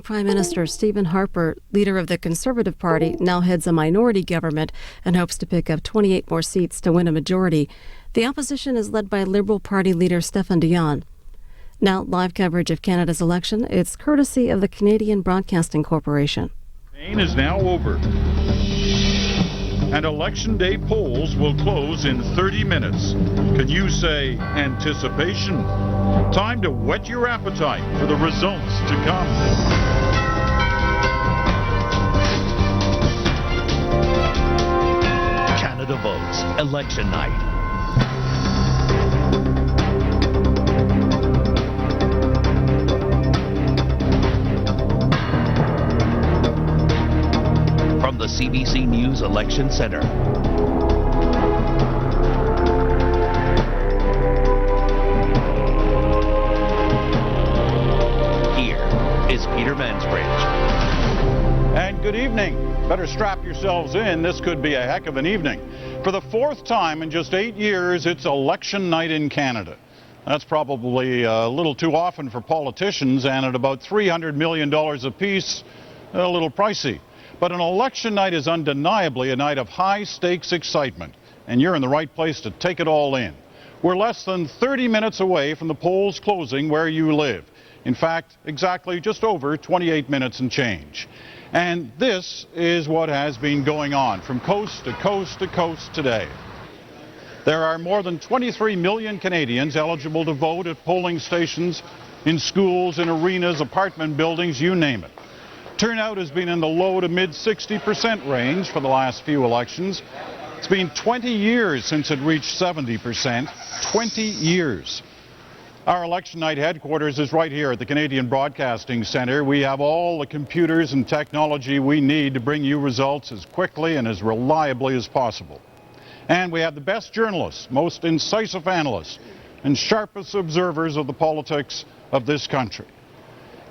Prime Minister Stephen Harper, leader of the Conservative Party, now heads a minority government and hopes to pick up 28 more seats to win a majority. The opposition is led by Liberal Party leader Stéphane Dion. Now, live coverage of Canada's election. It's courtesy of the Canadian Broadcasting Corporation. Campaign is now over, and Election Day polls will close in 30 minutes. Can you say anticipation? Time to whet your appetite for the results to come. Canada votes, election night. From the CBC News Election Center. Here is Peter Mansbridge. And good evening. Better strap yourselves in. This could be a heck of an evening. For the fourth time in just 8 years, it's election night in Canada. That's probably a little too often for politicians, and at about $300 million apiece, a little pricey. But an election night is undeniably a night of high-stakes excitement, and you're in the right place to take it all in. We're less than 30 minutes away from the polls closing where you live. In fact, exactly just over 28 minutes and change. And this is what has been going on from coast to coast to coast today. There are more than 23 million Canadians eligible to vote at polling stations, in schools, in arenas, apartment buildings, you name it. Turnout has been in the low to mid 60% range for the last few elections. It's been 20 years since it reached 70%. 20 years. Our election night headquarters is right here at the Canadian Broadcasting Centre. We have all the computers and technology we need to bring you results as quickly and as reliably as possible. And we have the best journalists, most incisive analysts, and sharpest observers of the politics of this country.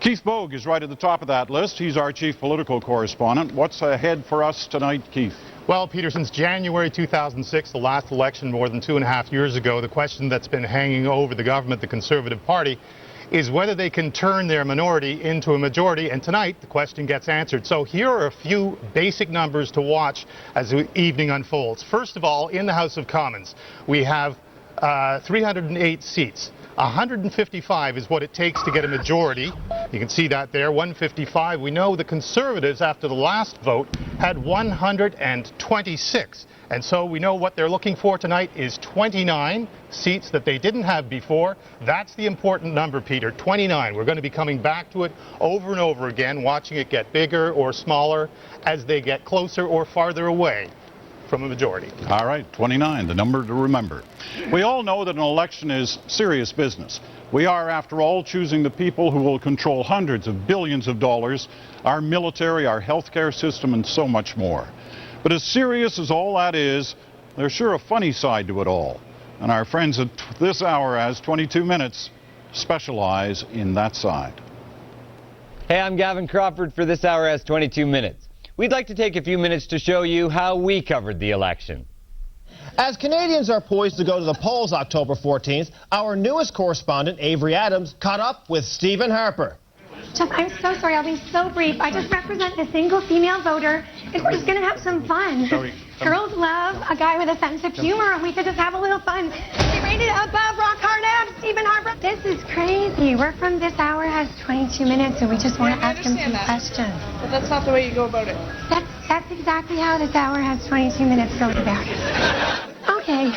Keith Bogue is right at the top of that list. He's our chief political correspondent. What's ahead for us tonight, Keith? Well, Peter, since January 2006, the last election more than 2.5 years ago, the question that's been hanging over the government, the Conservative Party, is whether they can turn their minority into a majority. And tonight, the question gets answered. So here are a few basic numbers to watch as the evening unfolds. First of all, in the House of Commons, we have 308 seats. 155 is what it takes to get a majority. You can see that there, 155. We know the Conservatives, after the last vote, had 126. And so we know what they're looking for tonight is 29 seats that they didn't have before. That's the important number, Peter, 29. We're going to be coming back to it over and over again, watching it get bigger or smaller as they get closer or farther away from a majority. All right, 29, the number to remember. We all know that an election is serious business. We are, after all, choosing the people who will control hundreds of billions of dollars, our military, our healthcare system, and so much more. But as serious as all that is, there's sure a funny side to it all. And our friends at this hour has 22 minutes specialize in that side. Hey, I'm Gavin Crawford for This Hour Has 22 Minutes. We'd like to take a few minutes to show you how we covered the election. As Canadians are poised to go to the polls October 14th, our newest correspondent, Avery Adams, caught up with Stephen Harper. Jeff, I'm so sorry. I'll be so brief. I just represent the single female voter, and we're just going to have some fun. Girls love a guy with a sense of humor, and we could just have a little fun. We rated above rock hard abs, Stephen Harper. This is crazy. We're from This Hour Has 22 Minutes, and we just want to ask him some questions. But that's not the way you go about it. That's exactly how This Hour Has 22 Minutes goes about it. Okay,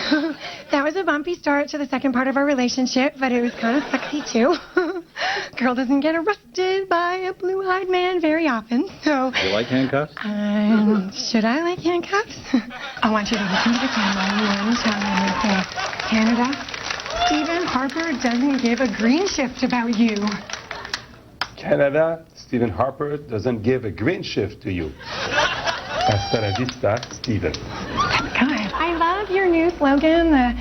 that was a bumpy start to the second part of our relationship, but it was kind of sexy too. Girl doesn't get arrested by a blue-eyed man very often, so... Do you like handcuffs? Should I like handcuffs? I want you to listen to the camera one time and say, Canada, Stephen Harper doesn't give a green shift about you. Canada, Stephen Harper doesn't give a green shift to you. Hasta la vista, Stephen. That's good. I love your new slogan, the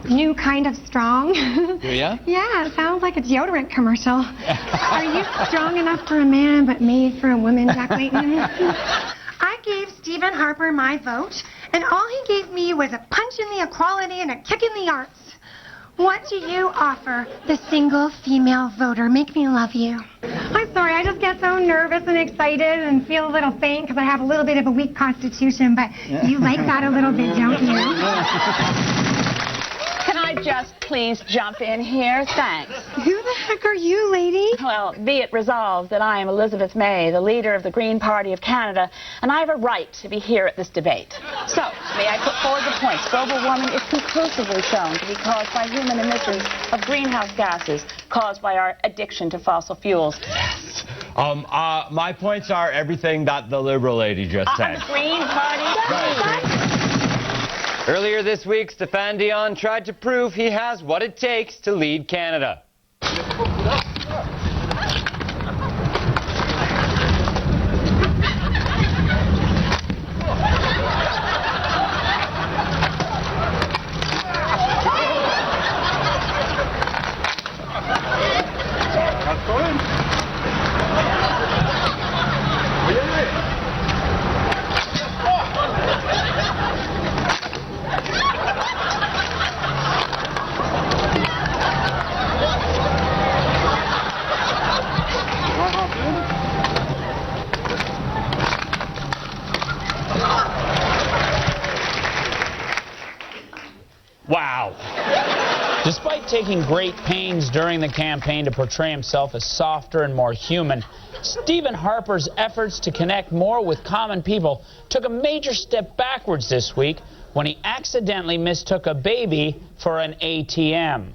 new kind of strong. Yeah? Yeah, it sounds like a deodorant commercial. Are you strong enough for a man but made for a woman, Jack Layton? I gave Stephen Harper my vote, and all he gave me was a punch in the equality and a kick in the arts. What do you offer the single female voter? Make me love you. I'm sorry, I just get so nervous and excited and feel a little faint because I have a little bit of a weak constitution, but you like that a little bit, don't you? Can I just please jump in here? Thanks. Who the heck are you, lady? Well, be it resolved that I am Elizabeth May, the leader of the Green Party of Canada, and I have a right to be here at this debate. So, may I put forward the points? Global warming is conclusively shown to be caused by human emissions of greenhouse gases caused by our addiction to fossil fuels. My points are everything that the Liberal lady just said. The Green Party. Earlier this week, Stéphane Dion tried to prove he has what it takes to lead Canada. Wow. Despite taking great pains during the campaign to portray himself as softer and more human, Stephen Harper's efforts to connect more with common people took a major step backwards this week when he accidentally mistook a baby for an ATM.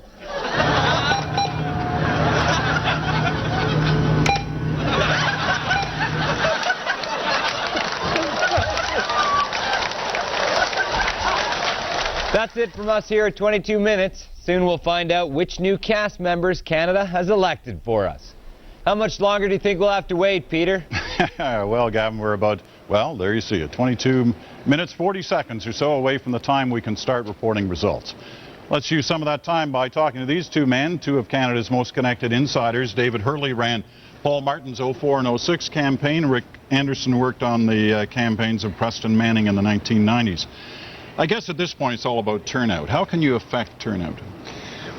That's it from us here at 22 Minutes. Soon we'll find out which new cast members Canada has elected for us. How much longer do you think we'll have to wait, Peter? Well, Gavin, we're about, well, there you see it, 22 minutes, 40 seconds or so away from the time we can start reporting results. Let's use some of that time by talking to these two men, two of Canada's most connected insiders. David Hurley ran Paul Martin's 04 and 06 campaign. Rick Anderson worked on the campaigns of Preston Manning in the 1990s. I guess at this point it's all about turnout. How can you affect turnout?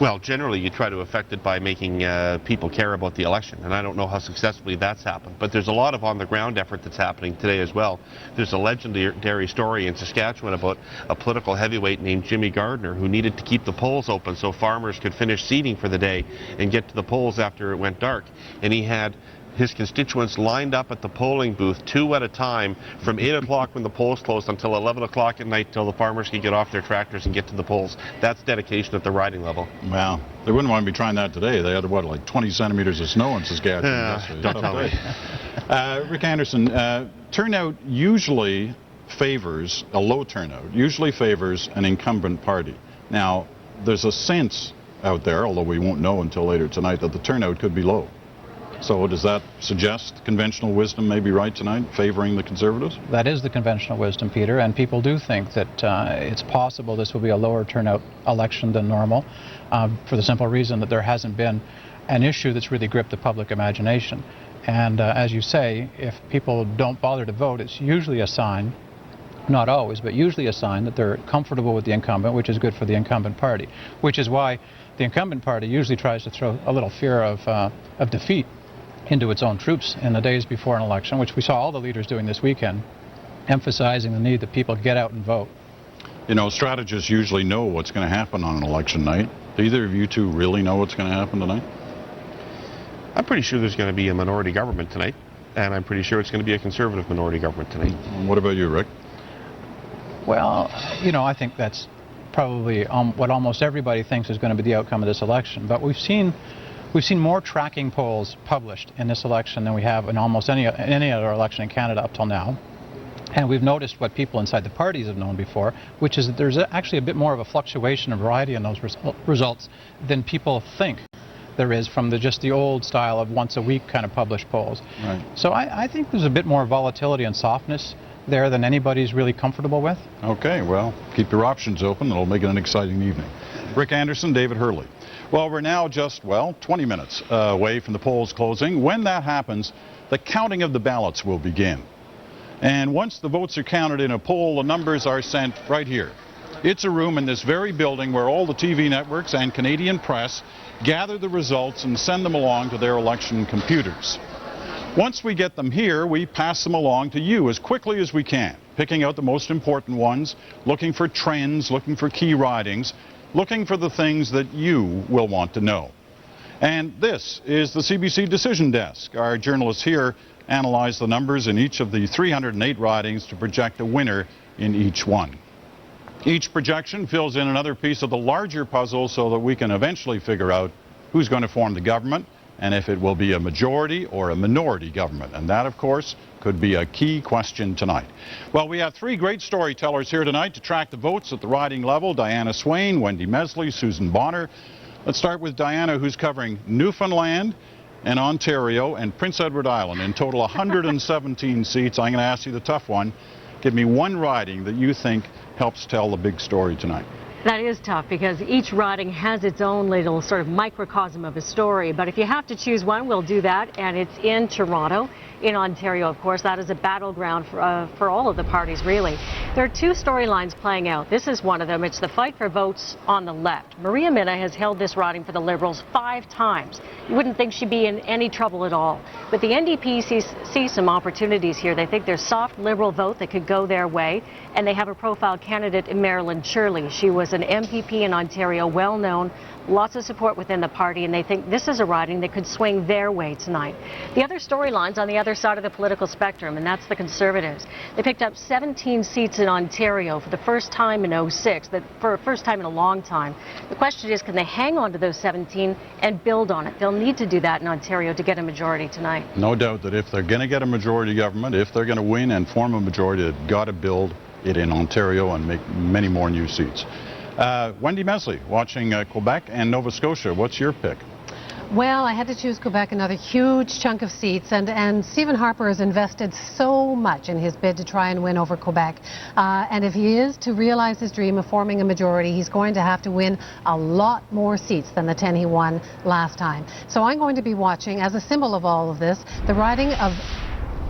Well, generally you try to affect it by making people care about the election, and I don't know how successfully that's happened. But there's a lot of on-the-ground effort that's happening today as well. There's a legendary story in Saskatchewan about a political heavyweight named Jimmy Gardner who needed to keep the polls open so farmers could finish seeding for the day and get to the polls after it went dark. And he had his constituents lined up at the polling booth 2 at a time from 8 o'clock when the polls closed until 11 o'clock at night till the farmers could get off their tractors and get to the polls. That's dedication at the riding level. Well, they wouldn't want to be trying that today. They had, what, like 20 centimeters of snow in Saskatchewan. Don't tell me. Rick Anderson, turnout usually favors, a low turnout, usually favors an incumbent party. Now, there's a sense out there, although we won't know until later tonight, that the turnout could be low. So does that suggest conventional wisdom may be right tonight, favoring the Conservatives? That is the conventional wisdom, Peter, and people do think that it's possible this will be a lower turnout election than normal for the simple reason that there hasn't been an issue that's really gripped the public imagination. And as you say, if people don't bother to vote, it's usually a sign, not always, but usually a sign that they're comfortable with the incumbent, which is good for the incumbent party, which is why the incumbent party usually tries to throw a little fear of defeat into its own troops in the days before an election, which we saw all the leaders doing this weekend, emphasizing the need that people get out and vote. You know, strategists usually know what's going to happen on an election night. Do either of you two really know what's going to happen tonight? I'm pretty sure there's going to be a minority government tonight, and I'm pretty sure it's going to be a Conservative minority government tonight. What about you, Rick? Well, you know, I think that's probably what almost everybody thinks is going to be the outcome of this election. But we've seen more tracking polls published in this election than we have in almost any other election in Canada up till now. And we've noticed what people inside the parties have known before, which is that there's actually a bit more of a fluctuation and variety in those results than people think there is from just the old style of once a week kind of published polls. Right. So I think there's a bit more volatility and softness there than anybody's really comfortable with. Okay, well, keep your options open. It'll make it an exciting evening. Rick Anderson, David Hurley. Well, we're now just, 20 minutes away from the polls closing. When that happens, the counting of the ballots will begin. And once the votes are counted in a poll, the numbers are sent right here It's a room in this very building where all the TV networks and Canadian press gather the results and send them along to their election computers. Once we get them here, we pass them along to you as quickly as we can, picking out the most important ones, looking for trends, looking for key ridings, looking for the things that you will want to know. And this is the CBC Decision Desk. Our journalists here analyze the numbers in each of the 308 ridings to project a winner in each one. Each projection fills in another piece of the larger puzzle so that we can eventually figure out who's going to form the government and if it will be a majority or a minority government. And that, of course, could be a key question tonight. Well, we have three great storytellers here tonight to track the votes at the riding level: Diana Swain, Wendy Mesley, Susan Bonner. Let's start with Diana, who's covering Newfoundland and Ontario and Prince Edward Island. In total, 117 seats. I'm going to ask you the tough one. Give me one riding that you think helps tell the big story tonight. That is tough because each riding has its own little sort of microcosm of a story. But if you have to choose one, we'll do that. And it's in Toronto, in Ontario, of course. That is a battleground for all of the parties, really. There are two storylines playing out. This is one of them. It's the fight for votes on the left. Maria Minna has held this riding for the Liberals 5 times. You wouldn't think she'd be in any trouble at all. But the NDP sees some opportunities here. They think there's soft Liberal vote that could go their way. And they have a profile candidate in Marilyn Shirley. She was an MPP in Ontario, well known, lots of support within the party, and they think this is a riding that could swing their way tonight. The other storyline's on the other side of the political spectrum, and that's the Conservatives. They picked up 17 seats in Ontario for the first time in 06, for the first time in a long time. The question is, can they hang on to those 17 and build on it? They'll need to do that in Ontario to get a majority tonight. No doubt that if they're going to get a majority government, if they're going to win and form a majority, they've got to build it in Ontario and make many more new seats. Wendy Mesley, watching Quebec and Nova Scotia. What's your pick? Well, I had to choose Quebec, another huge chunk of seats, and Stephen Harper has invested so much in his bid to try and win over Quebec. And if he is to realize his dream of forming a majority, he's going to have to win a lot more seats than the 10 he won last time. So I'm going to be watching, as a symbol of all of this, the riding of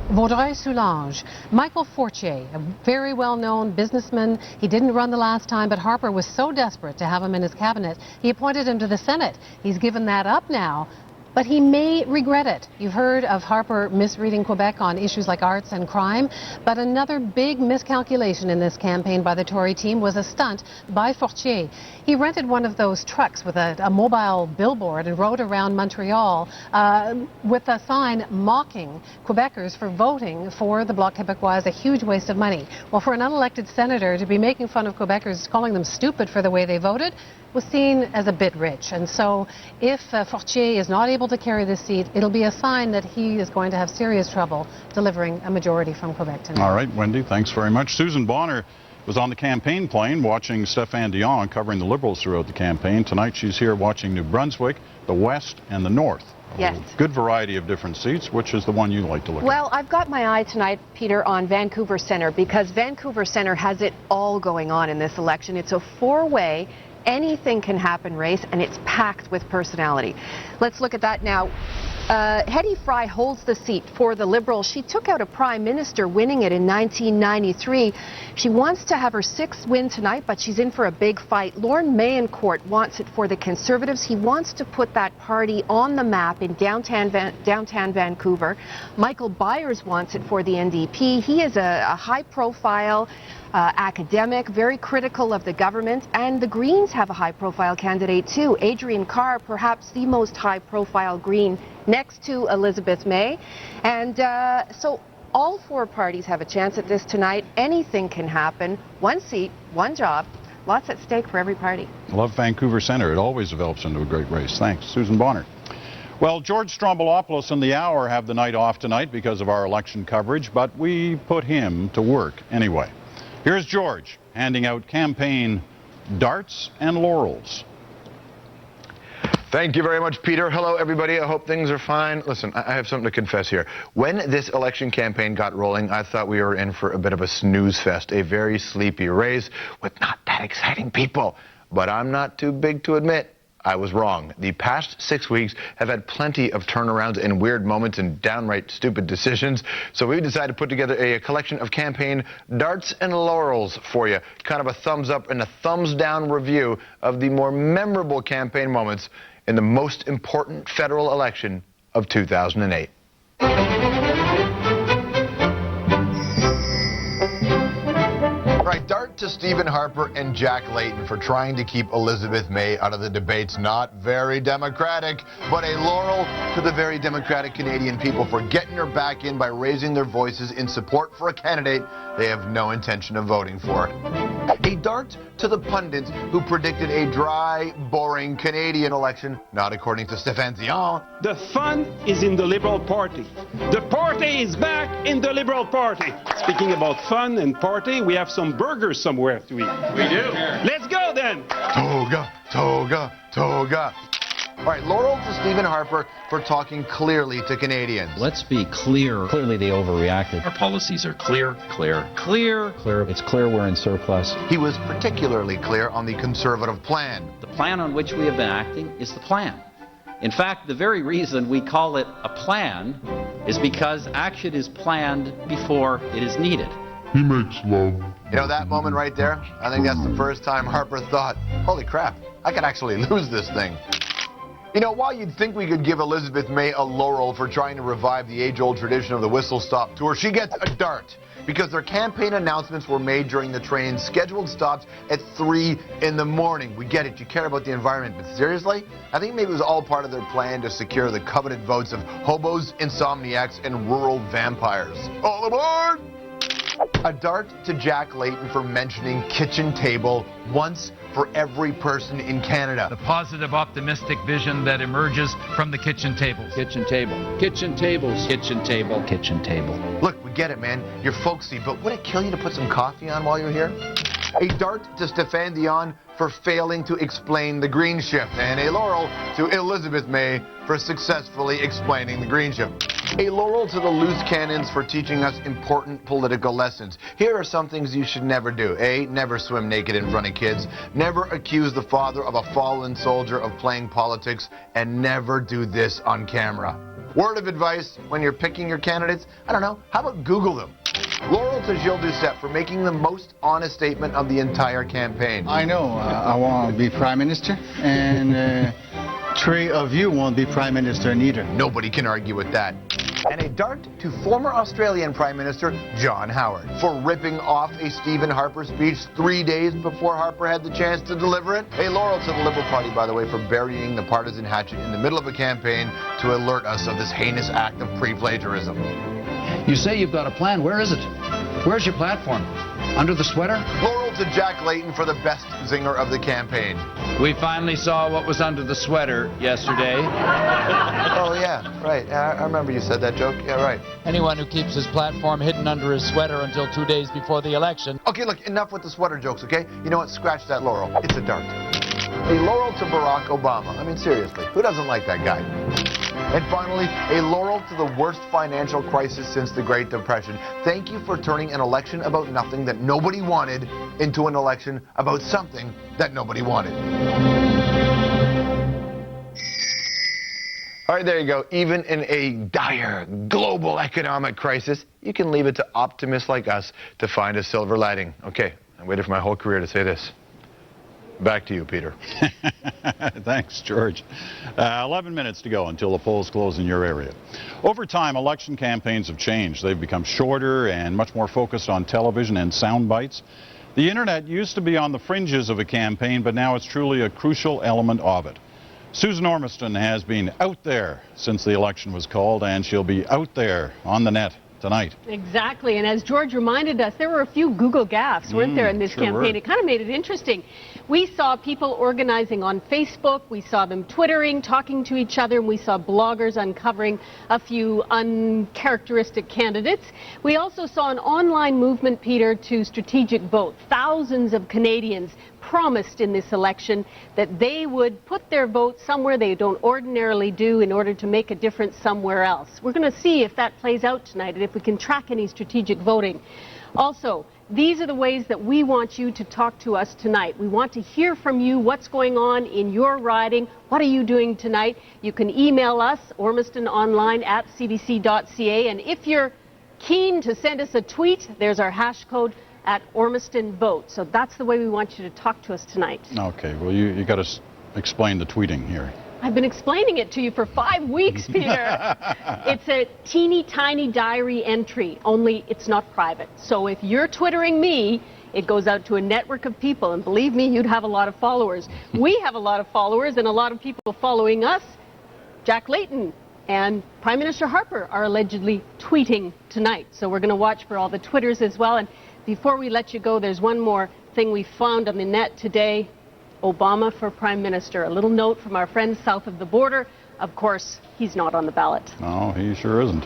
Vaudreuil-Soulanges. Michael Fortier, a very well-known businessman. He didn't run the last time, but Harper was so desperate to have him in his cabinet, he appointed him to the Senate. He's given that up now, but he may regret it. You've heard of Harper misreading Quebec on issues like arts and crime, but another big miscalculation in this campaign by the Tory team was a stunt by Fortier. He rented one of those trucks with a mobile billboard and rode around Montreal with a sign mocking Quebecers for voting for the Bloc Québécois, a huge waste of money. Well, for an unelected senator to be making fun of Quebecers, calling them stupid for the way they voted, was seen as a bit rich. And so if Fortier is not able to carry this seat, it'll be a sign that he is going to have serious trouble delivering a majority from Quebec tonight. All right, Wendy, thanks very much. Susan Bonner was on the campaign plane watching Stéphane Dion covering the Liberals throughout the campaign. Tonight she's here watching New Brunswick, the West, and the North. Yes. Good variety of different seats. Which is the one you like to look at? Well, I've got my eye tonight, Peter, on Vancouver Centre, because Vancouver Centre has it all going on in this election. It's a 4-way, anything can happen race, and it's packed with personality. Let's look at that now. Hedy Fry holds the seat for the Liberals. She took out a prime minister, winning it in 1993. She wants to have her 6th win tonight, but she's in for a big fight. Lorne Mayencourt wants it for the Conservatives. He wants to put that party on the map in downtown Vancouver. Michael Byers wants it for the NDP. He is a high-profile academic, very critical of the government, and the Greens have a high-profile candidate too. Adrian Carr, perhaps the most high-profile Green, next to Elizabeth May. And so all 4 parties have a chance at this tonight. Anything can happen. 1 seat, 1 job, lots at stake for every party. Love Vancouver Centre. It always develops into a great race. Thanks, Susan Bonner. Well, George Stroumboulopoulos and the Hour have the night off tonight because of our election coverage, but we put him to work anyway. Here's George handing out campaign darts and laurels. Thank you very much, Peter. Hello, everybody. I hope things are fine. Listen, I have something to confess here. When this election campaign got rolling, I thought we were in for a bit of a snooze fest, a very sleepy race with not that exciting people. But I'm not too big to admit I was wrong. The past 6 weeks have had plenty of turnarounds and weird moments and downright stupid decisions. So we decided to put together a collection of campaign darts and laurels for you. Kind of a thumbs up and a thumbs down review of the more memorable campaign moments in the most important federal election of 2008. Right, dart to Stephen Harper and Jack Layton for trying to keep Elizabeth May out of the debates. Not very democratic, but a laurel to the very democratic Canadian people for getting her back in by raising their voices in support for a candidate they have no intention of voting for. A dart to the pundits who predicted a dry, boring Canadian election, not according to Stéphane Dion. The fun is in the Liberal Party. The party is back in the Liberal Party. Speaking about fun and party, we have some burgers somewhere to eat. We do. Let's go then. Toga, toga, toga. All right, laurel to Stephen Harper for talking clearly to Canadians. Let's be clear. Clearly they overreacted. Our policies are clear. Clear. It's clear we're in surplus. He was particularly clear on the Conservative plan. The plan on which we have been acting is the plan. In fact, the very reason we call it a plan is because action is planned before it is needed. He makes love. You know that moment right there? I think that's the first time Harper thought, holy crap, I could actually lose this thing. You know, while you'd think we could give Elizabeth May a laurel for trying to revive the age-old tradition of the whistle-stop tour, she gets a dart because their campaign announcements were made during the train's scheduled stops at 3 in the morning. We get it, you care about the environment, but seriously? I think maybe it was all part of their plan to secure the coveted votes of hobos, insomniacs, and rural vampires. All aboard! A dart to Jack Layton for mentioning kitchen table once for every person in Canada. The positive, optimistic vision that emerges from the kitchen tables. Kitchen table. Kitchen tables. Kitchen table. Kitchen table. Look, we get it, man. You're folksy, but would it kill you to put some coffee on while you're here? A dart to Stéphane Dion for failing to explain the green shift, and a laurel to Elizabeth May for successfully explaining the green shift. A laurel to the loose cannons for teaching us important political lessons. Here are some things you should never do. A, never swim naked in front of kids. Never accuse the father of a fallen soldier of playing politics. And never do this on camera. Word of advice when you're picking your candidates, I don't know, how about Google them? Laurel to Gilles Duceppe for making the most honest statement of the entire campaign. I know I want to be Prime Minister, and 3 of you won't be Prime Minister neither. Nobody can argue with that. And a dart to former Australian Prime Minister John Howard for ripping off a Stephen Harper speech 3 days before Harper had the chance to deliver it. A laurel to the Liberal Party, by the way, for burying the partisan hatchet in the middle of a campaign to alert us of this heinous act of pre-plagiarism. You say you've got a plan. Where is it? Where's your platform? Under the sweater? Laurel to Jack Layton for the best zinger of the campaign. We finally saw what was under the sweater yesterday. Oh, yeah, right. I remember you said that joke. Yeah, right. Anyone who keeps his platform hidden under his sweater until 2 days before the election. Okay, look, enough with the sweater jokes, okay? You know what? Scratch that laurel. It's a dart. A laurel to Barack Obama. I mean, seriously, who doesn't like that guy? And finally, a laurel to the worst financial crisis since the Great Depression. Thank you for turning an election about nothing that nobody wanted into an election about something that nobody wanted. All right, there you go. Even in a dire global economic crisis, you can leave it to optimists like us to find a silver lining. Okay, I waited for my whole career to say this. Back to you, Peter. Thanks, George. 11 minutes to go until the polls close in your area. Over time, election campaigns have changed. They've become shorter and much more focused on television and sound bites. The internet used to be on the fringes of a campaign, but now it's truly a crucial element of it. Susan Ormiston has been out there since the election was called, and she'll be out there on the net tonight. Exactly, and as George reminded us, there were a few Google gaffes, weren't there, in this campaign? It kind of made it interesting. We saw people organizing on Facebook, we saw them Twittering, talking to each other, and we saw bloggers uncovering a few uncharacteristic candidates. We also saw an online movement, Peter, to strategic vote. Thousands of Canadians promised in this election that they would put their vote somewhere they don't ordinarily do in order to make a difference somewhere else. We're going to see if that plays out tonight and if we can track any strategic voting. Also, these are the ways that we want you to talk to us tonight. We want to hear from you what's going on in your riding. What are you doing tonight? You can email us, ormistononline@cbc.ca. And if you're keen to send us a tweet, there's our hash code @OrmistonVote. So that's the way we want you to talk to us tonight. Okay, well, you got to explain the tweeting here. I've been explaining it to you for 5 weeks, Peter. It's a teeny tiny diary entry, only it's not private. So if you're Twittering me, it goes out to a network of people, and believe me, you'd have a lot of followers. We have a lot of followers and a lot of people following us. Jack Layton and Prime Minister Harper are allegedly tweeting tonight. So we're going to watch for all the Twitters as well. And before we let you go, there's one more thing we found on the net today. Obama for Prime Minister. A little note from our friends south of the border. Of course, he's not on the ballot. No, he sure isn't.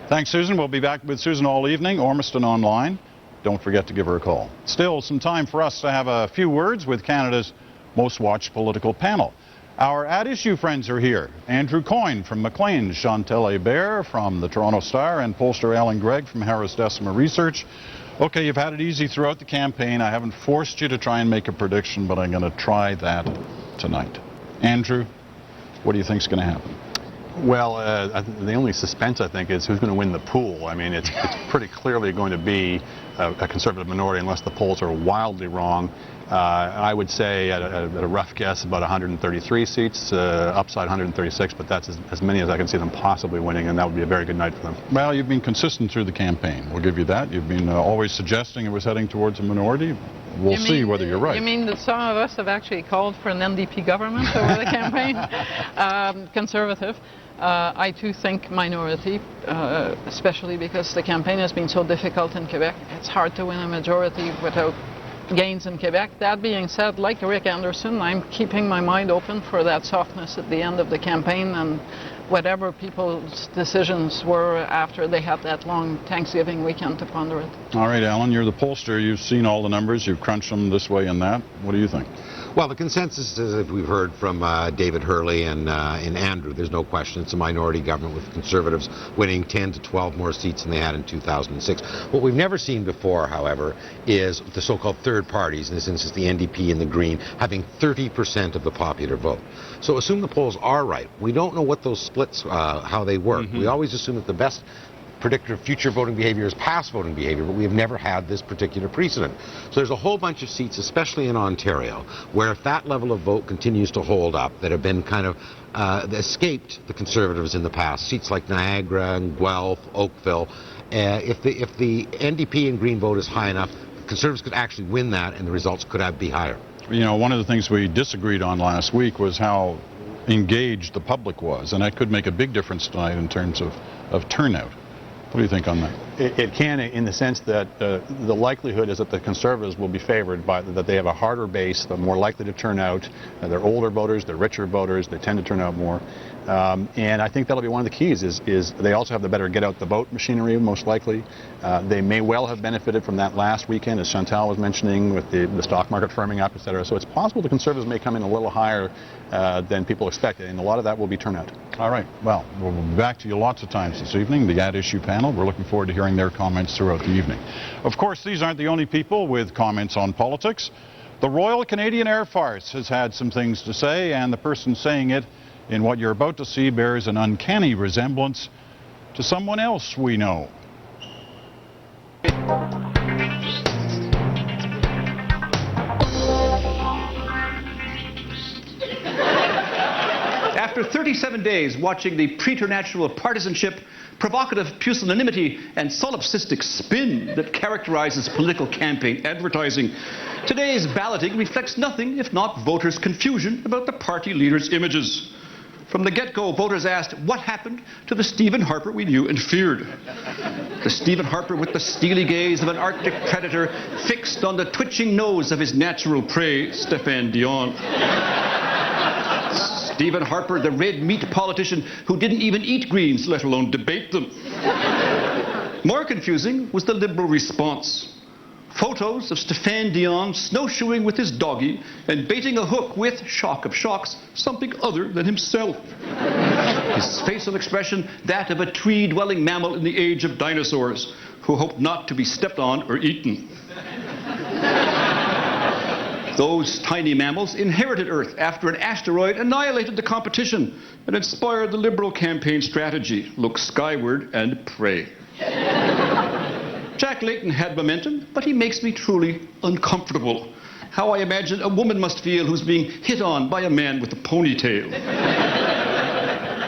Thanks, Susan. We'll be back with Susan all evening. Ormiston Online. Don't forget to give her a call. Still some time for us to have a few words with Canada's most watched political panel. Our at-issue friends are here. Andrew Coyne from Maclean, Chantal Hébert from the Toronto Star, and pollster Alan Gregg from Harris Decima Research. Okay, you've had it easy throughout the campaign. I haven't forced you to try and make a prediction, but I'm going to try that tonight. Andrew, what do you think is going to happen? Well, the only suspense, I think, is who's going to win the pool. I mean, it's pretty clearly going to be a Conservative minority unless the polls are wildly wrong. I would say, at a rough guess, about 133 seats, upside 136, but that's as many as I can see them possibly winning, and that would be a very good night for them. Well, you've been consistent through the campaign. We'll give you that. You've been always suggesting it was heading towards a minority. We'll see whether you're right. You mean that some of us have actually called for an NDP government over the campaign? Conservative. I too think minority, especially because the campaign has been so difficult in Quebec. It's hard to win a majority without gains in Quebec. That being said, like Rick Anderson, I'm keeping my mind open for that softness at the end of the campaign, and whatever people's decisions were after they had that long Thanksgiving weekend to ponder it. All right, Alan, you're the pollster. You've seen all the numbers. You've crunched them this way and that. What do you think? Well, the consensus is, if we've heard from David Hurley and Andrew, there's no question it's a minority government with Conservatives winning 10 to 12 more seats than they had in 2006. What we've never seen before, however, is the so-called third parties, in this instance the NDP and the Green, having 30% of the popular vote. So assume the polls are right. We don't know what those splits, how they work. We always assume that the best predictor of future voting behavior is past voting behavior, but we have never had this particular precedent. So there's a whole bunch of seats, especially in Ontario, where if that level of vote continues to hold up, that have been kind of escaped the Conservatives in the past, seats like Niagara and Guelph, Oakville, if the NDP and Green vote is high enough, Conservatives could actually win that and the results could be higher. You know, one of the things we disagreed on last week was how engaged the public was, and that could make a big difference tonight in terms of turnout. What do you think on that? It can, in the sense that the likelihood is that the Conservatives will be favored by that they have a harder base, they're more likely to turn out. They're older voters, they're richer voters, they tend to turn out more. And I think that'll be one of the keys is they also have the better get-out-the-vote machinery, most likely. They may well have benefited from that last weekend, as Chantal was mentioning, with the stock market firming up, et cetera. So it's possible the Conservatives may come in a little higher than people expected, and a lot of that will be turnout. All right. Well, we'll be back to you lots of times this evening, the at-issue panel. We're looking forward to hearing their comments throughout the evening. Of course, these aren't the only people with comments on politics. The Royal Canadian Air Force has had some things to say, and the person saying it in what you're about to see bears an uncanny resemblance to someone else we know. After 37 days watching the preternatural partisanship, provocative pusillanimity, and solipsistic spin that characterizes political campaign advertising, today's balloting reflects nothing if not voters' confusion about the party leaders' images. From the get-go, voters asked what happened to the Stephen Harper we knew and feared. The Stephen Harper with the steely gaze of an Arctic predator fixed on the twitching nose of his natural prey, Stéphane Dion. Stephen Harper, the red meat politician who didn't even eat Greens, let alone debate them. More confusing was the Liberal response. Photos of Stéphane Dion snowshoeing with his doggy and baiting a hook with, shock of shocks, something other than himself. His facial expression, that of a tree-dwelling mammal in the age of dinosaurs, who hoped not to be stepped on or eaten. Those tiny mammals inherited Earth after an asteroid annihilated the competition and inspired the Liberal campaign strategy, look skyward and pray. Jack Layton had momentum, but he makes me truly uncomfortable. How I imagine a woman must feel who's being hit on by a man with a ponytail.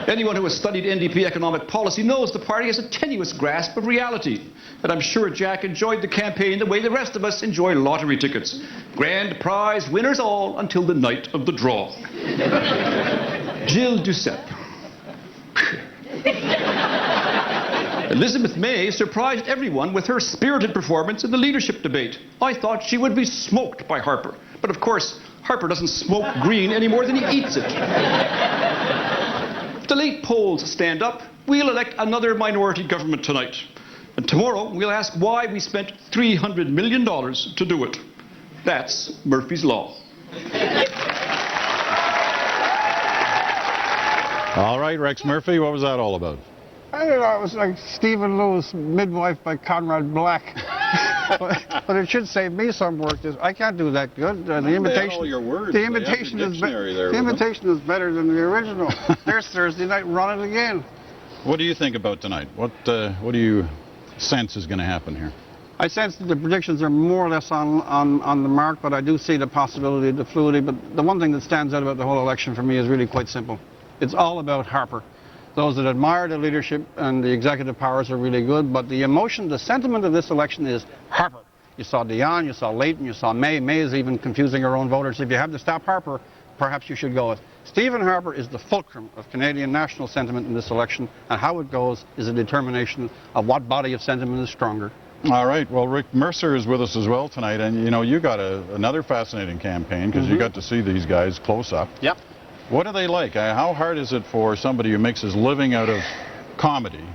Anyone who has studied NDP economic policy knows the party has a tenuous grasp of reality. And I'm sure Jack enjoyed the campaign the way the rest of us enjoy lottery tickets. Grand prize winners all until the night of the draw. Gilles Duceppe. Elizabeth May surprised everyone with her spirited performance in the leadership debate. I thought she would be smoked by Harper. But of course, Harper doesn't smoke green any more than he eats it. If the late polls stand up, we'll elect another minority government tonight. And tomorrow, we'll ask why we spent $300 million to do it. That's Murphy's Law. All right, Rex Murphy, what was that all about? I don't know, it was like Stephen Lewis, Midwife by Conrad Black. but it should save me some work. I can't do that good. The imitation, all your words. The imitation is better than the original. There's Thursday night, run it again. What do you think about tonight? What do you sense is going to happen here? I sense that the predictions are more or less on the mark, but I do see the possibility of the fluidity. But the one thing that stands out about the whole election for me is really quite simple. It's all about Harper. Those that admire the leadership and the executive powers are really good, but the emotion, the sentiment of this election is Harper. You saw Dion, you saw Layton, you saw May. May is even confusing her own voters. If you have to stop Harper, perhaps you should go with. Stephen Harper is the fulcrum of Canadian national sentiment in this election, and how it goes is a determination of what body of sentiment is stronger. All right. Well, Rick Mercer is with us as well tonight, and you know, you got another fascinating campaign because you got to see these guys close up. Yep. What are they like? How hard is it for somebody who makes his living out of comedy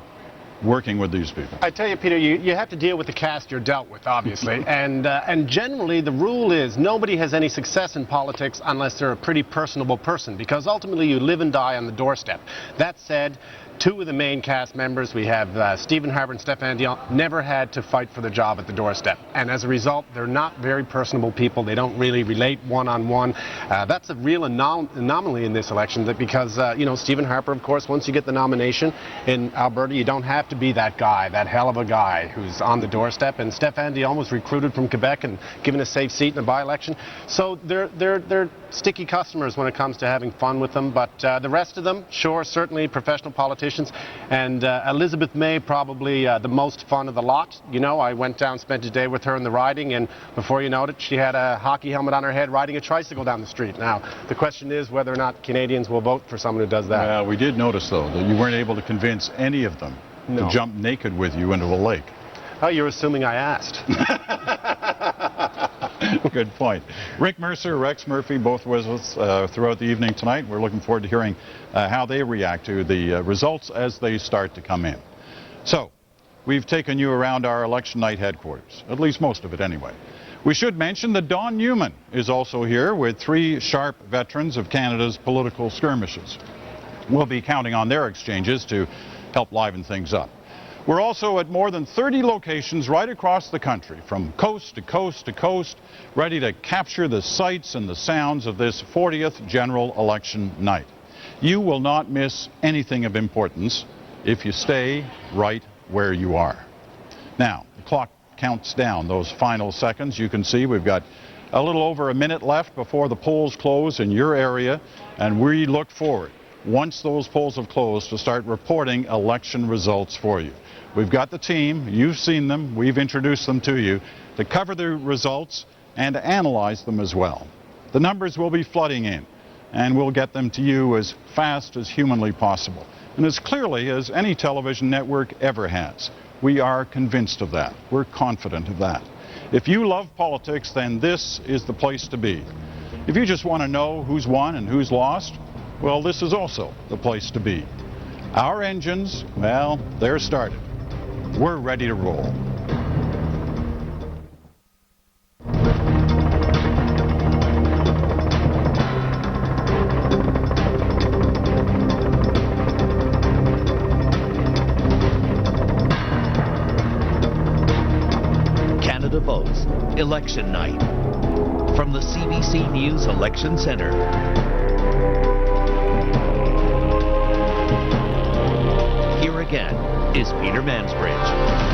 working with these people? I tell you, Peter, you have to deal with the cast you're dealt with, obviously. and generally, the rule is nobody has any success in politics unless they're a pretty personable person, because ultimately you live and die on the doorstep. That said, two of the main cast members, we have Stephen Harper and Stéphane Dion, never had to fight for the job at the doorstep. And as a result, they're not very personable people. They don't really relate one-on-one. That's a real anomaly in this election, because, you know, Stephen Harper, of course, once you get the nomination in Alberta, you don't have to be that guy, that hell of a guy who's on the doorstep. And Stéphane Dion was recruited from Quebec and given a safe seat in a by-election. So they're sticky customers when it comes to having fun with them. But the rest of them, sure, certainly professional politicians. And Elizabeth May, probably the most fun of the lot. You know, I went down, spent a day with her in the riding, and before you know it, she had a hockey helmet on her head riding a tricycle down the street. Now, the question is whether or not Canadians will vote for someone who does that. We did notice, though, that you weren't able to convince any of them to jump naked with you into a lake. Oh, you're assuming I asked. Good point. Rick Mercer, Rex Murphy, both with us throughout the evening tonight. We're looking forward to hearing how they react to the results as they start to come in. So, we've taken you around our election night headquarters, at least most of it anyway. We should mention that Don Newman is also here with three sharp veterans of Canada's political skirmishes. We'll be counting on their exchanges to help liven things up. We're also at more than 30 locations right across the country, from coast to coast to coast, ready to capture the sights and the sounds of this 40th general election night. You will not miss anything of importance if you stay right where you are. Now, the clock counts down those final seconds. You can see we've got a little over a minute left before the polls close in your area, and we look forward, once those polls have closed, to start reporting election results for you. We've got the team, you've seen them, we've introduced them to you, to cover the results and to analyze them as well. The numbers will be flooding in, and we'll get them to you as fast as humanly possible, and as clearly as any television network ever has. We are convinced of that. We're confident of that. If you love politics, then this is the place to be. If you just want to know who's won and who's lost, well, this is also the place to be. Our engines, well, they're started. We're ready to roll. Canada votes, election night. From the CBC News Election Center. Here again is Peter Mansbridge.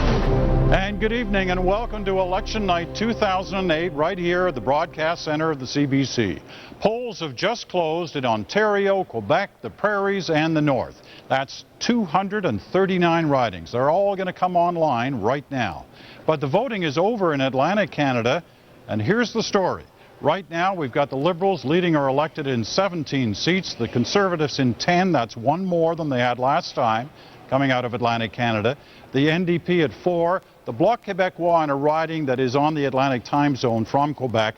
And good evening and welcome to Election Night 2008 right here at the Broadcast Center of the CBC. Polls have just closed in Ontario, Quebec, the Prairies, and the North. That's 239 ridings. They're all going to come online right now. But the voting is over in Atlantic Canada, and here's the story. Right now, we've got the Liberals leading or elected in 17 seats, the Conservatives in 10. That's one more than they had last time, coming out of Atlantic Canada. The NDP at 4. The Bloc Québécois in a riding that is on the Atlantic time zone from Quebec.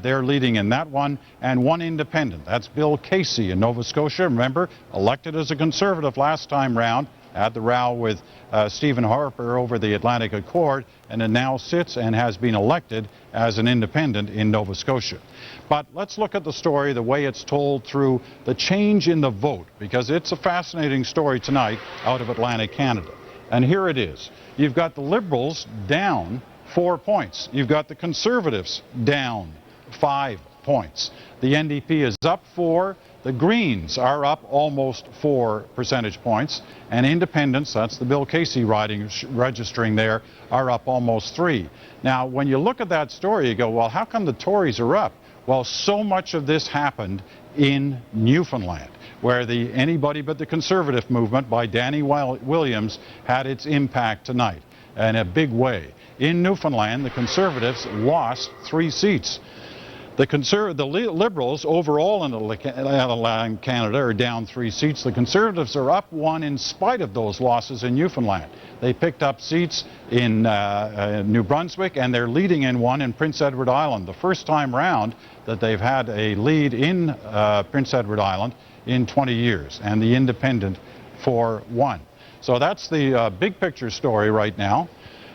They're leading in that one, and one independent. That's Bill Casey in Nova Scotia. Remember, elected as a Conservative last time round, had the row with Stephen Harper over the Atlantic Accord, and it now sits and has been elected as an independent in Nova Scotia. But let's look at the story the way it's told through the change in the vote, because it's a fascinating story tonight out of Atlantic Canada. And here it is. You've got the Liberals down 4 points. You've got the Conservatives down 5 points. The NDP is up 4. The Greens are up almost 4 percentage points. And independents, that's the Bill Casey riding registering there, are up almost 3. Now, when you look at that story, you go, well, how come the Tories are up? Well, so much of this happened in Newfoundland, where the Anybody But the Conservative movement by Danny Williams had its impact tonight in a big way. In Newfoundland, the Conservatives lost 3 seats. The Liberals overall in Atlantic Canada are down 3 seats. The Conservatives are up 1 in spite of those losses in Newfoundland. They picked up seats in New Brunswick, and they're leading in 1 in Prince Edward Island. The first time round that they've had a lead in Prince Edward Island in 20 years, and the independent for 1. So that's the big picture story right now.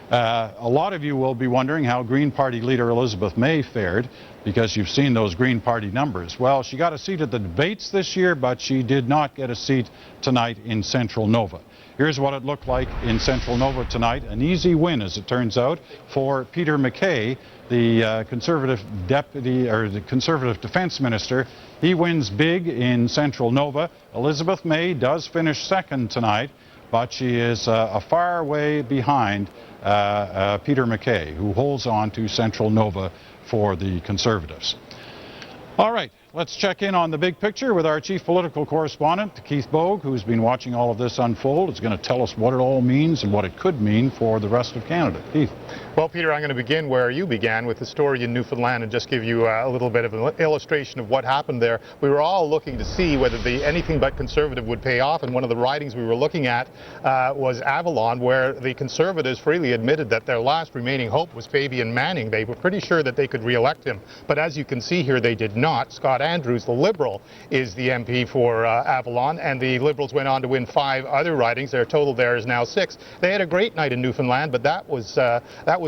A lot of you will be wondering how Green Party leader Elizabeth May fared, because you've seen those Green Party numbers. Well, she got a seat at the debates this year, but she did not get a seat tonight in Central Nova. Here's what it looked like in Central Nova tonight. An easy win, as it turns out, for Peter MacKay, the Conservative deputy, or the Conservative defense minister. He wins big in Central Nova. Elizabeth May does finish second tonight, but she is a far way behind Peter MacKay, who holds on to Central Nova for the Conservatives. All right, let's check in on the big picture with our chief political correspondent, Keith Bogue, who's been watching all of this unfold. Is going to tell us what it all means and what it could mean for the rest of Canada. Keith. Well, Peter, I'm going to begin where you began with the story in Newfoundland and just give you a little bit of an illustration of what happened there. We were all looking to see whether the Anything But Conservative would pay off, and one of the ridings we were looking at was Avalon, where the Conservatives freely admitted that their last remaining hope was Fabian Manning. They were pretty sure that they could re-elect him, but as you can see here, they did not. Scott Andrews, the Liberal, is the MP for Avalon, and the Liberals went on to win 5 other ridings. Their total there is now 6. They had a great night in Newfoundland, but that was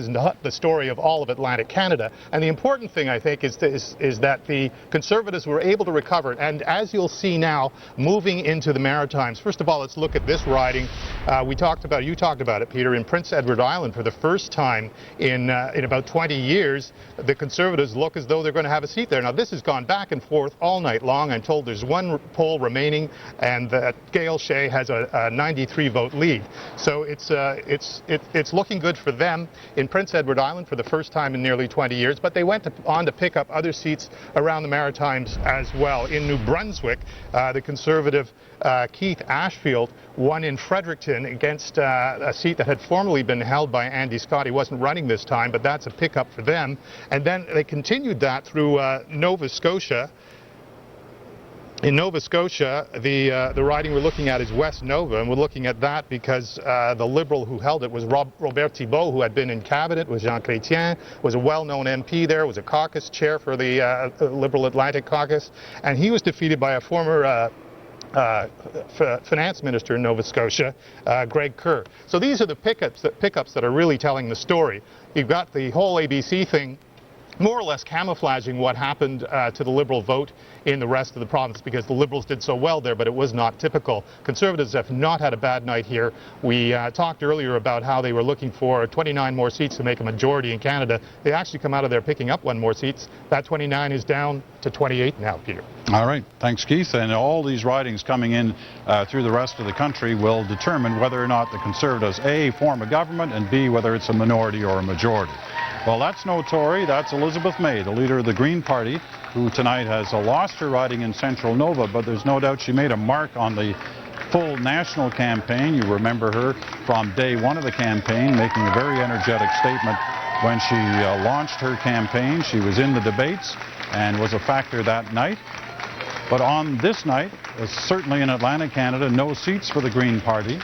not the story of all of Atlantic Canada. And the important thing, I think, is that the Conservatives were able to recover. And as you'll see now, moving into the Maritimes, first of all, let's look at this riding. You talked about it, Peter, in Prince Edward Island. For the first time in about 20 years, the Conservatives look as though they're going to have a seat there. Now, this has gone back and forth all night long. I'm told there's 1 poll remaining, and that Gail Shea has a 93-vote lead. So it's looking good for them in Prince Edward Island for the first time in nearly 20 years, but they went on to pick up other seats around the Maritimes as well. In New Brunswick, the Conservative Keith Ashfield won in Fredericton against a seat that had formerly been held by Andy Scott. He wasn't running this time, but that's a pickup for them. And then they continued that through Nova Scotia. In Nova Scotia, the riding we're looking at is West Nova, and we're looking at that because the Liberal who held it was Robert Thibault, who had been in cabinet with Jean Chrétien, was a well-known MP there, was a caucus chair for the Liberal Atlantic Caucus, and he was defeated by a former finance minister in Nova Scotia, Greg Kerr. So these are the pickups that are really telling the story. You've got the whole ABC thing more or less camouflaging what happened to the Liberal vote in the rest of the province, because the Liberals did so well there, but it was not typical. Conservatives have not had a bad night here. We talked earlier about how they were looking for 29 more seats to make a majority in Canada. They actually come out of there picking up 1 more seats. That 29 is down to 28 now, Peter. All right. Thanks, Keith. And all these ridings coming in through the rest of the country will determine whether or not the Conservatives, A, form a government, and B, whether it's a minority or a majority. Well, that's no Tory. That's Elizabeth May, the leader of the Green Party, who tonight has lost her riding in Central Nova, but there's no doubt she made a mark on the full national campaign. You remember her from day one of the campaign, making a very energetic statement when she launched her campaign. She was in the debates and was a factor that night. But on this night, certainly in Atlantic Canada, no seats for the Green Party.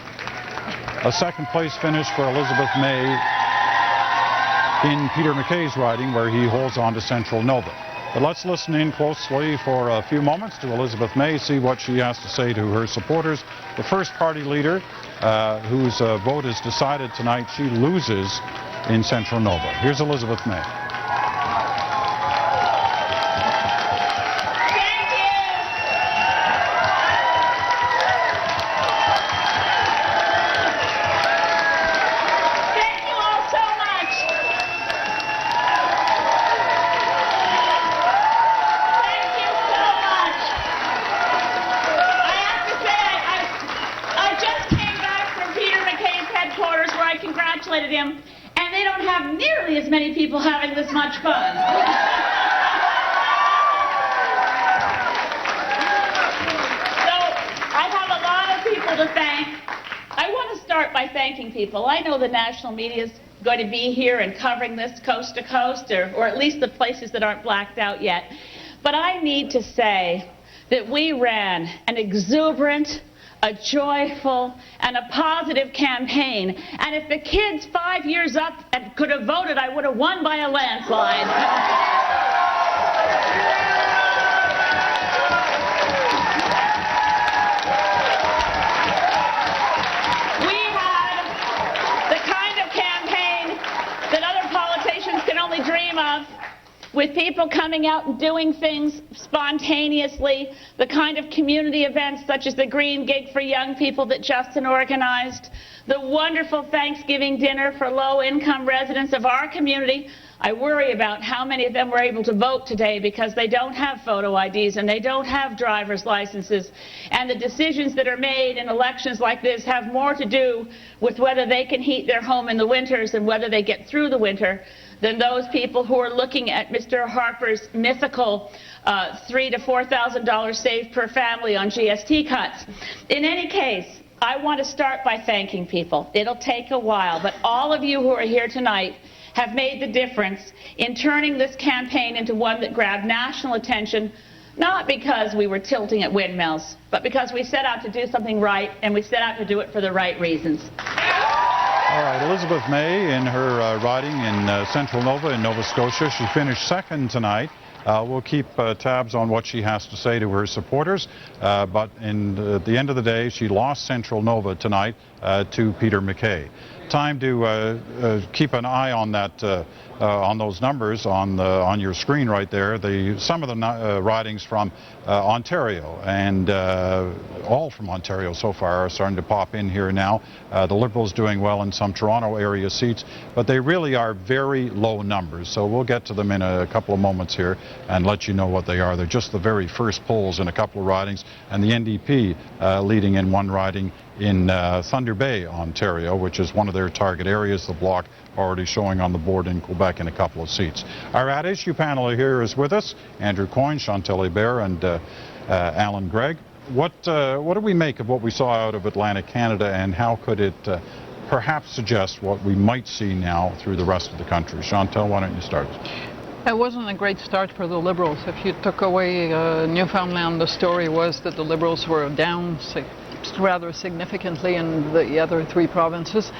A second-place finish for Elizabeth May in Peter MacKay's riding, where he holds on to Central Nova. But let's listen in closely for a few moments to Elizabeth May, see what she has to say to her supporters. The first party leader whose vote is decided tonight, she loses in Central Nova. Here's Elizabeth May. him, and they don't have nearly as many people having this much fun. So I have a lot of people to thank. I want to start by thanking people. I know the national media is going to be here and covering this coast to coast, or at least the places that aren't blacked out yet. But I need to say that we ran an exuberant, a joyful, and a positive campaign. And if the kids 5 years up and could have voted, I would have won by a landslide. We had the kind of campaign that other politicians can only dream of, with people coming out and doing things spontaneously, the kind of community events such as the Green Gig for Young People that Justin organized, the wonderful Thanksgiving dinner for low-income residents of our community. I worry about how many of them were able to vote today because they don't have photo IDs and they don't have driver's licenses. And the decisions that are made in elections like this have more to do with whether they can heat their home in the winters and whether they get through the winter than those people who are looking at Mr. Harper's mythical $3,000 to $4,000 saved per family on GST cuts. In any case, I want to start by thanking people. It'll take a while, but all of you who are here tonight have made the difference in turning this campaign into one that grabbed national attention, not because we were tilting at windmills, but because we set out to do something right, and we set out to do it for the right reasons. All right, Elizabeth May in her riding in Central Nova in Nova Scotia. She finished second tonight. We'll keep tabs on what she has to say to her supporters, but at the end of the day, she lost Central Nova tonight to Peter MacKay. Time to keep an eye on that, on those numbers on your screen right there. Some of the ridings from Ontario, and all from Ontario so far, are starting to pop in here now. The Liberals doing well in some Toronto area seats, but they really are very low numbers. So we'll get to them in a couple of moments here and let you know what they are. They're just the very first polls in a couple of ridings, and the NDP leading in one riding in Thunder Bay, Ontario, which is one of their target areas. The Bloc already showing on the board in Quebec in a couple of seats. Our at-issue panel here is with us: Andrew Coyne, Chantal Hébert, and Alan Gregg. What do we make of what we saw out of Atlantic Canada, and how could it perhaps suggest what we might see now through the rest of the country? Chantal, why don't you start? It wasn't a great start for the Liberals. If you took away Newfoundland, the story was that the Liberals were down rather significantly in the other three provinces.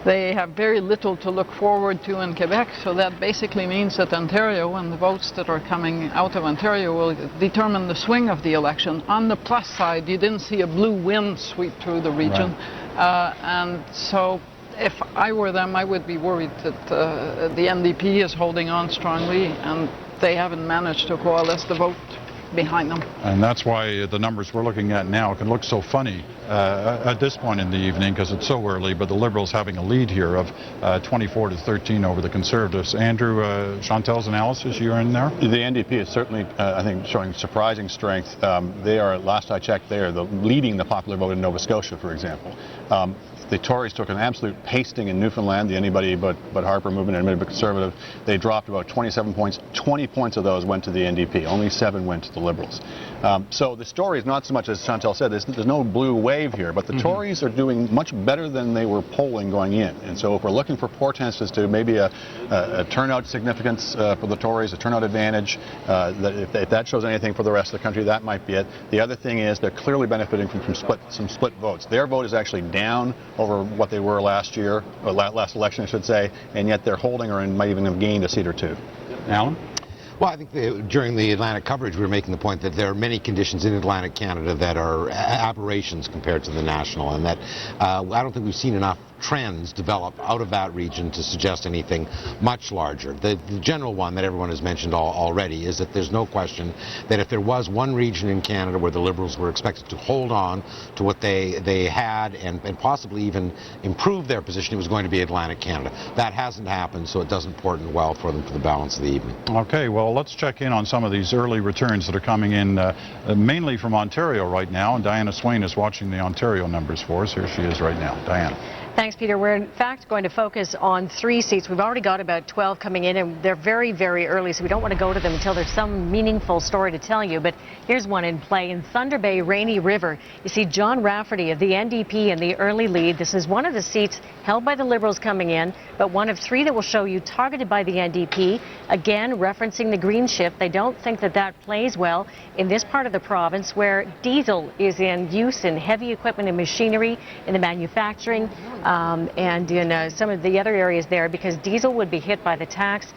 They have very little to look forward to in Quebec, so that basically means that Ontario and the votes that are coming out of Ontario will determine the swing of the election. On the plus side, you didn't see a blue wind sweep through the region, right. And so if I were them, I would be worried that the NDP is holding on strongly and they haven't managed to coalesce the vote behind them. And that's why the numbers we're looking at now can look so funny at this point in the evening because it's so early, but the Liberals having a lead here of 24-13 over the Conservatives. Andrew, Chantal's analysis, you're in there? The NDP is certainly, I think, showing surprising strength. They are, last I checked, they are leading the popular vote in Nova Scotia, for example. The Tories took an absolute pasting in Newfoundland, the anybody but Harper movement and admitted Conservative. They dropped about 27 points. 20 points of those went to the NDP. Only 7 went to the Liberals. So the story is not so much, as Chantal said, there's no blue wave here, but the Tories are doing much better than they were polling going in. And so if we're looking for portents as to maybe a turnout significance for the Tories, a turnout advantage, that if that shows anything for the rest of the country, that might be it. The other thing is they're clearly benefiting from some split votes. Their vote is actually down over what they were last year, or last election, I should say, and yet they're holding or might even have gained a seat or two. Alan? Well, I think during the Atlantic coverage, we were making the point that there are many conditions in Atlantic Canada that are aberrations compared to the national, and that I don't think we've seen enough trends develop out of that region to suggest anything much larger. The general one that everyone has mentioned already is that there's no question that if there was one region in Canada where the Liberals were expected to hold on to what they had and possibly even improve their position, it was going to be Atlantic Canada. That hasn't happened, so it doesn't portend well for them for the balance of the evening. Okay, well, let's check in on some of these early returns that are coming in, mainly from Ontario right now, and Diana Swain is watching the Ontario numbers for us. Here she is right now. Diana. Thanks, Peter. We're in fact going to focus on 3 seats. We've already got about 12 coming in, and they're very, very early, so we don't want to go to them until there's some meaningful story to tell you. But here's one in play. In Thunder Bay, Rainy River, you see John Rafferty of the NDP in the early lead. This is one of the seats held by the Liberals coming in, but one of 3 that will show you targeted by the NDP. Again, referencing the green shift. They don't think that that plays well in this part of the province where diesel is in use in heavy equipment and machinery, in the manufacturing, and in some of the other areas there, because diesel would be hit by the tax.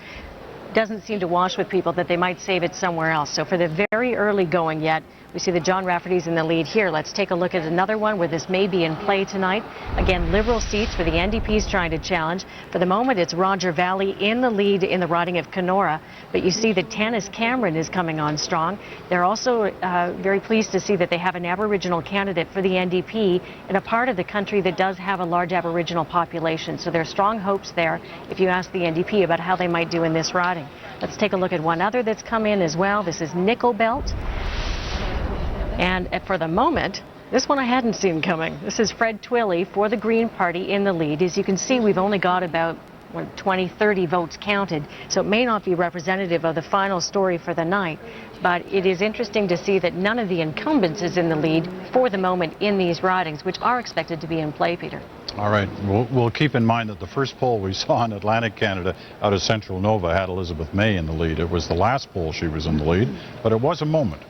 Doesn't seem to wash with people that they might save it somewhere else. So for the very early going yet, we see that John Rafferty's in the lead here. Let's take a look at another one where this may be in play tonight. Again, Liberal seats for the NDP's trying to challenge. For the moment, it's Roger Valley in the lead in the riding of Kenora. But you see that Tanis Cameron is coming on strong. They're also very pleased to see that they have an Aboriginal candidate for the NDP in a part of the country that does have a large Aboriginal population. So there are strong hopes there if you ask the NDP about how they might do in this riding. Let's take a look at one other that's come in as well. This is Nickel Belt. And for the moment, this one I hadn't seen coming. This is Fred Twilley for the Green Party in the lead. As you can see, we've only got about 20, 30 votes counted, so it may not be representative of the final story for the night. But it is interesting to see that none of the incumbents is in the lead for the moment in these ridings, which are expected to be in play, Peter. All right, we'll keep in mind that the first poll we saw in Atlantic Canada out of Central Nova had Elizabeth May in the lead. It was the last poll she was in the lead, but it was a moment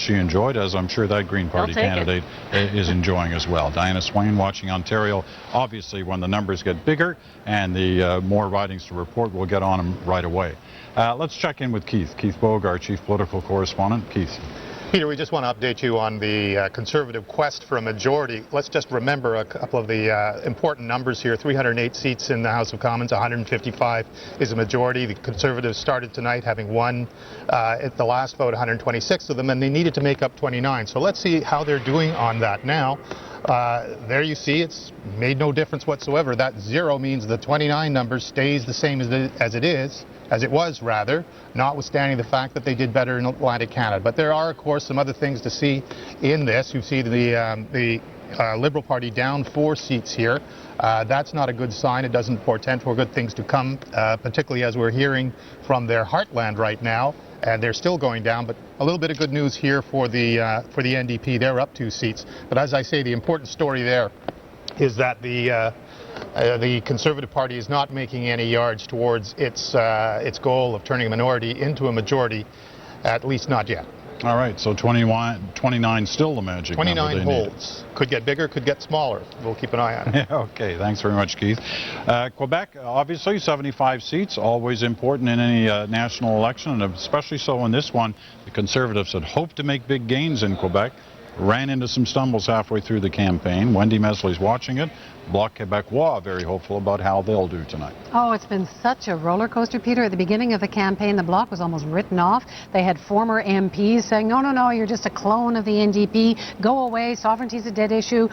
she enjoyed, as I'm sure that Green Party candidate is enjoying as well. Diana Swain watching Ontario. Obviously, when the numbers get bigger and the more ridings to report, we'll get on them right away. Let's check in with Keith Bogart, Chief Political Correspondent. Keith. Peter, we just want to update you on the Conservative quest for a majority. Let's just remember a couple of the important numbers here. 308 seats in the House of Commons, 155 is a majority. The Conservatives started tonight having won at the last vote 126 of them, and they needed to make up 29. So let's see how they're doing on that now. There you see it's made no difference whatsoever. That 0 means the 29 number stays the same as it was, notwithstanding the fact that they did better in Atlantic Canada. But there are, of course, some other things to see in this. You see the Liberal Party down 4 seats here. That's not a good sign. It doesn't portend for good things to come, particularly as we're hearing from their heartland right now. And they're still going down, but a little bit of good news here for the NDP. They're up 2 seats. But as I say, the important story there is that the Conservative Party is not making any yards towards its goal of turning a minority into a majority, at least not yet. All right, so 29 still the magic number. 29 holds. Could get bigger, could get smaller. We'll keep an eye on it. Okay, thanks very much, Keith. Quebec, obviously, 75 seats, always important in any national election, and especially so in this one. The Conservatives had hoped to make big gains in Quebec. ran into some stumbles halfway through the campaign. Wendy Mesley's watching it. Bloc Québécois very hopeful about how they'll do tonight. Oh, it's been such a roller coaster, Peter. At the beginning of the campaign, the Bloc was almost written off. They had former MPs saying, no, no, no, you're just a clone of the NDP. Go away. Sovereignty's a dead issue.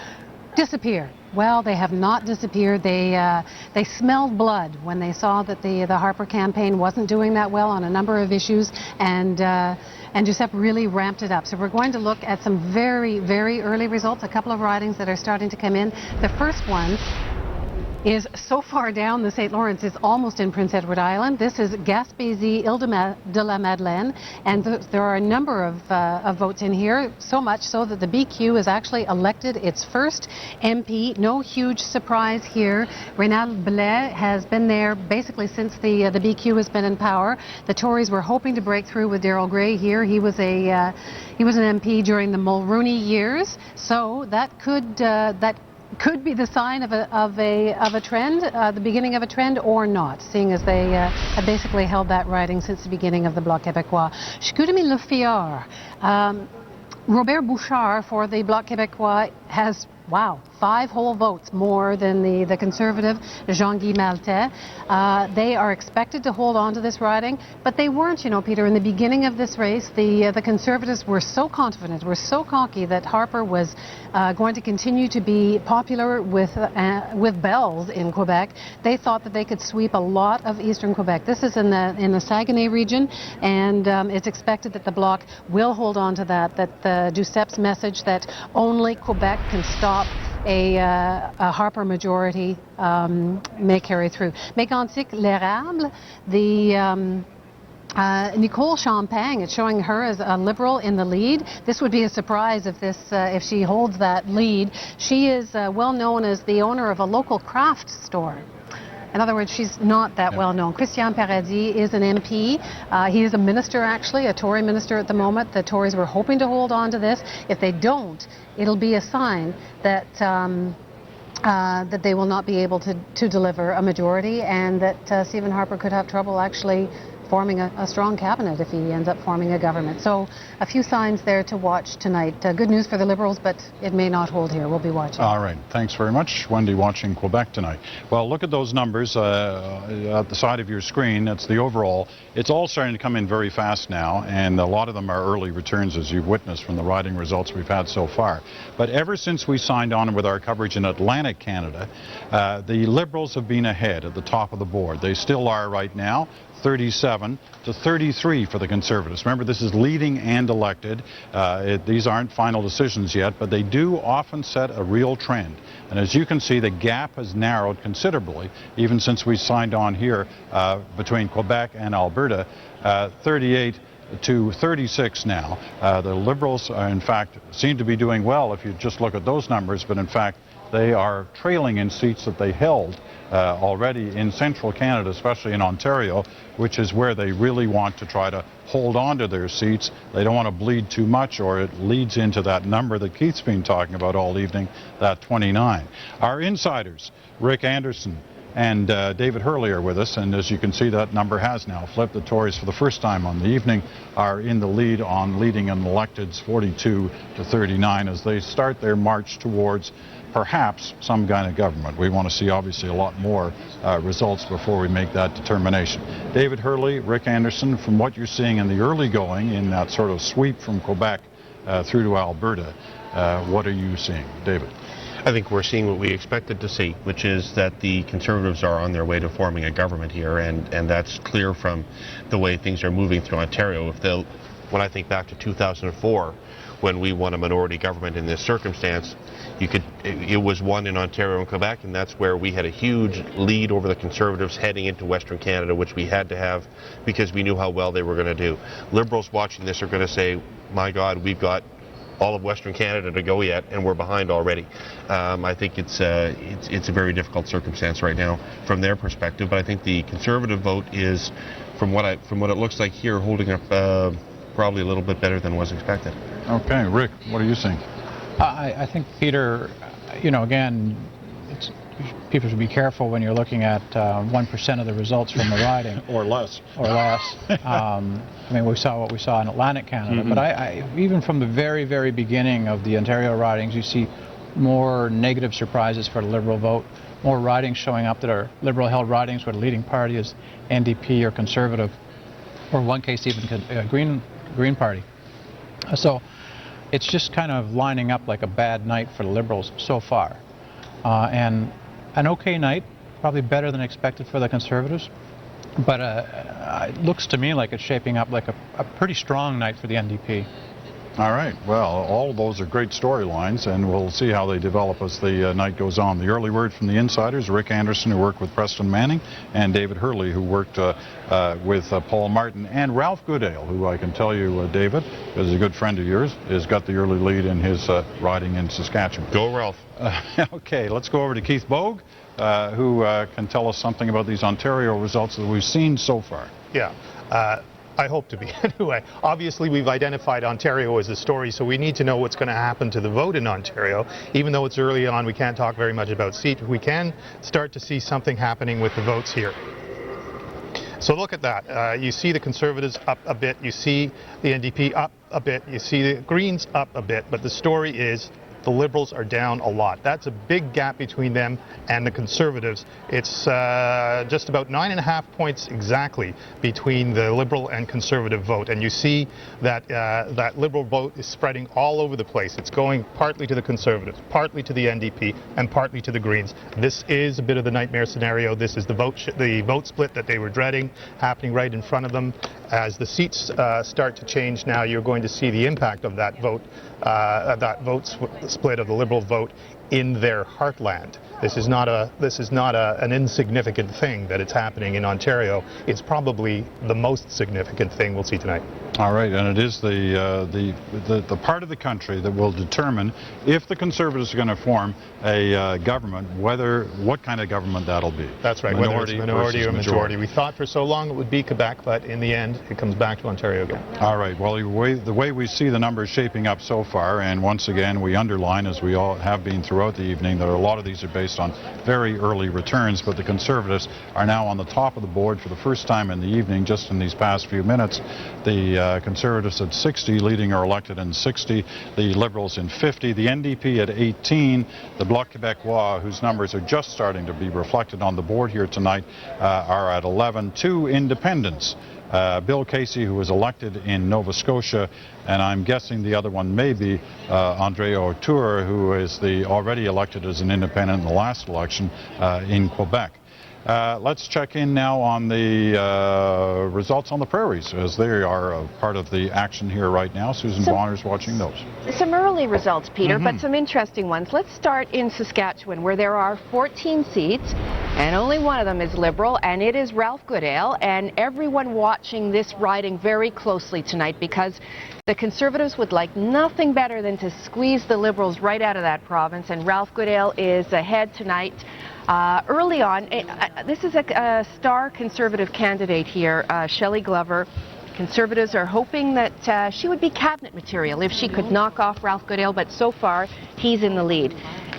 Disappear. Well, they have not disappeared. They smelled blood when they saw that the Harper campaign wasn't doing that well on a number of issues, and Giuseppe really ramped it up. So we're going to look at some very, very early results, a couple of ridings that are starting to come in. The first one is so far down the St. Lawrence, it's almost in Prince Edward Island. This is Gaspésie, Île-de-la-Madeleine, and there are a number of votes in here, so much so that the BQ has actually elected its first MP. No huge surprise here. Rénal Blais has been there basically since the BQ has been in power. The Tories were hoping to break through with Darrell Gray here. He was an MP during the Mulroney years, so that could be the sign of a trend, the beginning of a trend, or not, seeing as they have basically held that riding since the beginning of the Bloc Québécois. Chicoutimi Le Fjord. Robert Bouchard for the Bloc Québécois has, wow, 5 whole votes more than the Conservative Jean-Guy Maltais. They are expected to hold on to this riding, but they weren't, you know, Peter. In the beginning of this race, the Conservatives were so confident, were so cocky that Harper was going to continue to be popular with bells in Quebec. They thought that they could sweep a lot of eastern Quebec. This is in the Saguenay region, and it's expected that the Bloc will hold on to that Giuseppe's message that only Quebec can stop a Harper majority may carry through. Mégantic-l'Érable, Nicole Champagne, it's showing her as a Liberal in the lead. This would be a surprise if she holds that lead. She is well known as the owner of a local craft store. In other words, she's not that well known. Christian Paradis is an MP. He is a minister, actually, a Tory minister at the moment. The Tories were hoping to hold on to this. If they don't, it'll be a sign that that they will not be able to deliver a majority, and that Stephen Harper could have trouble actually forming a strong cabinet if he ends up forming a government. So a few signs there to watch tonight. Good news for the Liberals, but it may not hold here. We'll be watching. All right. Thanks very much, Wendy, watching Quebec tonight. Well, look at those numbers at the side of your screen. That's the overall. It's all starting to come in very fast now, and a lot of them are early returns, as you've witnessed from the riding results we've had so far. But ever since we signed on with our coverage in Atlantic Canada, the Liberals have been ahead at the top of the board. They still are right now. 37 to 33 for the Conservatives. Remember, this is leading and elected. These aren't final decisions yet, but they do often set a real trend. And as you can see, the gap has narrowed considerably, even since we signed on here between Quebec and Alberta, 38 to 36 now. The Liberals, in fact, seem to be doing well if you just look at those numbers, but in fact, they are trailing in seats that they held already in central Canada, especially in Ontario, which is where they really want to try to hold on to their seats. They don't want to bleed too much, or it leads into that number that Keith's been talking about all evening, that 29. Our insiders, Rick Anderson and David Hurley, are with us, and as you can see, that number has now flipped. The Tories, for the first time on the evening, are in the lead on leading and electeds, 42 to 39, as they start their march towards perhaps some kind of government. We want to see, obviously, a lot more results before we make that determination. David Hurley, Rick Anderson, from what you're seeing in the early going, in that sort of sweep from Quebec through to Alberta, what are you seeing, David? I think we're seeing what we expected to see, which is that the Conservatives are on their way to forming a government here, and that's clear from the way things are moving through Ontario. When I think back to 2004, when we won a minority government in this circumstance, it was won in Ontario and Quebec, and that's where we had a huge lead over the Conservatives heading into Western Canada, which we had to have because we knew how well they were going to do. Liberals watching this are going to say, my God, we've got all of Western Canada to go yet, and we're behind already. I think it's a very difficult circumstance right now from their perspective, but I think the Conservative vote is, from what it looks like here, holding up probably a little bit better than was expected. Okay, Rick, what are you seeing? I think, Peter, you know, again, people should be careful when you're looking at 1% of the results from the riding. Or less. Or less. I mean, we saw what we saw in Atlantic Canada. But even from the very, very beginning of the Ontario ridings, you see more negative surprises for the Liberal vote, more ridings showing up that are Liberal-held ridings where the leading party is NDP or Conservative, or in one case even Green Party. So it's just kind of lining up like a bad night for the Liberals so far. And an okay night, probably better than expected for the Conservatives, but it looks to me like it's shaping up like a pretty strong night for the NDP. All right. Well, all of those are great storylines, and we'll see how they develop as the night goes on. The early word from the insiders, Rick Anderson, who worked with Preston Manning, and David Hurley, who worked with Paul Martin, and Ralph Goodale, who I can tell you, David, is a good friend of yours, has got the early lead in his riding in Saskatchewan. Go, Ralph. Okay, let's go over to Keith Bogue, who can tell us something about these Ontario results that we've seen so far. Yeah. I hope to be. Anyway, obviously we've identified Ontario as the story, so we need to know what's going to happen to the vote in Ontario. Even though it's early on, we can't talk very much about seat. We can start to see something happening with the votes here. So look at that. You see the Conservatives up a bit. You see the NDP up a bit. You see the Greens up a bit. But the story is the Liberals are down a lot. That's a big gap between them and the Conservatives. It's just about 9.5 points exactly between the Liberal and Conservative vote. And you see that that Liberal vote is spreading all over the place. It's going partly to the Conservatives, partly to the NDP, and partly to the Greens. This is a bit of the nightmare scenario. This is the vote split that they were dreading happening right in front of them. As the seats start to change now, you're going to see the impact of that vote split of the Liberal vote in their heartland. This is not an insignificant thing that it's happening in Ontario. It's probably the most significant thing we'll see tonight. All right, and it is the part of the country that will determine if the Conservatives are going to form a government, what kind of government that'll be. That's right, minority whether it's minority or majority. We thought for so long it would be Quebec, but in the end it comes back to Ontario again. All right, well, the way we see the numbers shaping up so far, and once again we underline, as we all have been throughout the evening, that a lot of these are based on very early returns, but the Conservatives are now on the top of the board for the first time in the evening, just in these past few minutes. The Conservatives at 60, leading or elected in 60, the Liberals in 50, the NDP at 18, the Bloc Québécois, whose numbers are just starting to be reflected on the board here tonight, are at 11. 2 independents. Bill Casey, who was elected in Nova Scotia, and I'm guessing the other one may be André Autour, who is already elected as an independent in the last election in Quebec. Let's check in now on the results on the prairies, as they are part of the action here right now. Susan Bonner's watching those. Some early results, Peter, but some interesting ones. Let's start in Saskatchewan, where there are 14 seats, and only one of them is Liberal, and it is Ralph Goodale, and everyone watching this riding very closely tonight, because the Conservatives would like nothing better than to squeeze the Liberals right out of that province, and Ralph Goodale is ahead tonight. Early on, this is a star Conservative candidate here, Shelley Glover. Conservatives are hoping that she would be cabinet material if she could knock off Ralph Goodale, but so far he's in the lead.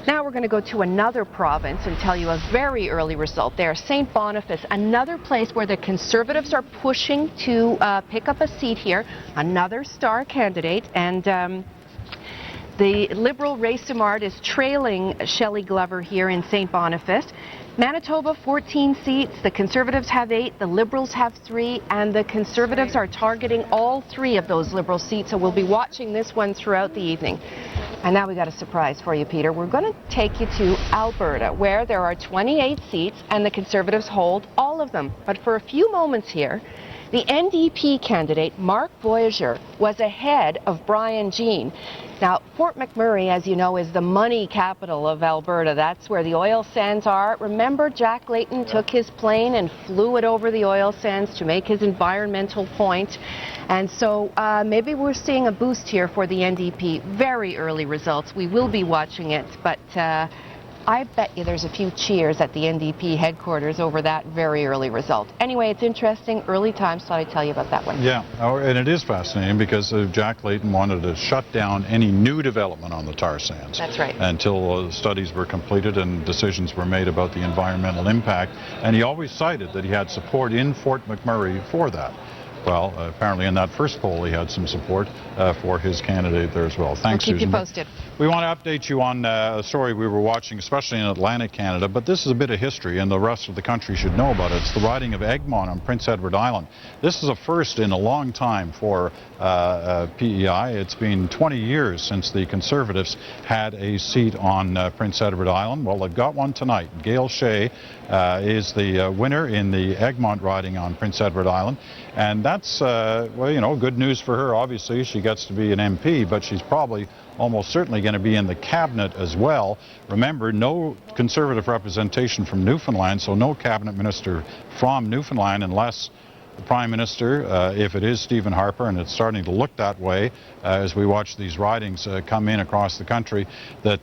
Now we're going to go to another province and tell you a very early result there. St. Boniface, another place where the Conservatives are pushing to pick up a seat here, another star candidate, and the Liberal Ray Simard is trailing Shelley Glover here in St. Boniface. Manitoba, 14 seats. The Conservatives have 8. The Liberals have 3. And the Conservatives are targeting all 3 of those Liberal seats. So we'll be watching this one throughout the evening. And now we got a surprise for you, Peter. We're going to take you to Alberta, where there are 28 seats and the Conservatives hold all of them. But for a few moments here, the NDP candidate, Mark Voyager, was ahead of Brian Jean. Now, Fort McMurray, as you know, is the money capital of Alberta. That's where the oil sands are. Remember, Jack Layton took his plane and flew it over the oil sands to make his environmental point. And so maybe we're seeing a boost here for the NDP. Very early results. We will be watching it, but I bet you there's a few cheers at the NDP headquarters over that very early result. Anyway, it's interesting. Early times, thought I'd tell you about that one. Yeah, and it is fascinating because Jack Layton wanted to shut down any new development on the tar sands. That's right. Until studies were completed and decisions were made about the environmental impact. And he always cited that he had support in Fort McMurray for that. Well, apparently in that first poll he had some support for his candidate there as well. Thanks, We'll keep Susan. you posted. We want to update you on a story we were watching, especially in Atlantic Canada, but this is a bit of history and the rest of the country should know about it. It's the riding of Egmont on Prince Edward Island. This is a first in a long time for PEI. It's been 20 years since the Conservatives had a seat on Prince Edward Island. Well, they've got one tonight. Gail Shea is the winner in the Egmont riding on Prince Edward Island. And that's, well, you know, good news for her. Obviously, she gets to be an MP, but she's probably almost certainly going to be in the cabinet as well. Remember, no Conservative representation from Newfoundland, so no cabinet minister from Newfoundland unless the Prime Minister, if it is Stephen Harper, and it's starting to look that way as we watch these ridings come in across the country, that,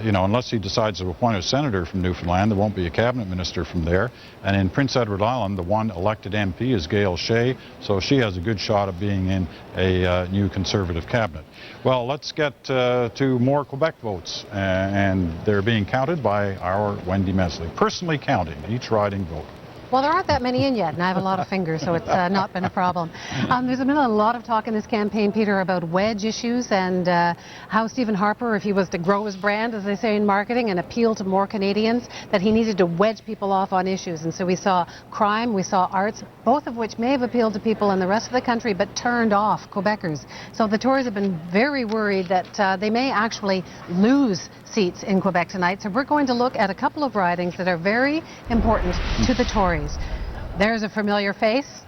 you know, unless he decides to appoint a senator from Newfoundland, there won't be a cabinet minister from there. And in Prince Edward Island, the one elected MP is Gail Shea, so she has a good shot of being in a new Conservative cabinet. Well, let's get to more Quebec votes, and they're being counted by our Wendy Mesley, personally counting each riding vote. Well, there aren't that many in yet, and I have a lot of fingers, so it's not been a problem. There's been a lot of talk in this campaign, Peter, about wedge issues and how Stephen Harper, if he was to grow his brand, as they say in marketing, and appeal to more Canadians, that he needed to wedge people off on issues. And so we saw crime, we saw arts, both of which may have appealed to people in the rest of the country, but turned off Quebecers. So the Tories have been very worried that they may actually lose seats in Quebec tonight. So we're going to look at a couple of ridings that are very important to the Tories. There's a familiar face,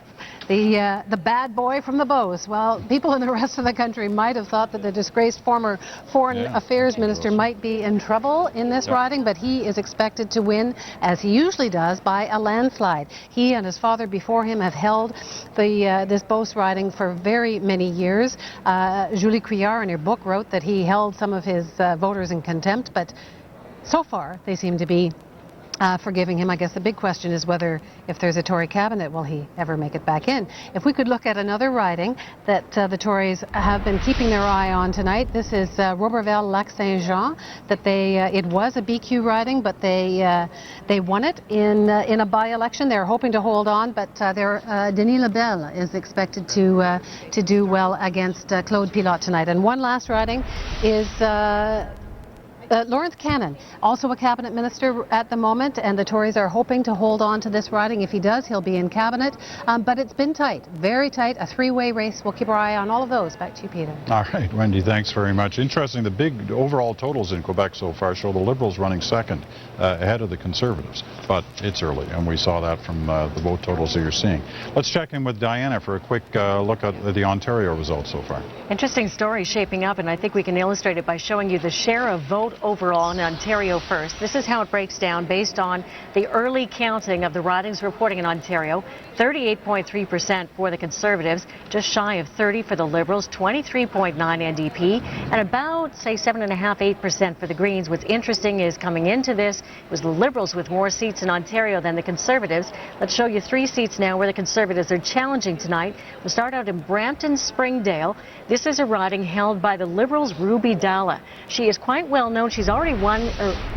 the bad boy from the Beauce. Well, people in the rest of the country might have thought that the disgraced former Foreign Affairs Minister might be in trouble in this riding, but he is expected to win, as he usually does, by a landslide. He and his father before him have held this Beauce riding for very many years. Julie Couillard in her book wrote that he held some of his voters in contempt, but so far they seem to be forgiving him. I guess the big question is whether, if there's a Tory cabinet, will he ever make it back in? If we could look at another riding that the Tories have been keeping their eye on tonight, this is Roberval-Lac-Saint-Jean. That it was a BQ riding, but they won it in a by-election. They're hoping to hold on, but Denis Lebel is expected to do well against Claude Pilote tonight. And one last riding is Lawrence Cannon, also a cabinet minister at the moment, and the Tories are hoping to hold on to this riding. If he does, he'll be in cabinet. But it's been tight, very tight, a three-way race. We'll keep our eye on all of those. Back to you, Peter. All right, Wendy, thanks very much. Interesting, the big overall totals in Quebec so far show the Liberals running second ahead of the Conservatives. But it's early, and we saw that from the vote totals that you're seeing. Let's check in with Diana for a quick look at the Ontario results so far. Interesting story shaping up, and I think we can illustrate it by showing you the share of vote overall in Ontario first. This is how it breaks down based on the early counting of the ridings reporting in Ontario. 38.3% for the Conservatives, just shy of 30 for the Liberals, 23.9 NDP, and about, say, 7.5–8% for the Greens. What's interesting is coming into this, it was the Liberals with more seats in Ontario than the Conservatives. Let's show you 3 seats now where the Conservatives are challenging tonight. We'll start out in Brampton-Springdale. This is a riding held by the Liberals' Ruby Dalla. She is quite well known. She's already won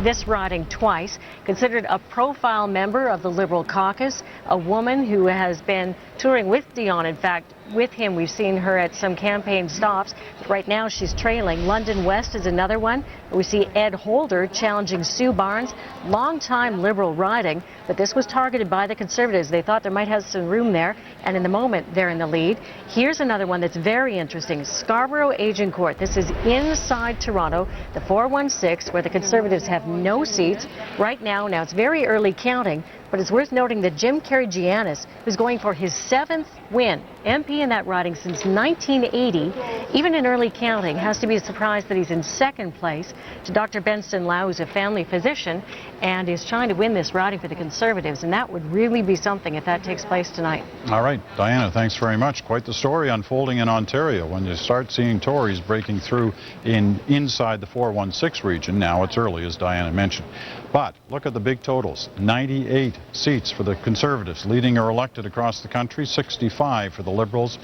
this riding twice, considered a profile member of the Liberal caucus, a woman who has been touring with Dion. In fact, with him, we've seen her at some campaign stops. Right now, she's trailing. London West is another one. We see Ed Holder challenging Sue Barnes, longtime Liberal riding, but this was targeted by the Conservatives. They thought there might have some room there, and in the moment, they're in the lead. Here's another one that's very interesting. Scarborough Agincourt. This is inside Toronto, the 416, where the Conservatives have no seats. Right now it's very early counting. But it's worth noting that Jim Karagiannis, who's going for his 7th win, MP in that riding since 1980, even in early counting, has to be surprised that he's in 2nd place to Dr. Benston Lau, who's a family physician, and is trying to win this riding for the Conservatives, and that would really be something if that takes place tonight. All right, Diana, thanks very much. Quite the story unfolding in Ontario when you start seeing Tories breaking through inside the 416 region. Now it's early, as Diana mentioned. But look at the big totals. 98 seats for the Conservatives, leading or elected across the country, 65 for the Liberals.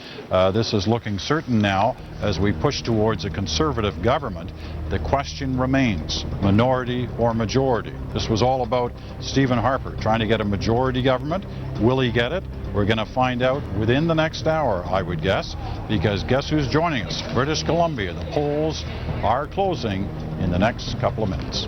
This is looking certain now as we push towards a Conservative government. The question remains, minority or majority. This was all about Stephen Harper trying to get a majority government. Will he get it? We're going to find out within the next hour, I would guess, because guess who's joining us? British Columbia. The polls are closing in the next couple of minutes.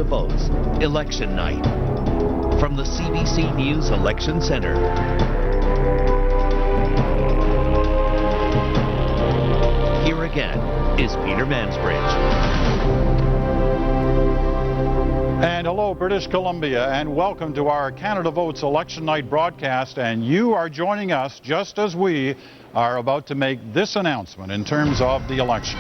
Votes, election night. From the CBC News Election Center. Here again is Peter Mansbridge. And hello, British Columbia, and welcome to our Canada Votes election night broadcast. And you are joining us just as we are about to make this announcement in terms of the election.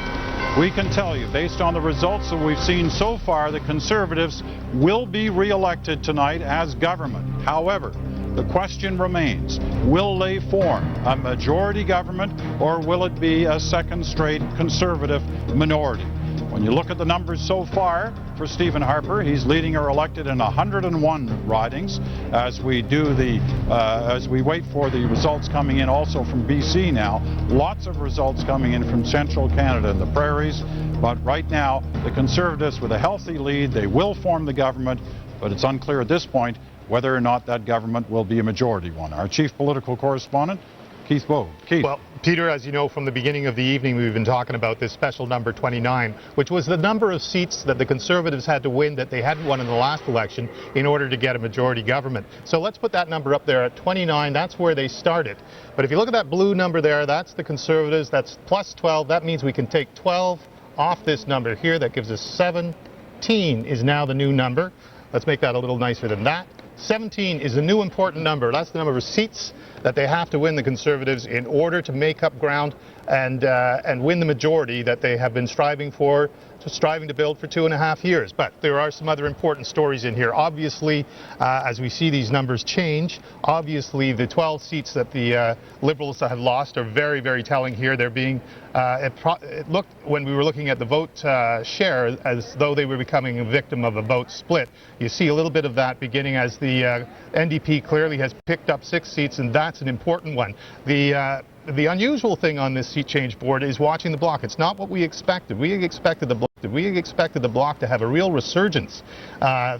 We can tell you, based on the results that we've seen so far, the Conservatives will be re-elected tonight as government. However, the question remains, will they form a majority government or will it be a second straight Conservative minority? When you look at the numbers so far for Stephen Harper, he's leading or elected in 101 ridings. As we wait for the results coming in also from BC now, lots of results coming in from central Canada and the prairies. But right now, the Conservatives with a healthy lead, they will form the government, but it's unclear at this point whether or not that government will be a majority one. Our chief political correspondent, Keith Bogue. Keith. Well, Peter, as you know, from the beginning of the evening, we've been talking about this special number 29, which was the number of seats that the Conservatives had to win that they hadn't won in the last election in order to get a majority government. So let's put that number up there at 29. That's where they started. But if you look at that blue number there, that's the Conservatives. That's plus 12. That means we can take 12 off this number here. That gives us 17 is now the new number. Let's make that a little nicer than that. 17 is a new important number. That's the number of seats that they have to win, the Conservatives, in order to make up ground and win the majority that they have been striving to build for 2.5 years. But there are some other important stories in here. Obviously, as we see these numbers change, obviously the 12 seats that the Liberals have lost are very, very telling here. They're being, it looked, when we were looking at the vote share, as though they were becoming a victim of a vote split. You see a little bit of that beginning as the NDP clearly has picked up 6 seats, and that's an important one. The unusual thing on this seat change board is watching the Bloc. It's not what we expected. We expected the Bloc to have a real resurgence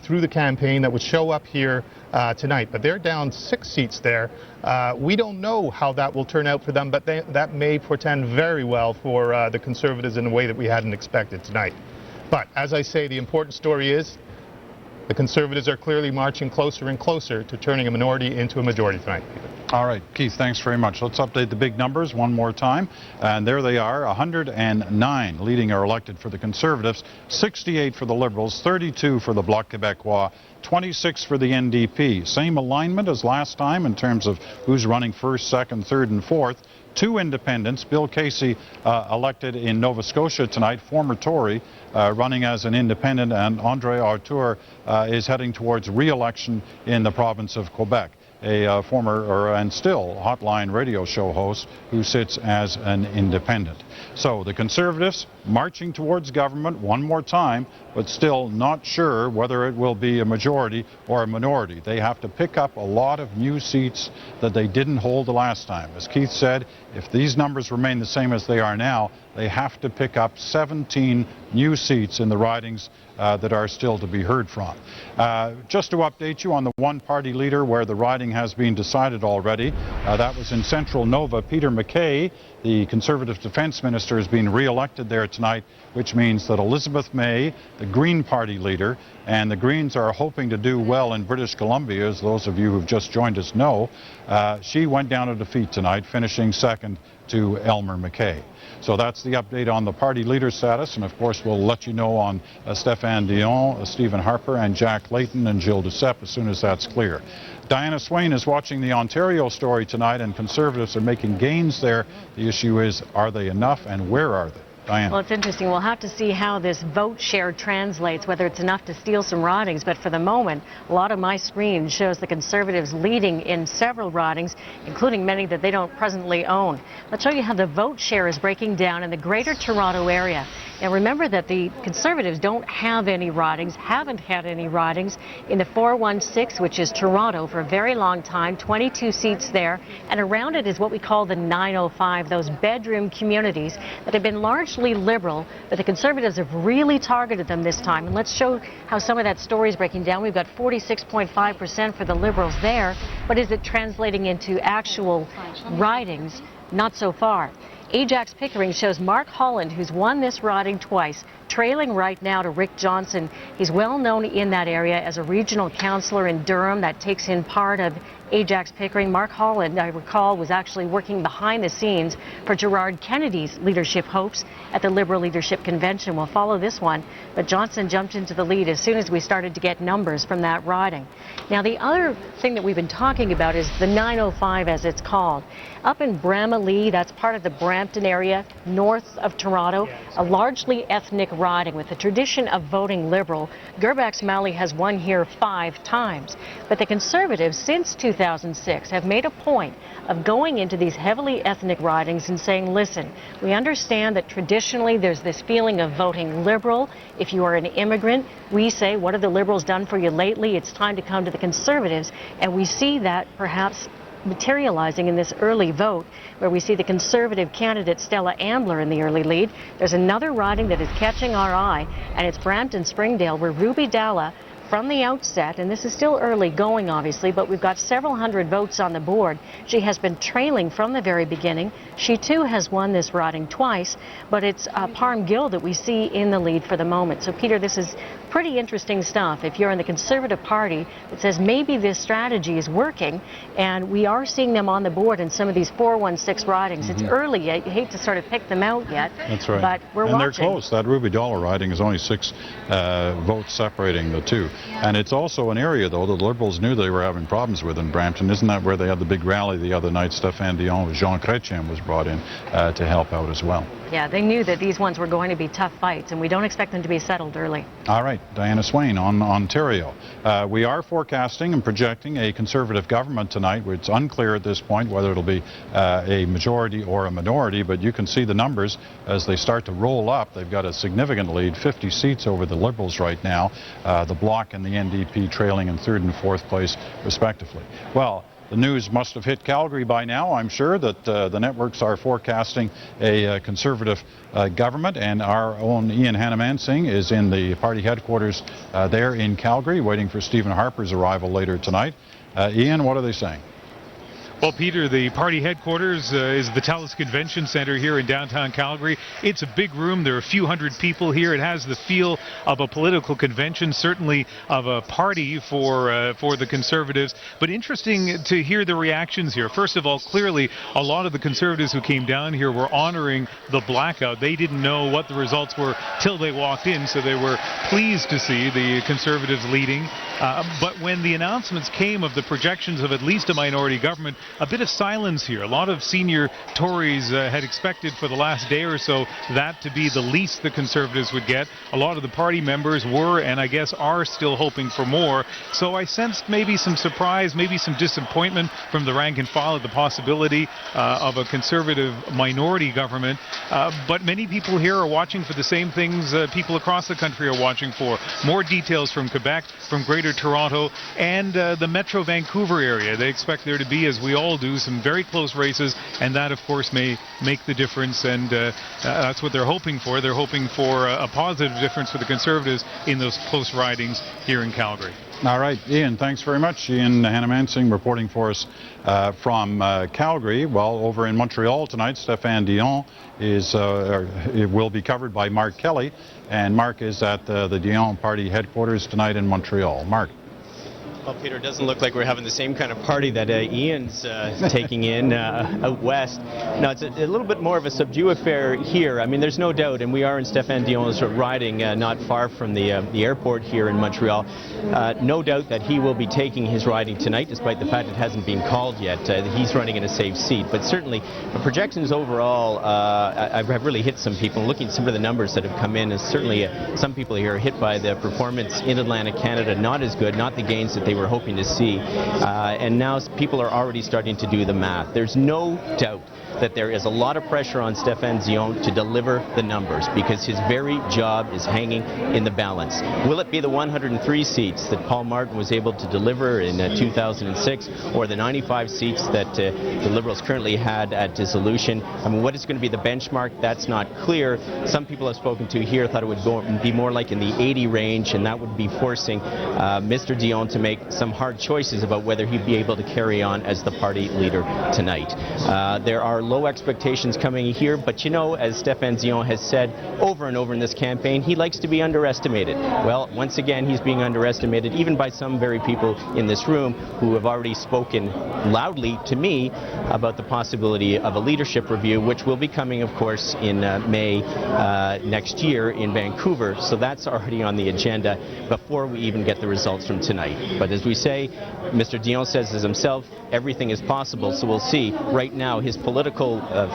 through the campaign that would show up here tonight. But they're down 6 seats there. We don't know how that will turn out for them, but that may portend very well for the Conservatives in a way that we hadn't expected tonight. But as I say, the important story is the Conservatives are clearly marching closer and closer to turning a minority into a majority tonight. All right, Keith, thanks very much. Let's update the big numbers one more time. And there they are, 109 leading or elected for the Conservatives, 68 for the Liberals, 32 for the Bloc Québécois, 26 for the NDP. Same alignment as last time in terms of who's running first, second, third, and fourth. 2 independents. Bill Casey elected in Nova Scotia tonight, former Tory, running as an independent, and André Arthur is heading towards re-election in the province of Quebec. A former and still Hotline radio show host who sits as an independent. So the Conservatives marching towards government one more time, but still not sure whether it will be a majority or a minority. They have to pick up a lot of new seats that they didn't hold the last time. As Keith said, if these numbers remain the same as they are now, they have to pick up 17 new seats in the ridings that are still to be heard from. Just to update you on the one-party leader where the riding has been decided already, that was in Central Nova. Peter MacKay The Conservative Defence Minister is being re-elected there tonight, which means that Elizabeth May, the Green Party leader, and the Greens are hoping to do well in British Columbia, as those of you who've just joined us know. She went down to defeat tonight, finishing second to Elmer MacKay. So that's the update on the party leader status, and of course we'll let you know on Stéphane Dion, Stephen Harper, and Jack Layton and Gilles Duceppe as soon as that's clear. Diana Swain is watching the Ontario story tonight, and Conservatives are making gains there. The issue is, are they enough, and where are they? Diana. Well, it's interesting. We'll have to see how this vote share translates, whether it's enough to steal some ridings. But for the moment, a lot of my screen shows the Conservatives leading in several ridings, including many that they don't presently own. Let's show you how the vote share is breaking down in the Greater Toronto area. Now, remember that the Conservatives don't have any ridings, haven't had any ridings in the 416, which is Toronto, for a very long time, 22 seats there. And around it is what we call the 905, those bedroom communities that have been largely Liberal, but the Conservatives have really targeted them this time. And let's show how some of that story is breaking down. We've got 46.5% for the Liberals there, but is it translating into actual ridings? Not so far. Ajax Pickering shows Mark Holland, who's won this riding twice, trailing right now to Rick Johnson. He's well known in that area as a regional councillor in Durham. That takes in part of Ajax Pickering. Mark Holland, I recall, was actually working behind the scenes for Gerard Kennedy's leadership hopes at the Liberal Leadership Convention. We'll follow this one, but Johnson jumped into the lead as soon as we started to get numbers from that riding. Now, the other thing that we've been talking about is the 905, as it's called. Up in Bramalea, that's part of the Brampton area, north of Toronto, a largely ethnic riding with a tradition of voting Liberal. Gerbax-Malley has won here 5 times. But the Conservatives, since 2006, have made a point of going into these heavily ethnic ridings and saying, listen, we understand that traditionally there's this feeling of voting Liberal. If you are an immigrant, we say, what have the Liberals done for you lately? It's time to come to the Conservatives. And we see that perhaps materializing in this early vote, where we see the Conservative candidate Stella Ambler in the early lead. There's another riding that is catching our eye, and it's Brampton-Springdale, where Ruby Dalla, from the outset, and this is still early going obviously, but we've got several hundred votes on the board. She has been trailing from the very beginning. She too has won this riding twice, but it's Parm Gill that we see in the lead for the moment. So Peter, this is pretty interesting stuff. If you're in the Conservative Party, it says maybe this strategy is working, and we are seeing them on the board in some of these 416 ridings. It's early. I hate to sort of pick them out yet. That's right. But we're watching. watching. They're close. That Ruby Dalla riding is only 6 votes separating the two. And it's also an area, though, the Liberals knew they were having problems with in Brampton. Isn't that where they had the big rally the other night? Stéphane Dion, Jean Chrétien was brought in to help out as well. Yeah, they knew that these ones were going to be tough fights, and we don't expect them to be settled early. All right, Diana Swain on Ontario. We are forecasting and projecting a Conservative government tonight. It's unclear at this point whether it'll be a majority or a minority, but you can see the numbers as they start to roll up. They've got a significant lead, 50 seats over the Liberals right now, the Bloc and the NDP trailing in 3rd and 4th place, respectively. Well, the news must have hit Calgary by now. I'm sure that the networks are forecasting a Conservative government, and our own Ian Hannamansing is in the party headquarters there in Calgary, waiting for Stephen Harper's arrival later tonight. Ian, what are they saying? Well, Peter, the party headquarters is the TELUS Convention Center here in downtown Calgary. It's a big room. There are a few hundred people here. It has the feel of a political convention, certainly of a party for the Conservatives. But interesting to hear the reactions here. First of all, clearly, a lot of the Conservatives who came down here were honoring the blackout. They didn't know what the results were till they walked in, so they were pleased to see the Conservatives leading. But when the announcements came of the projections of at least a minority government, a bit of silence here. A lot of senior Tories had expected for the last day or so that to be the least the Conservatives would get. A lot of the party members were, and I guess are, still hoping for more. So I sensed maybe some surprise, maybe some disappointment from the rank and file at the possibility of a Conservative minority government. But many people here are watching for the same things people across the country are watching for. More details from Quebec, from Greater Toronto, and the Metro Vancouver area. They expect there to be, as we all all do, some very close races, and that, of course, may make the difference, and that's what they're hoping for. They're hoping for a positive difference for the Conservatives in those close ridings here in Calgary. All right, Ian, thanks very much. Ian Hannah-Mansing reporting for us from Calgary. Well, over in Montreal tonight, Stéphane Dion will be covered by Mark Kelly, and Mark is at the Dion party headquarters tonight in Montreal. Mark. Well, Peter, it doesn't look like we're having the same kind of party that Ian's taking in out west. No, it's a little bit more of a subdued affair here. I mean, there's no doubt, and we are in Stéphane Dion's riding not far from the airport here in Montreal. No doubt that he will be taking his riding tonight, despite the fact it hasn't been called yet. He's running in a safe seat. But certainly, the projections overall have really hit some people. Looking at some of the numbers that have come in, is certainly some people here are hit by the performance in Atlantic Canada. Not as good, not the gains that they were hoping to see, and now people are already starting to do the math. There's no doubt that there is a lot of pressure on Stéphane Dion to deliver the numbers, because his very job is hanging in the balance. Will it be the 103 seats that Paul Martin was able to deliver in 2006, or the 95 seats that the Liberals currently had at dissolution? I mean, what is going to be the benchmark? That's not clear. Some people I've spoken to here thought it would be more like in the 80 range, and that would be forcing Mr. Dion to make some hard choices about whether he'd be able to carry on as the party leader tonight. There are low expectations coming here, but you know, as Stéphane Dion has said over and over in this campaign, he likes to be underestimated. Well, once again, he's being underestimated, even by some very people in this room who have already spoken loudly to me about the possibility of a leadership review, which will be coming, of course, in May next year in Vancouver. So that's already on the agenda before we even get the results from tonight. But as we say, Mr. Dion says as himself, everything is possible, so we'll see. Right now, his political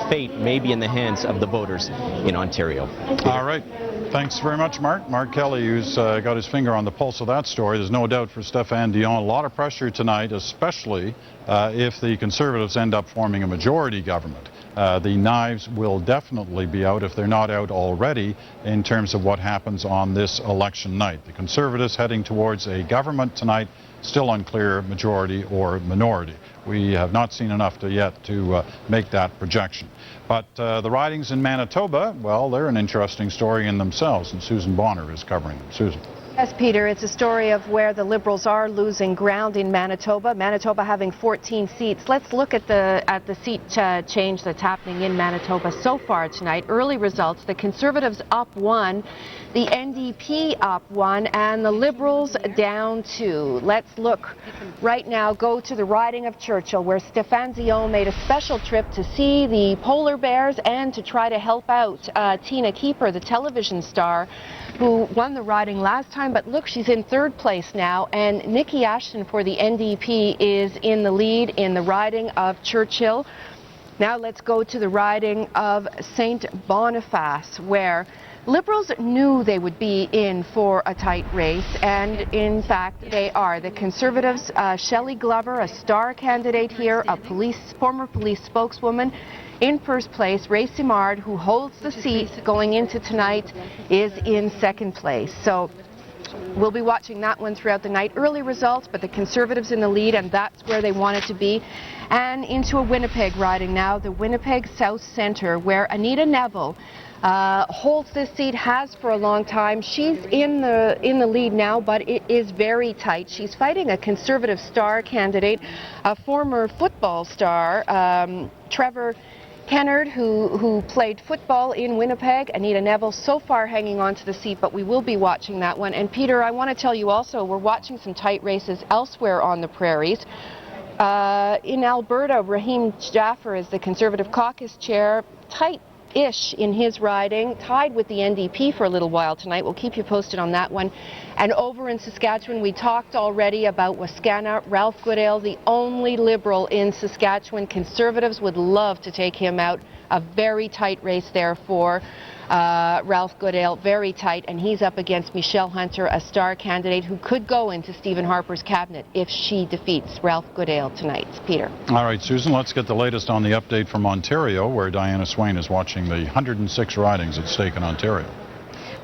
fate may be in the hands of the voters in Ontario. All right. Thanks very much, Mark. Mark Kelly, who's got his finger on the pulse of that story. There's no doubt for Stéphane Dion, a lot of pressure tonight, especially if the Conservatives end up forming a majority government. The knives will definitely be out, if they're not out already, in terms of what happens on this election night. The Conservatives heading towards a government tonight, still unclear majority or minority. We have not seen enough yet to make that projection. But the ridings in Manitoba, well, they're an interesting story in themselves, and Susan Bonner is covering them. Susan. Yes, Peter, it's a story of where the Liberals are losing ground in Manitoba. Manitoba having 14 seats. Let's look at the seat change that's happening in Manitoba so far tonight. Early results, the Conservatives up 1, the NDP up 1, and the Liberals down 2. Let's look right now, go to the riding of Churchill, where Stéphane Dion made a special trip to see the polar bears and to try to help out Tina Keeper, the television star, who won the riding last time. But look, she's in third place now, and Nikki Ashton for the NDP is in the lead in the riding of Churchill. Now let's go to the riding of St. Boniface, where Liberals knew they would be in for a tight race, and in fact they are. The Conservatives, Shelley Glover, a star candidate here, a former police spokeswoman, in first place. Ray Simard, who holds the seat going into tonight, is in second place. So we'll be watching that one throughout the night. Early results, but the Conservatives in the lead, and that's where they wanted to be. And into a Winnipeg riding now, the Winnipeg South Centre, where Anita Neville holds this seat, has for a long time. She's in the lead now, but it is very tight. She's fighting a Conservative star candidate, a former football star, Trevor Kennard, who played football in Winnipeg. Anita Neville so far hanging on to the seat, but we will be watching that one. And Peter, I want to tell you also, we're watching some tight races elsewhere on the prairies. In Alberta, Raheem Jaffer is the Conservative caucus chair, tight-ish in his riding, tied with the NDP for a little while tonight. We'll keep you posted on that one. And over in Saskatchewan, we talked already about Wascana. Ralph Goodale, the only Liberal in Saskatchewan. Conservatives would love to take him out. A very tight race there for Ralph Goodale, very tight, and he's up against Michelle Hunter, a star candidate who could go into Stephen Harper's cabinet if she defeats Ralph Goodale tonight. Peter. All right, Susan, let's get the latest on the update from Ontario, where Diana Swain is watching the 106 ridings at stake in Ontario.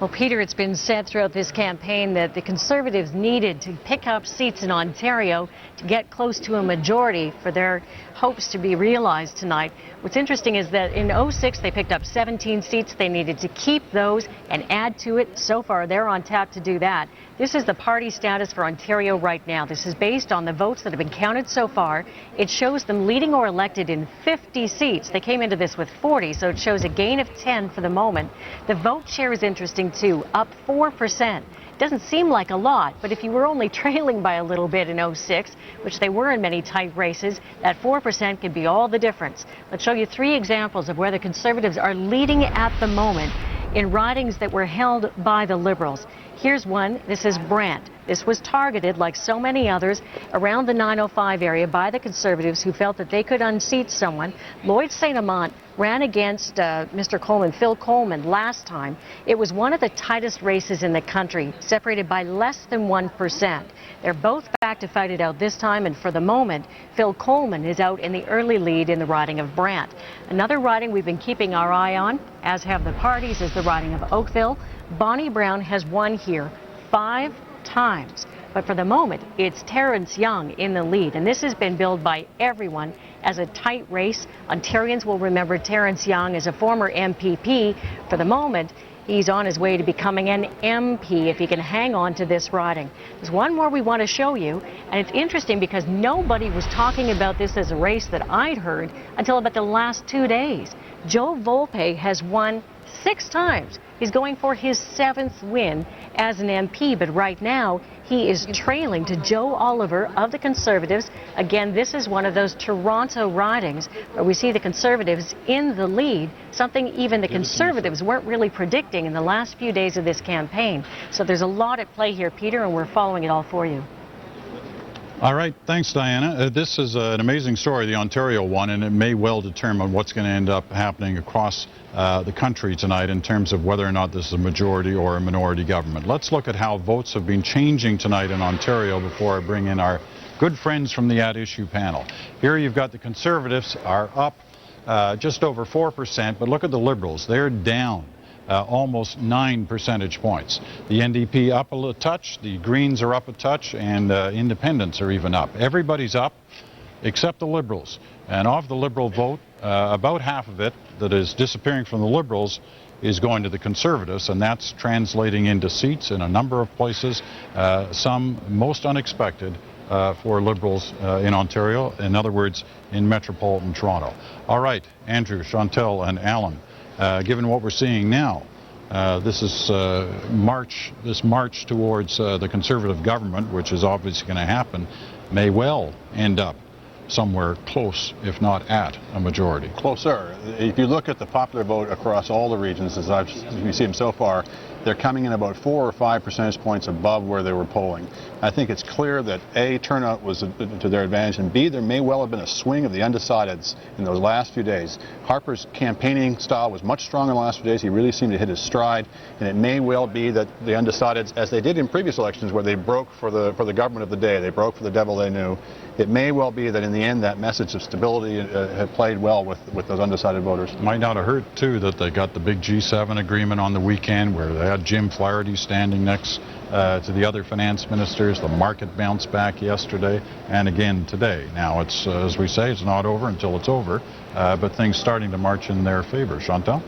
Well, Peter, it's been said throughout this campaign that the Conservatives needed to pick up seats in Ontario to get close to a majority for their hopes to be realized tonight. What's interesting is that in 06 they picked up 17 seats. They needed to keep those and add to it. So far, they're on tap to do that. This is the party status for Ontario right now. This is based on the votes that have been counted so far. It shows them leading or elected in 50 seats. They came into this with 40, so it shows a gain of 10 for the moment. The vote share is interesting too, up 4%. Doesn't seem like a lot, but if you were only trailing by a little bit in 06, which they were in many tight races, that 4% could be all the difference. Let's show you 3 examples of where the Conservatives are leading at the moment in ridings that were held by the Liberals. Here's one. This is Brant. This was targeted, like so many others, around the 905 area by the Conservatives who felt that they could unseat someone. Lloyd St. Amant ran against Mr. Coleman, Phil Coleman, last time. It was one of the tightest races in the country, separated by less than 1%. They're both back to fight it out this time, and for the moment, Phil Coleman is out in the early lead in the riding of Brant. Another riding we've been keeping our eye on, as have the parties, is the riding of Oakville. Bonnie Brown has won here 5 times. But for the moment, it's Terrence Young in the lead, and this has been billed by everyone as a tight race. Ontarians will remember Terrence Young as a former MPP. For the moment, he's on his way to becoming an MP if he can hang on to this riding. There's one more we want to show you, and it's interesting because nobody was talking about this as a race that I'd heard until about the last 2 days. Joe Volpe has won 6 times. He's going for his 7th win as an MP, but right now he is trailing to Joe Oliver of the Conservatives. Again, this is one of those Toronto ridings where we see the Conservatives in the lead, something even the Conservatives weren't really predicting in the last few days of this campaign. So there's a lot at play here, Peter, and we're following it all for you. All right, thanks, Diana. This is an amazing story, the Ontario one, and it may well determine what's going to end up happening across the country tonight in terms of whether or not this is a majority or a minority government. Let's look at how votes have been changing tonight in Ontario before I bring in our good friends from the At Issue panel. Here you've got the Conservatives are up just over 4%, but look at the Liberals. They're down almost 9 percentage points. The NDP up a touch, the Greens are up a touch, and Independents are even up. Everybody's up except the Liberals. And of the Liberal vote, about half of it that is disappearing from the Liberals is going to the Conservatives, and that's translating into seats in a number of places, some most unexpected for Liberals in Ontario, in other words, in metropolitan Toronto. All right, Andrew, Chantal, and Alan. Given what we're seeing now, this march towards the Conservative government, which is obviously going to happen, may well end up somewhere close, if not at, a majority. Closer. If you look at the popular vote across all the regions, as we see them so far, they're coming in about 4 or 5 percentage points above where they were polling. I think it's clear that A, turnout was to their advantage, and B, there may well have been a swing of the undecideds in those last few days. Harper's campaigning style was much stronger in the last few days. He really seemed to hit his stride, and it may well be that the undecideds, as they did in previous elections where they broke for the government of the day, they broke for the devil they knew, it may well be that in the end that message of stability had played well with those undecided voters. Might not have hurt, too, that they got the big G7 agreement on the weekend where they had Jim Flaherty standing next to the other finance ministers. The market bounced back yesterday and again today. Now, it's as we say, it's not over until it's over, but things starting to march in their favor. Chantal?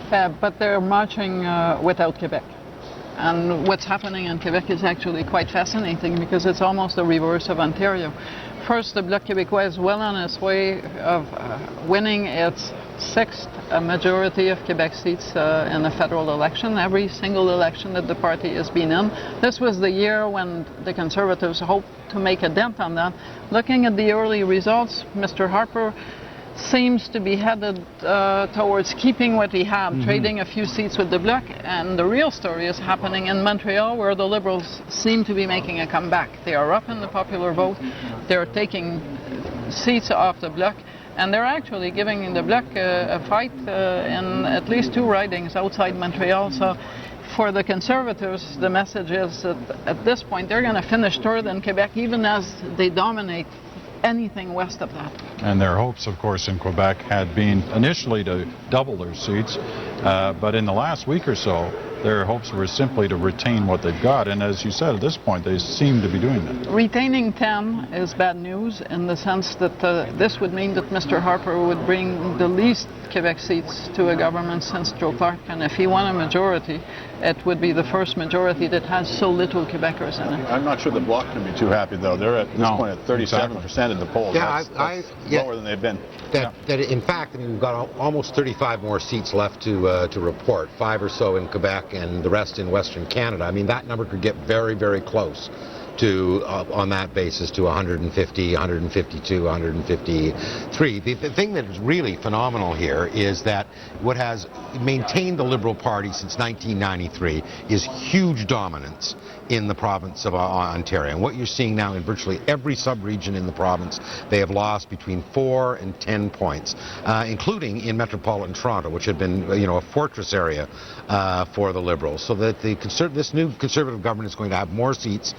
But they're marching without Quebec. And what's happening in Quebec is actually quite fascinating because it's almost the reverse of Ontario. First, the Bloc Québécois is well on its way of winning its 6th majority of Quebec seats in the federal election, every single election that the party has been in. This was the year when the Conservatives hoped to make a dent on that. Looking at the early results, Mr. Harper seems to be headed towards keeping what he had, trading a few seats with the Bloc, and the real story is happening in Montreal, where the Liberals seem to be making a comeback. They are up in the popular vote, they're taking seats off the Bloc, and they're actually giving the Bloc a fight in at least 2 ridings outside Montreal. So for the Conservatives, the message is that at this point they're going to finish 3rd in Quebec, even as they dominate anything west of that. And their hopes, of course, in Quebec had been initially to double their seats. But in the last week or so, their hopes were simply to retain what they've got. And as you said, at this point, they seem to be doing that. Retaining 10 is bad news in the sense that this would mean that Mr. Harper would bring the least Quebec seats to a government since Joe Clark. And if he won a majority, it would be the first majority that has so little Quebecers in it. I'm not sure the Bloc can be too happy, though. They're at this point at 37% in the polls. Yeah, that's lower than they've been. That in fact, I mean, we've got almost 35 more seats left to report, 5 or so in Quebec and the rest in Western Canada. I mean, that number could get very, very close to, on that basis, to 150, 152, 153. The thing that is really phenomenal here is that what has maintained the Liberal Party since 1993 is huge dominance in the province of Ontario. And what you're seeing now in virtually every sub-region in the province, they have lost between 4 and 10 points, including in metropolitan Toronto, which had been, a fortress area for the Liberals. So that this new Conservative government is going to have more seats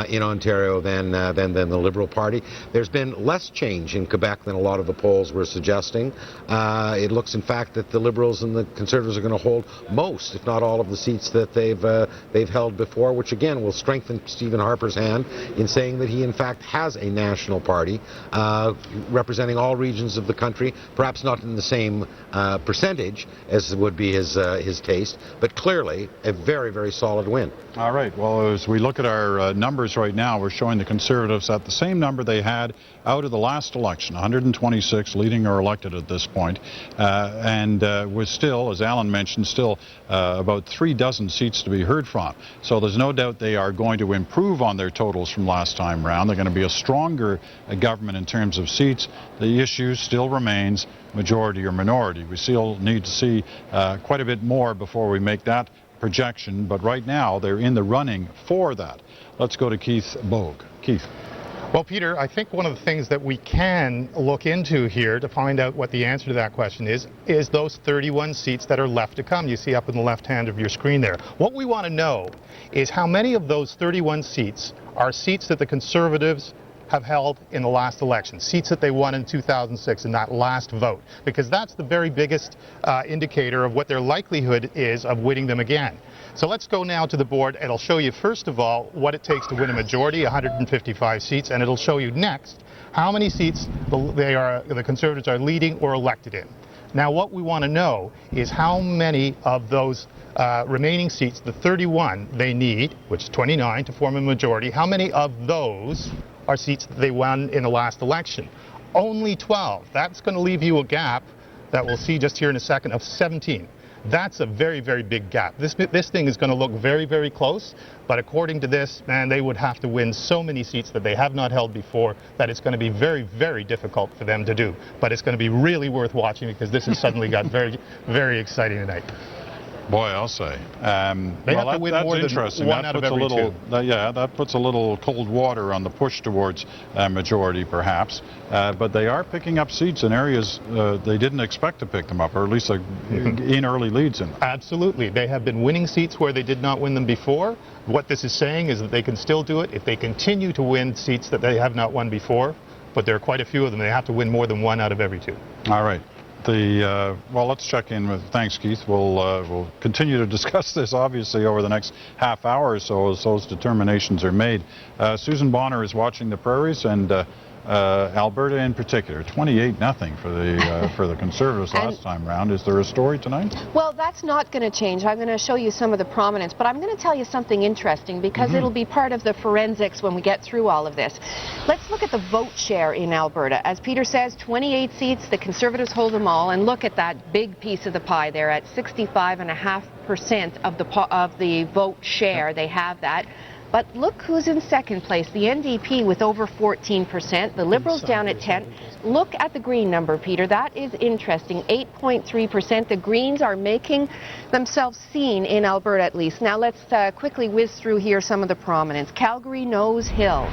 in Ontario than the Liberal Party. There's been less change in Quebec than a lot of the polls were suggesting. It looks, in fact, that the Liberals and the Conservatives are going to hold most, if not all, of the seats that they've held before, which again will strengthen Stephen Harper's hand in saying that he, in fact, has a national party representing all regions of the country, perhaps not in the same percentage as would be his taste, but clearly a very, very solid win. All right. Well, as we look at our numbers right now, we're showing the Conservatives at the same number they had out of the last election, 126 leading or elected at this point, and with still, as Alan mentioned, still about 3 dozen seats to be heard from. So there's no doubt they are going to improve on their totals from last time round. They're going to be a stronger government in terms of seats. The issue still remains majority or minority. We still need to see quite a bit more before we make that projection, but right now they're in the running for that. Let's go to Keith Bogue. Keith. Well, Peter, I think one of the things that we can look into here to find out what the answer to that question is those 31 seats that are left to come. You see up in the left hand of your screen there. What we want to know is how many of those 31 seats are seats that the Conservatives have held in the last election, seats that they won in 2006 in that last vote, because that's the very biggest indicator of what their likelihood is of winning them again. So let's go now to the board. It'll show you, first of all, what it takes to win a majority, 155 seats, and it'll show you next how many seats the Conservatives are leading or elected in. Now, what we want to know is how many of those remaining seats, the 31 they need, which is 29 to form a majority, how many of those are seats that they won in the last election? Only 12. That's going to leave you a gap that we'll see just here in a second of 17. That's a very, very big gap. This thing is going to look very, very close, but according to this, man, they would have to win so many seats that they have not held before that it's going to be very, very difficult for them to do. But it's going to be really worth watching because this has suddenly got very, very exciting tonight. Boy, I'll say. They have to win more than interesting. one out of every two. That puts a little cold water on the push towards majority, perhaps. But they are picking up seats in areas they didn't expect to pick them up, or at least in early leads in them. Absolutely. They have been winning seats where they did not win them before. What this is saying is that they can still do it if they continue to win seats that they have not won before. But there are quite a few of them. They have to win more than one out of every two. All right. Well, let's check in with. Thanks, Keith. We'll continue to discuss this, obviously, over the next half hour or so as those determinations are made. Susan Bonner is watching the prairies, and Alberta in particular, 28-0 for the Conservatives last time round. Is there a story tonight? Well, that's not going to change. I'm going to show you some of the prominence, but I'm going to tell you something interesting because it'll be part of the forensics when we get through all of this. Let's look at the vote share in Alberta. As Peter says, 28 seats, the Conservatives hold them all, and look at that big piece of the pie there at 65.5% of the vote share. They have that. But look who's in second place, the NDP with over 14%, the Liberals down at 10%. Look at the Green number, Peter. That is interesting, 8.3%. The Greens are making themselves seen in Alberta at least. Now let's quickly whiz through here some of the prominence. Calgary, Nose Hill.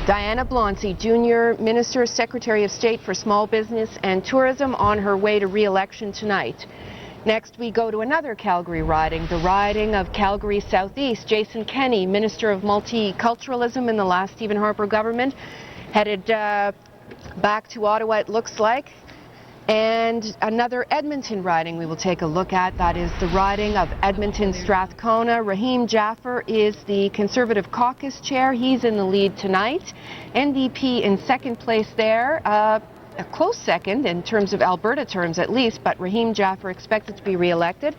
Diana Blonsey, Junior Minister, Secretary of State for Small Business and Tourism, on her way to re-election tonight. Next, we go to another Calgary riding, the riding of Calgary Southeast. Jason Kenney, Minister of Multiculturalism in the last Stephen Harper government, headed back to Ottawa, it looks like. And another Edmonton riding we will take a look at, that is the riding of Edmonton-Strathcona. Rahim Jaffer is the Conservative caucus chair. He's in the lead tonight. NDP in second place there. A close second in terms of Alberta terms at least, but Rahim Jaffer expected to be re-elected.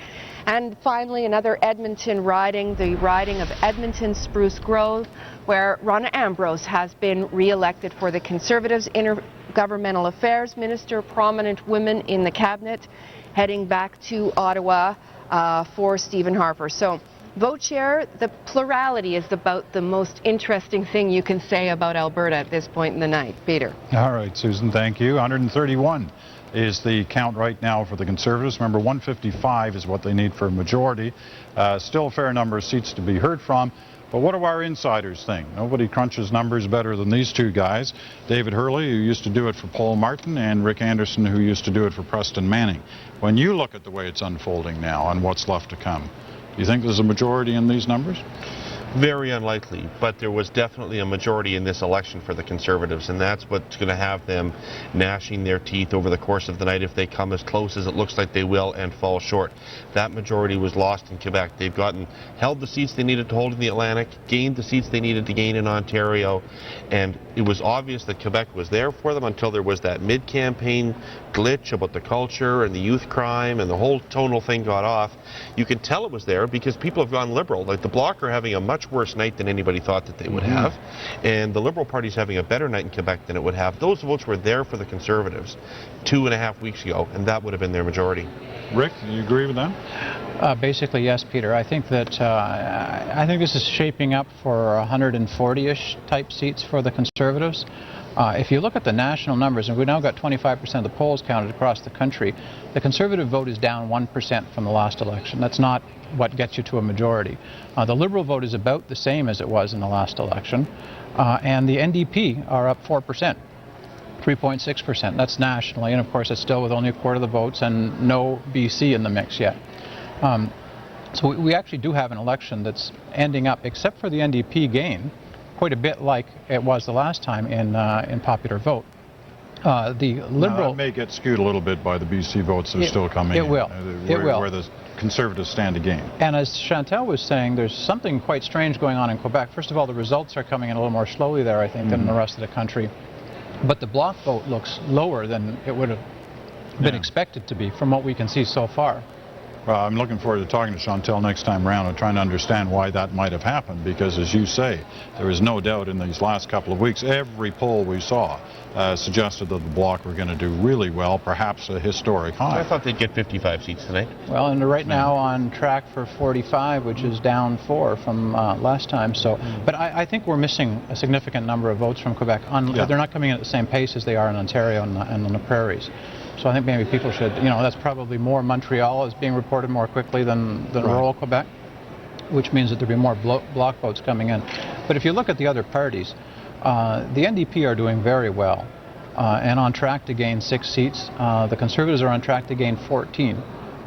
And finally, another Edmonton riding, the riding of Edmonton-Spruce Grove, where Rona Ambrose has been re-elected for the Conservatives. Intergovernmental Affairs Minister, prominent women in the cabinet, heading back to Ottawa for Stephen Harper. So, vote share, the plurality is about the most interesting thing you can say about Alberta at this point in the night. Peter. All right, Susan, thank you. 131 is the count right now for the Conservatives. Remember, 155 is what they need for a majority. Still a fair number of seats to be heard from. But what do our insiders think? Nobody crunches numbers better than these two guys. David Hurley, who used to do it for Paul Martin, and Rick Anderson, who used to do it for Preston Manning. When you look at the way it's unfolding now and what's left to come, do you think there's a majority in these numbers? Very unlikely, but there was definitely a majority in this election for the Conservatives, and that's what's going to have them gnashing their teeth over the course of the night if they come as close as it looks like they will and fall short. That majority was lost in Quebec. They've held the seats they needed to hold in the Atlantic, gained the seats they needed to gain in Ontario, and it was obvious that Quebec was there for them until there was that mid-campaign glitch about the culture and the youth crime, and the whole tonal thing got off. You can tell it was there because people have gone liberal. Like the Bloc are having a much worse night than anybody thought that they would have, and the Liberal Party's having a better night in Quebec than it would have. Those votes were there for the Conservatives 2.5 weeks ago, and that would have been their majority. Rick, do you agree with that? Basically, yes, Peter. I think that I think this is shaping up for 140-ish type seats for the Conservatives. If you look at the national numbers, and we've now got 25% of the polls counted across the country, the Conservative vote is down 1% from the last election. That's not what gets you to a majority. The Liberal vote is about the same as it was in the last election, and the NDP are up 4%. 3.6%. That's nationally, and of course it's still with only a quarter of the votes and no BC in the mix yet. So we actually do have an election that's ending up, except for the NDP gain, quite a bit like it was the last time in popular vote. The Liberal... It may get skewed a little bit by the BC votes that are still coming in. It will. Where the Conservatives stand to gain. And as Chantal was saying, there's something quite strange going on in Quebec. First of all, the results are coming in a little more slowly there, I think, than in the rest of the country. But the Bloc vote looks lower than it would have been expected to be from what we can see so far. Well, I'm looking forward to talking to Chantal next time around and trying to understand why that might have happened, because as you say, there is no doubt in these last couple of weeks, every poll we saw suggested that the Bloc were going to do really well, perhaps a historic high. I thought they'd get 55 seats tonight. Well, and they're right now on track for 45, which is down 4 from last time. So, but I think we're missing a significant number of votes from Quebec. They're not coming in at the same pace as they are in Ontario and on the prairies. So I think maybe people should, that's probably more Montreal is being reported more quickly than rural Quebec, which means that there'll be more Bloc votes coming in. But if you look at the other parties, the NDP are doing very well and on track to gain 6 seats. The Conservatives are on track to gain 14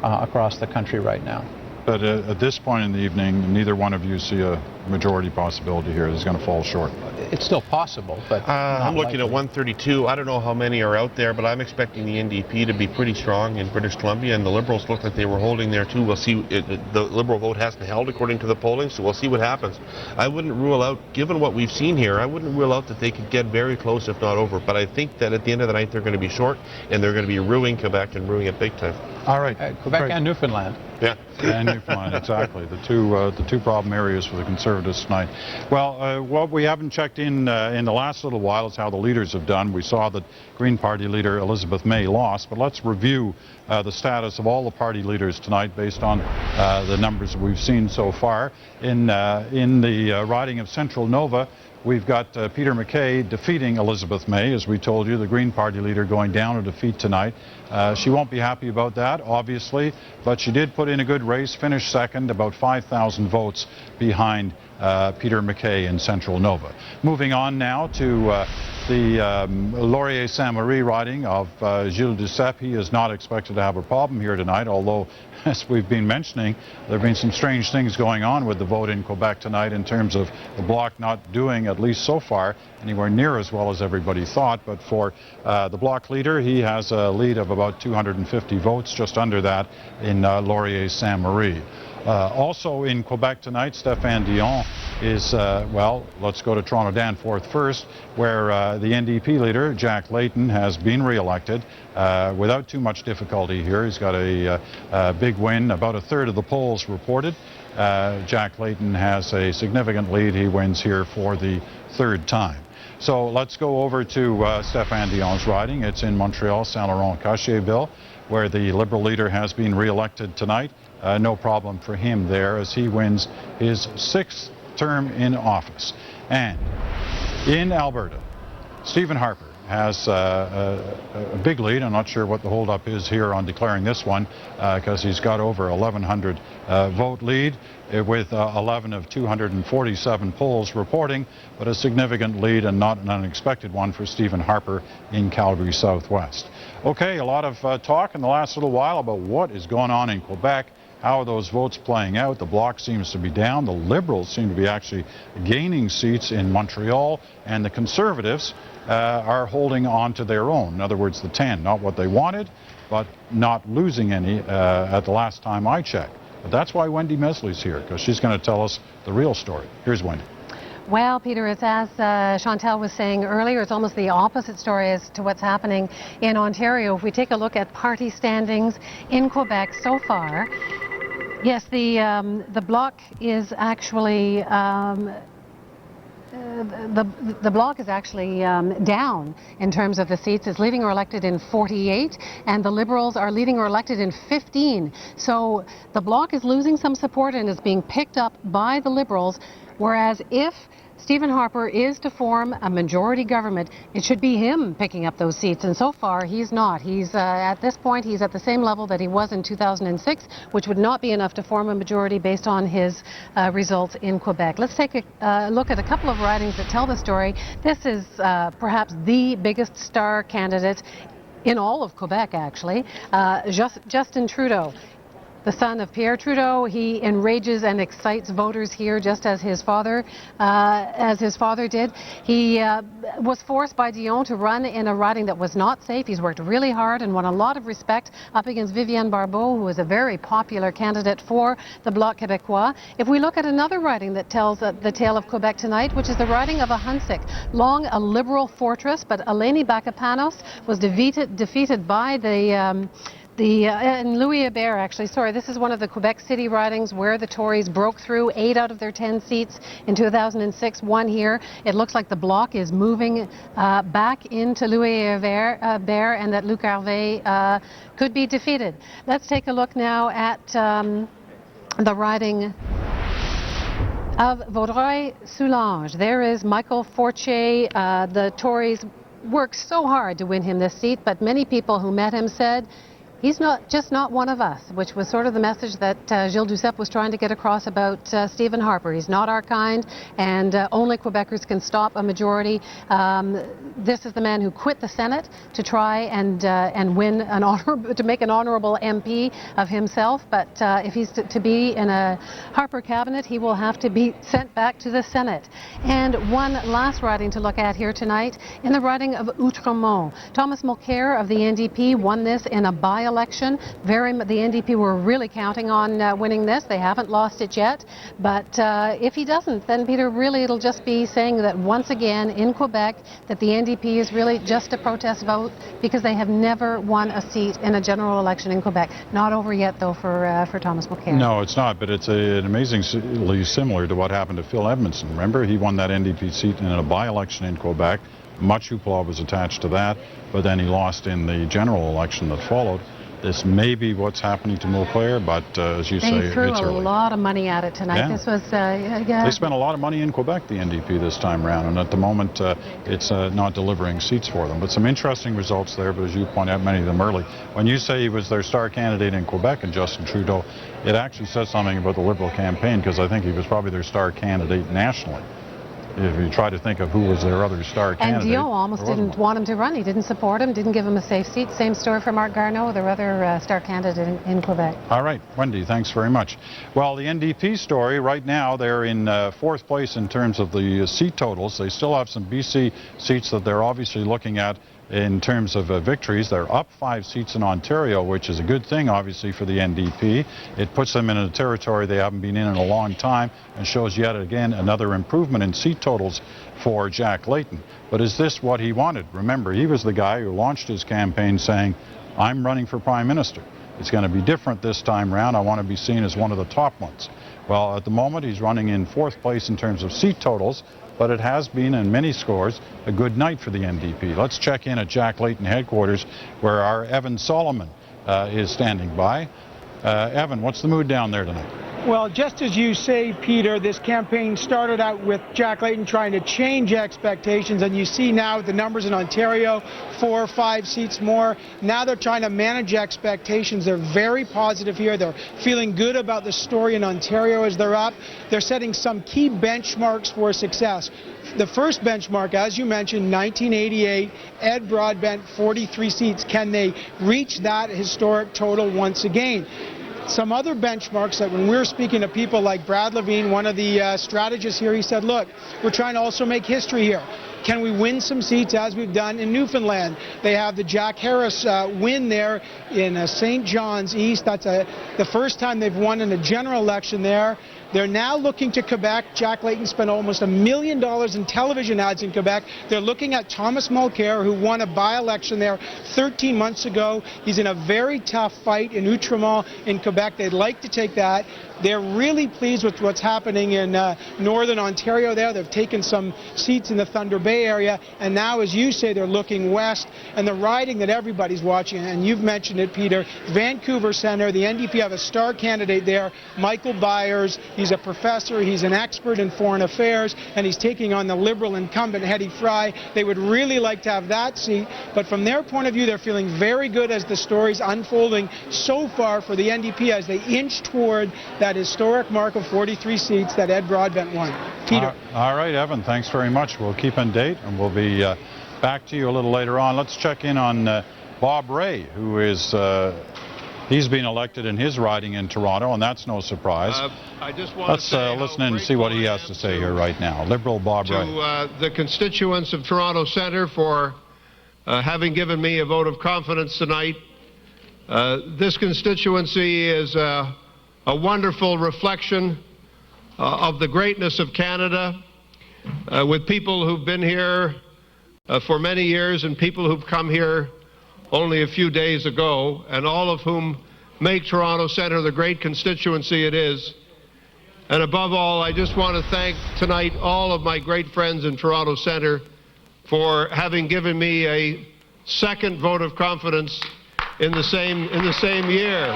across the country right now. But at this point in the evening, neither one of you see a majority possibility here that's going to fall short. It's still possible, but I'm looking at 132. I don't know how many are out there, but I'm expecting the NDP to be pretty strong in British Columbia, and the Liberals look like they were holding there too. We'll see. The Liberal vote hasn't held according to the polling, so we'll see what happens. I wouldn't rule out, given what we've seen here, I wouldn't rule out that they could get very close, if not over. But I think that at the end of the night, they're going to be short, and they're going to be ruining Quebec and ruining it big time. All right. Quebec and Newfoundland. Yeah. And Newfoundland, exactly. The two problem areas for the Conservatives tonight. Well, what we haven't checked in the last little while is how the leaders have done. We saw that Green Party leader Elizabeth May lost, but let's review the status of all the party leaders tonight based on the numbers that we've seen so far. In the riding of Central Nova, we've got Peter MacKay defeating Elizabeth May, as we told you, the Green Party leader going down to defeat tonight. She won't be happy about that, obviously, but she did put in a good race, finished second, about 5,000 votes behind Peter MacKay in Central Nova. Moving on now to the Laurier-Saint-Marie riding of Gilles Duceppe. He is not expected to have a problem here tonight, although, as we've been mentioning, there have been some strange things going on with the vote in Quebec tonight in terms of the Bloc not doing, at least so far, anywhere near as well as everybody thought. But for the Bloc leader, he has a lead of about 250 votes, just under that in Laurier-Saint-Marie. Also in Quebec tonight, Stéphane Dion is, well, let's go to Toronto Danforth first, where the NDP leader, Jack Layton, has been re-elected without too much difficulty here. He's got a big win, about a third of the polls reported. Jack Layton has a significant lead. He wins here for the third time. So let's go over to Stéphane Dion's riding. It's in Montreal, Saint-Laurent-Cartierville, where the Liberal leader has been re-elected tonight. No problem for him there as he wins his sixth term in office. And in Alberta, Stephen Harper has a big lead. I'm not sure what the holdup is here on declaring this one because he's got over 1,100 vote lead with 11 of 247 polls reporting, but a significant lead and not an unexpected one for Stephen Harper in Calgary Southwest. Okay, a lot of talk in the last little while about what is going on in Quebec. How are those votes playing out? The Bloc seems to be down. The Liberals seem to be actually gaining seats in Montreal, and the Conservatives are holding on to their own. In other words, the 10, not what they wanted, but not losing any at the last time I checked. But that's why Wendy Mesley's here, because she's going to tell us the real story. Here's Wendy. Well, Peter, it's as Chantal was saying earlier, it's almost the opposite story as to what's happening in Ontario. If we take a look at party standings in Quebec so far, yes, the Bloc is actually the Bloc is actually down in terms of the seats. It's leading or elected in 48, and the Liberals are leading or elected in 15. So the Bloc is losing some support and is being picked up by the Liberals, whereas if Stephen Harper is to form a majority government, it should be him picking up those seats, and so far he's not. He's at this point he's at the same level that he was in 2006, which would not be enough to form a majority based on his results in Quebec. Let's take a look at a couple of ridings that tell the story. This is perhaps the biggest star candidate in all of Quebec, actually, Justin Trudeau. The son of Pierre Trudeau, he enrages and excites voters here, just as his father did. He was forced by Dion to run in a riding that was not safe. He's worked really hard and won a lot of respect up against Vivienne Barbeau, who is a very popular candidate for the Bloc Québécois. If we look at another riding that tells the tale of Quebec tonight, which is the riding of Ahunsik, long a Liberal fortress, but Eleni Bakapanos was defeated by and Louis Hébert, actually, sorry, this is one of the Quebec City ridings where the Tories broke through 8 out of their 10 seats in 2006, won here. It looks like the Bloc is moving back into Louis Hébert and that Luc Harvey could be defeated. Let's take a look now at the riding of Vaudreuil-Soulanges. There is Michael Fortier. The Tories worked so hard to win him this seat, but many people who met him said, he's not one of us, which was sort of the message that Gilles Duceppe was trying to get across about Stephen Harper. He's not our kind, and only Quebecers can stop a majority. This is the man who quit the Senate to try and win to make an honorable MP of himself. But if he's to be in a Harper cabinet, he will have to be sent back to the Senate. And one last riding to look at here tonight, in the riding of Outremont. Thomas Mulcair of the NDP won this in a by-election. The NDP were really counting on winning this. They haven't lost it yet. But if he doesn't, then Peter, really it'll just be saying that once again in Quebec that the NDP is really just a protest vote, because they have never won a seat in a general election in Quebec. Not over yet, though, for Thomas Mulcair. No, it's not, but it's amazingly similar to what happened to Phil Edmondson. Remember, he won that NDP seat in a by-election in Quebec. Much hoopla was attached to that, but then he lost in the general election that followed. This may be what's happening to Mulcair, but as you say, They threw it's a early. lot of money at it tonight. Yeah. This was, They spent a lot of money in Quebec, the NDP, this time around, and at the moment it's not delivering seats for them. But some interesting results there, but as you point out, many of them early. When you say he was their star candidate in Quebec and Justin Trudeau, it actually says something about the Liberal campaign, because I think he was probably their star candidate nationally. If you try to think of who was their other star And candidate. Dion almost didn't want him to run. He didn't support him, didn't give him a safe seat. Same story for Marc Garneau, their other star candidate in Quebec. All right, Wendy, thanks very much. Well, the NDP story, right now they're in fourth place in terms of the seat totals. They still have some BC seats that they're obviously looking at in terms of victories. They're up 5 seats in Ontario, which is a good thing, obviously, for the NDP. It puts them in a territory they haven't been in a long time and shows yet again another improvement in seat totals for Jack Layton. But is this what he wanted? Remember, he was the guy who launched his campaign saying, I'm running for Prime Minister. It's going to be different this time around. I want to be seen as one of the top ones. Well, at the moment, he's running in fourth place in terms of seat totals, but it has been, in many scores, a good night for the NDP. Let's check in at Jack Layton headquarters, where our Evan Solomon is standing by. Evan, what's the mood down there tonight? Well, just as you say, Peter, this campaign started out with Jack Layton trying to change expectations, and you see now the numbers in Ontario, 4 or 5 seats more. Now they're trying to manage expectations. They're very positive here. They're feeling good about the story in Ontario as they're up. They're setting some key benchmarks for success. The first benchmark, as you mentioned, 1988, Ed Broadbent, 43 seats. Can they reach that historic total once again? Some other benchmarks that when we were speaking to people like Brad Levine, one of the strategists here, he said, look, we're trying to also make history here. Can we win some seats as we've done in Newfoundland? They have the Jack Harris win there in St. John's East. That's the first time they've won in a general election there. They're now looking to Quebec. Jack Layton spent almost $1 million in television ads in Quebec. They're looking at Thomas Mulcair, who won a by-election there 13 months ago. He's in a very tough fight in Outremont in Quebec. They'd like to take that. They're really pleased with what's happening in northern Ontario there. They've taken some seats in the Thunder Bay area, and now, as you say, they're looking west. And the riding that everybody's watching, and you've mentioned it, Peter, Vancouver Centre, the NDP have a star candidate there, Michael Byers. He's a professor, he's an expert in foreign affairs, and he's taking on the Liberal incumbent, Hedy Fry. They would really like to have that seat, but from their point of view, they're feeling very good as the story's unfolding so far for the NDP as they inch toward that historic mark of 43 seats that Ed Broadbent won. Peter. All right, Evan, thanks very much. We'll keep in date, and we'll be back to you a little later on. Let's check in on Bob Ray, who is... he's been elected in his riding in Toronto, and that's no surprise. I just want Let's listen in and see what he has to say here right now. Liberal Bob Ray. To the constituents of Toronto Centre for having given me a vote of confidence tonight. This constituency is a wonderful reflection of the greatness of Canada, with people who've been here for many years and people who've come here only a few days ago, and all of whom make Toronto Centre the great constituency it is. And above all, I just want to thank tonight all of my great friends in Toronto Centre for having given me a second vote of confidence in the same year.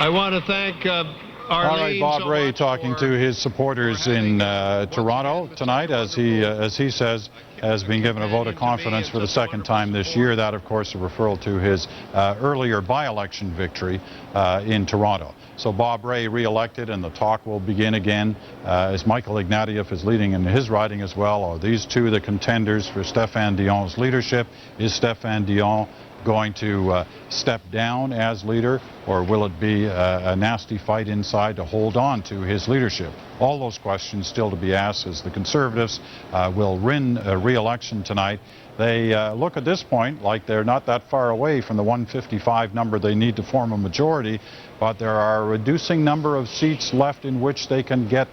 I want to thank Arlene. All right, Bob Ray talking to his supporters in Toronto tonight, as he says, has been given a vote of confidence for the second time this year. That, of course, a referral to his earlier by-election victory in Toronto. So Bob Ray re-elected, and the talk will begin again as Michael Ignatieff is leading in his riding as well. Are these two the contenders for Stéphane Dion's leadership? Is Stéphane Dion going to step down as leader, or will it be a nasty fight inside to hold on to his leadership? All those questions still to be asked as the Conservatives will win re-election tonight. They look at this point like they're not that far away from the 155 number they need to form a majority, but there are a reducing number of seats left in which they can get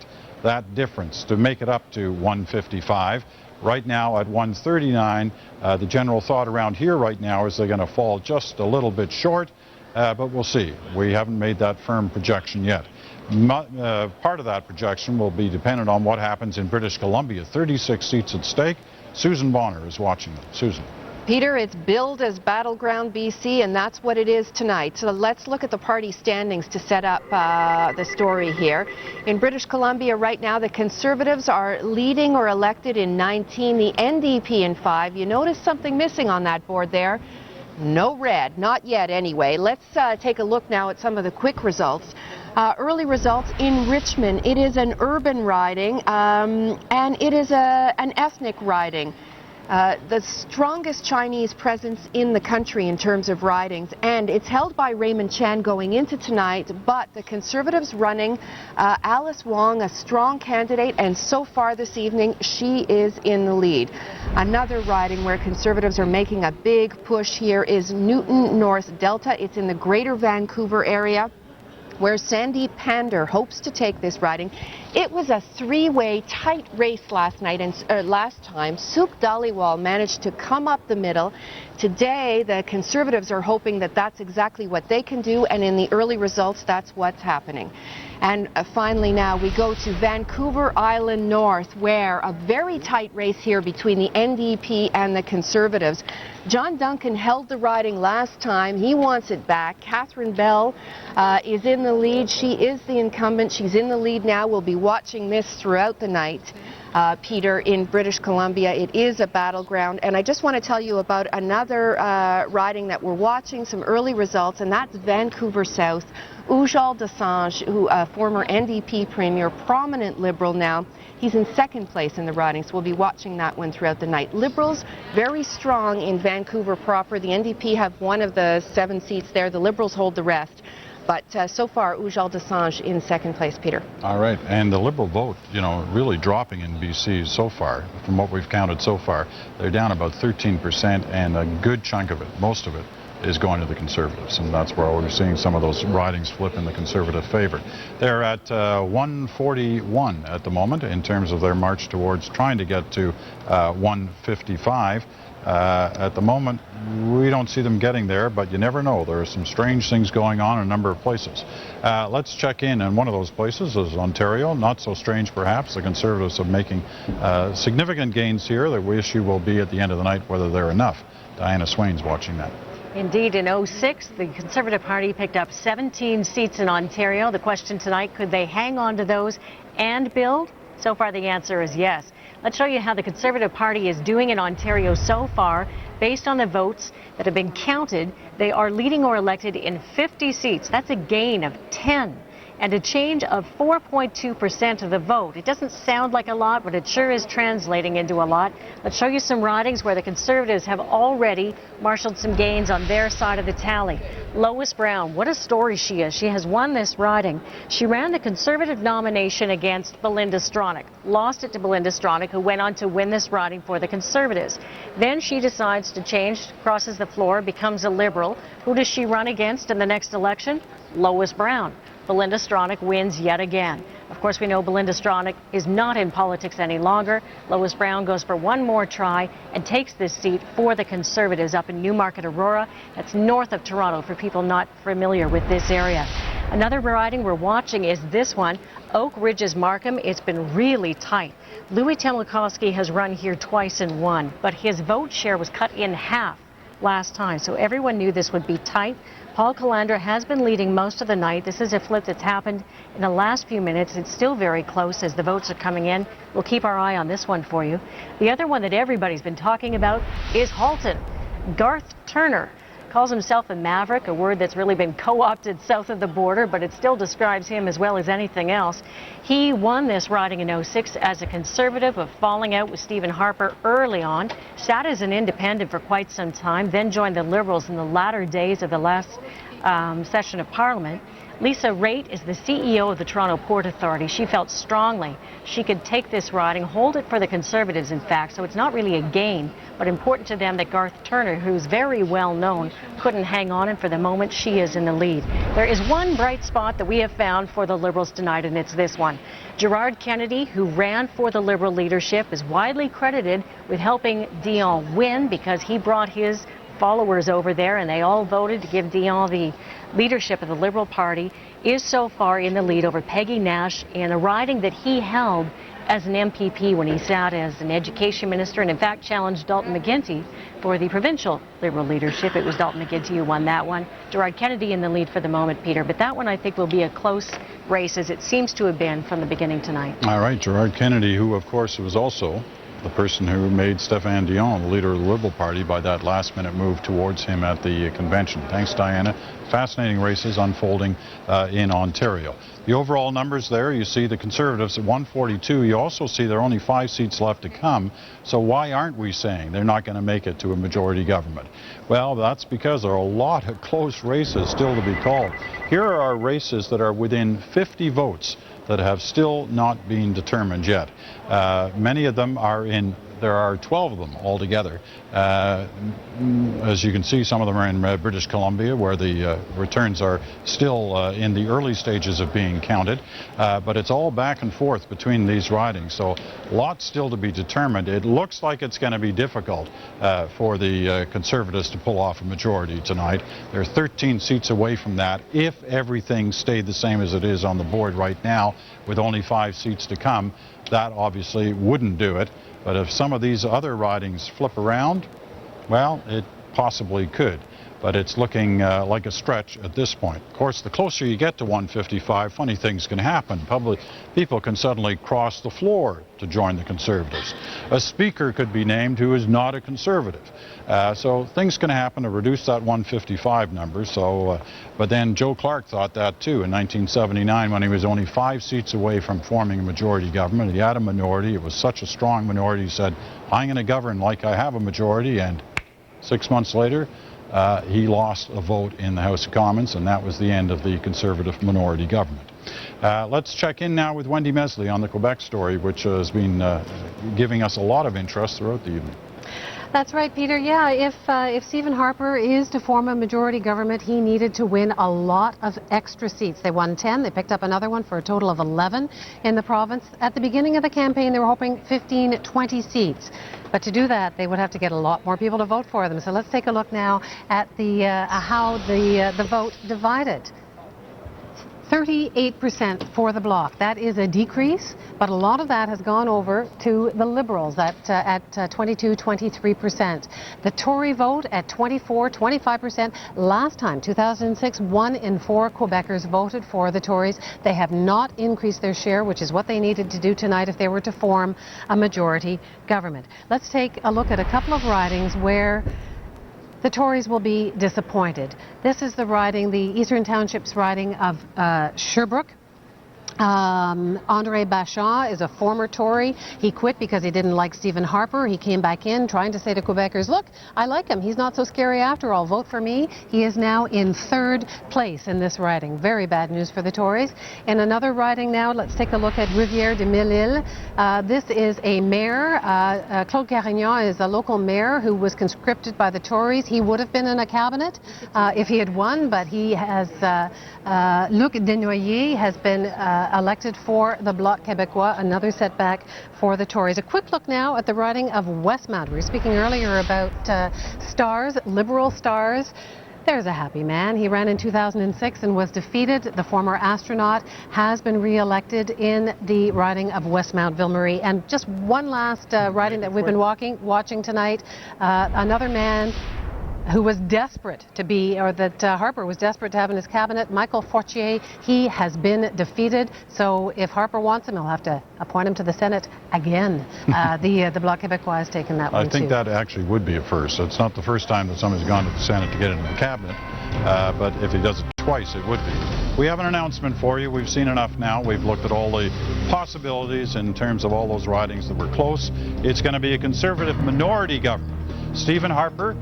that difference to make it up to 155. Right now at 139, the general thought around here right now is they're going to fall just a little bit short, but we'll see. We haven't made that firm projection yet. Part of that projection will be dependent on what happens in British Columbia. 36 seats at stake. Susan Bonner is watching them. Susan. Peter, it's billed as Battleground BC, and that's what it is tonight. So let's look at the party standings to set up the story here. In British Columbia right now, the Conservatives are leading or elected in 19, the NDP in 5. You notice something missing on that board there? No red, not yet anyway. Let's take a look now at some of the quick results. Early results in Richmond. It is an urban riding, and it is an ethnic riding. The strongest Chinese presence in the country in terms of ridings, and it's held by Raymond Chan going into tonight, but the Conservatives running Alice Wong, a strong candidate, and so far this evening she is in the lead. Another riding where Conservatives are making a big push here is Newton North Delta. It's in the Greater Vancouver area, where Sandy Pander hopes to take this riding. It was a three-way tight race last night, and last time Suk Dhaliwal managed to come up the middle. Today, the Conservatives are hoping that that's exactly what they can do, and in the early results, that's what's happening. And finally now, we go to Vancouver Island North, where a very tight race here between the NDP and the Conservatives. John Duncan held the riding last time. He wants it back. Catherine Bell is in the lead. She is the incumbent. She's in the lead now. We'll be watching this throughout the night. Peter, in British Columbia, it is a battleground. And I just want to tell you about another riding that we're watching, some early results, and that's Vancouver South. Ujjal Dosanjh, who former NDP premier, prominent Liberal now, he's in second place in the riding, so we'll be watching that one throughout the night. Liberals very strong in Vancouver proper. The NDP have one of the 7 seats there. The Liberals hold the rest. But so far, Ujjal Dosanjh in second place, Peter. All right, and the Liberal vote, really dropping in BC so far. From what we've counted so far, they're down about 13%, and a good chunk of it, most of it, is going to the Conservatives, and that's where we're seeing some of those ridings flip in the Conservative favor. They're at 141 at the moment in terms of their march towards trying to get to 155. At the moment, we don't see them getting there, but you never know. There are some strange things going on in a number of places. Let's check in, and one of those places is Ontario. Not so strange, perhaps. The Conservatives are making significant gains here. The issue will be at the end of the night whether they're enough. Diana Swain's watching that. Indeed, in 06, the Conservative Party picked up 17 seats in Ontario. The question tonight, could they hang on to those and build? So far, the answer is yes. Let's show you how the Conservative Party is doing in Ontario so far. Based on the votes that have been counted, they are leading or elected in 50 seats. That's a gain of 10 and a change of 4.2% of the vote. It doesn't sound like a lot, but it sure is translating into a lot. Let's show you some ridings where the Conservatives have already marshaled some gains on their side of the tally. Lois Brown, what a story she is. She has won this riding. She ran the Conservative nomination against Belinda Stronach, lost it to Belinda Stronach, who went on to win this riding for the Conservatives. Then she decides to change, crosses the floor, becomes a Liberal. Who does she run against in the next election? Lois Brown. Belinda Stronach wins yet again. Of course, we know Belinda Stronach is not in politics any longer. Lois Brown goes for one more try and takes this seat for the Conservatives up in Newmarket, Aurora. That's north of Toronto for people not familiar with this area. Another riding we're watching is this one, Oak Ridges Markham. It's been really tight. Louis Temelkowski has run here twice and won, but his vote share was cut in half last time, so everyone knew this would be tight. Paul Calandra has been leading most of the night. This is a flip that's happened in the last few minutes. It's still very close as the votes are coming in. We'll keep our eye on this one for you. The other one that everybody's been talking about is Halton. Garth Turner calls himself a maverick, a word that's really been co-opted south of the border, but it still describes him as well as anything else. He won this riding in 06 as a Conservative of falling out with Stephen Harper early on, sat as an independent for quite some time, then joined the Liberals in the latter days of the last session of Parliament. Lisa Raitt is the CEO of the Toronto Port Authority. She felt strongly she could take this riding, hold it for the Conservatives, in fact, so it's not really a gain, but important to them that Garth Turner, who's very well known, couldn't hang on, and for the moment she is in the lead. There is one bright spot that we have found for the Liberals tonight, and it's this one. Gerard Kennedy, who ran for the Liberal leadership, is widely credited with helping Dion win because he brought his followers over there and they all voted to give Dion the leadership of the Liberal Party is so far in the lead over Peggy Nash in a riding that he held as an MPP when he sat as an education minister and in fact challenged Dalton McGuinty for the provincial Liberal leadership. It was Dalton McGuinty who won that one. Gerard Kennedy in the lead for the moment, Peter, but that one I think will be a close race as it seems to have been from the beginning tonight. All right, Gerard Kennedy, who of course was also the person who made Stéphane Dion the leader of the Liberal Party by that last-minute move towards him at the convention. Thanks, Diana. Fascinating races unfolding in Ontario. The overall numbers there, you see the Conservatives at 142. You also see there are only 5 seats left to come. So why aren't we saying they're not going to make it to a majority government? Well, that's because there are a lot of close races still to be called. Here are races that are within 50 votes that have still not been determined yet. Many of them are in, there are 12 of them altogether. As you can see, some of them are in British Columbia, where the returns are still in the early stages of being counted. But it's all back and forth between these ridings, so lots still to be determined. It looks like it's going to be difficult for the Conservatives to pull off a majority tonight. They're 13 seats away from that if everything stayed the same as it is on the board right now, with only 5 seats to come. That obviously wouldn't do it. But if some of these other ridings flip around, well, it possibly could. But it's looking like a stretch at this point. Of course, the closer you get to 155, funny things can happen. People can suddenly cross the floor to join the Conservatives. A speaker could be named who is not a Conservative. So things can happen to reduce that 155 number. But then Joe Clark thought that too in 1979 when he was only 5 seats away from forming a majority government. He had a minority. It was such a strong minority. He said, I'm going to govern like I have a majority. And 6 months later, he lost a vote in the House of Commons, and that was the end of the Conservative minority government. Let's check in now with Wendy Mesley on the Quebec story, which has been giving us a lot of interest throughout the evening. That's right, Peter. Yeah, if Stephen Harper is to form a majority government, he needed to win a lot of extra seats. They won 10. They picked up another one for a total of 11 in the province. At the beginning of the campaign, they were hoping 15, 20 seats. But to do that, they would have to get a lot more people to vote for them. So let's take a look now at how the vote divided. 38% for the Bloc. That is a decrease, but a lot of that has gone over to the Liberals at 22-23%. The Tory vote at 24-25%. Last time, 2006, 1 in 4 Quebecers voted for the Tories. They have not increased their share, which is what they needed to do tonight if they were to form a majority government. Let's take a look at a couple of ridings where the Tories will be disappointed. This is the riding, the Eastern Townships riding of Sherbrooke. André Bachand is a former Tory. He quit because he didn't like Stephen Harper. He came back in trying to say to Quebecers, look, I like him. He's not so scary after all. Vote for me. He is now in 3rd place in this riding. Very bad news for the Tories. In another riding now, let's take a look at Rivière-de-Mille-Île. This is a mayor. Claude Carignan is a local mayor who was conscripted by the Tories. He would have been in a cabinet if he had won, but he has, Luc Desnoyers has been elected for the Bloc Québécois, another setback for the Tories. A quick look now at the riding of Westmount. We were speaking earlier about stars, Liberal stars. There's a happy man. He ran in 2006 and was defeated. The former astronaut has been re-elected in the riding of Westmount Ville-Marie. And just one last riding that we've been watching tonight. Another man who was desperate to be, or that Harper was desperate to have in his cabinet, Michael Fortier. He has been defeated, so if Harper wants him, he'll have to appoint him to the Senate again. The Bloc Québécois has taken that one too. I think that actually would be a first. It's not the first time that somebody's gone to the Senate to get into the cabinet, but if he does it twice, it would be. We have an announcement for you. We've seen enough now. We've looked at all the possibilities in terms of all those ridings that were close. It's going to be a Conservative minority government. Stephen Harper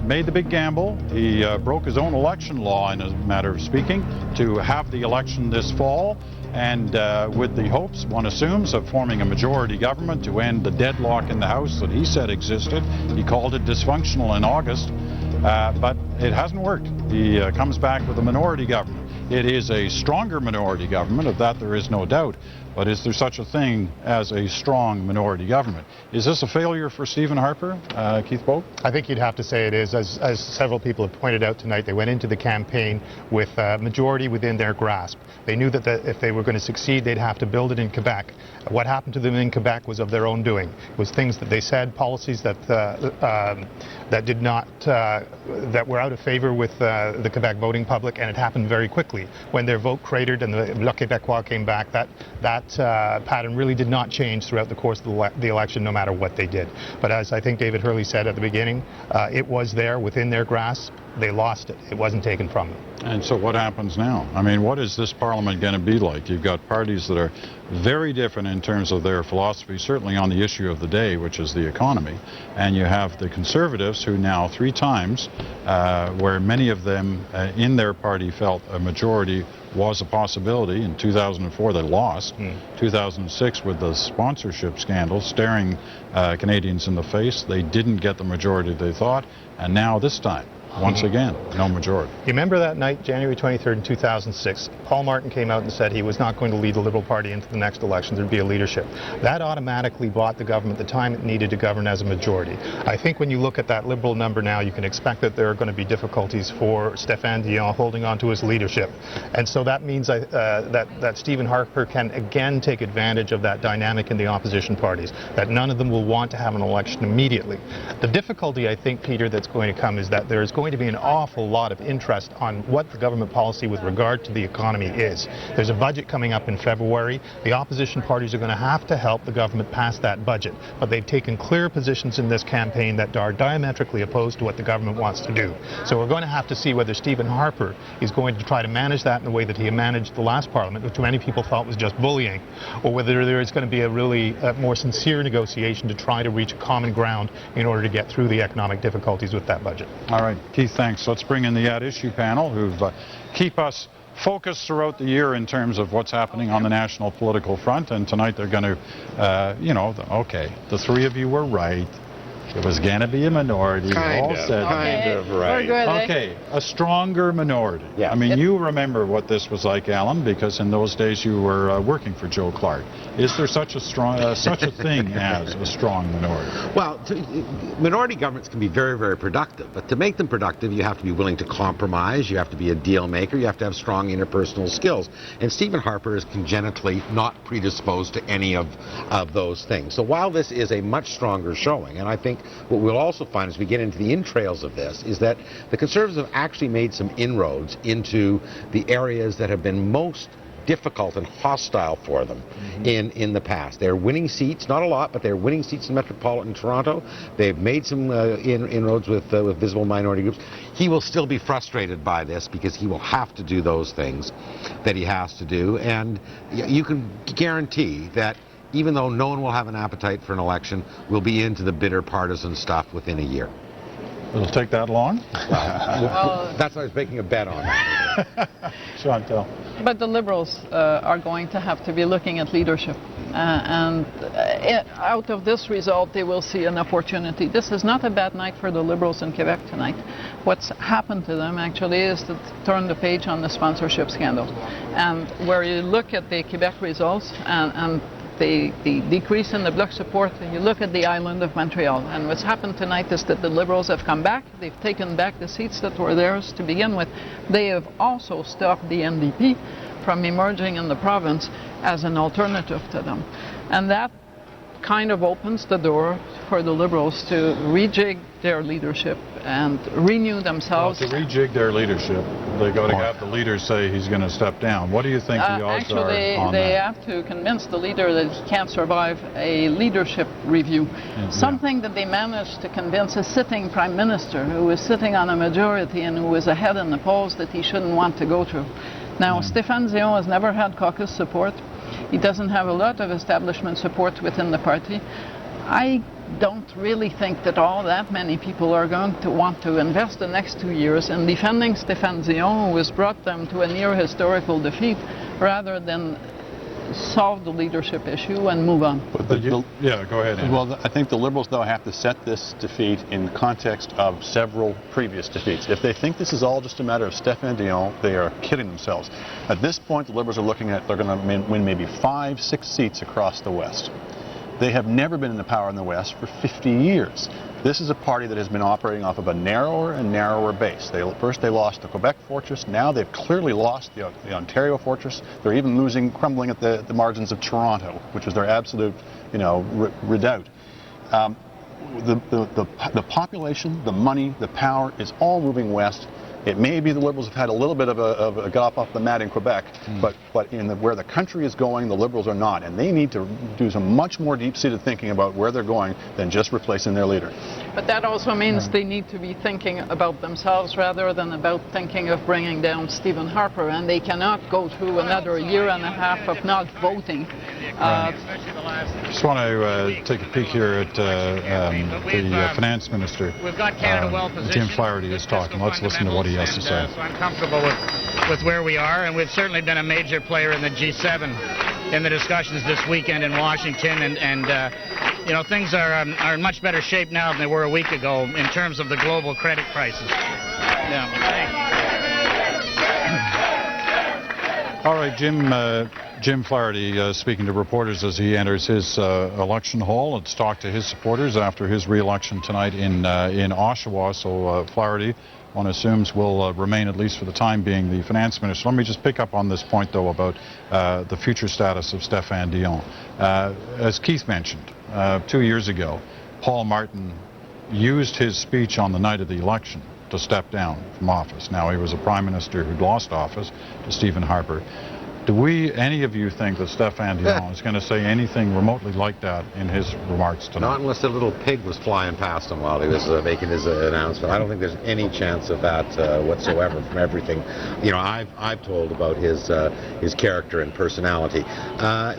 made the big gamble. He broke his own election law, in a matter of speaking, to have the election this fall, and with the hopes, one assumes, of forming a majority government to end the deadlock in the House that he said existed. He called it dysfunctional in August, but it hasn't worked. he comes back with a minority government. It is a stronger minority government, of that there is no doubt. But is there such a thing as a strong minority government? Is this a failure for Stephen Harper, Keith Pope? I think you'd have to say it is. As several people have pointed out tonight, they went into the campaign with a majority within their grasp. They knew that if they were going to succeed, they'd have to build it in Quebec. What happened to them in Quebec was of their own doing. It was things that they said, policies that did not, that were out of favor with the Quebec voting public, and it happened very quickly. When their vote cratered and the Bloc Québécois came back, that pattern really did not change throughout the course of the election, no matter what they did. But as I think David Hurley said at the beginning, it was there within their grasp. They lost it. It wasn't taken from them. And so what happens now? I mean, what is this parliament going to be like? You've got parties that are very different in terms of their philosophy, certainly on the issue of the day, which is the economy. And you have the Conservatives, who now 3 times, where many of them in their party felt a majority was a possibility. In 2004 they lost. 2006 with the sponsorship scandal staring Canadians in the face, they didn't get the majority they thought. And now this time, once again, no majority. You remember that night, January 23rd in 2006, Paul Martin came out and said he was not going to lead the Liberal Party into the next election. There'd be a leadership. That automatically bought the government the time it needed to govern as a majority. I think when you look at that Liberal number now, you can expect that there are going to be difficulties for Stéphane Dion holding on to his leadership. And so that means that Stephen Harper can again take advantage of that dynamic in the opposition parties, that none of them will want to have an election immediately. The difficulty, I think, Peter, that's going to come is that there is going to be an awful lot of interest on what the government policy with regard to the economy is. There's a budget coming up in February. The opposition parties are going to have to help the government pass that budget, but they've taken clear positions in this campaign that are diametrically opposed to what the government wants to do. So we're going to have to see whether Stephen Harper is going to try to manage that in the way that he managed the last parliament, which many people thought was just bullying, or whether there is going to be a really more sincere negotiation to try to reach a common ground in order to get through the economic difficulties with that budget. All right, Keith, thanks. Let's bring in the At Issue panel, who keep us focused throughout the year in terms of what's happening on the national political front. And tonight they're going to, okay, the 3 of you were right. It was going to be a minority. Kind of right. Okay, a stronger minority. Yeah. I mean, you remember what this was like, Alan, because in those days you were working for Joe Clark. Is there such a thing as a strong minority? Well, minority governments can be very, very productive, but to make them productive, you have to be willing to compromise, you have to be a deal maker, you have to have strong interpersonal skills. And Stephen Harper is congenitally not predisposed to any of those things. So while this is a much stronger showing, and I think what we'll also find as we get into the entrails of this is that the Conservatives have actually made some inroads into the areas that have been most difficult and hostile for them in the past. They're winning seats, not a lot, but they're winning seats in metropolitan Toronto. They've made some inroads with visible minority groups. He will still be frustrated by this because he will have to do those things that he has to do, and you can guarantee that even though no one will have an appetite for an election, we'll be into the bitter partisan stuff within a year. It'll take that long? That's what I was making a bet on. Chantal. But the Liberals are going to have to be looking at leadership. And out of this result, they will see an opportunity. This is not a bad night for the Liberals in Quebec tonight. What's happened to them, actually, is to turn the page on the sponsorship scandal. And where you look at the Quebec results and the decrease in the Bloc support, you look at the island of Montreal, and what's happened tonight is that the Liberals have come back, they've taken back the seats that were theirs to begin with. They have also stopped the NDP from emerging in the province as an alternative to them. And that kind of opens the door for the Liberals to rejig their leadership and renew themselves. Well, to rejig their leadership, they got to have the leader say he's going to step down. What do you think the odds are on that? They have to convince the leader that he can't survive a leadership review. Something that they managed to convince a sitting prime minister who is sitting on a majority and who is ahead in the polls that he shouldn't want to go through. Now, Stéphane Dion has never had caucus support. He doesn't have a lot of establishment support within the party. I don't really think that all that many people are going to want to invest the next 2 years in defending Stéphane Dion, who has brought them to a near historical defeat, rather than solve the leadership issue and move on. Yeah, go ahead, Andy. Well, I think the Liberals, though, have to set this defeat in context of several previous defeats. If they think this is all just a matter of Stéphane Dion, they are kidding themselves. At this point, the Liberals are looking at they're going to win maybe 5-6 seats across the West. They have never been in the power in the West for 50 years. This is a party that has been operating off of a narrower and narrower base. First they lost the Quebec fortress. Now they've clearly lost the Ontario fortress. They're even crumbling at the margins of Toronto, which was their absolute, redoubt. The population, the money, the power is all moving west. It may be the Liberals have had a little bit of a get off the mat in Quebec, but where the country is going, the Liberals are not, and they need to do some much more deep-seated thinking about where they're going than just replacing their leader. But that also means they need to be thinking about themselves rather than about thinking of bringing down Stephen Harper, and they cannot go through another year and a half of not voting. Just want to take a peek here at the finance minister. We've got Canada well positioned. Tim Flaherty is talking. Let's listen to what he has to say. So I'm comfortable with where we are, and we've certainly been a major player in the G7 in the discussions this weekend in Washington, and things are in much better shape now than they were a week ago in terms of the global credit crisis. Yeah, thanks. All right, Jim Flaherty speaking to reporters as he enters his election hall. Let's talk to his supporters after his re-election tonight in Oshawa. So Flaherty, one assumes, will remain, at least for the time being, the finance minister. Let me just pick up on this point, though, about the future status of Stéphane Dion. As Keith mentioned, 2 years ago, Paul Martin used his speech on the night of the election to step down from office. Now, he was a prime minister who'd lost office to Stephen Harper. Do any of you think that Stéphane Dion is going to say anything remotely like that in his remarks tonight? Not unless a little pig was flying past him while he was making his announcement. I don't think there's any chance of that whatsoever from everything I've told about his character and personality.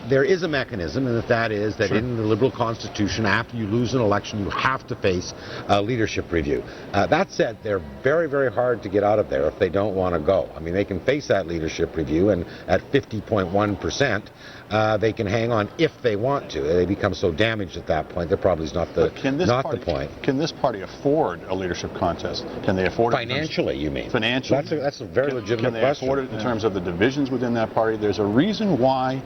There is a mechanism, and that is that in the Liberal Constitution, after you lose an election, you have to face a leadership review. That said, they're very, very hard to get out of there if they don't want to go. I mean, they can face that leadership review, and at 50.1%, they can hang on if they want to. They become so damaged at that point, that probably is not the point. Can this party afford a leadership contest? Can they afford it? Financially, you mean? Financially? That's a very legitimate question. Can they afford it in terms of the divisions within that party? There's a reason why,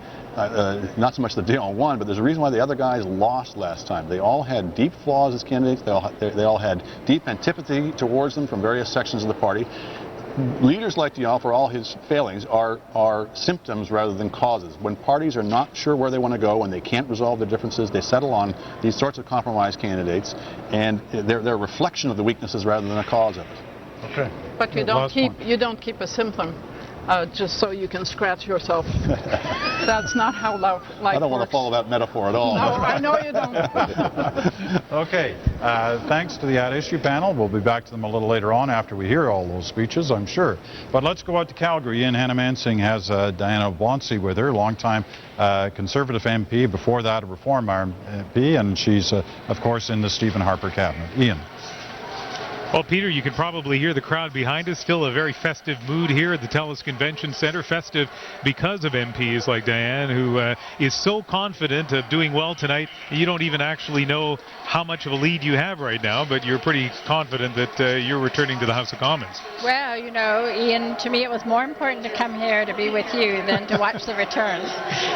not so much that Dion won, but there's a reason why the other guys lost last time. They all had deep flaws as candidates. They all had deep antipathy towards them from various sections of the party. Leaders like Dion, for all his failings, are symptoms rather than causes. When parties are not sure where they want to go and they can't resolve their differences, they settle on these sorts of compromise candidates, and they're a reflection of the weaknesses rather than a cause of it. Okay. But you don't keep a symptom just so you can scratch yourself. That's not how life works. I don't want to follow that metaphor at all. No, I know you don't. Okay. Thanks to the At Issue panel. We'll be back to them a little later on after we hear all those speeches, I'm sure. But let's go out to Calgary. Ian Hannah-Mansing has Diana Blonsey with her, longtime Conservative MP, before that a Reform MP, and she's, of course, in the Stephen Harper cabinet. Ian. Well, Peter, you can probably hear the crowd behind us. Still a very festive mood here at the TELUS Convention Center. Festive because of MPs like Diane, who is so confident of doing well tonight. You don't even actually know how much of a lead you have right now, but you're pretty confident that you're returning to the House of Commons. Well, Ian, to me it was more important to come here to be with you than to watch the returns.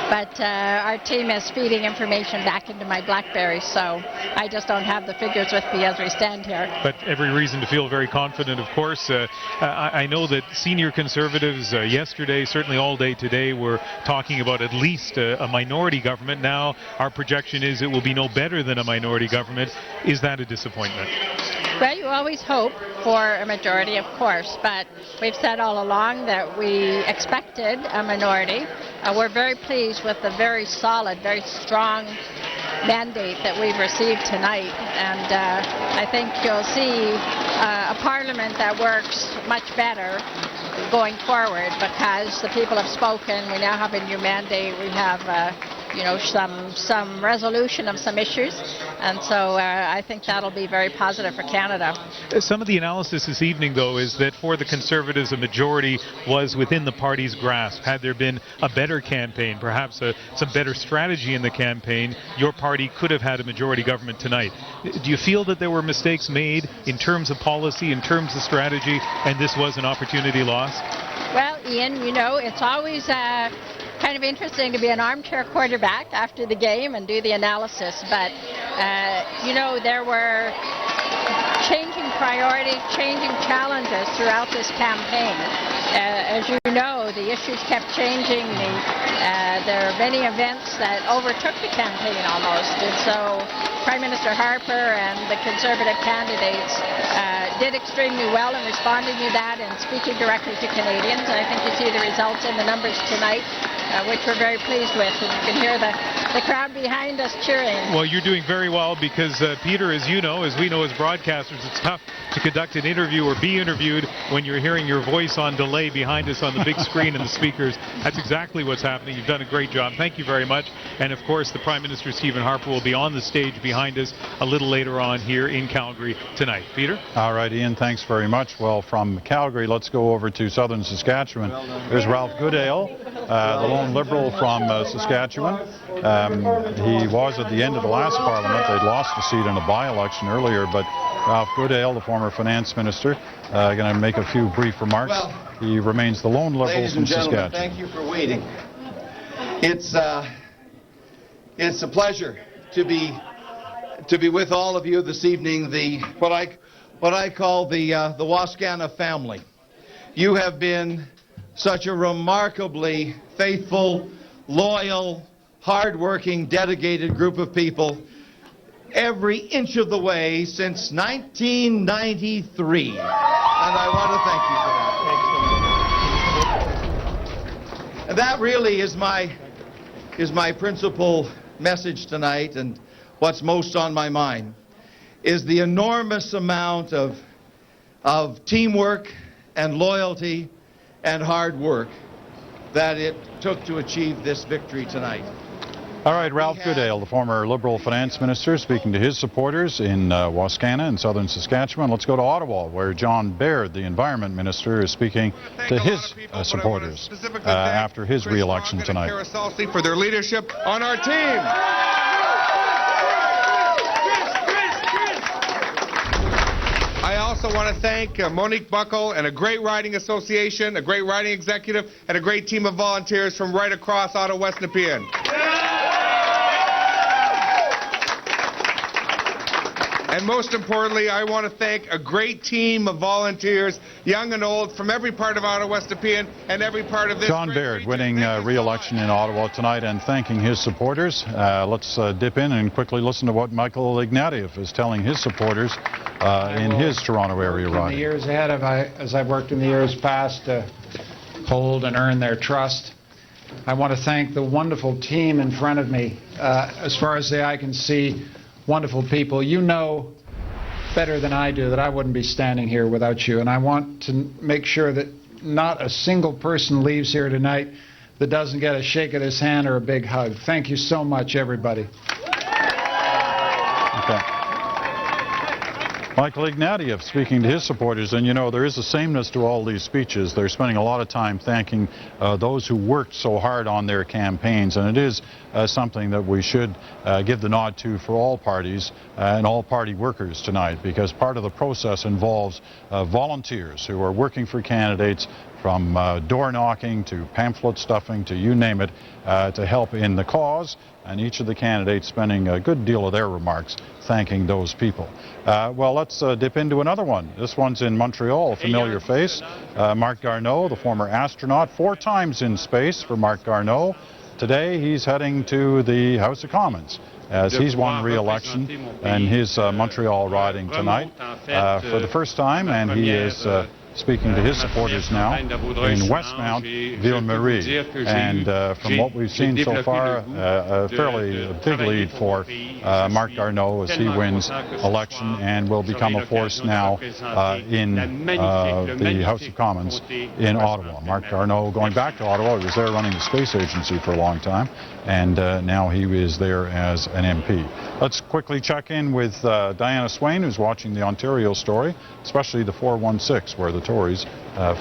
But our team is feeding information back into my BlackBerry, so I just don't have the figures with me as we stand here. But every reason to feel very confident, of course. I know that senior Conservatives yesterday, certainly all day today, were talking about at least a minority government. Now our projection is it will be no better than a minority government. Is that a disappointment? Well, you always hope for a majority, of course, but we've said all along that we expected a minority. We're very pleased with the very solid, very strong mandate that we've received tonight, and I think you'll see a parliament that works much better going forward because the people have spoken. We now have a new mandate. We have some resolution of some issues, and so I think that'll be very positive for Canada. Some of the analysis this evening, though, is that for the Conservatives, a majority was within the party's grasp. Had there been a better campaign, perhaps some better strategy in the campaign, your party could have had a majority government tonight. Do you feel that there were mistakes made in terms of policy, in terms of strategy, and this was an opportunity lost? Well, Ian, it's always kind of interesting to be an armchair quarterback after the game and do the analysis, but there were changing priorities, changing challenges throughout this campaign. As you know, the issues kept changing. There are many events that overtook the campaign almost, and so Prime Minister Harper and the Conservative candidates did extremely well in responding to that and speaking directly to Canadians. And I think you see the results in the numbers tonight, which we're very pleased with, and you can hear the crowd behind us cheering. Well, you're doing very well because, Peter, as you know, as we know as broadcasters, it's tough to conduct an interview or be interviewed when you're hearing your voice on delay behind us on the big screen and the speakers. That's exactly what's happening. You've done a great job. Thank you very much. And, of course, the Prime Minister, Stephen Harper, will be on the stage behind us a little later on here in Calgary tonight. Peter? All right, Ian, thanks very much. Well, from Calgary, let's go over to southern Saskatchewan. There's Ralph Goodale, the lone Liberal from Saskatchewan. He was at the end of the last Parliament. They'd lost the seat in a by-election earlier, but Ralph Goodale, the former finance minister, going to make a few brief remarks. He remains the lone Liberal from Saskatchewan. Thank you for waiting. It's a pleasure to be with all of you this evening. What I call the Wascana family. You have been such a remarkably faithful, loyal, hard-working, dedicated group of people every inch of the way since 1993. And I want to thank you for that. And that really is my principal message tonight, and what's most on my mind is the enormous amount of teamwork and loyalty and hard work that it took to achieve this victory tonight. All right, Ralph Goodale, the former Liberal finance minister, speaking to his supporters in Wascana in southern Saskatchewan. Let's go to Ottawa, where John Baird, the environment minister, is speaking to his supporters after his re-election tonight. For their leadership on our team. I also want to thank Monique Buckle and a great riding association, a great riding executive, and a great team of volunteers from right across Ottawa West Nepean. And most importantly, I want to thank a great team of volunteers, young and old, from every part of Ottawa West Nepean and every part of this John Baird winning re-election in Ottawa tonight and thanking his supporters. Let's dip in and quickly listen to what Michael Ignatieff is telling his supporters in his Toronto area riding. In the years ahead, as I've worked in the years past to hold and earn their trust, I want to thank the wonderful team in front of me. As far as the eye can see, wonderful people. You know better than I do that I wouldn't be standing here without you, and I want to make sure that not a single person leaves here tonight that doesn't get a shake of this hand or a big hug. Thank you so much, everybody. Okay. Michael Ignatieff speaking to his supporters, and you know there is a sameness to all these speeches. They're spending a lot of time thanking those who worked so hard on their campaigns, and it is something that we should give the nod to for all parties and all party workers tonight, because part of the process involves volunteers who are working for candidates, from door knocking to pamphlet stuffing to you name it, to help in the cause, and each of the candidates spending a good deal of their remarks thanking those people. Well, let's dip into another one. This one's in Montreal, a familiar face. Marc Garneau, the former astronaut, 4 times in space for Marc Garneau. Today he's heading to the House of Commons as he's won re-election in his Montreal riding tonight for the first time, and he is speaking to his supporters now in Westmount, Ville-Marie. And from what we've seen so far, a fairly big lead for Marc Garneau as he wins election and will become a force now in the House of Commons in Ottawa. Marc Garneau going back to Ottawa. He was there running the space agency for a long time, and now he is there as an MP. Let's quickly check in with Diana Swain, who's watching the Ontario story, especially the 416, where the Tories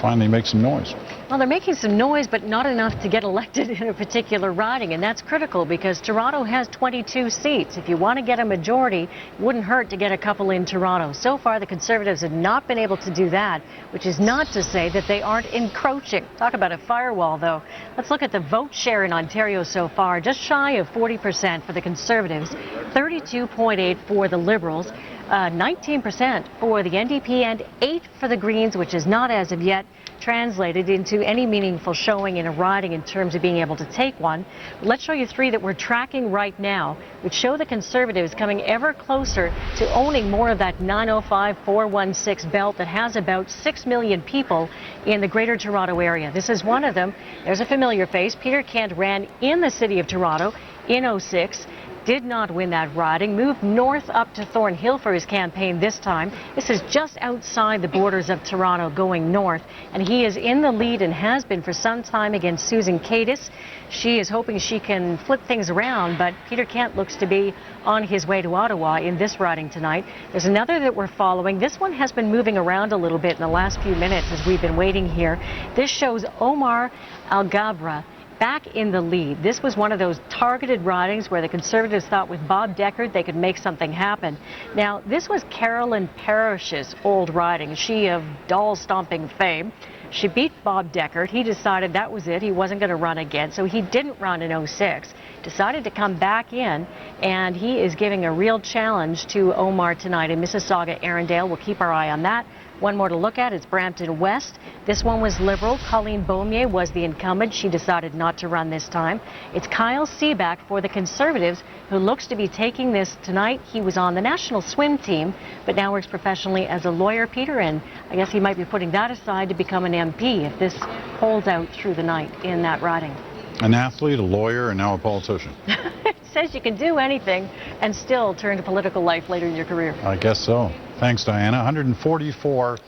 finally make some noise. Well, they're making some noise, but not enough to get elected in a particular riding, and that's critical because Toronto has 22 seats. If you want to get a majority, it wouldn't hurt to get a couple in Toronto. So far, the Conservatives have not been able to do that, which is not to say that they aren't encroaching. Talk about a firewall, though. Let's look at the vote share in Ontario so far, just shy of 40% for the Conservatives, 32.8% for the Liberals, 19% for the NDP, and 8% for the Greens, which is not as of yet translated into any meaningful showing in a riding in terms of being able to take one. Let's show you three that we're tracking right now, which show the Conservatives coming ever closer to owning more of that 905-416 belt that has about 6 million people in the Greater Toronto area. This is one of them. There's a familiar face. Peter Kent ran in the city of Toronto in 2006. Did not win that riding, moved north up to Thornhill for his campaign this time. This is just outside the borders of Toronto going north, and he is in the lead and has been for some time against Susan Kadas. She is hoping she can flip things around, but Peter Kent looks to be on his way to Ottawa in this riding tonight. There's another that we're following. This one has been moving around a little bit in the last few minutes as we've been waiting here. This shows Omar Alghabra back in the lead. This was one of those targeted ridings where the Conservatives thought with Bob Deckard they could make something happen. Now, this was Carolyn Parrish's old riding, she of doll stomping fame. She beat Bob Deckard. He decided that was it. He wasn't going to run again, so he didn't run in 2006. Decided to come back in, and he is giving a real challenge to Omar tonight in Mississauga, Arundel. We'll keep our eye on that. One more to look at is Brampton West. This one was Liberal. Colleen Beaumier was the incumbent. She decided not to run this time. It's Kyle Seaback for the Conservatives, who looks to be taking this tonight. He was on the national swim team, but now works professionally as a lawyer, Peter, and I guess he might be putting that aside to become an MP if this holds out through the night in that riding. An athlete, a lawyer, and now a politician. It says you can do anything and still turn to political life later in your career. I guess so. Thanks, Diana. 144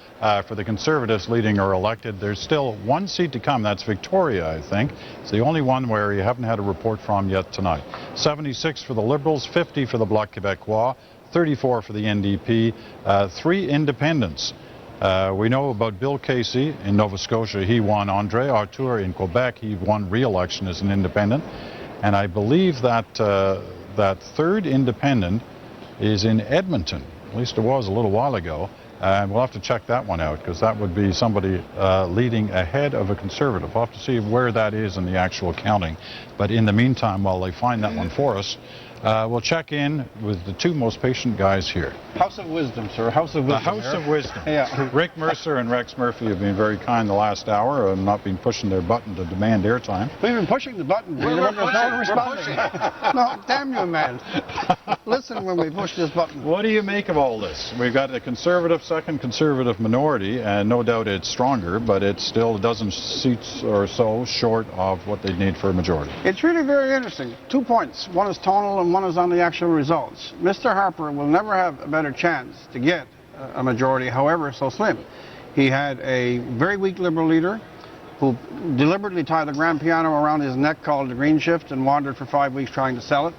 for the Conservatives leading or elected. There's still one seat to come. That's Victoria, I think. It's the only one where you haven't had a report from yet tonight. 76 for the Liberals, 50 for the Bloc Québécois, 34 for the NDP, 3 independents. We know about Bill Casey in Nova Scotia. He won. André Arthur in Quebec. He won re-election as an independent. And I believe that that third independent is in Edmonton. At least it was a little while ago. And we'll have to check that one out because that would be somebody leading ahead of a Conservative. We'll have to see where that is in the actual counting. But in the meantime, while they find that one for us, we'll check in with the two most patient guys here. House of Wisdom, sir. House of Wisdom. The House of Wisdom. Yeah. Rick Mercer and Rex Murphy have been very kind the last hour and not been pushing their button to demand airtime. We've been pushing the button. We're responding. No, damn you, man. Listen when we push this button. What do you make of all this? We've got a Conservative second Conservative minority, and no doubt it's stronger, but it's still a dozen seats or so short of what they need for a majority. It's really very interesting. 2 points. One is tonal and one is on the actual results. Mr. Harper will never have a better chance to get a majority, however so slim. He had a very weak Liberal leader who deliberately tied a grand piano around his neck called the Green Shift and wandered for 5 weeks trying to sell it.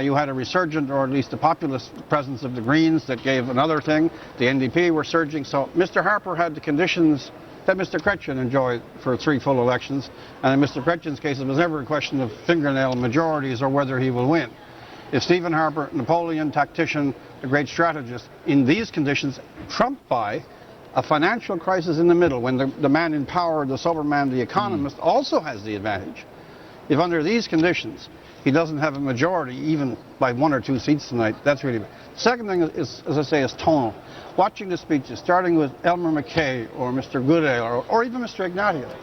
You had a resurgent, or at least a populist presence of the Greens that gave another thing. The NDP were surging. So Mr. Harper had the conditions that Mr. Chrétien enjoyed for 3 full elections. And in Mr. Chrétien's case, it was never a question of fingernail majorities or whether he will win. If Stephen Harper, Napoleon, tactician, a great strategist, in these conditions, trumped by a financial crisis in the middle, when the man in power, the sober man, the economist, also has the advantage. If under these conditions he doesn't have a majority, even by 1 or 2 seats tonight, that's really bad. Second thing is, as I say, is tonal. Watching the speeches, starting with Elmer MacKay or Mr. Goodale or even Mr. Ignatieff,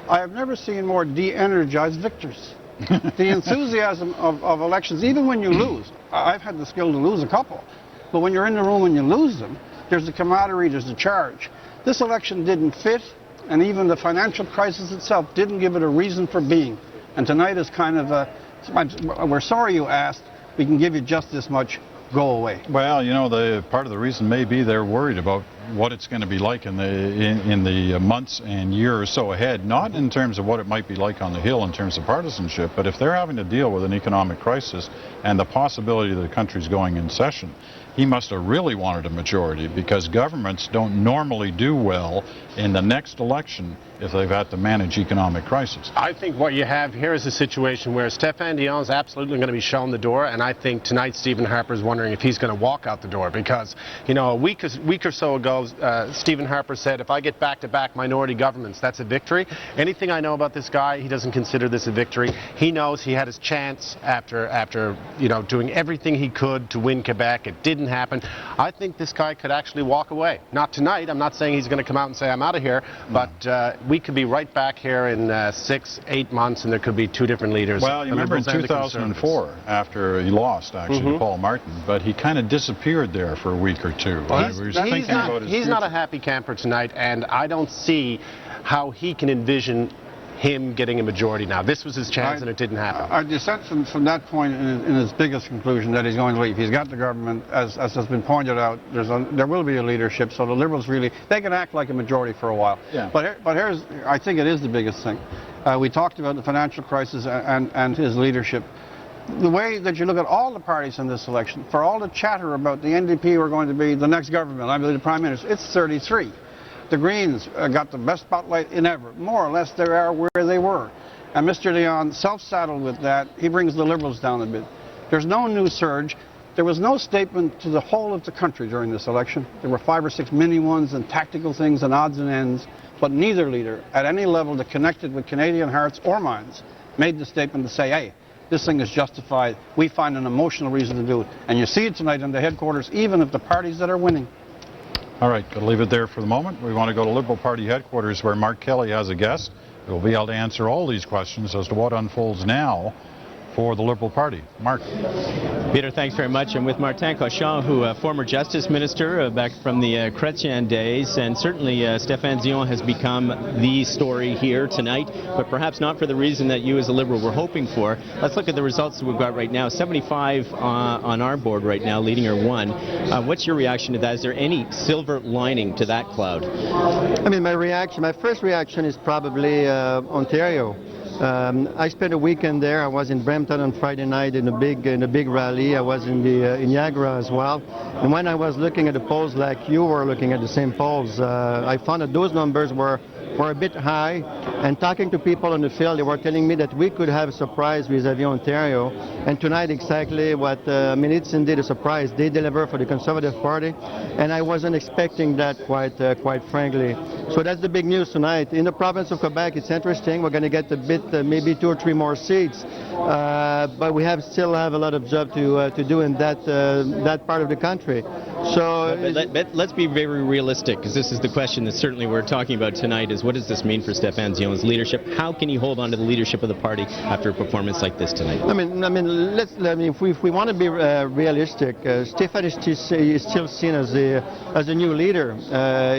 I have never seen more de-energized victors. The enthusiasm of elections, even when you lose, I've had the skill to lose a couple, but when you're in the room and you lose them, there's a camaraderie, there's a charge. This election didn't fit, and even the financial crisis itself didn't give it a reason for being. And tonight is kind of a, we're sorry you asked, we can give you just this much, go away. Well, you know, the part of the reason may be they're worried about what it's going to be like in the months and year or so ahead, not in terms of what it might be like on the Hill in terms of partisanship, but if they're having to deal with an economic crisis and the possibility that the country's going in session, he must have really wanted a majority, because governments don't normally do well in the next election if they've had to manage economic crisis. I think what you have here is a situation where Stéphane Dion is absolutely going to be shown the door, and I think tonight Stephen Harper is wondering if he's going to walk out the door, because, you know, a week or so ago, Stephen Harper said, if I get back-to-back minority governments, that's a victory. Anything I know about this guy, he doesn't consider this a victory. He knows he had his chance after you know, doing everything he could to win Quebec. It didn't happen. I think this guy could actually walk away. Not tonight. I'm not saying he's going to come out and say, I'm out of here, but we could be right back here in 6-8 months, and there could be two different leaders. Well, you remember in 2004, after he lost, actually, to Paul Martin, but he kind of disappeared there for a week or two. He's not a happy camper tonight, and I don't see how he can envision him getting a majority now. This was his chance, and it didn't happen. I dissent from that point in his biggest conclusion that he's going to leave. He's got the government, as has been pointed out. There will be a leadership, so the Liberals really, they can act like a majority for a while. Yeah. But here's, I think it is the biggest thing. We talked about the financial crisis and his leadership. The way that you look at all the parties in this election, for all the chatter about the NDP were going to be the next government, I believe the Prime Minister, it's 33. The Greens got the best spotlight in ever. More or less, they are where they were. And Mr. Dion, self-saddled with that, he brings the Liberals down a bit. There's no new surge. There was no statement to the whole of the country during this election. There were 5 or 6 mini ones and tactical things and odds and ends, but neither leader at any level that connected with Canadian hearts or minds made the statement to say, hey, this thing is justified. We find an emotional reason to do it. And you see it tonight in the headquarters, even of the parties that are winning. All right, got to leave it there for the moment. We want to go to Liberal Party headquarters, where Mark Kelly has a guest who will be able to answer all these questions as to what unfolds now for the Liberal Party. Mark. Peter, thanks very much. I'm with Martin Cochon, who former Justice Minister back from the Chrétien days, and certainly Stéphane Dion has become the story here tonight, but perhaps not for the reason that you as a Liberal were hoping for. Let's look at the results that we've got right now. 75 on our board right now, leading or one. What's your reaction to that? Is there any silver lining to that cloud? I mean, my first reaction is probably Ontario. I spent a weekend there. I was in Brampton on Friday night in a big rally. I was in Niagara as well. And when I was looking at the polls, like you were looking at the same polls, I found that those numbers were a bit high. And talking to people on the field, they were telling me that we could have a surprise vis-a-vis Ontario. And tonight, exactly what, I mean, it's indeed a surprise. They deliver for the Conservative Party, and I wasn't expecting that, quite frankly. So that's the big news tonight. In the province of Quebec, it's interesting. We're going to get a bit, maybe 2 or 3 more seats, but we still have a lot of job to do in that part of the country. So let's be very realistic, because this is the question that certainly we're talking about tonight, is what does this mean for Stéphane Dion's leadership? How can he hold on to the leadership of the party after a performance like this tonight? I mean, if we want to be realistic, Stéphane is still seen as a new leader.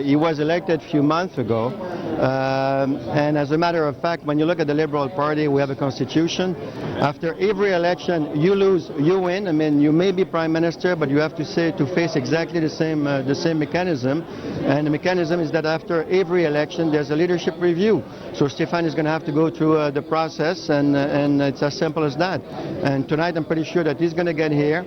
He was elected a few months ago, and as a matter of fact, when you look at the Liberal Party, we have a constitution. After every election, you lose, you win. I mean, you may be Prime Minister, but you have to face exactly the same mechanism. And the mechanism is that after every election, there's a leadership review. So Stéphane is going to have to go through the process, and it's as simple as that. And tonight, I'm pretty sure that he's going to get here.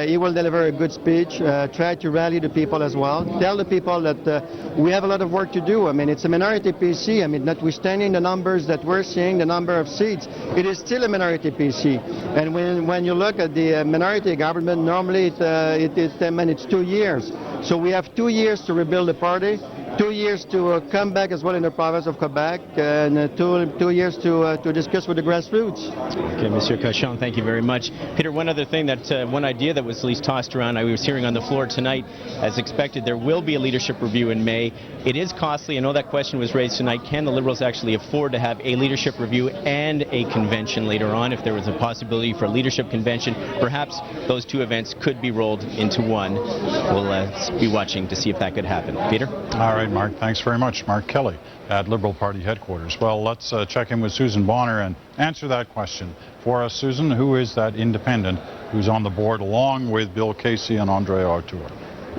He will deliver a good speech, try to rally the people as well, tell the people that we have a lot of work to do. I mean, it's a minority PC. I mean, notwithstanding the numbers that we're seeing, the number of seats, it is still a minority PC. And when you look at the minority government, normally it's 2 years. So we have 2 years to rebuild the party, 2 years to come back as well in the province of Quebec, and 2 years to discuss with the grassroots. Okay, Monsieur Cochon, thank you very much. Peter, one other thing, one idea that was at least tossed around, I was hearing on the floor tonight, as expected, there will be a leadership review in May. It is costly. I know that question was raised tonight. Can the Liberals actually afford to have a leadership review and a convention later on? If there was a possibility for a leadership convention, perhaps those 2 events could be rolled into one. We'll be watching to see if that could happen. Peter? All right. right, Mark. Thanks very much. Mark Kelly at Liberal Party headquarters. Well, let's check in with Susan Bonner and answer that question for us. Susan, who is that independent who's on the board along with Bill Casey and André Artur?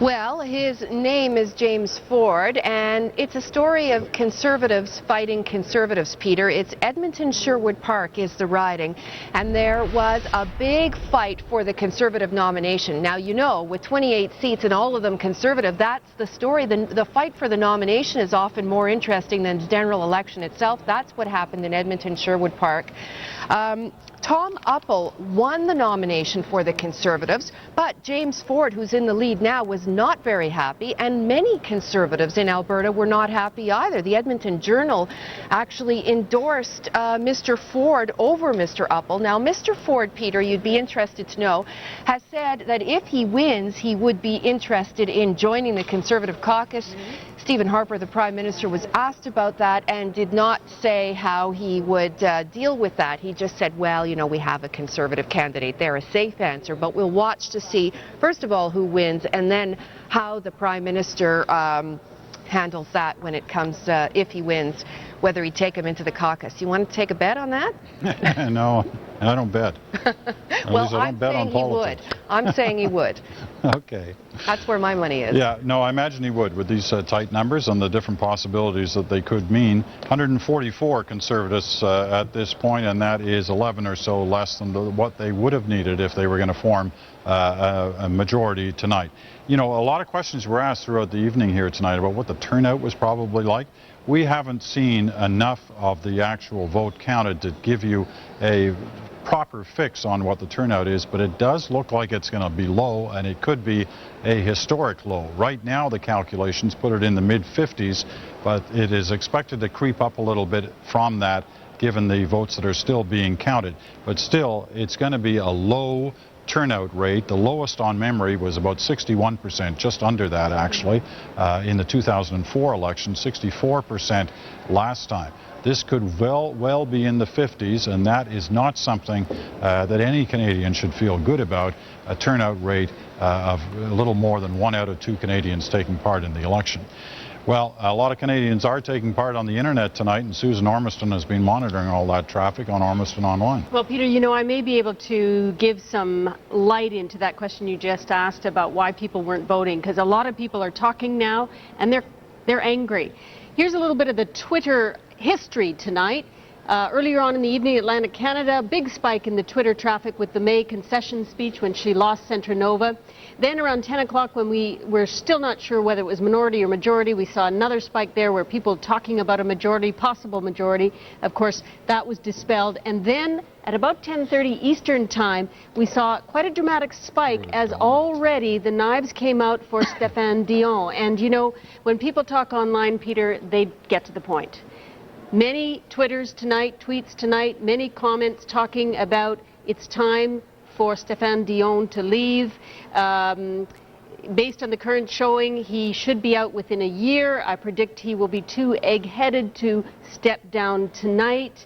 Well, his name is James Ford, and it's a story of conservatives fighting conservatives, Peter. It's Edmonton-Sherwood Park is the riding, and there was a big fight for the Conservative nomination. Now, you know, with 28 seats and all of them Conservative, that's the story. The fight for the nomination is often more interesting than the general election itself. That's what happened in Edmonton-Sherwood Park. Tom Uppal won the nomination for the Conservatives, but James Ford, who's in the lead now, was not very happy, and many Conservatives in Alberta were not happy either. The Edmonton Journal actually endorsed Mr. Ford over Mr. Uppal. Now, Mr. Ford, Peter, you'd be interested to know, has said that if he wins, he would be interested in joining the Conservative caucus. Stephen Harper, the Prime Minister, was asked about that and did not say how he would deal with that. He just said, well, you know, we have a Conservative candidate there, a safe answer, but we'll watch to see, first of all, who wins, and then how the Prime Minister handles that when it comes, if he wins, whether he'd take him into the caucus. You want to take a bet on that? No, I don't bet. Well, I'm saying he would. I'm saying he would. Okay. That's where my money is. Yeah, no, I imagine he would with these tight numbers and the different possibilities that they could mean. 144 Conservatives at this point, and that is 11 or so less than what they would have needed if they were going to form a majority tonight. You know, a lot of questions were asked throughout the evening here tonight about what the turnout was probably like. We haven't seen enough of the actual vote counted to give you a proper fix on what the turnout is, but it does look like it's going to be low, and it could be a historic low. Right now, the calculations put it in the mid-50s, but it is expected to creep up a little bit from that, given the votes that are still being counted. But still, it's going to be a low turnout rate. The lowest on memory was about 61%, just under that actually, in the 2004 election, 64% last time. This could well be in the 50s, and that is not something that any Canadian should feel good about, a turnout rate of a little more than 1 out of 2 Canadians taking part in the election. Well, a lot of Canadians are taking part on the internet tonight, and Susan Ormiston has been monitoring all that traffic on Ormiston Online. Well, Peter, you know, I may be able to give some light into that question you just asked about why people weren't voting, because a lot of people are talking now, and they're angry. Here's a little bit of the Twitter history tonight. Earlier on in the evening, Atlantic Canada, big spike in the Twitter traffic with the May concession speech when she lost Centre Nova. Then around 10 o'clock, when we were still not sure whether it was minority or majority, we saw another spike there where people talking about a majority, possible majority. Of course, that was dispelled. And then at about 10:30 Eastern time, we saw quite a dramatic spike as already the knives came out for Stéphane Dion. And you know, when people talk online, Peter, they get to the point. Many Twitters tonight, tweets tonight, many comments talking about it's time for Stéphane Dion to leave. Based on the current showing, he should be out within a year. I predict he will be too egg-headed to step down tonight.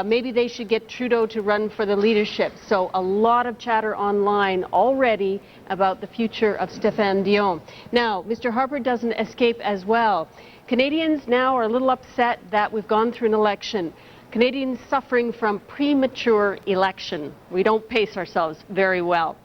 Maybe they should get Trudeau to run for the leadership. So a lot of chatter online already about the future of Stéphane Dion. Now, Mr. Harper doesn't escape as well. Canadians now are a little upset that we've gone through an election. Canadians suffering from premature election. We don't pace ourselves very well.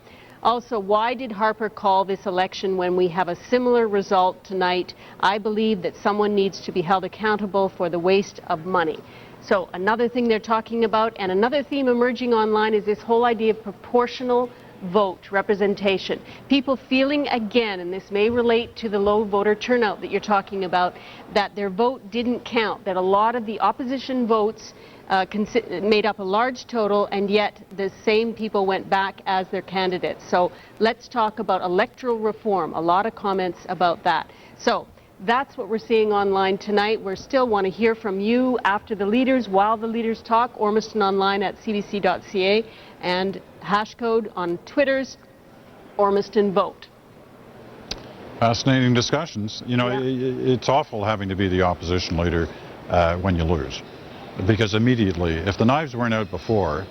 Also, why did Harper call this election when we have a similar result tonight? I believe that someone needs to be held accountable for the waste of money. So another thing they're talking about, and another theme emerging online, is this whole idea of proportional vote representation. People feeling again, and this may relate to the low voter turnout that you're talking about, that their vote didn't count, that a lot of the opposition votes made up a large total, and yet the same people went back as their candidates. So let's talk about electoral reform. A lot of comments about that. So that's what we're seeing online tonight. We still want to hear from you after the leaders, while the leaders talk. Ormiston Online at cbc.ca, and hashcode on Twitter's Ormiston Vote. Fascinating discussions. You know, it's awful having to be the opposition leader when you lose. Because immediately, if the knives weren't out before,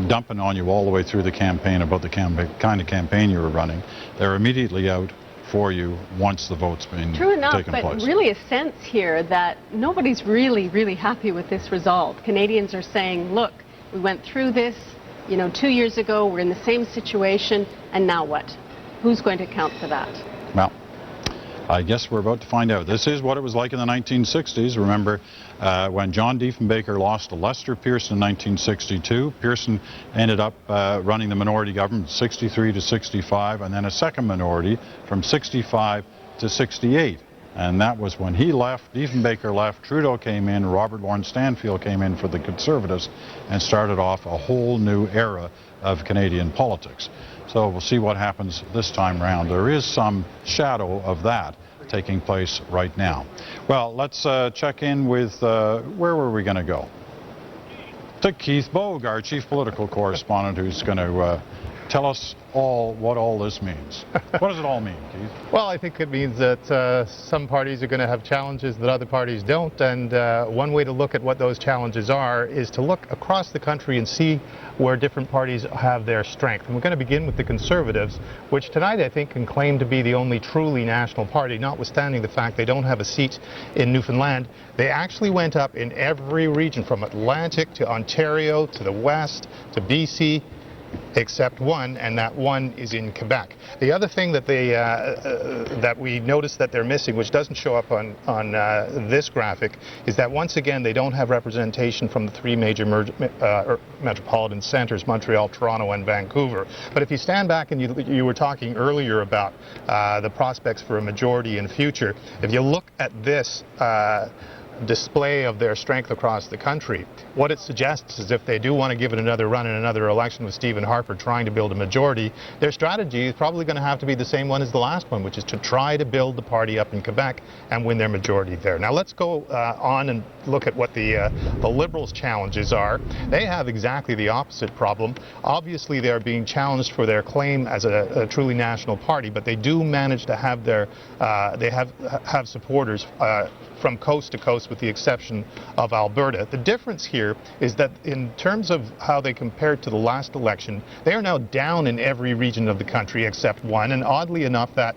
dumping on you all the way through the campaign about the kind of campaign you were running, they're immediately out for you once the vote's been True enough, taken but place. really a sense here that nobody's really happy with this result. Canadians are saying, look, we went through this, 2 years ago, we're in the same situation, and now what? Who's going to account for that? Well, I guess we're about to find out. This is what it was like in the 1960s. Remember when John Diefenbaker lost to Lester Pearson in 1962. Pearson ended up running the minority government 63 to 65, and then a second minority from 65 to 68. And that was when he left, Diefenbaker left, Trudeau came in, Robert Lawrence Stanfield came in for the Conservatives, and started off a whole new era of Canadian politics. So we'll see what happens this time round. There is some shadow of that taking place right now. Well, let's check in with, where were we going to go? To Keith Bogue, our chief political correspondent, who's going to tell us all what all this means. What does it all mean, Keith? Well, I think it means that some parties are going to have challenges that other parties don't, and one way to look at what those challenges are is to look across the country and see where different parties have their strength. And we're going to begin with the Conservatives, which tonight I think can claim to be the only truly national party, notwithstanding the fact they don't have a seat in Newfoundland. They actually went up in every region, from Atlantic to Ontario to the West to BC, except one, and that one is in Quebec. The other thing that that we notice that they're missing, which doesn't show up on this graphic, is that once again they don't have representation from the three major metropolitan centers, Montreal, Toronto, and Vancouver. But if you stand back and you were talking earlier about the prospects for a majority in future, if you look at this display of their strength across the country, what it suggests is if they do want to give it another run in another election with Stephen Harper trying to build a majority, their strategy is probably going to have to be the same one as the last one, which is to try to build the party up in Quebec and win their majority there. Now let's go on and look at what the Liberals' challenges are. They have exactly the opposite problem. Obviously they are being challenged for their claim as a truly national party, but they do manage to have their they have supporters from coast to coast, with the exception of Alberta. The difference here is that in terms of how they compared to the last election, they are now down in every region of the country except one, and oddly enough that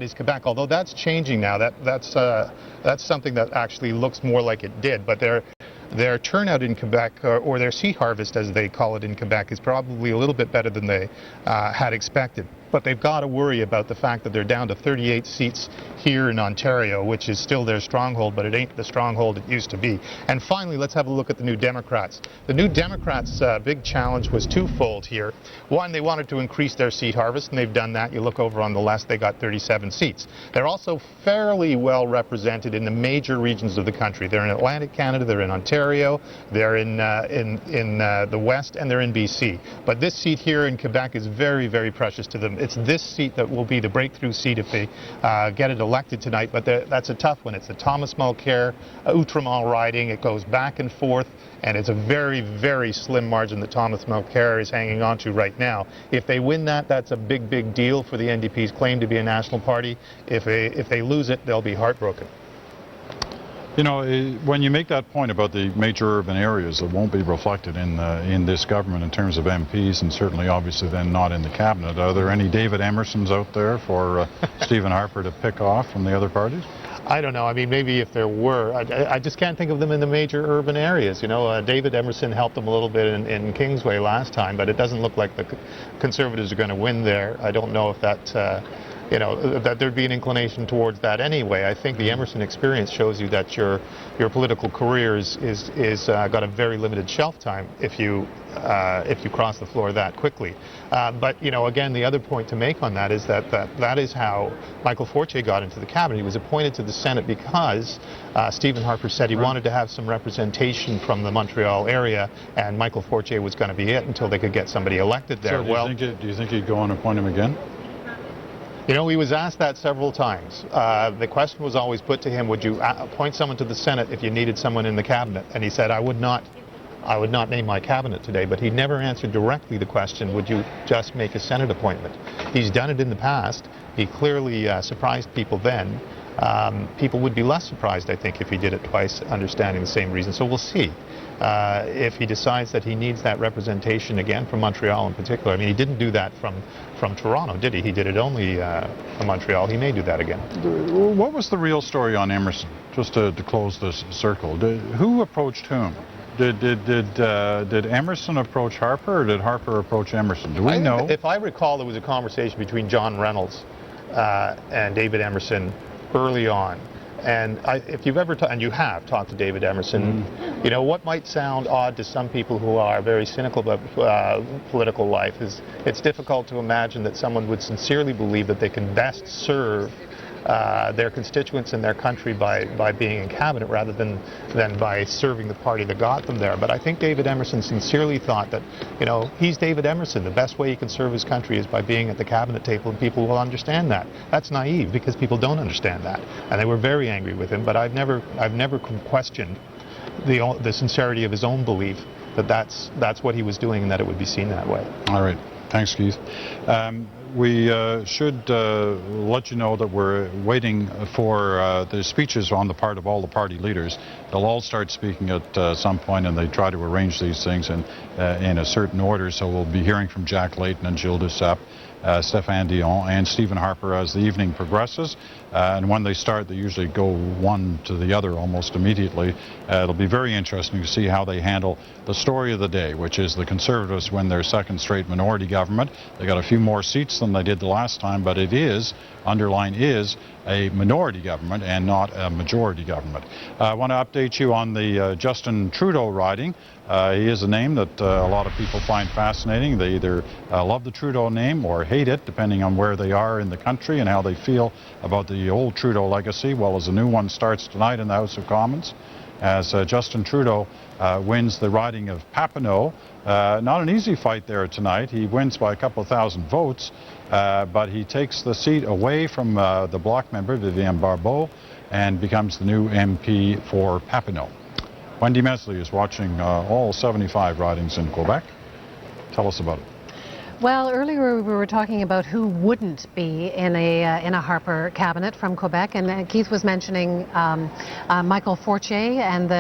is Quebec, although that's changing now. That's something that actually looks more like it did, but their turnout in Quebec, or their seat harvest as they call it in Quebec, is probably a little bit better than they had expected. But they've got to worry about the fact that they're down to 38 seats here in Ontario, which is still their stronghold, but it ain't the stronghold it used to be. And finally, let's have a look at the New Democrats. The New Democrats' big challenge was twofold here. One, they wanted to increase their seat harvest, and they've done that. You look over on the left, they got 37 seats. They're also fairly well represented in the major regions of the country. They're in Atlantic Canada, they're in Ontario, they're in the West, and they're in BC. But this seat here in Quebec is very, very precious to them. It's this seat that will be the breakthrough seat if they get it elected tonight, but that's a tough one. It's the Thomas Mulcair Outremont riding. It goes back and forth, and it's a very, very slim margin that Thomas Mulcair is hanging on to right now. If they win that, that's a big, big deal for the NDP's claim to be a national party. If they lose it, they'll be heartbroken. You know, when you make that point about the major urban areas that won't be reflected in this government in terms of MPs, and certainly obviously then not in the cabinet, are there any David Emersons out there for Stephen Harper to pick off from the other parties? I don't know. I mean, maybe if there were. I just can't think of them in the major urban areas. You know, David Emerson helped them a little bit in Kingsway last time, but it doesn't look like the Conservatives are going to win there. I don't know if that... that there'd be an inclination towards that anyway. I think the Emerson experience shows you that your political career is got a very limited shelf time if you cross the floor that quickly. But again, the other point to make on that is that is how Michael Fortier got into the cabinet. He was appointed to the Senate because Stephen Harper said he wanted to have some representation from the Montreal area, and Michael Fortier was going to be it until they could get somebody elected there. So do you think he'd go and appoint him again? You know, he was asked that several times. The question was always put to him, would you appoint someone to the Senate if you needed someone in the cabinet? And he said, I would not name my cabinet today, but he never answered directly the question, would you just make a Senate appointment? He's done it in the past. He clearly surprised people then. people would be less surprised, I think, if he did it twice, understanding the same reason. So we'll see. If he decides that he needs that representation again from Montreal in particular. I mean, he didn't do that from Toronto, did he? He did it only from Montreal. He may do that again. What was the real story on Emerson, just to close this circle? Who approached whom? Did Emerson approach Harper, or did Harper approach Emerson? Do we know? If I recall, there was a conversation between John Reynolds and David Emerson early on. And if you've ever and you have talked to David Emerson, you know, what might sound odd to some people who are very cynical about political life is it's difficult to imagine that someone would sincerely believe that they can best serve their constituents in their country by being in cabinet rather than by serving the party that got them there. But I think David Emerson sincerely thought that, you know, he's David Emerson. The best way he can serve his country is by being at the cabinet table, and people will understand that. That's naive because people don't understand that, and they were very angry with him. But I've never questioned the sincerity of his own belief that that's what he was doing and that it would be seen that way. All right. Thanks, Keith. We should let you know that we're waiting for the speeches on the part of all the party leaders. They'll all start speaking at some point, and they try to arrange these things in a certain order. So we'll be hearing from Jack Layton and Gilles Duceppe, Stéphane Dion, and Stephen Harper as the evening progresses. And when they start, they usually go one to the other almost immediately. It'll be very interesting to see how they handle the story of the day, which is the Conservatives win their second straight minority government. They got a few more seats than they did the last time, but it is, underline is, a minority government and not a majority government. I want to update you on the Justin Trudeau riding. He is a name that a lot of people find fascinating. They either love the Trudeau name or hate it, depending on where they are in the country and how they feel about the old Trudeau legacy. Well, as a new one starts tonight in the House of Commons, as Justin Trudeau wins the riding of Papineau. Not an easy fight there tonight. He wins by a couple of thousand votes, but he takes the seat away from the Bloc member, Vivienne Barbeau, and becomes the new MP for Papineau. Wendy Mesley is watching all 75 ridings in Quebec. Tell us about it. Well, earlier we were talking about who wouldn't be in a Harper cabinet from Quebec, and Keith was mentioning Michael Fortier, and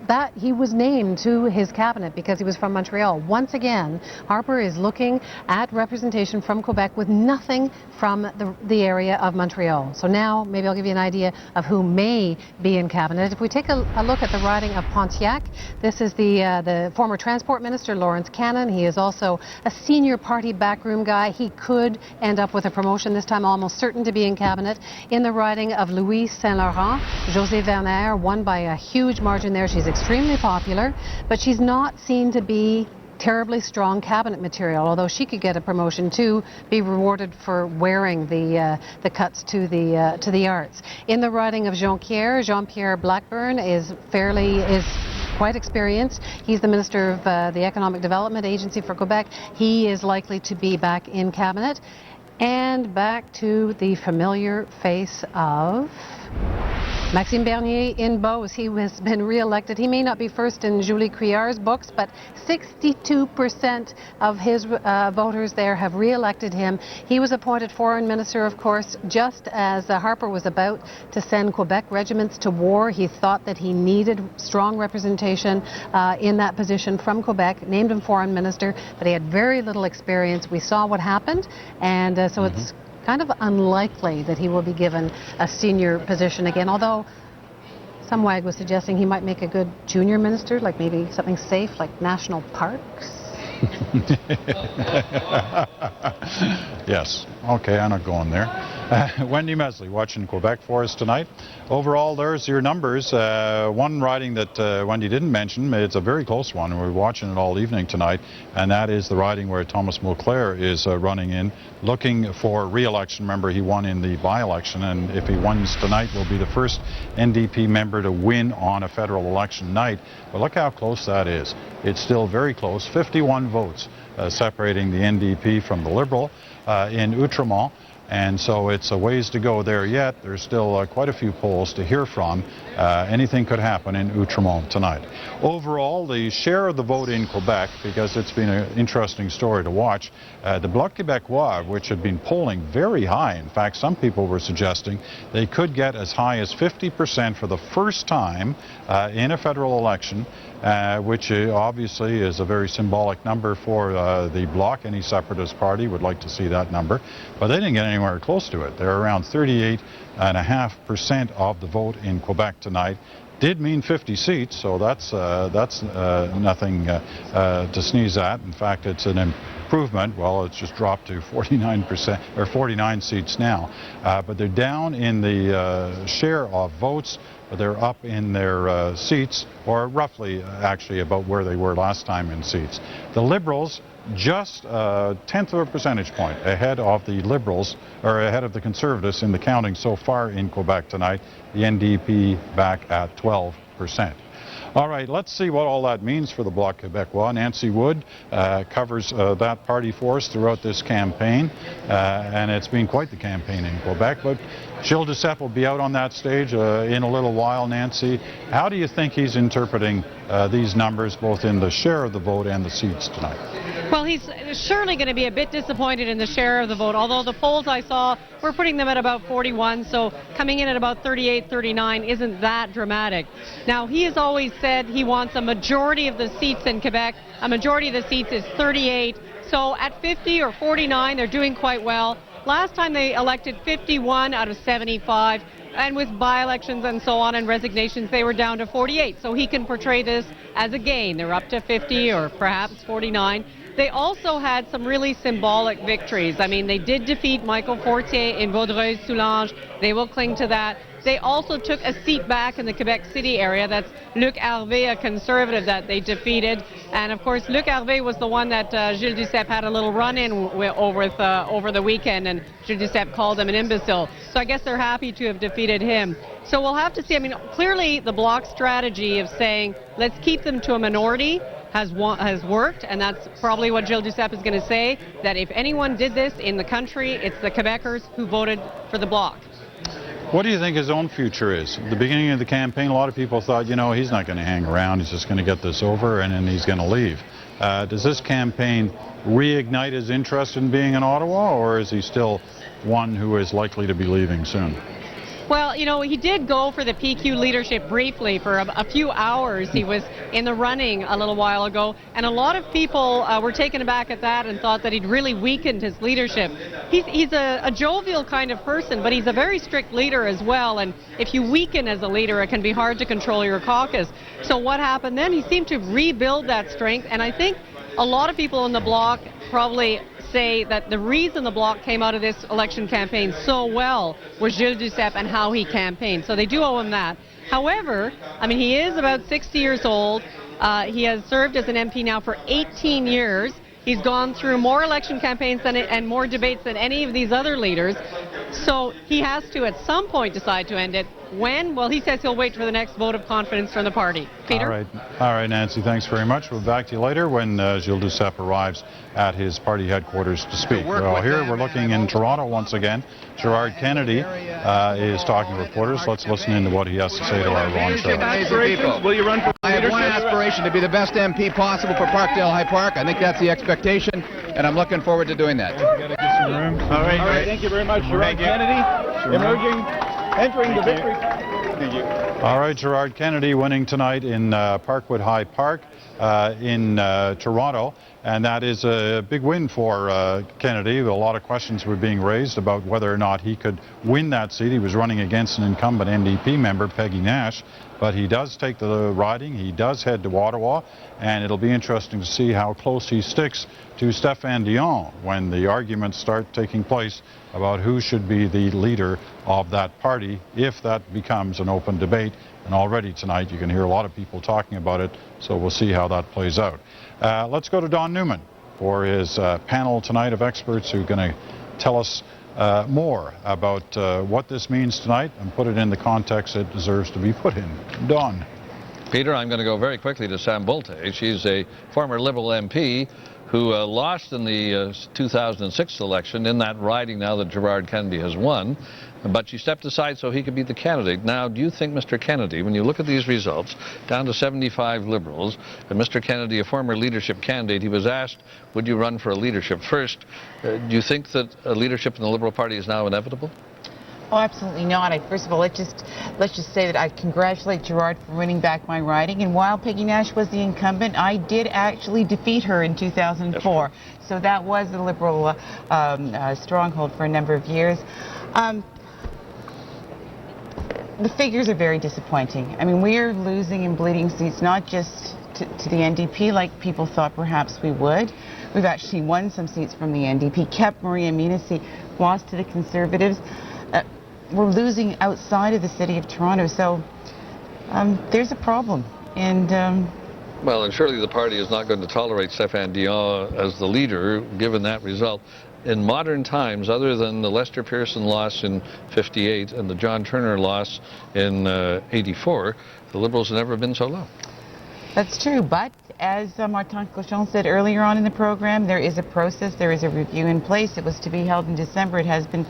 that he was named to his cabinet because he was from Montreal. Once again, Harper is looking at representation from Quebec with nothing from the area of Montreal. So now maybe I'll give you an idea of who may be in cabinet. If we take a look at the riding of Pontiac, this is the former transport minister, Lawrence Cannon. He is also a senior party backroom guy. He could end up with a promotion this time, almost certain to be in cabinet. In the riding of Louise Saint-Laurent, Josée Werner won by a huge margin there. She's extremely popular, but she's not seen to be terribly strong cabinet material, although she could get a promotion to be rewarded for wearing the cuts to the arts. In the riding of Jean-Pierre Blackburn is quite experienced. He's the Minister of the Economic Development Agency for Quebec. He is likely to be back in cabinet. And back to the familiar face of Maxime Bernier in Beauce. He has been re-elected. He may not be first in Julie Criard's books, but 62% of his voters there have re-elected him. He was appointed foreign minister, of course, just as Harper was about to send Quebec regiments to war. He thought that he needed strong representation in that position from Quebec, named him foreign minister, but he had very little experience. We saw what happened, and so it's kind of unlikely that he will be given a senior position again, although some wag was suggesting he might make a good junior minister, like maybe something safe like national parks. Yes. Okay, I'm not going there. Wendy Mesley watching Quebec for us tonight. Overall, there's your numbers. One riding that Wendy didn't mention, it's a very close one. We're watching it all evening tonight, and that is the riding where Thomas Mulcair is running in, looking for re-election. Remember, he won in the by-election, and if he wins tonight, will be the first NDP member to win on a federal election night. But look how close that is. It's still very close, 51 votes separating the NDP from the Liberal in Outremont. And so it's a ways to go there yet. There's still quite a few polls to hear from. Anything could happen in Outremont tonight. Overall, the share of the vote in Quebec, because it's been an interesting story to watch, the Bloc Québécois, which had been polling very high, in fact, some people were suggesting they could get as high as 50% for the first time in a federal election, which obviously is a very symbolic number for the Bloc. Any separatist party would like to see that number, but they didn't get anywhere close to it. They're around 38.5% of the vote in Quebec tonight. Did mean 50 seats, so that's nothing to sneeze at. In fact, it's an improvement. Well, it's just dropped to 49% or 49 seats now, but they're down in the share of votes. They're up in their seats, or roughly actually about where they were last time in seats. The Liberals just a tenth of a percentage point ahead of the Liberals, or ahead of the Conservatives in the counting so far in Quebec tonight. The NDP back at 12%. All right, let's see what all that means for the Bloc Québécois. Nancy Wood covers that party for us throughout this campaign, and it's been quite the campaign in Quebec. But Gilles Duceppe will be out on that stage in a little while. Nancy, how do you think he's interpreting these numbers, both in the share of the vote and the seats tonight? Well, he's surely going to be a bit disappointed in the share of the vote, although the polls I saw were putting them at about 41, so coming in at about 38, 39 isn't that dramatic. Now, he has always said he wants a majority of the seats in Quebec. A majority of the seats is 38, so at 50 or 49, they're doing quite well. Last time they elected 51 out of 75, and with by-elections and so on and resignations, they were down to 48. So he can portray this as a gain. They're up to 50 or perhaps 49. They also had some really symbolic victories. I mean, they did defeat Michael Fortier in Vaudreuil-Soulanges. They will cling to that. They also took a seat back in the Quebec City area. That's Luc Harvey, a Conservative that they defeated. And of course, Luc Harvey was the one that Gilles Duceppe had a little run-in over the weekend, and Gilles Duceppe called him an imbecile. So I guess they're happy to have defeated him. So we'll have to see. I mean, clearly the Bloc strategy of saying, let's keep them to a minority has worked, and that's probably what Gilles Duceppe is going to say, that if anyone did this in the country, it's the Quebecers who voted for the Bloc. What do you think his own future is? At the beginning of the campaign, a lot of people thought, you know, he's not going to hang around, he's just going to get this over and then he's going to leave. Does this campaign reignite his interest in being in Ottawa, or is he still one who is likely to be leaving soon? Well, you know, he did go for the PQ leadership briefly for a few hours. He was in the running a little while ago, and a lot of people were taken aback at that and thought that he'd really weakened his leadership. He's a jovial kind of person, but he's a very strict leader as well, and if you weaken as a leader, it can be hard to control your caucus. So what happened then? He seemed to rebuild that strength, and I think a lot of people in the Bloc probably say that the reason the Bloc came out of this election campaign so well was Gilles Duceppe and how he campaigned. So they do owe him that. However, I mean, he is about 60 years old. He has served as an MP now for 18 years. He's gone through more election campaigns and more debates than any of these other leaders. So he has to, at some point, decide to end it. When? Well, he says he'll wait for the next vote of confidence from the party. Peter? All right, Nancy, thanks very much. We'll be back to you later when Gilles Duceppe arrives at his party headquarters to speak. Well, here we're looking in Toronto once again. Gerard Kennedy is talking to reporters. Let's listen into what he has to say to our Ron Show. Will you run for I have one aspiration, to be the best MP possible for Parkdale High Park. I think that's the expectation, and I'm looking forward to doing that. All right, thank you very much, Gerard Kennedy, entering the victory. Thank you. All right, Gerard Kennedy winning tonight in Parkwood High Park in Toronto, and that is a big win for Kennedy. A lot of questions were being raised about whether or not he could win that seat. He was running against an incumbent NDP member, Peggy Nash, but he does take the riding. He does head to Ottawa, and it'll be interesting to see how close he sticks to Stéphane Dion when the arguments start taking place about who should be the leader of that party, if that becomes an open debate. And already tonight you can hear a lot of people talking about it, so we'll see how that plays out. Let's go to Don Newman for his panel tonight of experts who are going to tell us more about what this means tonight and put it in the context it deserves to be put in. Don. Peter, I'm going to go very quickly to Sam Bolte. She's a former Liberal MP who lost in the 2006 election in that riding now that Gerard Kennedy has won, but she stepped aside so he could be the candidate. Now, do you think Mr. Kennedy, when you look at these results, down to 75 Liberals, and Mr. Kennedy, a former leadership candidate, he was asked, would you run for a leadership first? Do you think that a leadership in the Liberal Party is now inevitable? Oh, absolutely not. First of all, let's just say that I congratulate Gerard for winning back my riding. And while Peggy Nash was the incumbent, I did actually defeat her in 2004. So that was the Liberal stronghold for a number of years. The figures are very disappointing. I mean, we are losing and bleeding seats, not just to the NDP like people thought perhaps we would. We've actually won some seats from the NDP, kept Maria Menasee, lost to the Conservatives. We're losing outside of the city of Toronto, so there's a problem. And well, and surely the party is not going to tolerate Stéphane Dion as the leader, given that result. In modern times, other than the Lester Pearson loss in '58 and the John Turner loss in '84, the Liberals have never been so low. That's true, but as Martin Cochon said earlier on in the program, there is a process, there is a review in place. It was to be held in December. It has been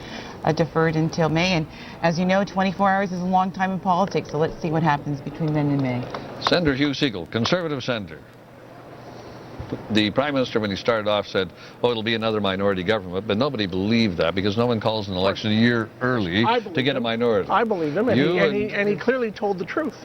deferred until May, and as you know, 24 hours is a long time in politics, so let's see what happens between then and May. Senator Hugh Segal, Conservative senator. The Prime Minister, when he started off, said, oh, it'll be another minority government, but nobody believed that because no one calls an election a year early to get a minority. I believe him, and he clearly told the truth.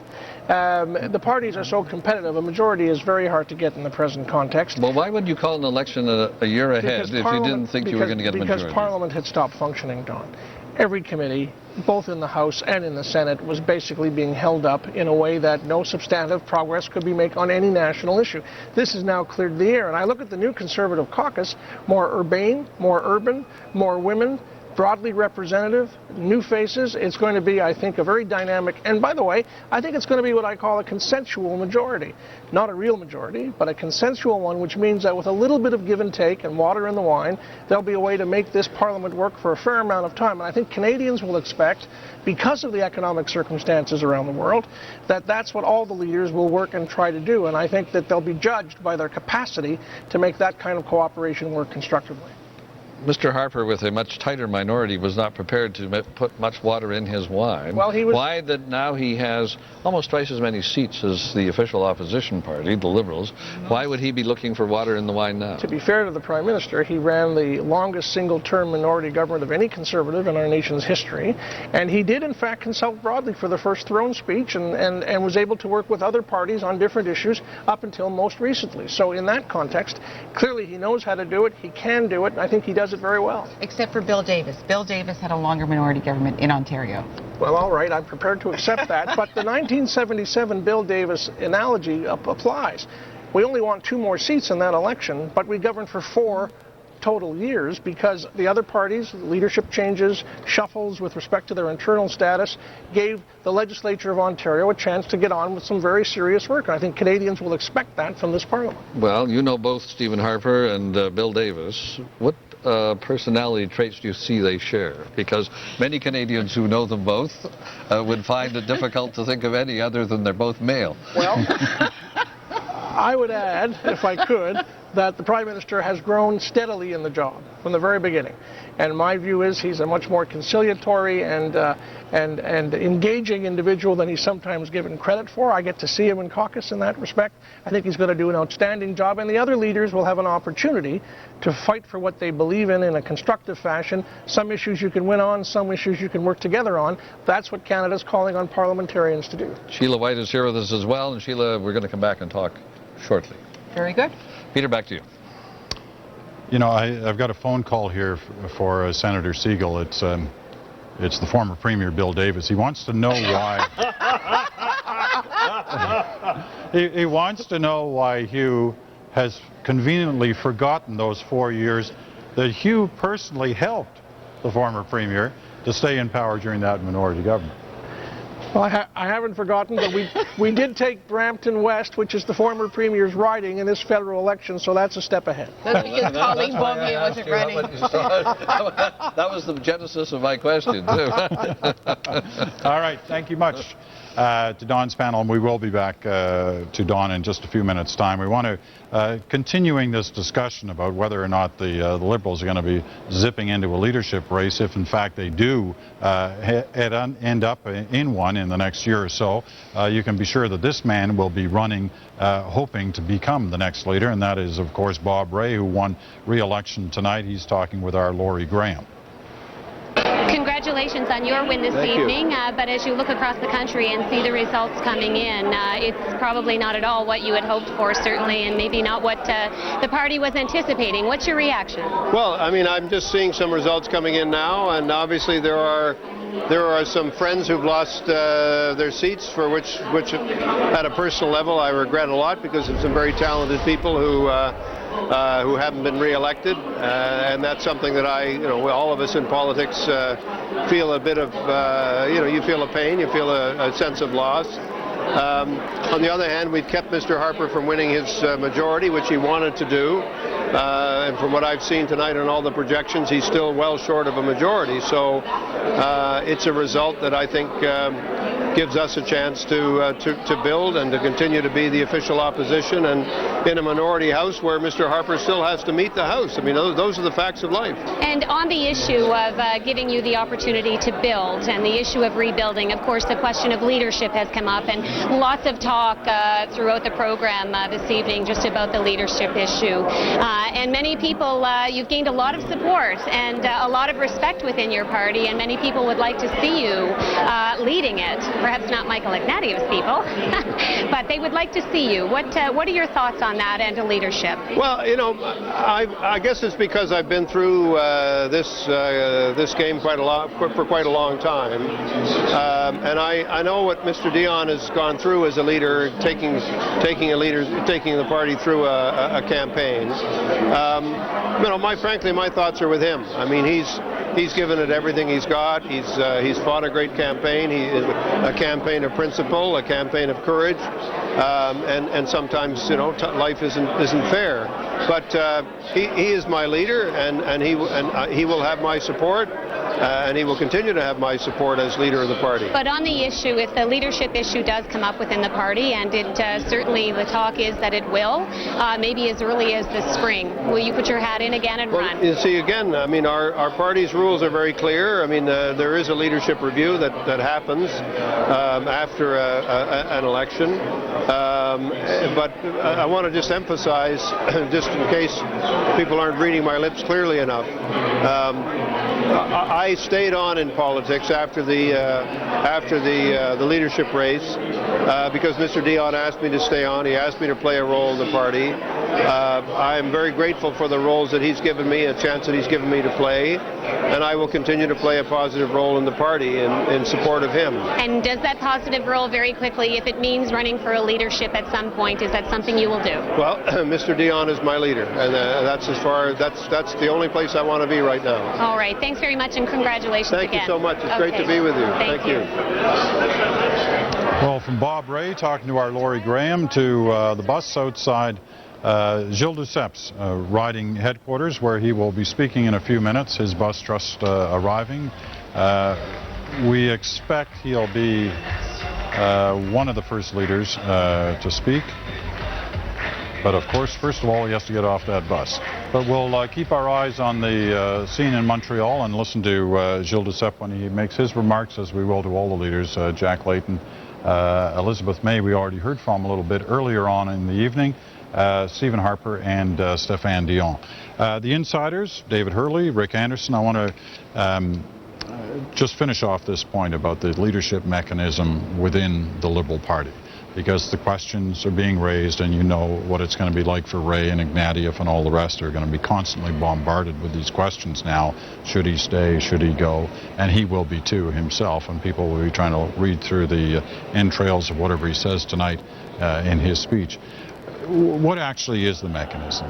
The parties are so competitive, a majority is very hard to get in the present context. Well, why would you call an election a year ahead if you didn't think you were going to get a majority? Because Parliament had stopped functioning, Don. Every committee, both in the House and in the Senate, was basically being held up in a way that no substantive progress could be made on any national issue. This has now cleared the air, and I look at the new Conservative caucus, more urbane, more urban, more women, broadly representative, new faces. It's going to be, I think, a very dynamic, and by the way, I think it's going to be what I call a consensual majority. Not a real majority, but a consensual one, which means that with a little bit of give and take and water in the wine, there'll be a way to make this Parliament work for a fair amount of time. And I think Canadians will expect, because of the economic circumstances around the world, that that's what all the leaders will work and try to do. And I think that they'll be judged by their capacity to make that kind of cooperation work constructively. Mr. Harper, with a much tighter minority, was not prepared to put much water in his wine. Well, he was. Why that now he has almost twice as many seats as the official opposition party, the Liberals? Why would he be looking for water in the wine now? To be fair to the Prime Minister, he ran the longest single-term minority government of any Conservative in our nation's history, and he did in fact consult broadly for the first throne speech and was able to work with other parties on different issues up until most recently. So in that context, clearly he knows how to do it, he can do it, and I think he does it very well. Except for Bill Davis. Bill Davis had a longer minority government in Ontario. Well, all right, I'm prepared to accept that, but the 1977 Bill Davis analogy applies. We only want 2 more seats in that election, but we governed for 4 total years because the other parties, leadership changes, shuffles with respect to their internal status, gave the legislature of Ontario a chance to get on with some very serious work. And I think Canadians will expect that from this Parliament. Well, you know both Stephen Harper and Bill Davis. What personality traits do you see they share? Because many Canadians who know them both would find it difficult to think of any other than they're both male. Well, I would add, if I could, that the Prime Minister has grown steadily in the job from the very beginning. And my view is he's a much more conciliatory and engaging individual than he's sometimes given credit for. I get to see him in caucus in that respect. I think he's going to do an outstanding job, and the other leaders will have an opportunity to fight for what they believe in a constructive fashion. Some issues you can win on, some issues you can work together on. That's what Canada's calling on parliamentarians to do. Sheila White is here with us as well, and Sheila, we're going to come back and talk shortly. Very good. Peter, back to you. You know, I've got a phone call here for Senator Segal. It's the former Premier Bill Davis. He wants to know why. he wants to know why Hugh has conveniently forgotten those 4 years that Hugh personally helped the former Premier to stay in power during that minority government. Well, I haven't forgotten, but we did take Brampton West, which is the former Premier's riding, in this federal election, so that's a step ahead. That's because Colleen Beaubier wasn't running. That was the genesis of my question, too. All right, thank you much. to Don's panel, and we will be back to Don in just a few minutes' time. We want to continuing this discussion about whether or not the Liberals are going to be zipping into a leadership race, if in fact they do end up in one in the next year or so. You can be sure that this man will be running, hoping to become the next leader, and that is, of course, Bob Rae, who won re-election tonight. He's talking with our Laurie Graham. Congratulations on your win this evening, but as you look across the country and see the results coming in, it's probably not at all what you had hoped for, certainly, and maybe not what the party was anticipating. What's your reaction? Well, I mean, I'm just seeing some results coming in now, and obviously there are some friends who've lost their seats, for which at a personal level I regret a lot, because of some very talented people who haven't been re-elected, and that's something that all of us in politics feel a bit of, you feel a pain, you feel a sense of loss. On the other hand, we've kept Mr. Harper from winning his majority, which he wanted to do, and from what I've seen tonight on all the projections, he's still well short of a majority, so it's a result that I think gives us a chance to build and to continue to be the official opposition, and in a minority House where Mr. Harper still has to meet the House. I mean, those are the facts of life. And on the issue of giving you the opportunity to build and the issue of rebuilding, of course, the question of leadership has come up, and lots of talk throughout the program this evening just about the leadership issue. And many people, you've gained a lot of support and a lot of respect within your party, and many people would like to see you leading it. Perhaps not Michael Ignatius people, but they would like to see you. What are your thoughts on that and to leadership? Well, I guess it's because I've been through this game quite a lot for quite a long time, and I know what Mr. Dion has gone through as a leader, taking the party through a campaign. Frankly, my thoughts are with him. I mean, he's given it everything he's got. He's fought a great campaign. He is a campaign of principle, a campaign of courage, and sometimes life isn't fair. But he is my leader, and he will have my support, and he will continue to have my support as leader of the party. But on the issue, if the leadership issue does come up within the party, and it certainly the talk is that it will, maybe as early as the spring, will you put your hat in again and run? You see, again, I mean, our party's rules are very clear. I mean, there is a leadership review that happens after an election. But I want to just emphasize, just in case people aren't reading my lips clearly enough, I stayed on in politics after the leadership race because Mr. Dion asked me to stay on. He asked me to play a role in the party. I am very grateful for the roles that he's given me, a chance that he's given me to play, and I will continue to play a positive role in the party in support of him. And does that positive role very quickly, if it means running for a leadership at some point, is that something you will do? Well, Mr. Dion is my leader, and that's the only place I want to be right now. All right. Thanks very much, and congratulations again. Thank you so much. It's great to be with you. Thank you. Well, from Bob Rae talking to our Laurie Graham to the bus outside Gilles Ducep's riding headquarters, where he will be speaking in a few minutes, his bus just arriving. We expect he'll be one of the first leaders to speak. But of course, first of all, he has to get off that bus. But we'll keep our eyes on the scene in Montreal and listen to Gilles Duceppe when he makes his remarks, as we will to all the leaders, Jack Layton, Elizabeth May, we already heard from a little bit earlier on in the evening, Stephen Harper and Stéphane Dion. The insiders, David Hurley, Rick Anderson. I want to just finish off this point about the leadership mechanism within the Liberal Party, because the questions are being raised, and you know what it's going to be like for Rae and Ignatieff and all the rest. Are going to be constantly bombarded with these questions now. Should he stay? Should he go? And he will be too himself, and people will be trying to read through the entrails of whatever he says tonight in his speech. What actually is the mechanism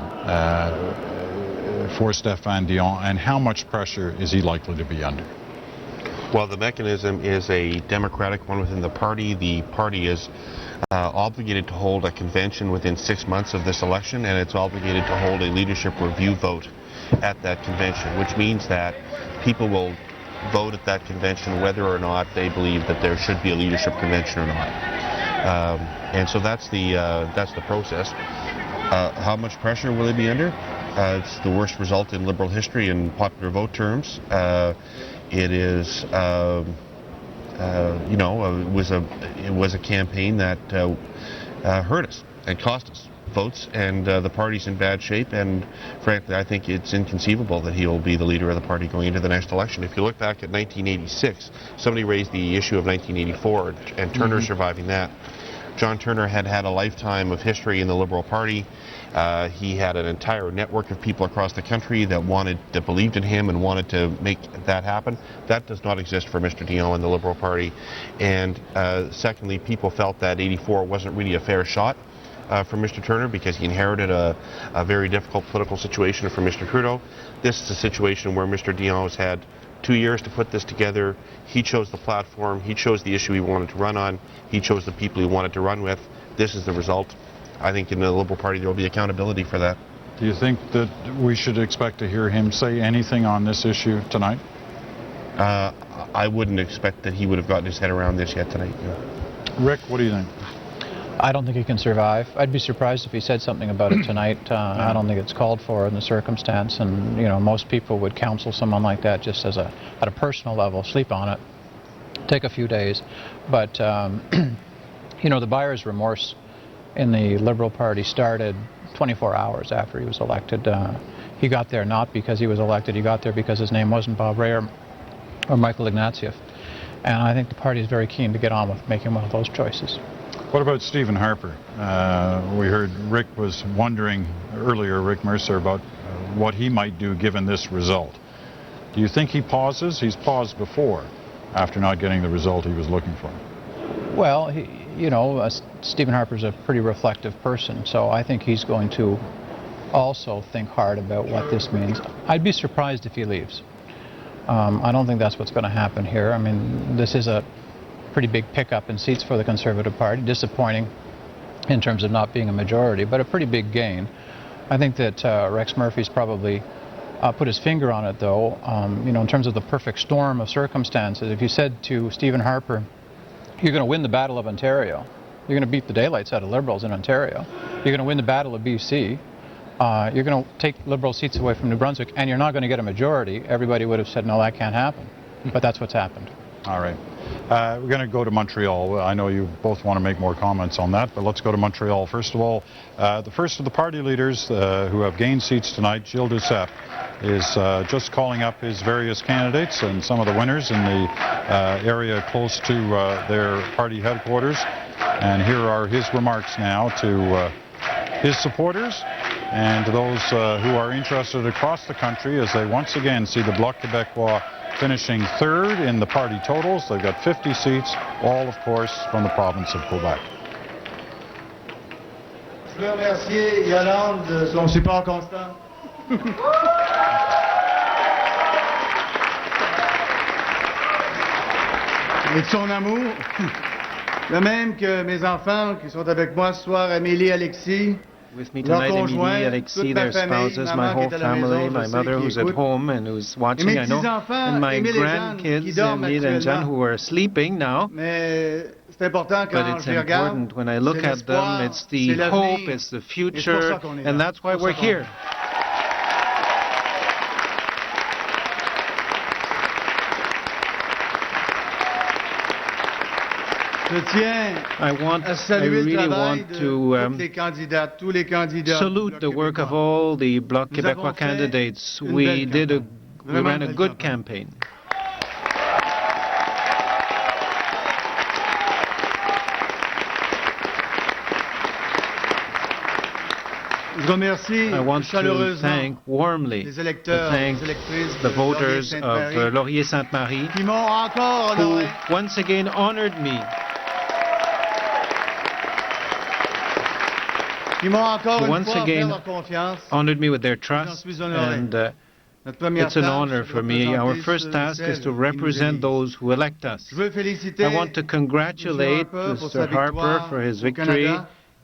for Stéphane Dion, and how much pressure is he likely to be under? Well, the mechanism is a democratic one within the party. The party is obligated to hold a convention within 6 months of this election, and it's obligated to hold a leadership review vote at that convention, which means that people will vote at that convention whether or not they believe that there should be a leadership convention or not. And so that's the process. How much pressure will they be under? It's the worst result in Liberal history in popular vote terms. It is, it was a campaign that hurt us and cost us votes, and the party's in bad shape, and frankly I think it's inconceivable that he'll be the leader of the party going into the next election. If you look back at 1986, somebody raised the issue of 1984 and Turner surviving that. John Turner had had a lifetime of history in the Liberal Party. He had an entire network of people across the country that believed in him and wanted to make that happen. That does not exist for Mr. Dion and the Liberal Party. And secondly, people felt that 84 wasn't really a fair shot for Mr. Turner because he inherited a very difficult political situation from Mr. Trudeau. This is a situation where Mr. Dion has had 2 years to put this together. He chose the platform, he chose the issue he wanted to run on, he chose the people he wanted to run with. This is the result. I think in the Liberal Party there will be accountability for that. Do you think that we should expect to hear him say anything on this issue tonight? I wouldn't expect that he would have gotten his head around this yet tonight. Rick, what do you think? I don't think he can survive. I'd be surprised if he said something about it tonight. I don't think it's called for in the circumstance, and most people would counsel someone like that just as at a personal level, sleep on it, take a few days. But the buyer's remorse in the Liberal Party started 24 hours after he was elected. He got there not because he was elected, he got there because his name wasn't Bob Rae or Michael Ignatieff. And I think the party is very keen to get on with making one of those choices. What about Stephen Harper? We heard Rick was wondering earlier, Rick Mercer, about what he might do given this result. Do you think he pauses? He's paused before after not getting the result he was looking for. Well, Stephen Harper's a pretty reflective person, so I think he's going to also think hard about what this means. I'd be surprised if he leaves. I don't think that's what's going to happen here. I mean, this is a pretty big pickup in seats for the Conservative Party, disappointing in terms of not being a majority, but a pretty big gain. I think that Rex Murphy's probably put his finger on it, though, in terms of the perfect storm of circumstances. If you said to Stephen Harper, you're going to win the Battle of Ontario, you're going to beat the daylights out of Liberals in Ontario, you're going to win the Battle of BC, you're going to take Liberal seats away from New Brunswick, and you're not going to get a majority, everybody would have said, no, that can't happen. But that's what's happened. All right. We're going to go to Montreal. I know you both want to make more comments on that, but let's go to Montreal. First of all, the first of the party leaders who have gained seats tonight, Gilles Duceppe, is just calling up his various candidates and some of the winners in the area close to their party headquarters. And here are his remarks now to his supporters and to those who are interested across the country as they once again see the Bloc Québécois finishing third in the party totals. They've got 50 seats, all, of course, from the province of Quebec. Je veux remercier Yolande de son support constant. Et de son amour. De même que mes enfants qui sont avec moi ce soir, Amélie, Alexis. With me tonight, Emilie, Alexis, their spouses, my whole family, my mother who's at home and who's watching, I know, and my grandkids, Emile and Jean, who are sleeping now. But it's important when I look at them, it's the hope, it's the future, and that's why we're here. I really want to salute the work of all the Bloc Québécois candidates. We ran a good campaign. I want to thank warmly the voters of Laurier-Sainte-Marie who once again honored me. Once again honored me with their trust, and it's an honor for me. Our first task is to represent those who elect us. I want to congratulate Mr. Harper for his victory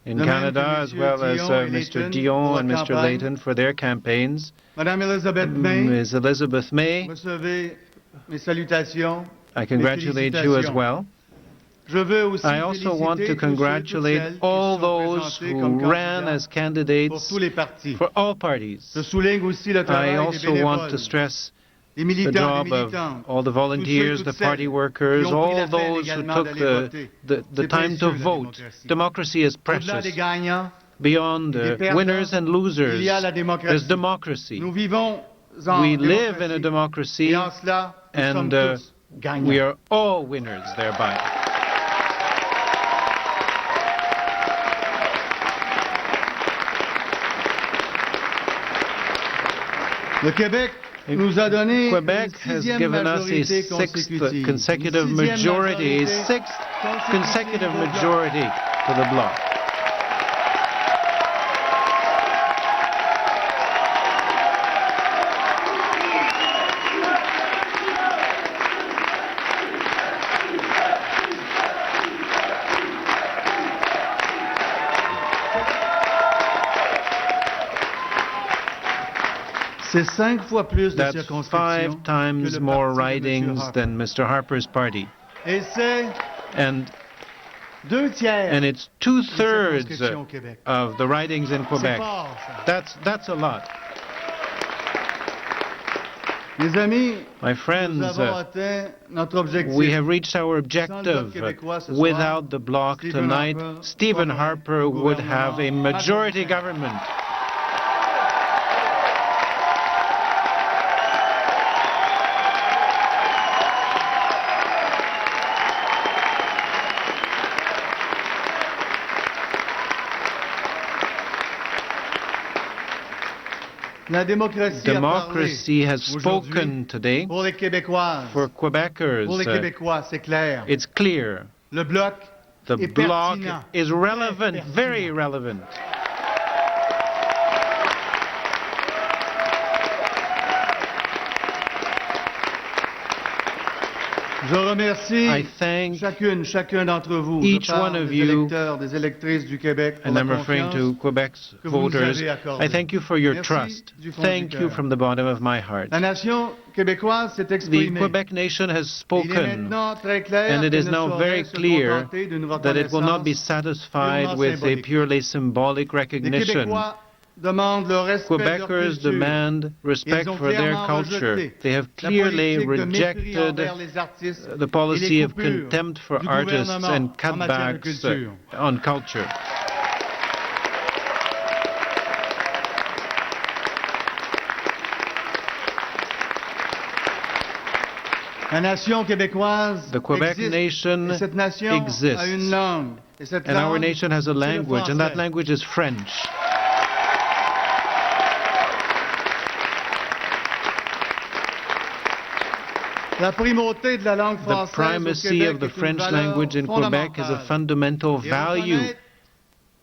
in Canada, as well as Mr. Dion and Mr. Layton for their campaigns. Ms. Elizabeth May, mes salutations. I congratulate you as well. Je veux aussi I also want to congratulate all those who ran as candidates for all parties. Je souligne aussi le I travail des also want to bénévoles, stress des the militants, job des of militantes, all the volunteers, tous the ceux et toutes party celles workers, qui ont pris all la peine those who également took d'aller the voter. time to précieux, la vote. démocratie. Democracy is Au-delà precious. des gagnants, Beyond des the perdants, winners and losers, il y a la démocratie. there's democracy. Nous vivons en We live démocratie, in a democracy, et en cela, nous sommes and tous gagnants. we are all winners thereby. Le Québec nous a donné Quebec une has sixième given us a majorité sixth consécutive. consecutive Une sixième majority, a majorité sixth consécutive consecutive au bloc. majority to the bloc. C'est 5 fois plus de That's circonscriptions 5 times que le more parti de M. ridings Harper. than Mr. Harper's party. Et c'est And 2 tiers and it's des 2/3 circonscriptions au Québec. of the ridings in C'est Quebec. fort, ça. That's a lot. Mes amis, My friends, nous avons atteint notre objectif. we have reached our Sans le objective. Bloc québécois ce soir, Without the bloc Stephen tonight, Harper Stephen formerait Harper un would have a gouvernement majority majoritaire. government. La démocratie Democracy a has parlé spoken today. pour les Québécoises. For Quebecers, Pour les Québécois, c'est clair. it's clear. Le bloc The est bloc pertinent. is relevant, Pertinent. very relevant. Je remercie I thank chacun d'entre vous. each Je parle one of des you, électeurs, des électrices du Québec pour and la I'm referring confiance to Quebec's que vous nous voters. avez accordée. I thank you for your Merci trust. du fond Thank du you cœur. from the bottom of my heart. La nation québécoise s'est The exprimée. Quebec nation has Il est spoken, maintenant très clair and it qu'elle is ne now saurait very se clear contenter d'une that it will not be reconnaissance satisfied purement with a symbolique. purely symbolic Les recognition. Québécois demandent le respect de leur Quebecers culture. demand respect Ils ont for their clairement culture. rejeté They have la clearly politique de mépris rejected envers les artistes the et policy les of coupures contempt for du artists gouvernement and en matière de cutbacks culture. on culture. La nation québécoise The Quebec existe, nation et cette nation exists. a une langue. Et cette And our langue, nation has a c'est le language, and that français. language is French. La primauté de la langue The française au primacy Québec of the est une French valeur language in Quebec is a fondamentale. fundamental Et value. reconnaître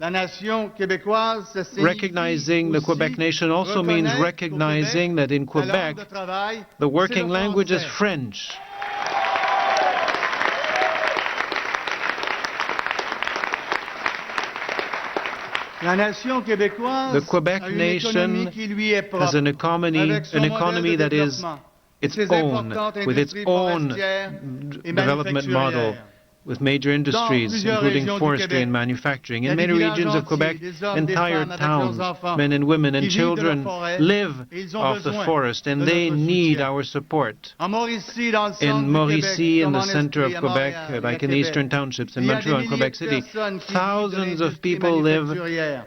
la nation québécoise, ça signifie Recognizing the aussi Quebec nation also means reconnaître qu'au recognizing Québec, that in la Quebec, langue de travail, the c'est working le language is français. French. La nation québécoise The Quebec a une nation économie qui lui est propre, has an economy avec son modèle de that is développement, its ses own, importantes with its industries own forestières et development model, manufacturières. with major industries, plusieurs including régions du forestry Québec, and manufacturing. il y a In des many villages regions of entiers, Quebec, des hommes, des entire femmes avec leurs towns, enfants, men and women and qui vivent de la children forêt, live et ils ont off the besoin forest, and de they notre need soutien. our support. En Mauricie, dans le centre In du Mauricie, Québec, in comme the en center of Estrie, à Quebec, Montréal, et à like in the Québec, eastern townships, in il y a Montreal des and Quebec milliers de City, personnes qui vivent de thousands of l'industrie people live manufacturière.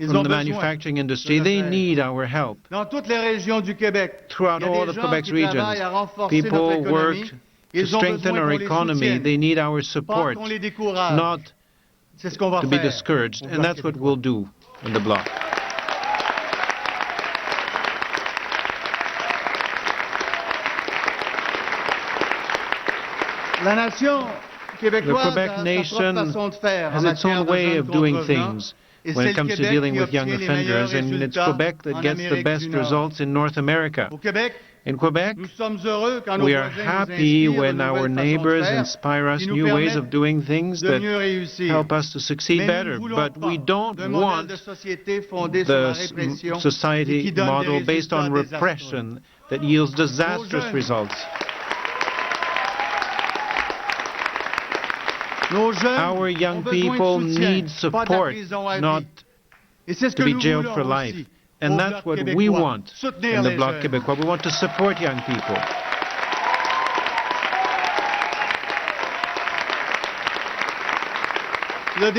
Ils from ont the besoin manufacturing de industry. le They faire. need our help. Dans toutes les régions du Québec, Throughout il y a all des of gens Quebec's qui travaillent à regions, renforcer notre people work économie. to Ils ont strengthen besoin our qu'on les economy. soutienne, They need our pas support, qu'on les décourage. not C'est ce qu'on va to be faire. discouraged. au And Bloc that's what québécois. we'll do in the bloc. La nation The québécoise Quebec a sa nation propre façon de faire en has its matière own de way jeunes of doing contrevenants. things Et when c'est it le comes to Québec dealing qui with young obtient les meilleurs offenders, and it's résultats Quebec that en gets the Amérique best du Nord. results in North America. Au Québec, In Quebec, nous sommes heureux quand nos we are voisins nous happy inspirent de when nouvelles our façons de neighbors faire inspire us qui nous new ways permettent of doing things de that mieux réussir. help us to succeed Mais better. nous ne voulons But we pas don't d'un modèle want de société fondé sur la the répression et society qui donne des model based résultats on désastreux. repression that yields disastrous results. Our young people need support, not to be jailed for life. And that's what we want in the Bloc Québécois. We want to support young people. The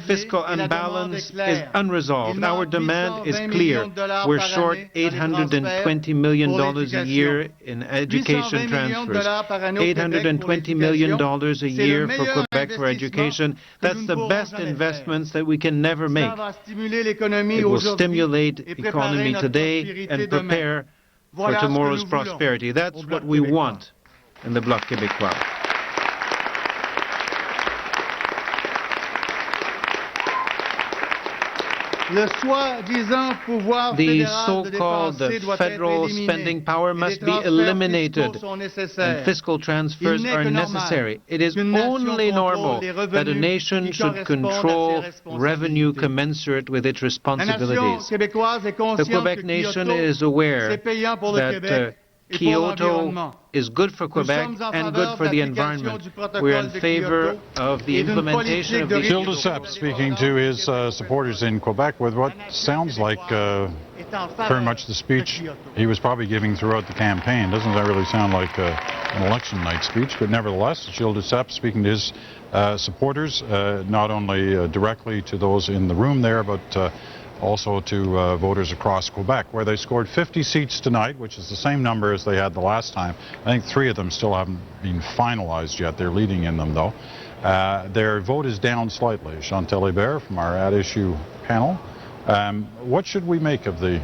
fiscal imbalance is unresolved. Our demand is clear. We're short $820 million a year in education transfers. $820 million a year for Quebec for education. That's the best investments that we can never make. It will stimulate the economy today and prepare for tomorrow's prosperity. That's what we want in the Bloc Québécois. The so-called federal spending power must be eliminated, and fiscal transfers are necessary. It is only normal that a nation should control revenue commensurate with its responsibilities. The Quebec nation is aware that Kyoto is good for Quebec and good for the environment. We're in favor of the implementation of the... Gilles Duceppe speaking to his supporters in Quebec with what sounds like very much the speech he was probably giving throughout the campaign. Doesn't that really sound like an election night speech? But nevertheless, Gilles Duceppe speaking to his supporters, not only directly to those in the room there, but also to voters across Quebec, where they scored 50 seats tonight, which is the same number as they had the last time. I think 3 of them still haven't been finalized yet. They're leading in them, though. Their vote is down slightly. Chantal Hébert from our At Issue panel. What should we make of the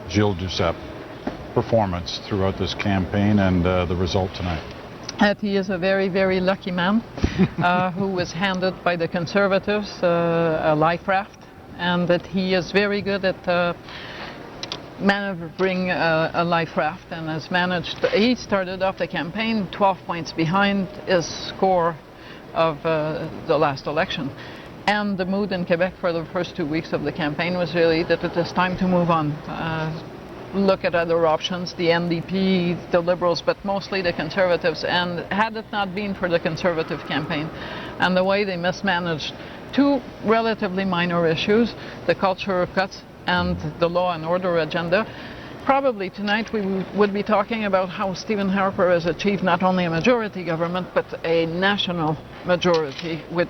Gilles Duceppe performance throughout this campaign and the result tonight? He is a very, very lucky man who was handed by the Conservatives a life raft, and that he is very good at maneuvering a life raft and has managed. He started off the campaign 12 points behind his score of the last election. And the mood in Quebec for the first 2 weeks of the campaign was really that it is time to move on. Look at other options, the NDP, the Liberals, but mostly the Conservatives. And had it not been for the Conservative campaign and the way they mismanaged 2 relatively minor issues, the culture cuts and the law and order agenda, probably tonight we would be talking about how Stephen Harper has achieved not only a majority government, but a national majority with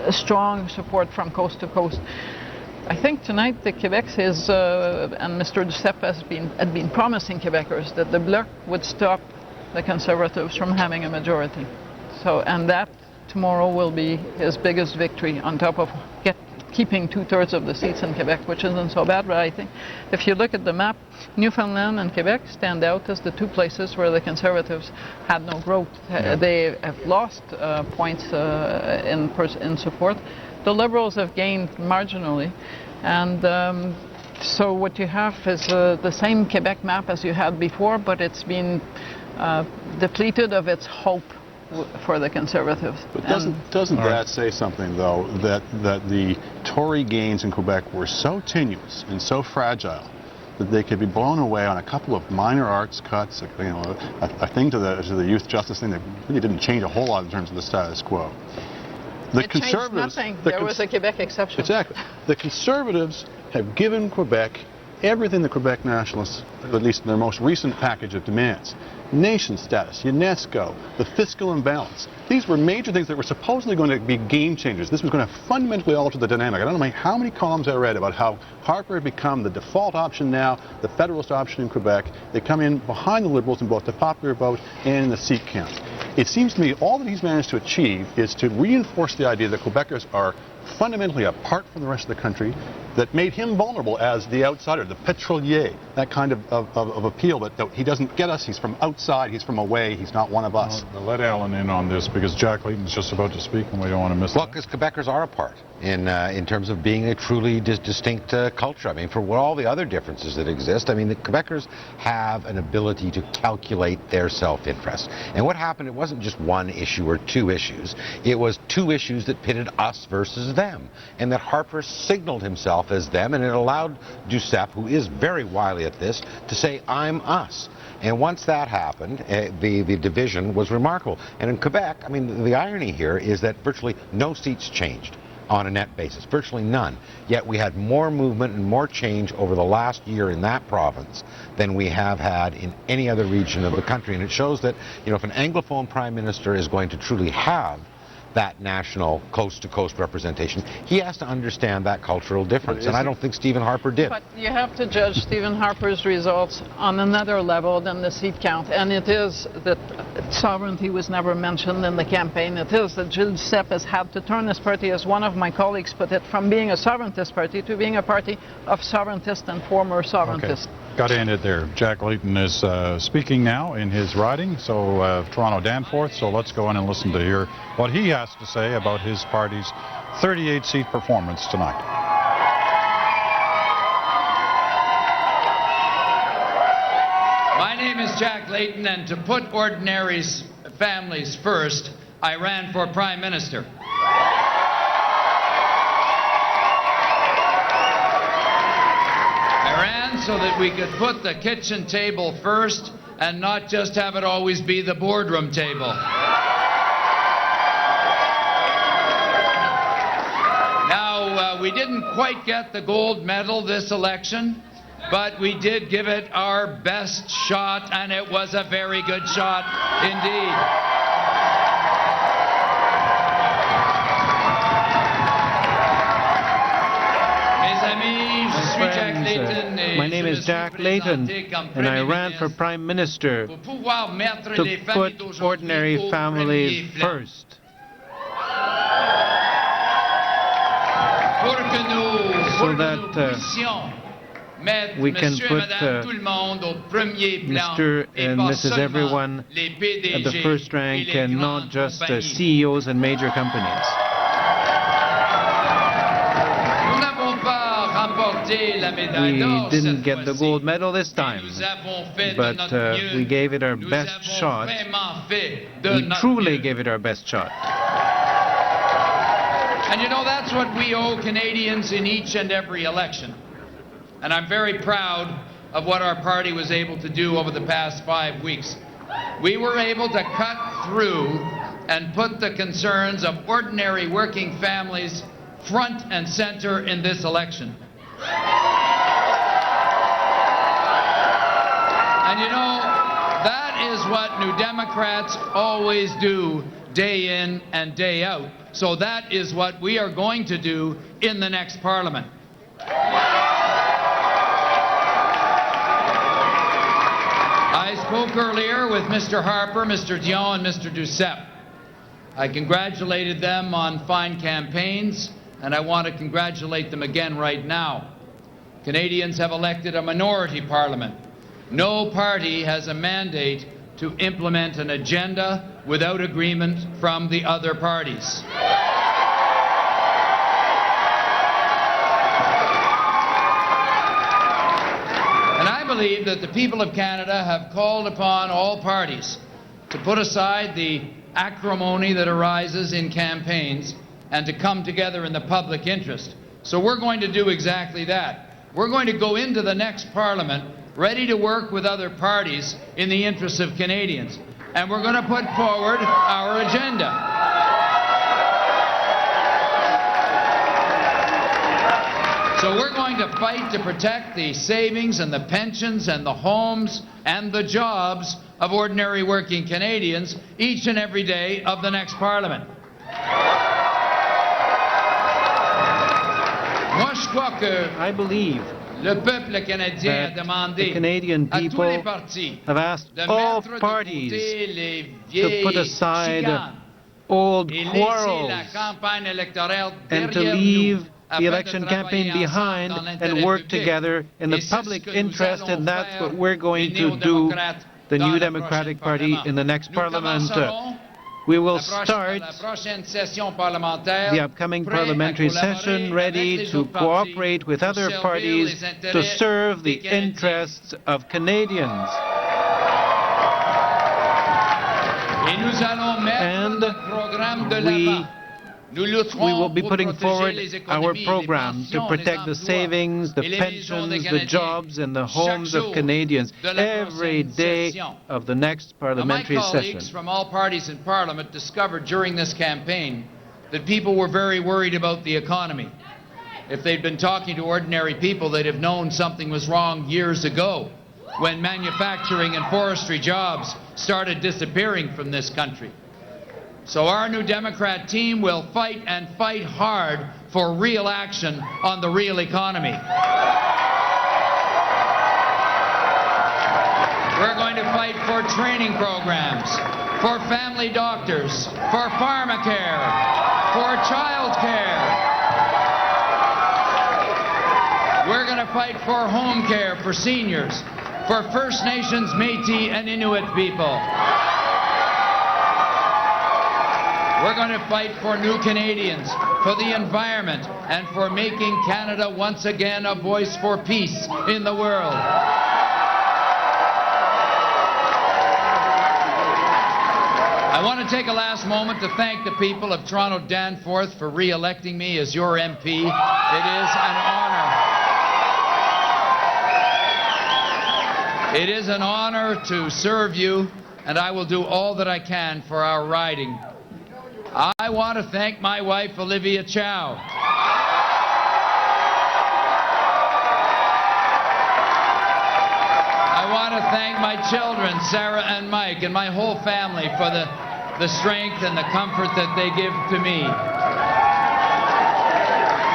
strong support from coast to coast. I think tonight the Quebec is, and Mr. Duceppe had been promising Quebecers that the Bloc would stop the Conservatives from having a majority. So, and that tomorrow will be his biggest victory, on top of keeping 2/3 of the seats in Quebec, which isn't so bad. But I think if you look at the map, Newfoundland and Quebec stand out as the 2 places where the Conservatives had no growth. They have lost points in support. The Liberals have gained marginally, and so what you have is the same Quebec map as you had before, but it's been depleted of its hope for the Conservatives. But doesn't that say something, though, that the Tory gains in Quebec were so tenuous and so fragile that they could be blown away on a couple of minor arts cuts, you know, a thing to the youth justice thing that really didn't change a whole lot in terms of the status quo? It changed nothing. There was a Quebec exception. Exactly. The Conservatives have given Quebec everything the Quebec nationalists, at least in their most recent package of demands. Nation status, UNESCO, the fiscal imbalance. These were major things that were supposedly going to be game changers. This was going to fundamentally alter the dynamic. I don't know how many columns I read about how Harper had become the default option now, the federalist option in Quebec. They come in behind the Liberals in both the popular vote and in the seat count. It seems to me all that he's managed to achieve is to reinforce the idea that Quebecers are fundamentally apart from the rest of the country, that made him vulnerable as the outsider, the pétrolier, that kind of appeal that he doesn't get us, he's from outside. outside, he's from away, he's not one of us. Well, let Alan in on this because Jack Layton's just about to speak and we don't want to miss Well, because Quebecers are apart in terms of being a truly distinct culture. I mean, for all the other differences that exist, I mean, the Quebecers have an ability to calculate their self-interest. And what happened, it wasn't just one issue or two issues. It was two issues that pitted us versus them. And that Harper signaled himself as them, and it allowed Duceppe, who is very wily at this, to say, I'm us. And once that happened, the division was remarkable. And in Quebec, I mean, the irony here is that virtually no seats changed on a net basis, virtually none. Yet we had more movement and more change over the last year in that province than we have had in any other region of the country. And it shows that, you know, if an Anglophone Prime Minister is going to truly have that national coast-to-coast representation, he has to understand that cultural difference, and I don't think Stephen Harper did. But you have to judge Stephen Harper's results on another level than the seat count, and it is that sovereignty was never mentioned in the campaign. It is that Gilles Duceppe has had to turn his party, as one of my colleagues put it, from being a sovereigntist party to being a party of sovereigntists and former sovereigntists. Okay. Got to end it there. Jack Layton is speaking now in his riding, so Toronto Danforth, so let's go in and listen to hear what he has to say about his party's 38-seat performance tonight. My name is Jack Layton, and to put ordinary families first, I ran for Prime Minister. So that we could put the kitchen table first and not just have it always be the boardroom table. Now, we didn't quite get the gold medal this election, but we did give it our best shot, and it was a very good shot indeed. My name is Jack Layton, and I ran for Prime Minister to put ordinary families first. So that we can put Mr. and Mrs. Everyone at the first rank and not just CEOs and major companies. We didn't get the gold medal this time, but we gave it our best shot. We truly gave it our best shot. And you know, that's what we owe Canadians in each and every election. And I'm very proud of what our party was able to do over the past 5 weeks. We were able to cut through and put the concerns of ordinary working families front and center in this election. And you know, that is what New Democrats always do day in and day out. So that is what we are going to do in the next Parliament. I spoke earlier with Mr. Harper, Mr. Dion, and Mr. Duceppe. I congratulated them on fine campaigns, and I want to congratulate them again right now. Canadians have elected a minority parliament. No party has a mandate to implement an agenda without agreement from the other parties. And I believe that the people of Canada have called upon all parties to put aside the acrimony that arises in campaigns and to come together in the public interest. So we're going to do exactly that. We're going to go into the next Parliament ready to work with other parties in the interests of Canadians. And we're going to put forward our agenda. So we're going to fight to protect the savings and the pensions and the homes and the jobs of ordinary working Canadians each and every day of the next Parliament. I believe that the Canadian people have asked all parties to put aside old quarrels and to leave the election campaign behind and work together in the public interest, and that's what we're going to do the New Democratic Party in the next Parliament. We will start the upcoming parliamentary session ready to cooperate with other parties to serve the interests of Canadians. And we will be putting forward our program to protect the savings, the pensions, the jobs, and the homes of Canadians every day of the next parliamentary session. My colleagues from all parties in Parliament discovered during this campaign that people were very worried about the economy. If they'd been talking to ordinary people, they'd have known something was wrong years ago when manufacturing and forestry jobs started disappearing from this country. So our New Democrat team will fight and fight hard for real action on the real economy. We're going to fight for training programs, for family doctors, for pharmacare, for child care. We're going to fight for home care for seniors, for First Nations, Métis, and Inuit people. We're going to fight for new Canadians, for the environment, and for making Canada once again a voice for peace in the world. I want to take a last moment to thank the people of Toronto Danforth for re-electing me as your MP. It is an honor. It is an honor to serve you, and I will do all that I can for our riding. I want to thank my wife, Olivia Chow. I want to thank my children, Sarah and Mike, and my whole family for the strength and the comfort that they give to me.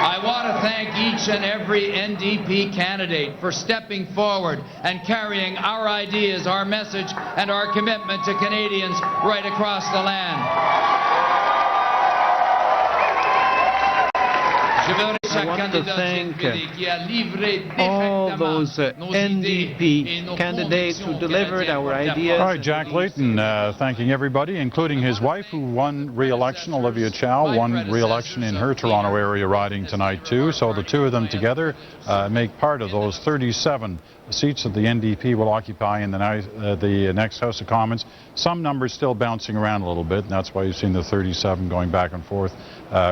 I want to thank each and every NDP candidate for stepping forward and carrying our ideas, our message, and our commitment to Canadians right across the land. I want to thank all those NDP candidates who delivered our ideas. All right, Jack Layton thanking everybody, including his wife, who won re-election. Olivia Chow won re-election in her Toronto area riding tonight, too. So the two of them together make part of those 37 seats that the NDP will occupy in the next House of Commons. Some numbers still bouncing around a little bit, and that's why you've seen the 37 going back and forth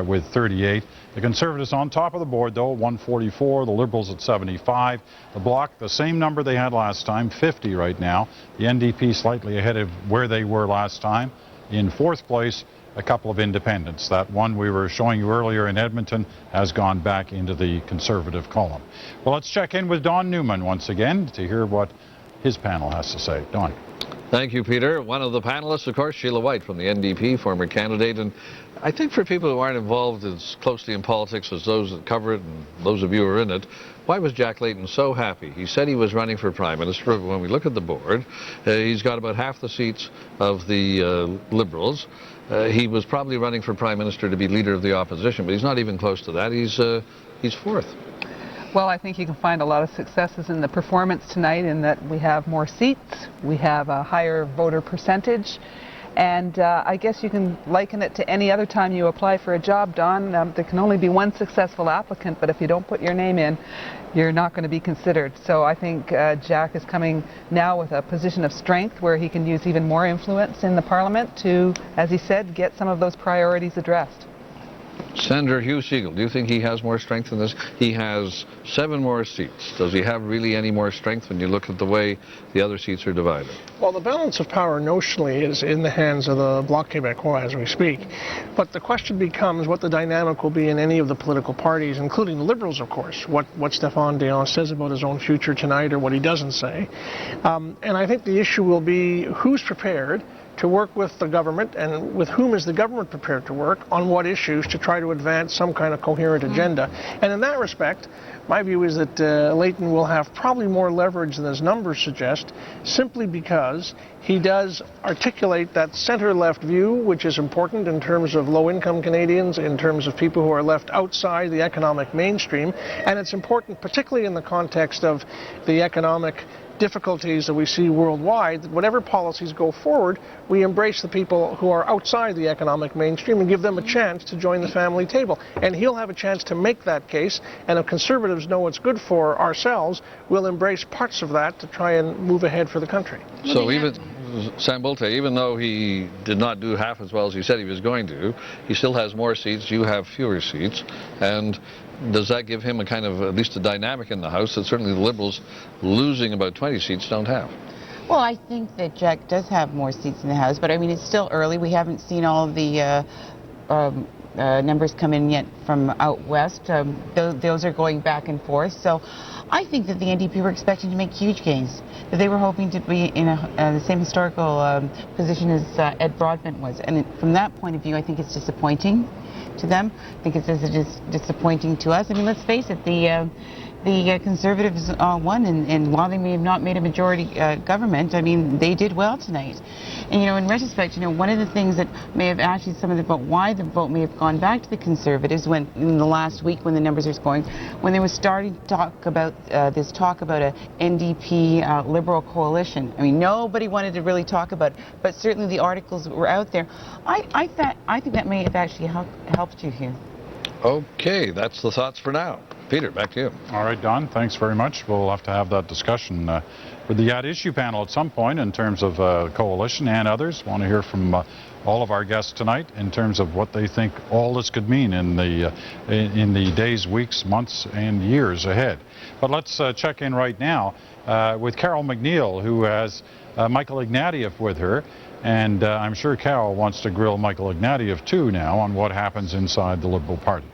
with 38. The Conservatives on top of the board, though, 144. The Liberals at 75. The Bloc, the same number they had last time, 50 right now. The NDP slightly ahead of where they were last time. In fourth place, a couple of independents. That one we were showing you earlier in Edmonton has gone back into the Conservative column. Well, let's check in with Don Newman once again to hear what his panel has to say. Don. Thank you, Peter. One of the panelists, of course, Sheila White from the NDP, former candidate. And I think for people who aren't involved as closely in politics as those that cover it and those of you who are in it, why was Jack Layton so happy? He said he was running for Prime Minister, but when we look at the board, he's got about half the seats of the Liberals. He was probably running for Prime Minister to be Leader of the Opposition, but he's not even close to that. He's fourth. Well, I think you can find a lot of successes in the performance tonight in that we have more seats, we have a higher voter percentage, and I guess you can liken it to any other time you apply for a job, Don. There can only be one successful applicant, but if you don't put your name in, you're not going to be considered. So I think Jack is coming now with a position of strength where he can use even more influence in the Parliament to, as he said, get some of those priorities addressed. Senator Hugh Segal, do you think he has more strength in this? He has 7 more seats. Does he have really any more strength when you look at the way the other seats are divided? Well, the balance of power notionally is in the hands of the Bloc Québécois as we speak. But the question becomes what the dynamic will be in any of the political parties, including the Liberals, of course, what Stéphane Dion says about his own future tonight or what he doesn't say. And I think the issue will be who's prepared to work with the government, and with whom is the government prepared to work on what issues to try to advance some kind of coherent agenda. And in that respect, my view is that Layton will have probably more leverage than his numbers suggest, simply because he does articulate that center-left view, which is important in terms of low-income Canadians, in terms of people who are left outside the economic mainstream, and it's important particularly in the context of the economic difficulties that we see worldwide, that whatever policies go forward, we embrace the people who are outside the economic mainstream and give them a chance to join the family table. And he'll have a chance to make that case, and if Conservatives know what's good for ourselves, we'll embrace parts of that to try and move ahead for the country. So even Sam Bolte, even though he did not do half as well as he said he was going to, he still has more seats, you have fewer seats, and does that give him a kind of, at least a dynamic in the House that certainly the Liberals losing about 20 seats don't have? Well, I think that Jack does have more seats in the House, but I mean, it's still early. We haven't seen all of the numbers come in yet from out west. Those are going back and forth. So I think that the NDP were expecting to make huge gains, that they were hoping to be in the same historical position as Ed Broadbent was. And from that point of view, I think it's disappointing to them. I think it's as disappointing to us. I mean, let's face it, the Conservatives won, and while they may have not made a majority government, I mean, they did well tonight. And, you know, in retrospect, you know, one of the things that may have actually some of the vote, why the vote may have gone back to the Conservatives when, in the last week when the numbers are going, when they were starting to talk about this talk about a NDP Liberal coalition. I mean, nobody wanted to really talk about it, but certainly the articles were out there. I think that may have actually helped you here. Okay, that's the thoughts for now. Peter, back to you. All right, Don, thanks very much. We'll have to have that discussion with the at-issue panel at some point in terms of coalition and others. Want to hear from all of our guests tonight in terms of what they think all this could mean in the days, weeks, months, and years ahead. But let's check in right now with Carol McNeil, who has Michael Ignatieff with her. And I'm sure Carol wants to grill Michael Ignatieff, too, now on what happens inside the Liberal Party.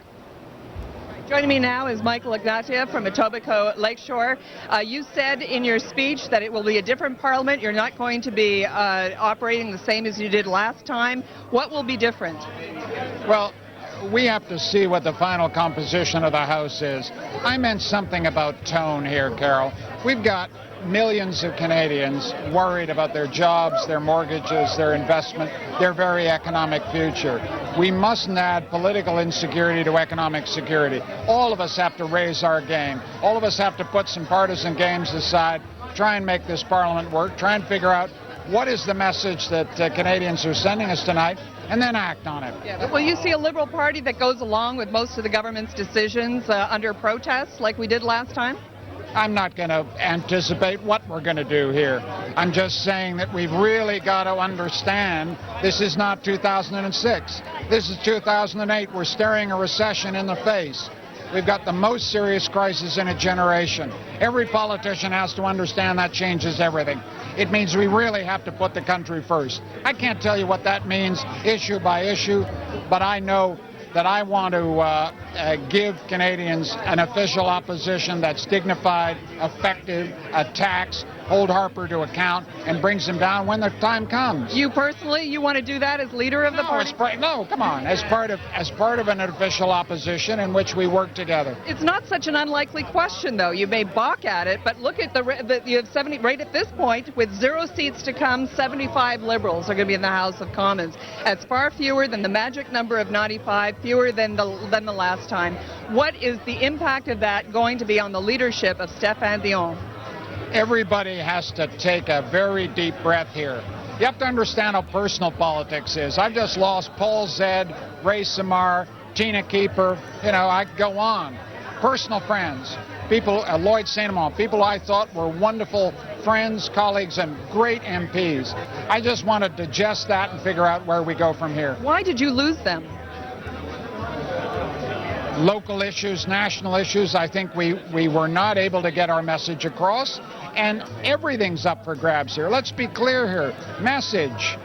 Joining me now is Michael Ignatieff from Etobicoke Lakeshore. You said in your speech that it will be a different parliament. You're not going to be operating the same as you did last time. What will be different? Well, we have to see what the final composition of the House is. I meant something about tone here, Carol. We've got millions of Canadians worried about their jobs, their mortgages, their investment, their very economic future. We mustn't add political insecurity to economic security. All of us have to raise our game. All of us have to put some partisan games aside, try and make this parliament work, try and figure out what is the message that Canadians are sending us tonight, and then act on it. Yeah, will you see a Liberal Party that goes along with most of the government's decisions under protest like we did last time? I'm not going to anticipate what we're going to do here. I'm just saying that we've really got to understand this is not 2006. This is 2008. We're staring a recession in the face. We've got the most serious crisis in a generation. Every politician has to understand that changes everything. It means we really have to put the country first. I can't tell you what that means issue by issue, but I know that I want to give Canadians an official opposition that's dignified, effective, attacks, hold Harper to account, and brings him down when the time comes. You personally, you want to do that as leader of the party? No, come on. As part of an official opposition in which we work together. It's not such an unlikely question, though. You may balk at it, but look at you have 70 right at this point, with 0 seats to come. 75 Liberals are going to be in the House of Commons. That's far fewer than the magic number of 95, fewer than the last time. What is the impact of that going to be on the leadership of Stéphane Dion? Everybody has to take a very deep breath here. You have to understand how personal politics is. I've just lost Paul Zed, Ray Samar, Tina Keeper, you know, I could go on. Personal friends, people, Lloyd St. Amant, people I thought were wonderful friends, colleagues, and great MPs. I just want to digest that and figure out where we go from here. Why did you lose them? Local issues, national issues, I think we were not able to get our message across, and everything's up for grabs here. Let's be clear here. Message,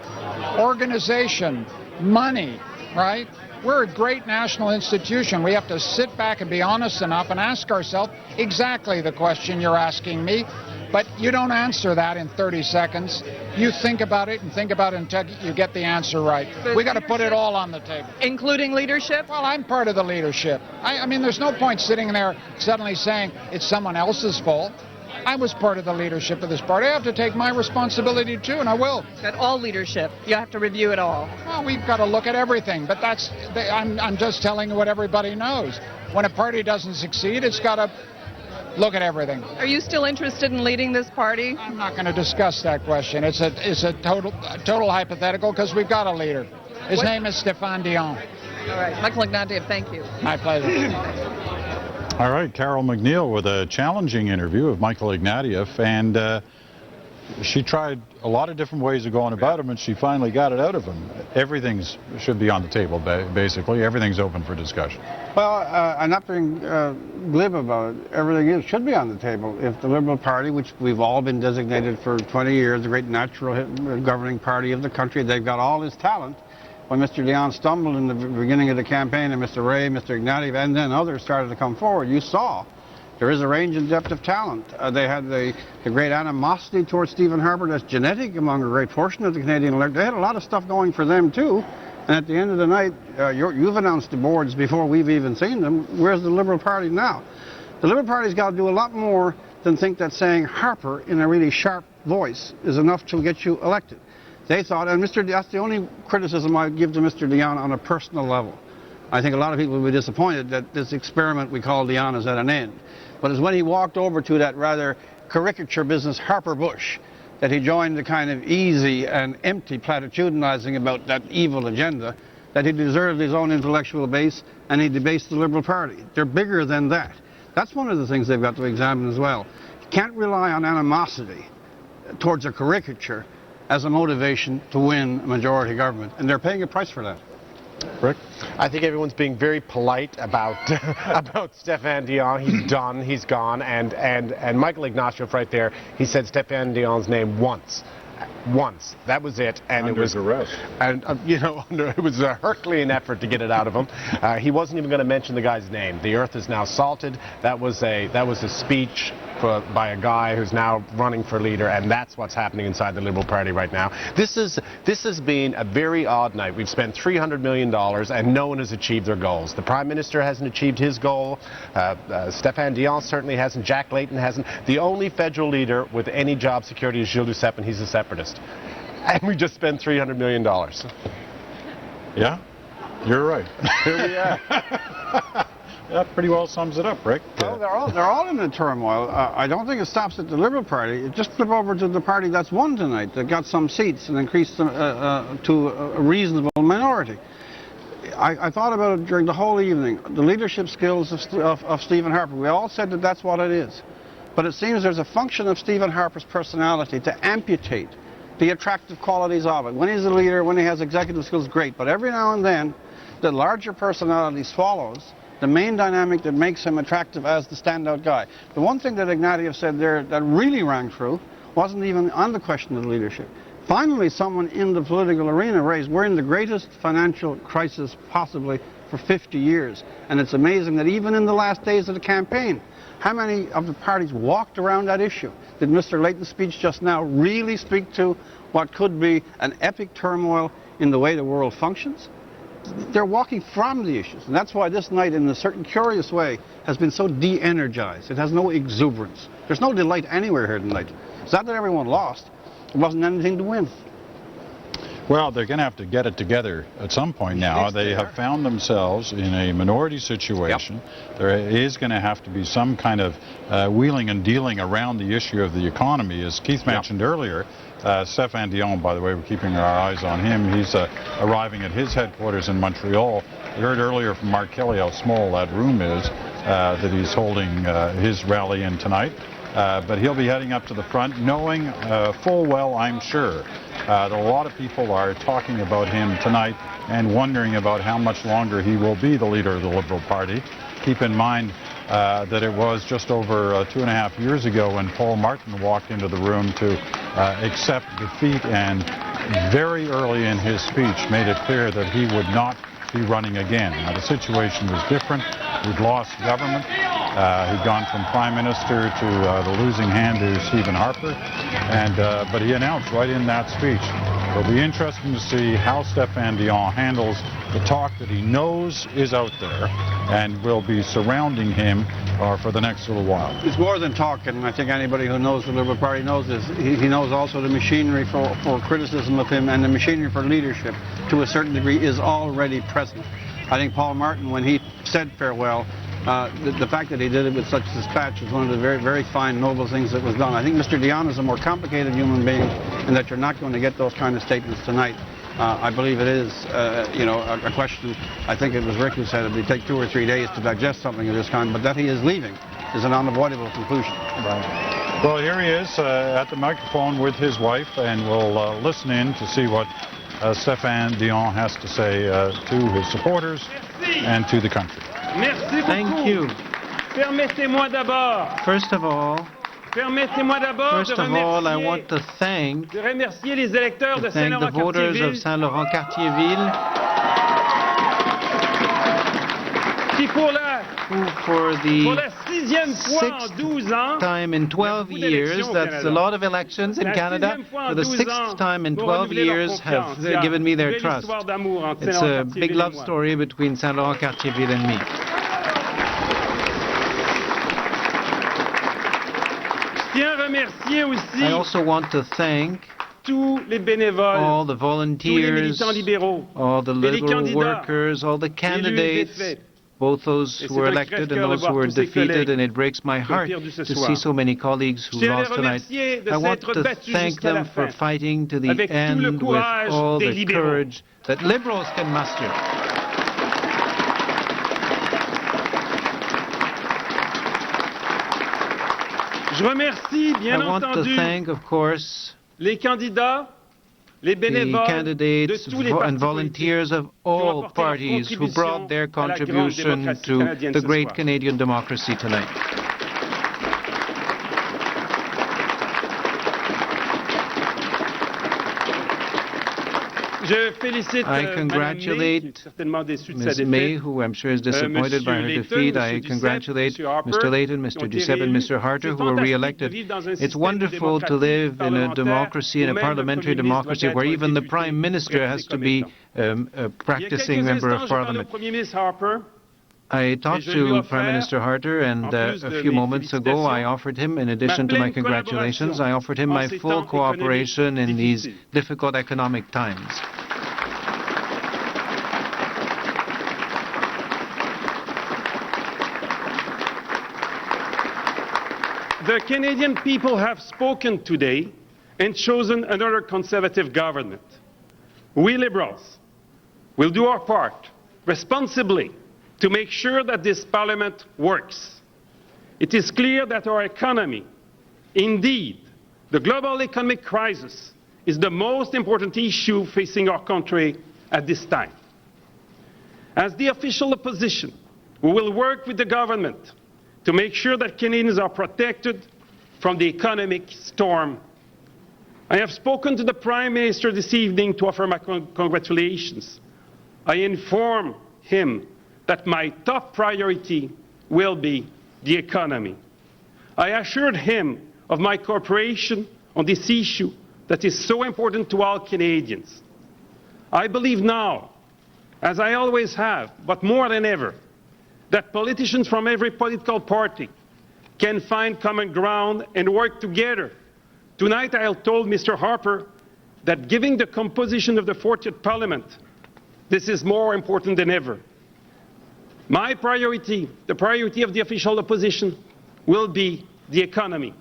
organization, money, right? We're a great national institution. We have to sit back and be honest enough and ask ourselves exactly the question you're asking me, but you don't answer that in 30 seconds. You think about it and think about it until you get the answer right. We got to put it all on the table. Including leadership? Well, I'm part of the leadership. I mean, there's no point sitting there suddenly saying it's someone else's fault. I was part of the leadership of this party. I have to take my responsibility too, and I will. At all leadership, you have to review it all. Well, we've got to look at everything, but I'm just telling you what everybody knows. When a party doesn't succeed, it's got to Look at everything. Are you still interested in leading this party? I'm not going to discuss that question. It's a total hypothetical because we've got a leader. His name is Stéphane Dion. All right, Michael Ignatieff, thank you. My pleasure. All right, Carol McNeil with a challenging interview of Michael Ignatieff, and she tried a lot of different ways of going about him, and she finally got it out of him. Everything should be on the table, basically. Everything's open for discussion. Well, I'm not being glib about it. Everything should be on the table. If the Liberal Party, which we've all been designated for 20 years, the great natural governing party of the country, they've got all this talent. When Mr. Dion stumbled in the beginning of the campaign, and Mr. Ray, Mr. Ignatieff, and then others started to come forward, you saw there is a range and depth of talent. They had the great animosity towards Stephen Harper that's genetic among a great portion of the Canadian electorate. They had a lot of stuff going for them, too. And at the end of the night, you've announced the boards before we've even seen them. Where's the Liberal Party now? The Liberal Party's got to do a lot more than think that saying Harper in a really sharp voice is enough to get you elected. They thought, and that's the only criticism I give to Mr. Dion on a personal level. I think a lot of people will be disappointed that this experiment we call Dion is at an end. But it's when he walked over to that rather caricature business, Harper Bush, that he joined the kind of easy and empty platitudinizing about that evil agenda, that he deserved his own intellectual base, and he debased the Liberal Party. They're bigger than that. That's one of the things they've got to examine as well. You can't rely on animosity towards a caricature as a motivation to win a majority government, and they're paying a price for that. Rick? I think everyone's being very polite about about Stéphane Dion. He's done, he's gone, and Michael Ignatieff right there, he said Stéphane Dion's name once. Once. That was it, and Under it was duress. And it was a Herculean effort to get it out of him. He wasn't even going to mention the guy's name. The earth is now salted. That was a speech by a guy who's now running for leader, and that's what's happening inside the Liberal Party right now. This has been a very odd night. We've spent $300 million, and no one has achieved their goals. The Prime Minister hasn't achieved his goal. Stéphane Dion certainly hasn't. Jack Layton hasn't. The only federal leader with any job security is Gilles Duceppe, and he's a separatist. And we just spent $300 million. Yeah, you're right. Here we are. That pretty well sums it up, Rick. Well, they're all in the turmoil. I don't think it stops at the Liberal Party. Just flip over to the party that's won tonight, that got some seats and increased them to a reasonable minority. I thought about it during the whole evening, the leadership skills of Stephen Harper. We all said that that's what it is. But it seems there's a function of Stephen Harper's personality to amputate the attractive qualities of it. When he's a leader, when he has executive skills, great. But every now and then, the larger personality swallows the main dynamic that makes him attractive as the standout guy. The one thing that Ignatieff said there that really rang true wasn't even on the question of leadership. Finally, someone in the political arena raised, we're in the greatest financial crisis possibly for 50 years. And it's amazing that even in the last days of the campaign, how many of the parties walked around that issue? Did Mr. Layton's speech just now really speak to what could be an epic turmoil in the way the world functions? They're walking from the issues, and that's why this night, in a certain curious way, has been so de-energized. It has no exuberance. There's no delight anywhere here tonight. It's not that everyone lost. It wasn't anything to win. Well, they're going to have to get it together at some point now. They have found themselves in a minority situation. Yep. There is going to have to be some kind of wheeling and dealing around the issue of the economy. As Keith mentioned earlier, Stéphane Dion, by the way, we're keeping our eyes on him. He's arriving at his headquarters in Montreal. We heard earlier from Mark Kelly how small that room is that he's holding his rally in tonight. But he'll be heading up to the front, knowing full well, I'm sure, that a lot of people are talking about him tonight and wondering about how much longer he will be the leader of the Liberal Party. Keep in mind that it was just over 2.5 years ago when Paul Martin walked into the room to accept defeat, and very early in his speech made it clear that he would not be running again. Now, the situation was different. We'd lost government. He'd gone from Prime Minister to the losing hand to Stephen Harper, but he announced right in that speech, it'll be interesting to see how Stéphane Dion handles the talk that he knows is out there and will be surrounding him for the next little while. It's more than talk, and I think anybody who knows the Liberal Party knows this. He knows also the machinery for criticism of him, and the machinery for leadership, to a certain degree, is already present. I think Paul Martin, when he said farewell, The fact that he did it with such dispatch is one of the very, very fine, noble things that was done. I think Mr. Dion is a more complicated human being, and that you're not going to get those kind of statements tonight. I believe it is, a question. I think it was Rick who said it would take 2 or 3 days to digest something of this kind, but that he is leaving is an unavoidable conclusion. Right. Well, here he is at the microphone with his wife, and we'll listen in to see what Stéphane Dion has to say to his supporters and to the country. Merci beaucoup. Thank you. Permettez-moi d'abord. First of all, I want to thank les électeurs de the voters of Saint-Laurent-Cartierville who for the 6th time in 12 years, that's a lot of elections in Canada, for the 6th time in 12 years have given me their trust. It's a big love story between Saint-Laurent-Cartierville and me. I also want to thank all the volunteers, all the liberal workers, all the candidates, both those who were elected and those who were defeated, and it breaks my heart to see so many colleagues who lost tonight. I want to thank them for fighting to the end with all the courage that liberals can muster. I want to thank, of course, the candidates and volunteers of all parties who brought their contribution to the great Canadian democracy tonight. I congratulate Ms. May, who I'm sure is disappointed by her defeat. I congratulate Mr. Layton, Mr. Duceppe, and Mr. Harter, who were re-elected. It's wonderful to live in a democracy, in a parliamentary democracy, where even the Prime Minister has to be a practicing member of Parliament. I talked to Prime Minister Harter, and a few moments ago I offered him, in addition to my congratulations, I offered him my full cooperation in these difficult economic times. The Canadian people have spoken today and chosen another Conservative government. We Liberals will do our part responsibly to make sure that this Parliament works. It is clear that our economy, indeed, the global economic crisis, is the most important issue facing our country at this time. As the official opposition, we will work with the government to make sure that Canadians are protected from the economic storm. I have spoken to the Prime Minister this evening to offer my congratulations. I inform him that my top priority will be the economy. I assured him of my cooperation on this issue that is so important to all Canadians. I believe now, as I always have, but more than ever, that politicians from every political party can find common ground and work together. Tonight I told Mr. Harper that given the composition of the 40th Parliament, this is more important than ever. My priority, the priority of the official opposition, will be the economy,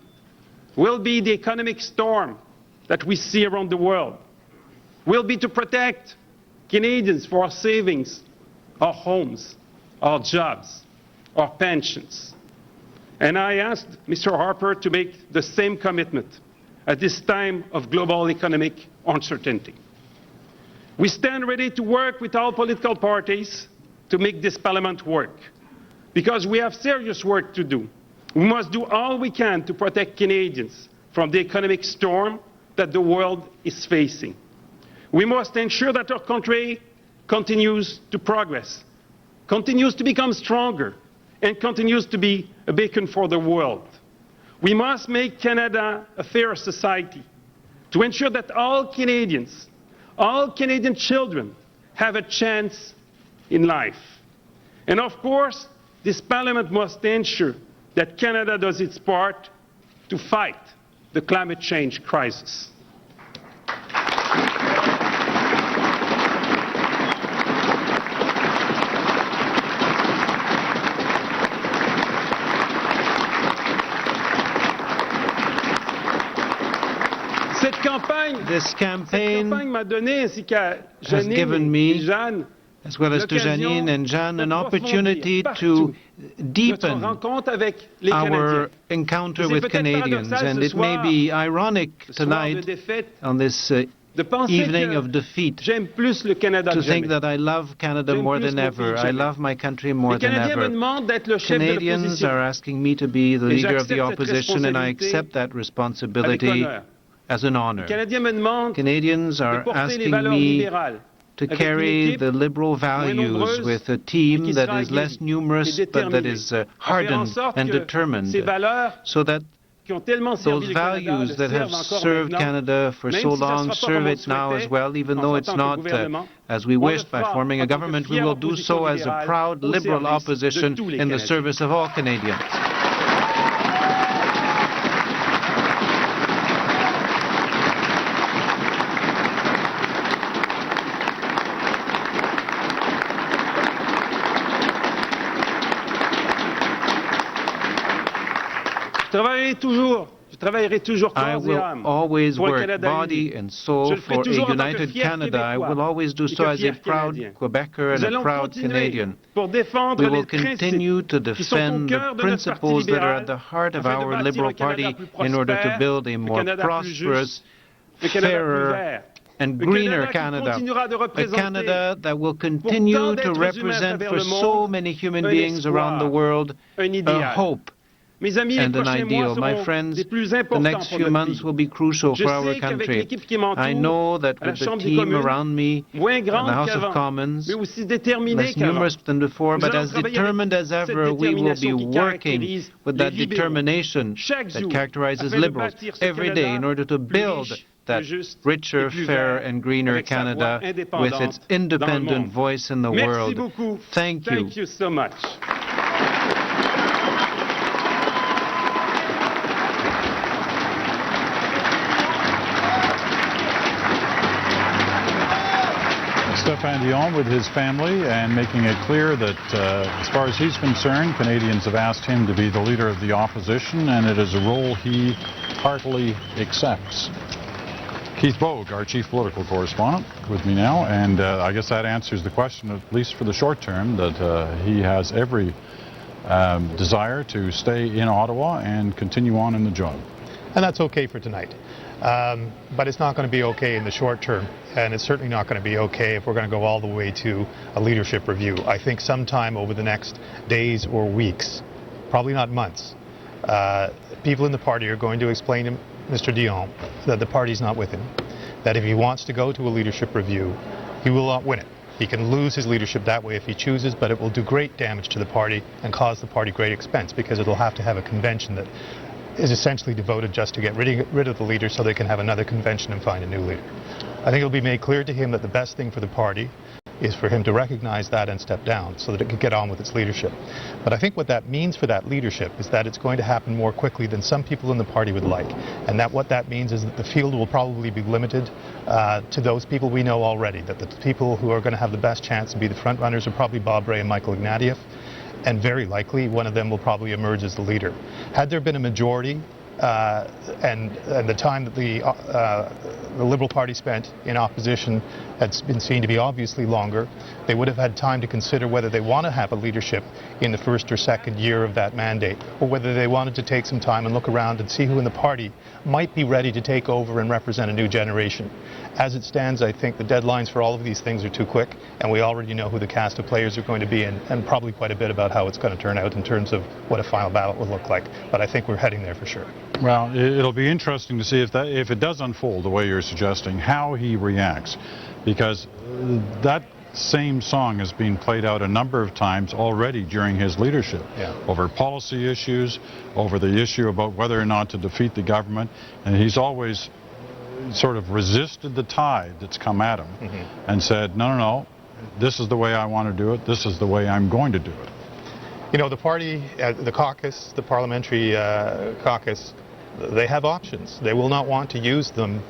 will be the economic storm that we see around the world, will be to protect Canadians for our savings, our homes, our jobs, our pensions. And I asked Mr. Harper to make the same commitment at this time of global economic uncertainty. We stand ready to work with all political parties to make this Parliament work, because we have serious work to do. We must do all we can to protect Canadians from the economic storm that the world is facing. We must ensure that our country continues to progress, continues to become stronger, and continues to be a beacon for the world. We must make Canada a fairer society to ensure that all Canadians, all Canadian children have a chance in life. And of course, this Parliament must ensure that Canada does its part to fight the climate change crisis. Cette campaign campagne m'a donné, ainsi qu'à has given me, et Jeanne, as well as to Janine and Jeanne, an opportunity to deepen our encounter with Canadians. And it may be ironic tonight, on this evening of defeat, to think that I love Canada more than ever. I love my country more than ever. Canadians are asking me to be the leader of the opposition, and I accept that responsibility as an honor. Canadians are asking me to carry the liberal values with a team that is less numerous but that is hardened and determined, so that those values that have served Canada for so long serve it now as well, even though it's not as we wished by forming a government. We will do so as a proud liberal opposition in the service of all Canadians. I will always work body and soul for a united Canada. I will always do so as a proud Quebecer and a proud Canadian. We will continue to defend the principles that are at the heart of our Liberal Party in order to build a more prosperous, fairer, and greener Canada, a Canada that will continue to represent for so many human beings around the world a hope and an ideal. My friends, the next few months will be crucial for our country. I know that with the team around me in the House of Commons, less numerous than before, but as determined as ever, we will be working with that determination that characterizes Liberals every day in order to build that richer, fairer, and greener Canada with its independent voice in the world. Thank you. Thank you so much. Stéphane Dion with his family, and making it clear that as far as he's concerned, Canadians have asked him to be the leader of the opposition, and it is a role he heartily accepts. Keith Bogue, our chief political correspondent, with me now, and I guess that answers the question, at least for the short term, that he has every desire to stay in Ottawa and continue on in the job. And that's okay for tonight. But it's not going to be okay in the short term, and it's certainly not going to be okay if we're going to go all the way to a leadership review. I think sometime over the next days or weeks, probably not months, people in the party are going to explain to Mr. Dion that the party's not with him, that if he wants to go to a leadership review, he will not win it. He can lose his leadership that way if he chooses, but it will do great damage to the party and cause the party great expense, because it'll have to have a convention that is essentially devoted just to get rid of the leader so they can have another convention and find a new leader. I think it'll be made clear to him that the best thing for the party is for him to recognize that and step down so that it can get on with its leadership. But I think what that means for that leadership is that it's going to happen more quickly than some people in the party would like. And that what that means is that the field will probably be limited to those people we know already, that the people who are going to have the best chance to be the front runners are probably Bob Rae and Michael Ignatieff, and very likely one of them will probably emerge as the leader. Had there been a majority and the time that the Liberal Party spent in opposition had been seen to be obviously longer, they would have had time to consider whether they want to have a leadership in the first or second year of that mandate, or whether they wanted to take some time and look around and see who in the party might be ready to take over and represent a new generation. As it stands, I think the deadlines for all of these things are too quick, and we already know who the cast of players are going to be, and probably quite a bit about how it's going to turn out in terms of what a final ballot will look like. But I think we're heading there for sure. Well, it'll be interesting to see if it does unfold the way you're suggesting, how he reacts, because that same song has been played out a number of times already during his leadership, over policy issues, over the issue about whether or not to defeat the government, and he's always sort of resisted the tide that's come at him and said, no, this is the way I want to do it, this is the way I'm going to do it. You know, the party, the caucus, the parliamentary caucus, they have options. They will not want to use them,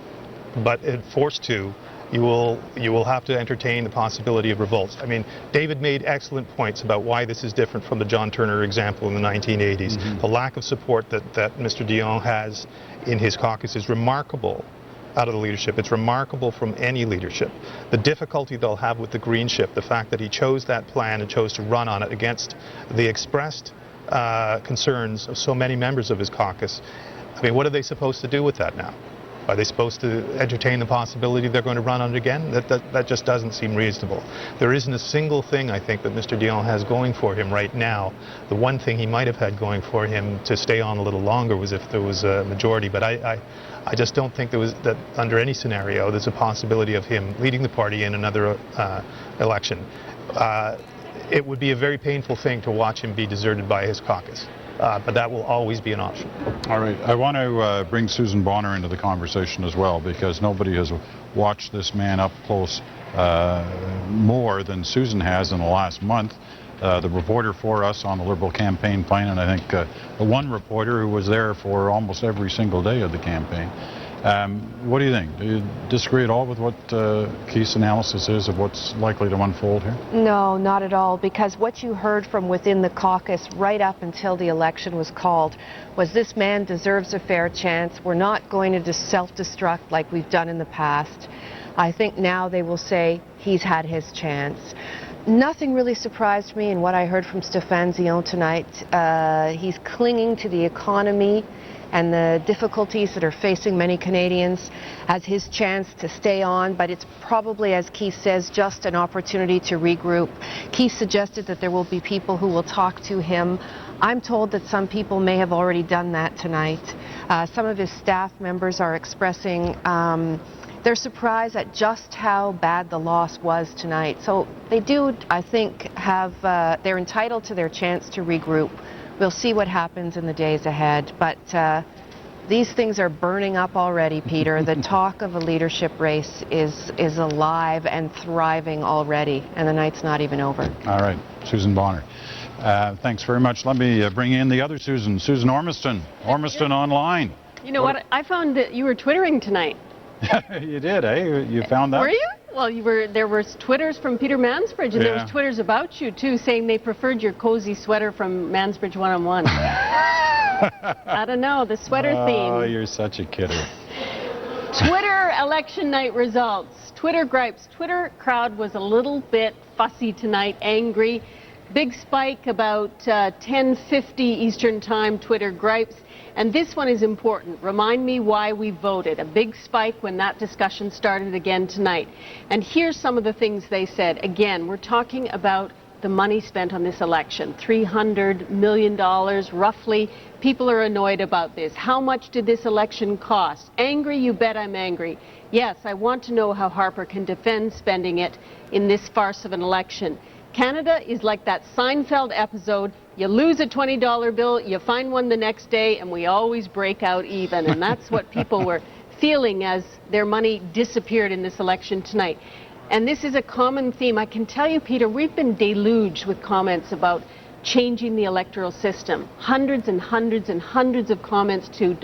but if forced to, you will have to entertain the possibility of revolts. I mean, David made excellent points about why this is different from the John Turner example in the 1980s. The lack of support that Mr. Dion has in his caucus is remarkable out of the leadership. It's remarkable from any leadership. The difficulty they'll have with the Greenship, the fact that he chose that plan and chose to run on it against the expressed concerns of so many members of his caucus. I mean, what are they supposed to do with that now? Are they supposed to entertain the possibility they're going to run on it again? That just doesn't seem reasonable. There isn't a single thing, I think, that Mr. Dion has going for him right now. The one thing he might have had going for him to stay on a little longer was if there was a majority, but I just don't think there was that under any scenario there's a possibility of him leading the party in another election. It would be a very painful thing to watch him be deserted by his caucus. But that will always be an option. All right. I want to bring Susan Bonner into the conversation as well, because nobody has watched this man up close more than Susan has in the last month. The reporter for us on the Liberal campaign plan, and I think the one reporter who was there for almost every single day of the campaign. What do you think? Do you disagree at all with what Keith's analysis is of what's likely to unfold here? No, not at all, because what you heard from within the caucus right up until the election was called was this man deserves a fair chance. We're not going to just self-destruct like we've done in the past. I think now they will say he's had his chance. Nothing really surprised me in what I heard from Stéphane Dion tonight. He's clinging to the economy and the difficulties that are facing many Canadians as his chance to stay on, but it's probably, as Keith says, just an opportunity to regroup. Keith suggested that there will be people who will talk to him. I'm told that some people may have already done that tonight. Some of his staff members are expressing their surprise at just how bad the loss was tonight. So they do, I think, have, they're entitled to their chance to regroup. We'll see what happens in the days ahead, but these things are burning up already, Peter. The talk of a leadership race is alive and thriving already, and the night's not even over. All right, Susan Bonner. Thanks very much. Let me bring in the other Susan, Susan Ormiston, Ormiston Online. You know what? I found that you were Twittering tonight. You did, eh? You found that? Were you? Well, there were Twitters from Peter Mansbridge, and there was Twitters about you, too, saying they preferred your cozy sweater from Mansbridge 101. I don't know, the sweater theme. Oh, you're such a kidder. Twitter election night results. Twitter gripes. Twitter crowd was a little bit fussy tonight, angry. Big spike about 10:50 Eastern Time, Twitter gripes. And this one is important. Remind me why we voted. A big spike when that discussion started again tonight. And here's some of the things they said. Again, we're talking about the money spent on this election. $300 million, roughly. People are annoyed about this. How much did this election cost? Angry? You bet I'm angry. Yes, I want to know how Harper can defend spending it in this farce of an election. Canada is like that Seinfeld episode. You lose a $20 bill, you find one the next day, and we always break out even. And that's what people were feeling as their money disappeared in this election tonight. And this is a common theme. I can tell you, Peter, we've been deluged with comments about changing the electoral system. Hundreds and hundreds and hundreds of comments to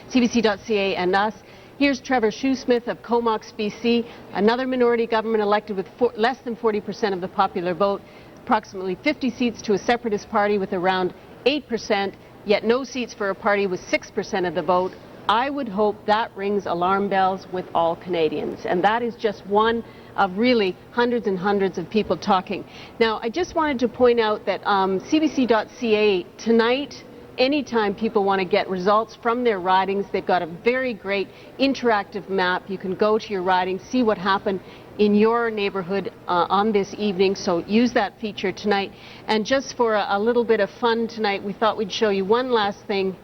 CBC.ca and us. Here's Trevor Shoesmith of Comox, BC, another minority government elected with less than 40% of the popular vote, approximately 50 seats to a separatist party with around 8%, yet no seats for a party with 6% of the vote. I would hope that rings alarm bells with all Canadians. And that is just one of really hundreds and hundreds of people talking. Now, I just wanted to point out that CBC.ca tonight, anytime people want to get results from their ridings, they've got a very great interactive map. You can go to your riding, see what happened in your neighborhood on this evening, so use that feature tonight. And just for a little bit of fun tonight, we thought we'd show you one last thing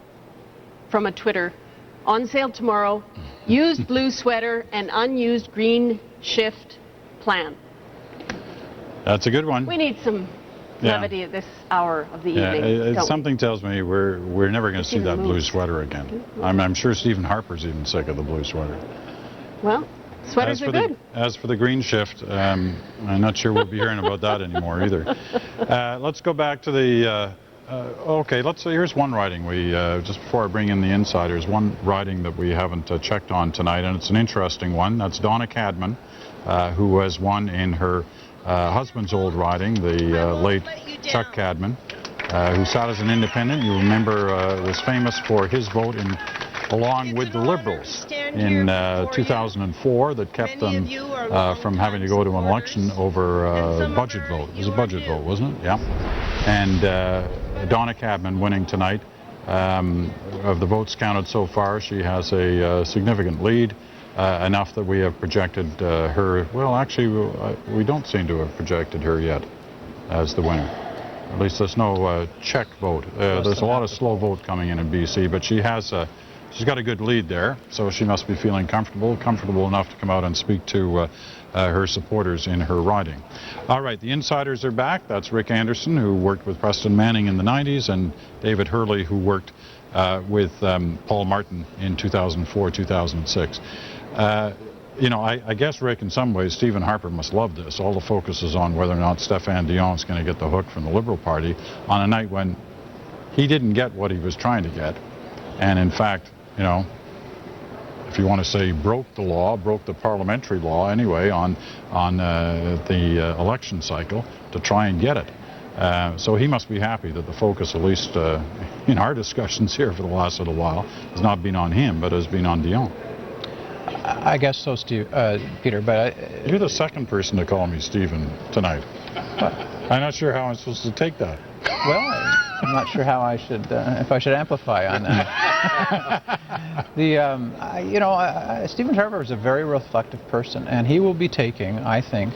from a Twitter. On sale tomorrow, used blue sweater and unused green shift plan. That's a good one. We need some levity at this hour of the evening. Something tells me we're never going to see that blue sweater again. I'm sure Stephen Harper's even sick of the blue sweater. Well, sweaters are good. As for the green shift, I'm not sure we'll be hearing about that anymore either. Let's go back to the. Okay, here's one riding we just before I bring in the insiders. One riding that we haven't checked on tonight, and it's an interesting one. That's Donna Cadman, who has won in her husband's old riding, the late Chuck Cadman, who sat as an independent. You remember was famous for his vote in along with the Liberals in 2004 that kept them from having to go to an election over a budget vote. It was a budget vote, wasn't it? Yeah. And Donna Cadman winning tonight. Of the votes counted so far, she has a significant lead, enough that we have projected her. Well, actually, we don't seem to have projected her yet as the winner. At least there's no check vote. There's a lot of slow vote coming in BC, but she has she's got a good lead there, so she must be feeling comfortable enough to come out and speak to her supporters in her riding. All right, the insiders are back. That's Rick Anderson, who worked with Preston Manning in the 90s, and David Hurley, who worked with Paul Martin in 2004-2006. You know, I guess, Rick, in some ways, Stephen Harper must love this. All the focus is on whether or not Stéphane Dion is going to get the hook from the Liberal Party on a night when he didn't get what he was trying to get. And in fact, you know, if you want to say broke the law, broke the parliamentary law anyway on the election cycle to try and get it. So he must be happy that the focus, at least in our discussions here for the last little while, has not been on him, but has been on Dion. I guess so, Peter, but... You're the second person to call me Stephen tonight. I'm not sure how I'm supposed to take that. Well, I'm not sure how I should, if I should amplify on that. You know, Stephen Harper is a very reflective person, and he will be taking, I think,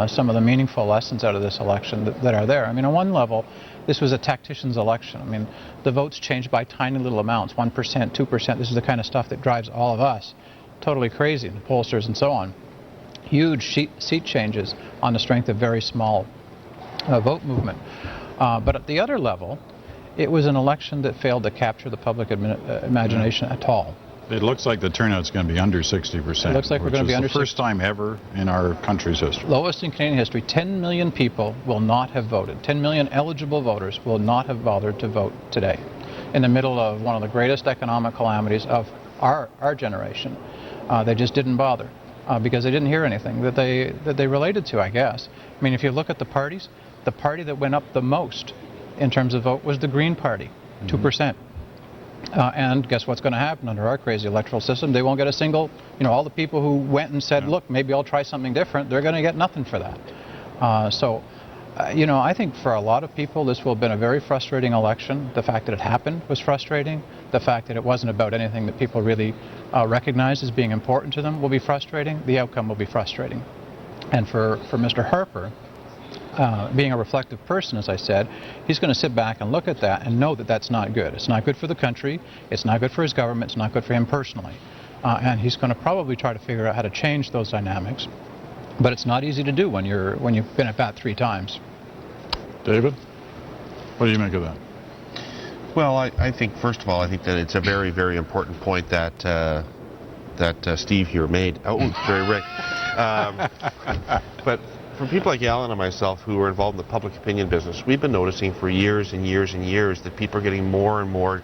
some of the meaningful lessons out of this election that are there. I mean, on one level, this was a tactician's election. I mean, the votes changed by tiny little amounts, 1%, 2%. This is the kind of stuff that drives all of us totally crazy, the pollsters and so on. Huge seat changes on the strength of very small vote movement. But at the other level, it was an election that failed to capture the public imagination at all. It looks like the turnout's going to be under 60%. It looks like we're going to be under 60%. The first time ever in our country's history. Lowest in Canadian history. 10 million people will not have voted. 10 million eligible voters will not have bothered to vote today, in the middle of one of the greatest economic calamities of our generation. They just didn't bother because they didn't hear anything that they related to, I guess. I mean, if you look at the parties, the party that went up the most in terms of vote was the Green Party, 2%. And guess what's going to happen under our crazy electoral system? They won't get a single, you know, all the people who went and said, look, maybe I'll try something different, they're going to get nothing for that. You know, I think for a lot of people this will have been a very frustrating election. The fact that it happened was frustrating. The fact that it wasn't about anything that people really recognized as being important to them will be frustrating. The outcome will be frustrating. And for Mr. Harper, being a reflective person, as I said, he's going to sit back and look at that and know that that's not good. It's not good for the country. It's not good for his government. It's not good for him personally. And he's going to probably try to figure out how to change those dynamics. But it's not easy to do when you've been at bat 3 times. David, what do you make of that? Well, I think, first of all, I think that it's a very, very important point that Steve here made. Oh, sorry, Rick. But for people like Alan and myself who are involved in the public opinion business, we've been noticing for years and years and years that people are getting more and more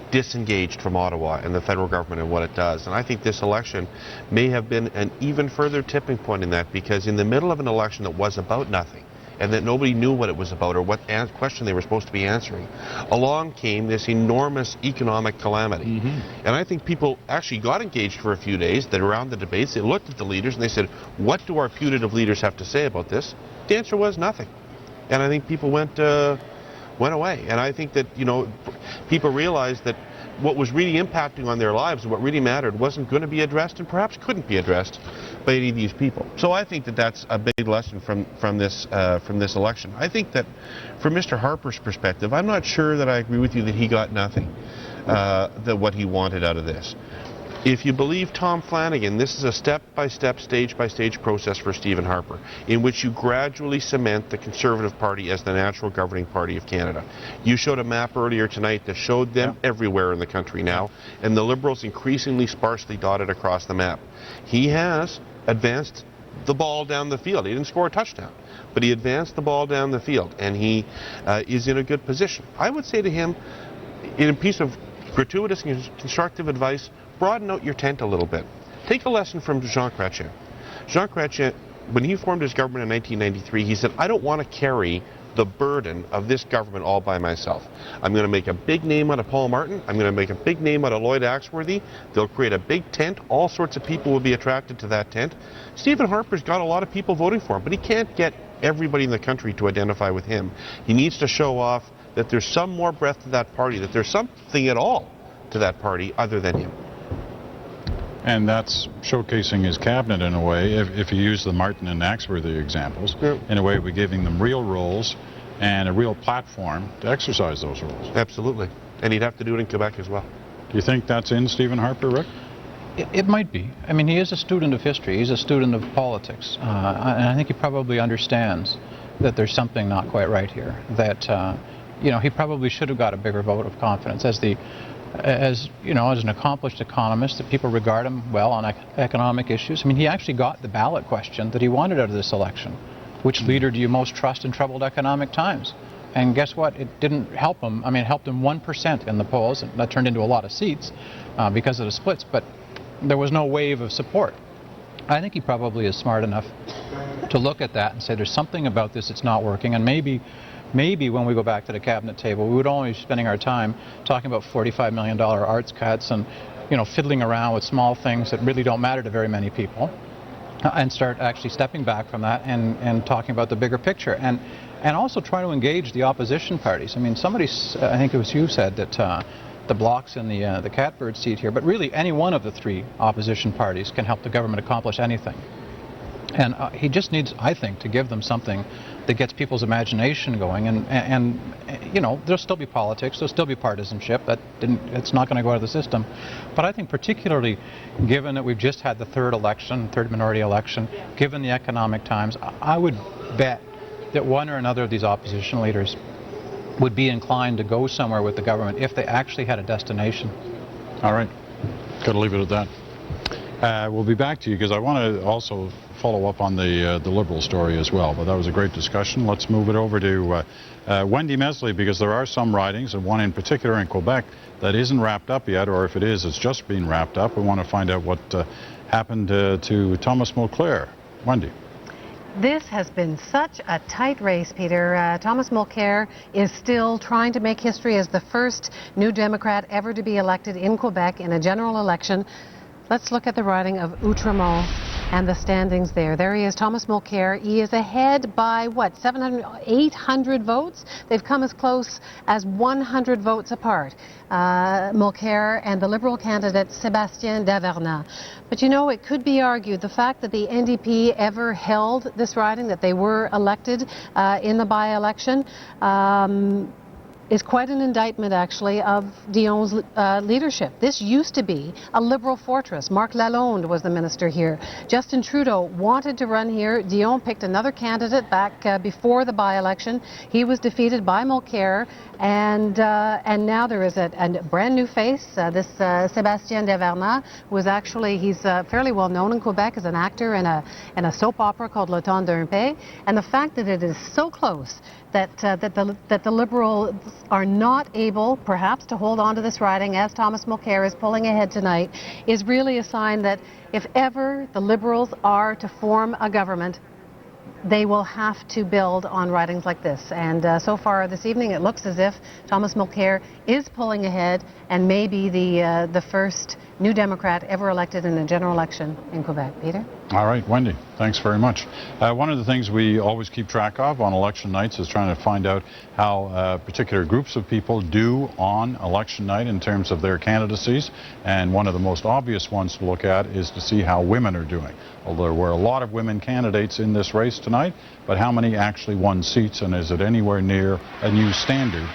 disengaged from Ottawa and the federal government and what it does. And I think this election may have been an even further tipping point in that, because in the middle of an election that was about nothing, and that nobody knew what it was about or what question they were supposed to be answering, along came this enormous economic calamity. And I think people actually got engaged for a few days, that around the debates, they looked at the leaders and they said, what do our putative leaders have to say about this? The answer was nothing. And I think people went away. And I think that, you know, people realized that what was really impacting on their lives and what really mattered wasn't going to be addressed, and perhaps couldn't be addressed by any of these people. So I think that that's a big lesson from this election. I think that from Mr. Harper's perspective, I'm not sure that I agree with you that he got nothing, that what he wanted out of this. If you believe Tom Flanagan, this is a step-by-step, stage-by-stage process for Stephen Harper, in which you gradually cement the Conservative Party as the natural governing party of Canada. You showed a map earlier tonight that showed them everywhere in the country now, and the Liberals increasingly sparsely dotted across the map. He has advanced the ball down the field. He didn't score a touchdown, but he advanced the ball down the field, and he is in a good position. I would say to him, in a piece of gratuitous and constructive advice, broaden out your tent a little bit. Take a lesson from Jean Chrétien. Jean Chrétien, when he formed his government in 1993, he said, I don't want to carry the burden of this government all by myself. I'm going to make a big name out of Paul Martin. I'm going to make a big name out of Lloyd Axworthy. They'll create a big tent. All sorts of people will be attracted to that tent. Stephen Harper's got a lot of people voting for him, but he can't get everybody in the country to identify with him. He needs to show off that there's some more breadth to that party, that there's something at all to that party other than him. And that's showcasing his cabinet in a way, if you use the Martin and Axworthy examples, in a way we're giving them real roles and a real platform to exercise those roles. Absolutely. And he'd have to do it in Quebec as well. Do you think that's in Stephen Harper, Rick? It might be. I mean, he is a student of history. He's a student of politics. And I think he probably understands that there's something not quite right here. That, you know, he probably should have got a bigger vote of confidence as an accomplished economist, that people regard him well on economic issues. I mean, he actually got the ballot question that he wanted out of this election. Which leader do you most trust in troubled economic times? And guess what? It didn't help him. I mean, it helped him 1% in the polls, and that turned into a lot of seats because of the splits, but there was no wave of support. I think he probably is smart enough to look at that and say there's something about this that's not working, and maybe when we go back to the cabinet table, we would only be spending our time talking about $45 million arts cuts and, you know, fiddling around with small things that really don't matter to very many people, and start actually stepping back from that and talking about the bigger picture, and also try to engage the opposition parties. I mean, I think it was you said that the Bloc's in the catbird seat here, but really any one of the three opposition parties can help the government accomplish anything. And he just needs, I think, to give them something that gets people's imagination going. And you know, there'll still be politics, there'll still be partisanship. It's not going to go out of the system. But I think particularly given that we've just had the third minority election, given the economic times, I would bet that one or another of these opposition leaders would be inclined to go somewhere with the government if they actually had a destination. All right. Got to leave it at that. We'll be back to you because I want to also follow up on the Liberal story as well, but that was a great discussion. Let's move it over to Wendy Mesley, because there are some ridings, and one in particular in Quebec that isn't wrapped up yet, or if it is, it's just being wrapped up. We want to find out what happened to Thomas Mulcair. Wendy. This has been such a tight race, Peter. Thomas Mulcair is still trying to make history as the first New Democrat ever to be elected in Quebec in a general election. Let's look at the riding of Outremont and the standings there. There he is, Thomas Mulcair. He is ahead by, what, 800 votes? They've come as close as 100 votes apart, Mulcair and the Liberal candidate Sébastien Davernat. But you know, it could be argued the fact that the NDP ever held this riding, that they were elected in the by-election, is quite an indictment, actually, of Dion's leadership. This used to be a Liberal fortress. Marc Lalonde was the minister here. Justin Trudeau wanted to run here. Dion picked another candidate back before the by-election. He was defeated by Mulcair, and now there is a brand new face, this Sébastien Davernat, who is actually, he's fairly well known in Quebec as an actor in a soap opera called Le Temps d'un Paix. And the fact that it is so close that the Liberals are not able, perhaps, to hold on to this riding as Thomas Mulcair is pulling ahead tonight is really a sign that if ever the Liberals are to form a government, they will have to build on ridings like this. And so far this evening, it looks as if Thomas Mulcair is pulling ahead and may be the first New Democrat ever elected in a general election in Quebec. Peter? All right, Wendy, thanks very much. One of the things we always keep track of on election nights is trying to find out how particular groups of people do on election night in terms of their candidacies. And one of the most obvious ones to look at is to see how women are doing. Well, there were a lot of women candidates in this race tonight, but how many actually won seats, and is it anywhere near a new standard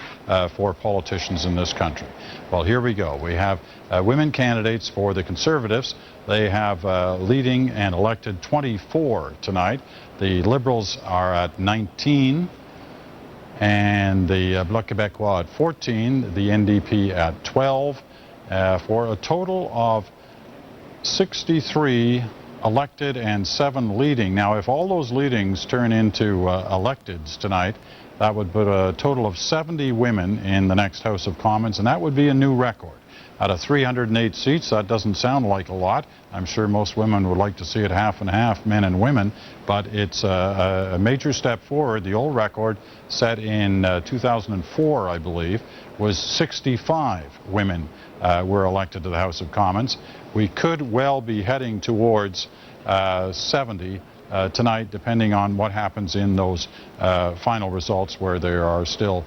for politicians in this country? Well, here we go. We have women candidates for the Conservatives. They have leading and elected 24 tonight. The Liberals are at 19, and the Bloc Québécois at 14, the NDP at 12, for a total of 63 elected and 7 leading. Now, if all those leadings turn into electeds tonight, that would put a total of 70 women in the next House of Commons, and that would be a new record. Out of 308 seats, that doesn't sound like a lot. I'm sure most women would like to see it half and half, men and women, but it's a major step forward. The old record set in 2004, I believe, was 65 women were elected to the House of Commons. We could well be heading towards 70 tonight, depending on what happens in those final results, where there are still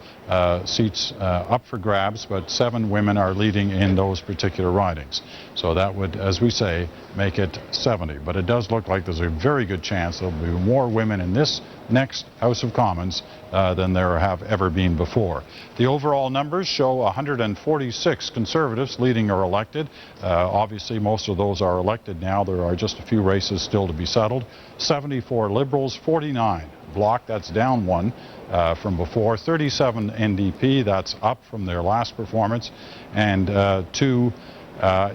seats up for grabs, but 7 women are leading in those particular ridings. So that would, as we say, make it 70. But it does look like there's a very good chance there'll be more women in this next House of Commons than there have ever been before. The overall numbers show 146 Conservatives leading or elected. Obviously, most of those are elected now. There are just a few races still to be settled. 74 Liberals, 49 Bloc, that's down 1 from before. 37 NDP, that's up from their last performance, and 2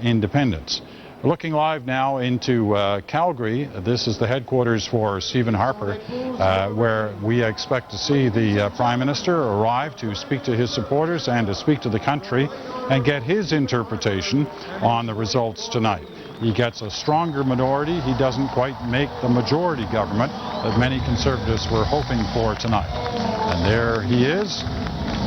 Independents. Looking live now into Calgary. This is the headquarters for Stephen Harper, where we expect to see the Prime Minister arrive to speak to his supporters and to speak to the country and get his interpretation on the results tonight. He gets a stronger minority. He doesn't quite make the majority government that many Conservatives were hoping for tonight. And there he is,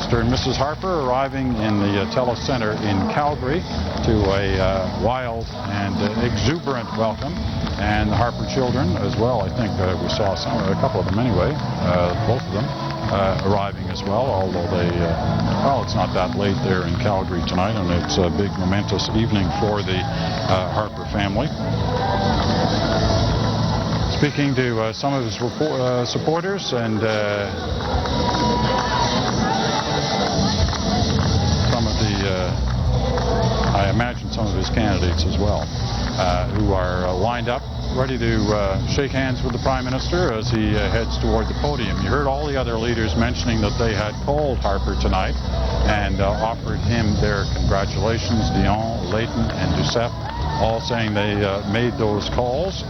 Mr. and Mrs. Harper, arriving in the TELUS Centre in Calgary to a wild and exuberant welcome. And the Harper children as well. I think we saw a couple of them anyway, both of them arriving as well, although they, well, it's not that late there in Calgary tonight, and it's a big momentous evening for the Harper family. Speaking to some of his supporters and some of the, I imagine some of his candidates as well, who are lined up, ready to shake hands with the Prime Minister as he heads toward the podium. You heard all the other leaders mentioning that they had called Harper tonight and offered him their congratulations. Dion, Layton, and Duceppe all saying they made those calls.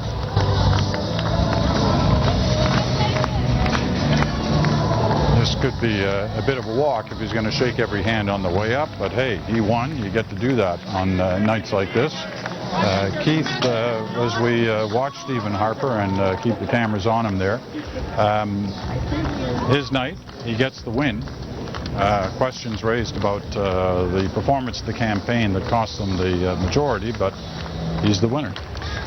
This could be a bit of a walk if he's going to shake every hand on the way up, but hey, he won. You get to do that on nights like this. Keith, as we watch Stephen Harper and keep the cameras on him there, his night, he gets the win. Questions raised about the performance of the campaign that cost them the majority, but he's the winner.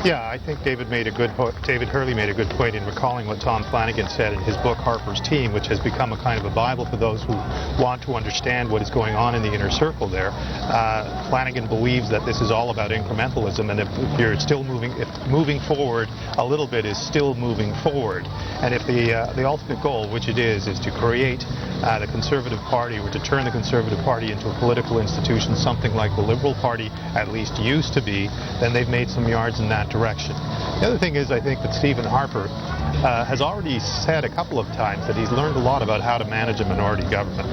Yeah, I think David Hurley made a good point in recalling what Tom Flanagan said in his book Harper's Team, which has become a kind of a Bible for those who want to understand what is going on in the inner circle there. Flanagan believes that this is all about incrementalism, and if you're still moving forward a little bit is still moving forward. And if the ultimate goal, which it is to create the Conservative Party, or to turn the Conservative Party into a political institution, something like the Liberal Party at least used to be, then they've made some yards in that direction. The other thing is, I think that Stephen Harper has already said a couple of times that he's learned a lot about how to manage a minority government.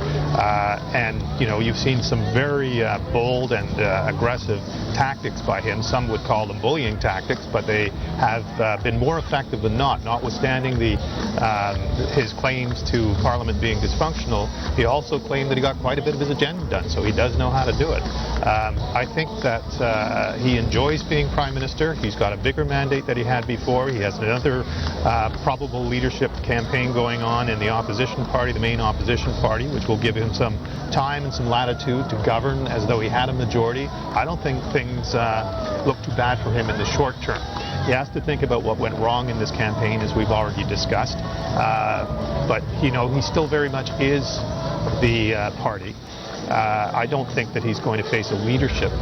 And, you know, you've seen some very bold and aggressive tactics by him. Some would call them bullying tactics, but they have been more effective than not. Notwithstanding his claims to Parliament being dysfunctional, he also claimed that he got quite a bit of his agenda done, so he does know how to do it. I think that he enjoys being Prime Minister. He's got a bigger mandate than he had before. He has another probable leadership campaign going on in the opposition party, the main opposition party, which will give him some time and some latitude to govern as though he had a majority. I don't think things look too bad for him in the short term. He has to think about what went wrong in this campaign, as we've already discussed. But, you know, he still very much is the party. I don't think that he's going to face a leadership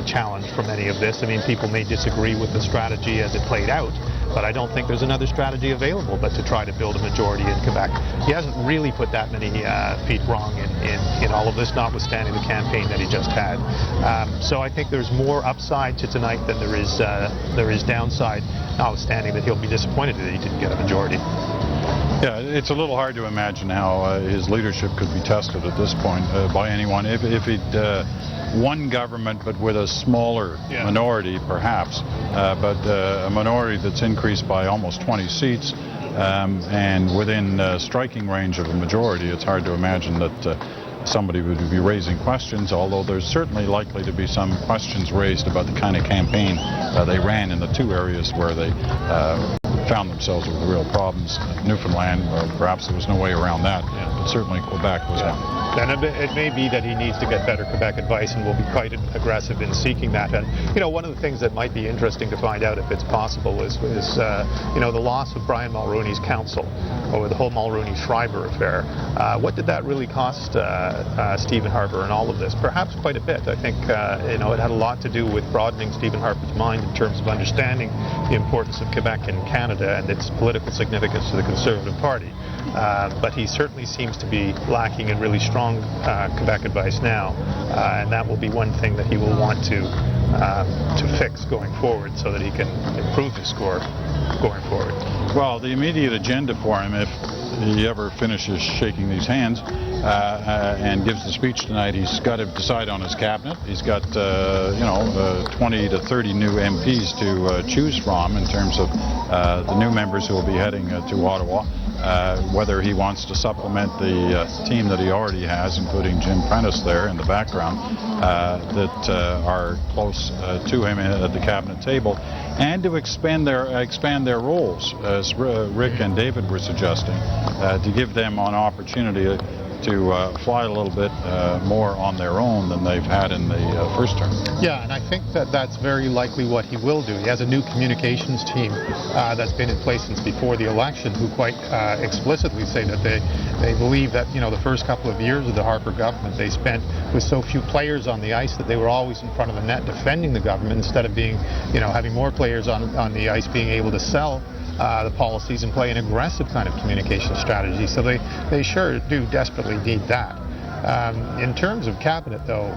challenge from any of this. I mean, people may disagree with the strategy as it played out, but I don't think there's another strategy available but to try to build a majority in Quebec. He hasn't really put that many feet wrong in all of this, notwithstanding the campaign that he just had. So I think there's more upside to tonight than there is downside, notwithstanding that he'll be disappointed that he didn't get a majority. Yeah, it's a little hard to imagine how his leadership could be tested at this point by anyone. If he'd won government but with a smaller minority, perhaps, but a minority that's increased by almost 20 seats and within striking range of a majority, it's hard to imagine that somebody would be raising questions, although there's certainly likely to be some questions raised about the kind of campaign they ran in the two areas where they found themselves with real problems. Newfoundland, perhaps there was no way around that, but certainly Quebec was one. And it may be that he needs to get better Quebec advice, and will be quite aggressive in seeking that. And one of the things that might be interesting to find out, if it's possible, is the loss of Brian Mulroney's counsel over the whole Mulroney-Schreiber affair. What did that really cost Stephen Harper and all of this? Perhaps quite a bit. I think it had a lot to do with broadening Stephen Harper's mind in terms of understanding the importance of Quebec in Canada and its political significance to the Conservative Party. But he certainly seems to be lacking in really strong Quebec advice now, and that will be one thing that he will want to fix going forward, so that he can improve his score going forward. Well, the immediate agenda for him, if he ever finishes shaking these hands and gives the speech tonight, he's got to decide on his cabinet. He's got 20 to 30 new MPs to choose from in terms of the new members who will be heading to Ottawa. Whether he wants to supplement the team that he already has, including Jim Prentice there in the background, that are close to him at the cabinet table, and to expand their roles, as Rick and David were suggesting, to give them an opportunity to fly a little bit more on their own than they've had in the first term. Yeah, and I think that that's very likely what he will do. He has a new communications team that's been in place since before the election, who quite explicitly say that they believe that the first couple of years of the Harper government they spent with so few players on the ice that they were always in front of the net defending the government, instead of being having more players on the ice, being able to sell the policies and play an aggressive kind of communication strategy. So they sure do desperately need that. In terms of cabinet, though,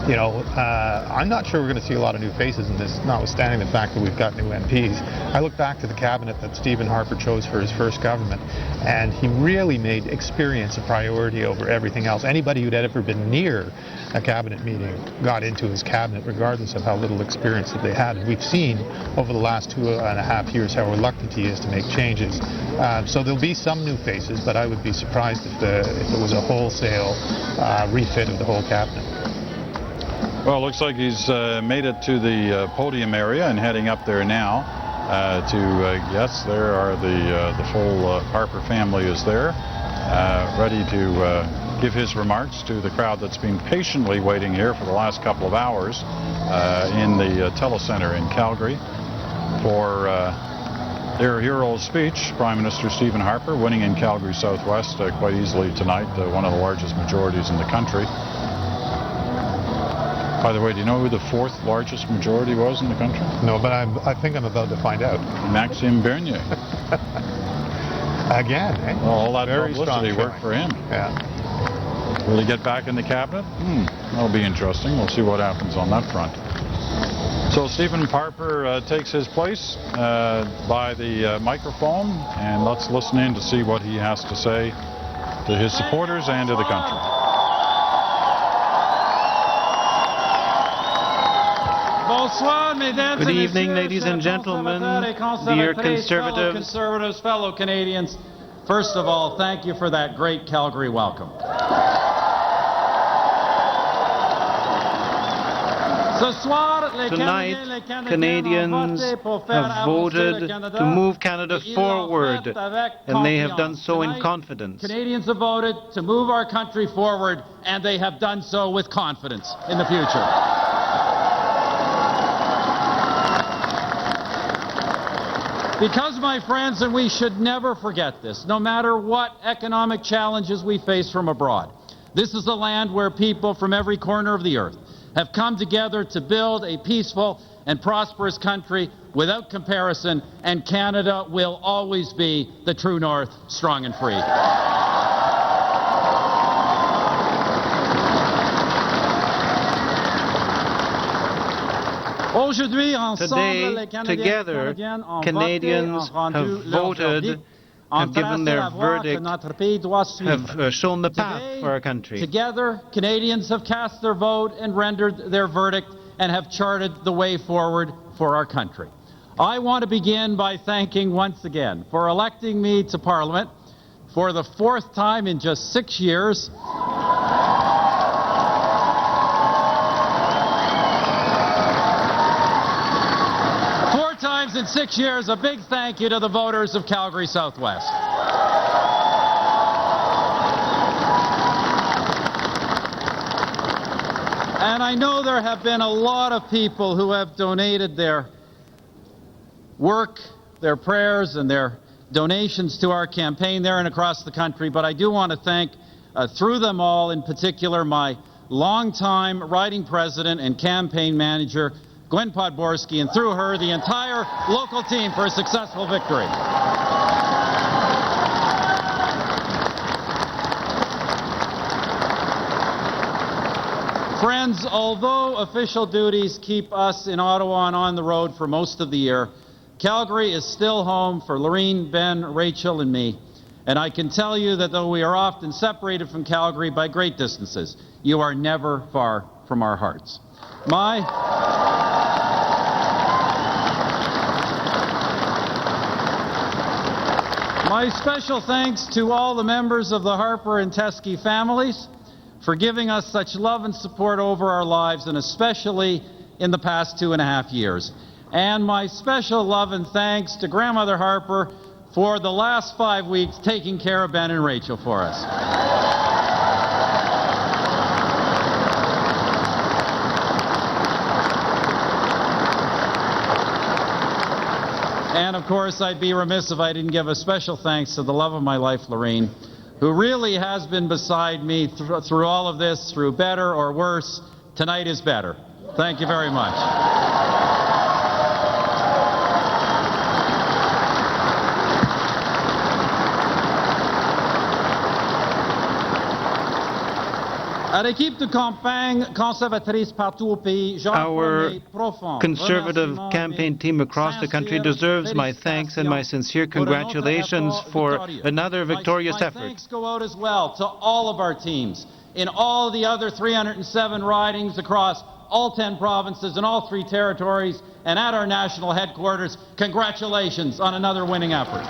I'm not sure we're going to see a lot of new faces in this, notwithstanding the fact that we've got new MPs. I look back to the cabinet that Stephen Harper chose for his first government, and he really made experience a priority over everything else. Anybody who'd ever been near a cabinet meeting got into his cabinet, regardless of how little experience that they had. And we've seen over the last 2.5 years how reluctant he is to make changes. So there'll be some new faces, but I would be surprised if it was a wholesale refit of the whole cabinet. Well, it looks like he's made it to the podium area and heading up there now yes, there are the full Harper family is there, ready to give his remarks to the crowd that's been patiently waiting here for the last couple of hours in the Telecenter in Calgary for their hero's speech. Prime Minister Stephen Harper winning in Calgary Southwest quite easily tonight, one of the largest majorities in the country. By the way, do you know who the fourth largest majority was in the country? No, but I think I'm about to find out. Maxime Bernier. Again, eh? Well, all that publicity worked for him. Yeah. Will he get back in the cabinet? That'll be interesting. We'll see what happens on that front. So Stephen Harper takes his place by the microphone, and let's listen in to see what he has to say to his supporters and to the country. Good evening, ladies and gentlemen, dear Conservatives. Fellow Canadians. First of all, thank you for that great Calgary welcome. Tonight, Canadians have voted to move Canada forward, and they have done so in confidence. Canadians have voted to move our country forward, and they have done so with confidence in the future. Because, my friends, and we should never forget this, no matter what economic challenges we face from abroad, this is a land where people from every corner of the earth have come together to build a peaceful and prosperous country without comparison, and Canada will always be the true north, strong and free. Today, together, Canadians have voted, have given their verdict, have shown the path for our country. Together, Canadians have cast their vote and rendered their verdict and have charted the way forward for our country. I want to begin by thanking once again for electing me to Parliament, for the 4th time in just 6 years. 4 times in 6 years, a big thank you to the voters of Calgary Southwest. And I know there have been a lot of people who have donated their work, their prayers, and their donations to our campaign there and across the country, but I do want to thank, through them all, in particular, my longtime riding president and campaign manager, Gwen Podborski, and through her, the entire local team for a successful victory. Friends, although official duties keep us in Ottawa and on the road for most of the year, Calgary is still home for Lorene, Ben, Rachel, and me. And I can tell you that though we are often separated from Calgary by great distances, you are never far from our hearts. My special thanks to all the members of the Harper and Teske families for giving us such love and support over our lives, and especially in the past 2.5 years. And my special love and thanks to Grandmother Harper for the last 5 weeks taking care of Ben and Rachel for us. And of course, I'd be remiss if I didn't give a special thanks to the love of my life, Lorene, who really has been beside me through all of this, through better or worse. Tonight is better. Thank you very much. Our conservative campaign team across the country deserves my thanks and my sincere congratulations for another victorious effort. Thanks go out as well to all of our teams in all the other 307 ridings across all 10 provinces and all 3 territories, and at our national headquarters. Congratulations on another winning effort.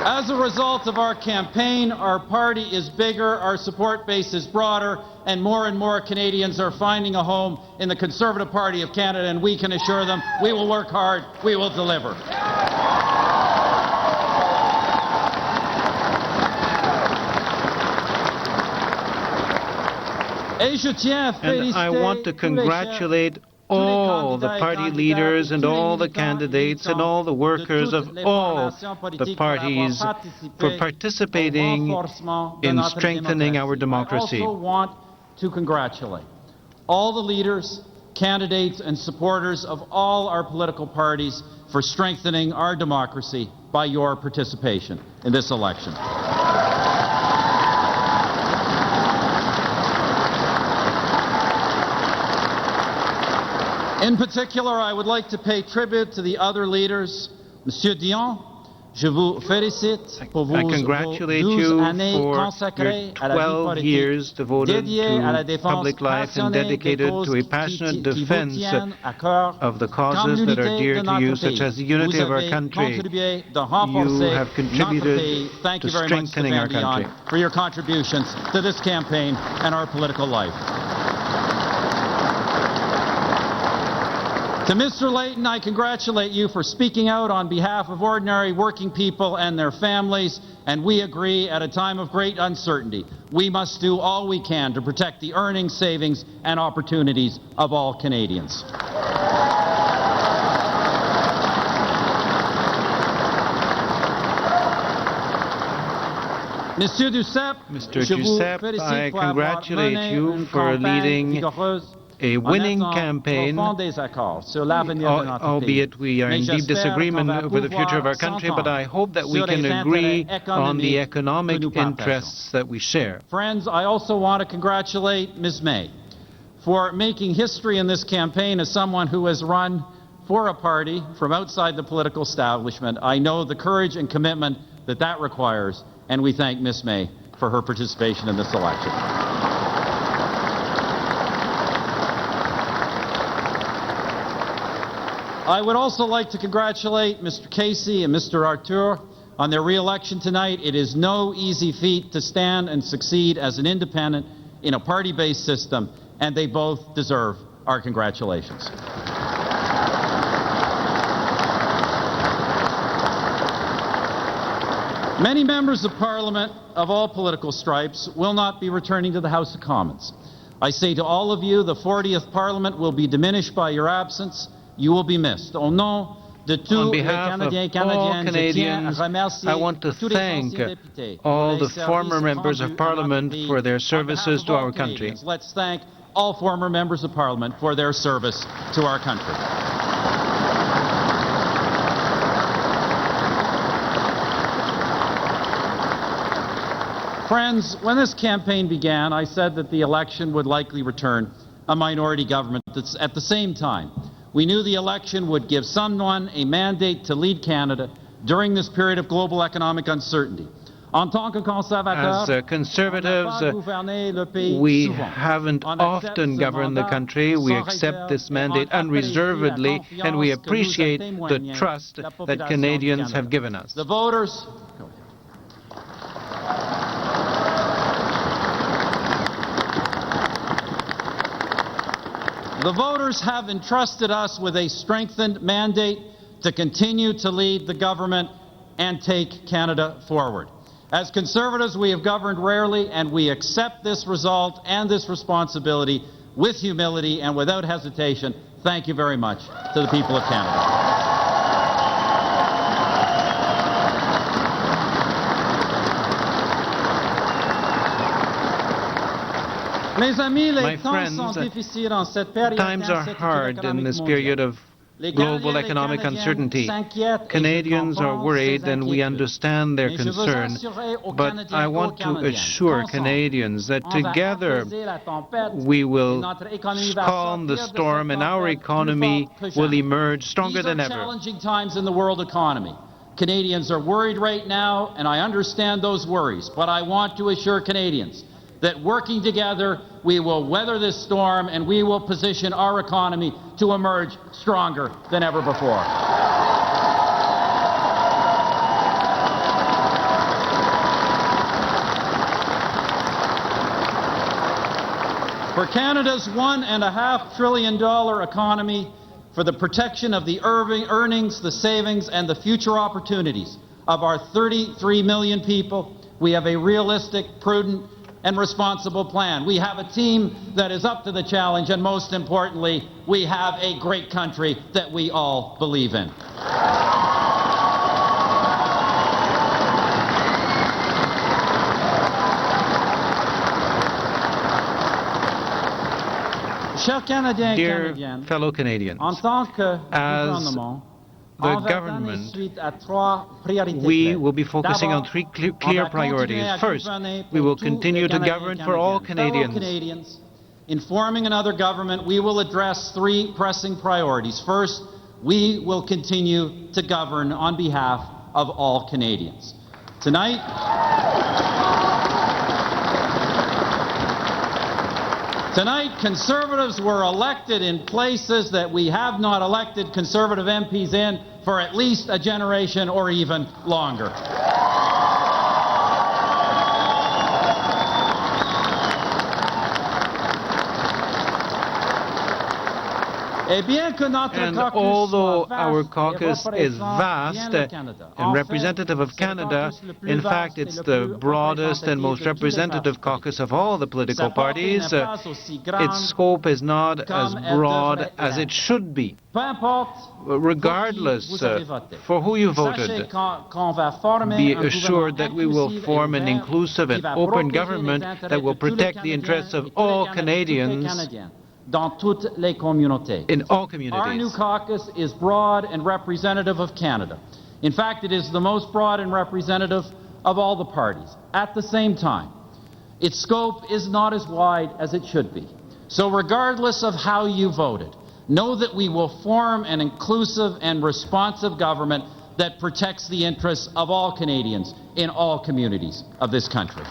As a result of our campaign, our party is bigger, our support base is broader, and more Canadians are finding a home in the Conservative Party of Canada, and we can assure them we will work hard, we will deliver. And I want to congratulate all the party leaders and all the candidates and all the workers of all the parties for participating in strengthening our democracy. I also want to congratulate all the leaders, candidates, and supporters of all our political parties for strengthening our democracy by your participation in this election. In particular, I would like to pay tribute to the other leaders. Monsieur Dion, je vous félicite pour vos 12 années consacrées à la vie politique, years devoted dédiées à la to défense public life and passionnée dedicated des causes to a passionate qui vous defense tiennent à cœur. of the causes that are dear to you, such as the unity of our country. You have contributed to strengthening our country. For your contributions to this campaign and our political life. To Mr. Layton, I congratulate you for speaking out on behalf of ordinary working people and their families, and we agree at a time of great uncertainty, we must do all we can to protect the earnings, savings, and opportunities of all Canadians. Mr. Duceppe, I congratulate you for leading a winning campaign, albeit we are in deep disagreement over the future of our country, but I hope that we can agree on the economic interests that we share. Friends, I also want to congratulate Ms. May for making history in this campaign as someone who has run for a party from outside the political establishment. I know the courage and commitment that that requires, and we thank Ms. May for her participation in this election. I would also like to congratulate Mr. Casey and Mr. Arthur on their re-election tonight. It is no easy feat to stand and succeed as an independent in a party-based system, and they both deserve our congratulations. Many members of Parliament of all political stripes will not be returning to the House of Commons. I say to all of you, the 40th Parliament will be diminished by your absence. You will be missed. Au nom de tous On les behalf Canadiens, of all Canadiennes, je tiens à Canadians, remercier I want to tous les thank anciens députés all pour the les former services members of rendus à Parliament notre for their pays. services to On behalf of all our country. Canadians, let's thank all former members of Parliament for their service to our country. Friends, when this campaign began, I said that the election would likely return a minority government. At the same time, we knew the election would give someone a mandate to lead Canada during this period of global economic uncertainty. En tant que conservateurs, As conservatives, we haven't often governed the country. We accept this mandate unreservedly, and we appreciate the trust that Canadians have given us. The voters. The voters have entrusted us with a strengthened mandate to continue to lead the government and take Canada forward. As Conservatives, we have governed rarely, and we accept this result and this responsibility with humility and without hesitation. Thank you very much to the people of Canada. My friends, times are hard in this period of global economic uncertainty. Canadians are worried, and we understand their concern, but I want to assure Canadians that together we will calm the storm and our economy will emerge stronger than ever. These are challenging times in the world economy. Canadians are worried right now, and I understand those worries, but I want to assure Canadians that working together, we will weather this storm and we will position our economy to emerge stronger than ever before. For Canada's $1.5 trillion economy, for the protection of the earnings, the savings, and the future opportunities of our 33 million people, we have a realistic, prudent, and responsible plan. We have a team that is up to the challenge, and most importantly, we have a great country that we all believe in. Dear fellow Canadians, as the government, we will be focusing on three clear priorities. First, we will continue to govern for all Canadians. In forming another government, we will address three pressing priorities. First, we will continue to govern on behalf of all Canadians. Tonight, Conservatives were elected in places that we have not elected Conservative MPs in for at least a generation or even longer. And although our caucus is vast and representative of Canada, in fact it's the broadest and most representative caucus of all the political parties, its scope is not as broad as it should be. Regardless for who you voted, be assured that we will form an inclusive and open government that will protect the interests of all Canadians in all communities. Our new caucus is broad and representative of Canada. In fact, it is the most broad and representative of all the parties. At the same time, its scope is not as wide as it should be. So regardless of how you voted, know that we will form an inclusive and responsive government that protects the interests of all Canadians in all communities of this country.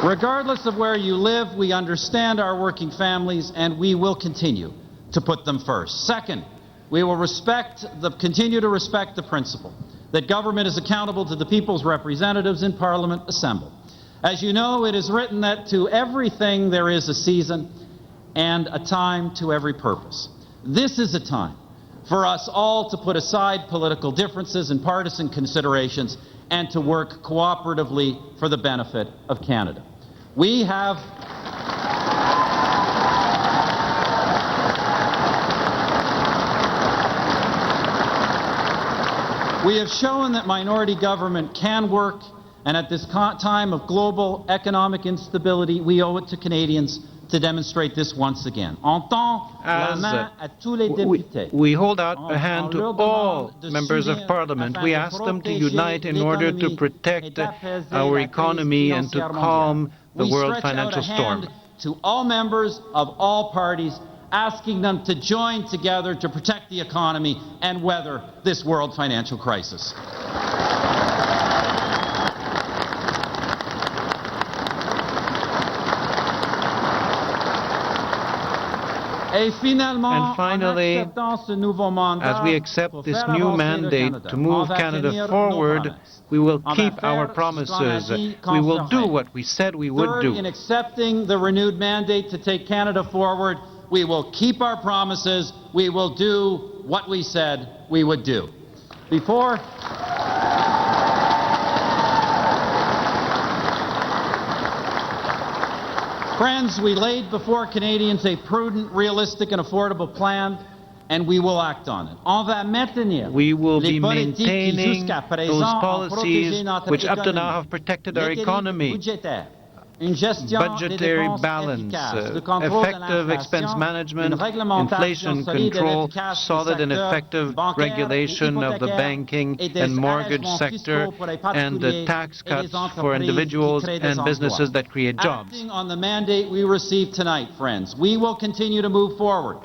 Regardless of where you live, we understand our working families, and we will continue to put them first. Second, we will continue to respect the principle that government is accountable to the people's representatives in Parliament assembled. As you know, it is written that to everything there is a season and a time to every purpose. This is a time for us all to put aside political differences and partisan considerations and to work cooperatively for the benefit of Canada. We have shown that minority government can work, and at this time of global economic instability, we owe it to Canadians to demonstrate this once again. We hold out a hand to all members of Parliament. We ask them to unite in order to protect our economy and to calm the world financial storm. To all members of all parties, asking them to join together to protect the economy and weather this world financial crisis. And finally, as we accept this new mandate to move Canada forward, we will keep our promises. We will do what we said we would do. Third, in accepting the renewed mandate to take Canada forward, we will keep our promises. We will do what we said we would do. Friends, we laid before Canadians a prudent, realistic, and affordable plan, and we will act on it. We will be maintaining those policies which up to now have protected our economy. Budgetary balance, effective expense management, inflation control, solid and effective regulation of the banking and mortgage sector, and tax cuts for individuals and businesses that create jobs. Acting on the mandate we received tonight, friends, we will continue to move forward,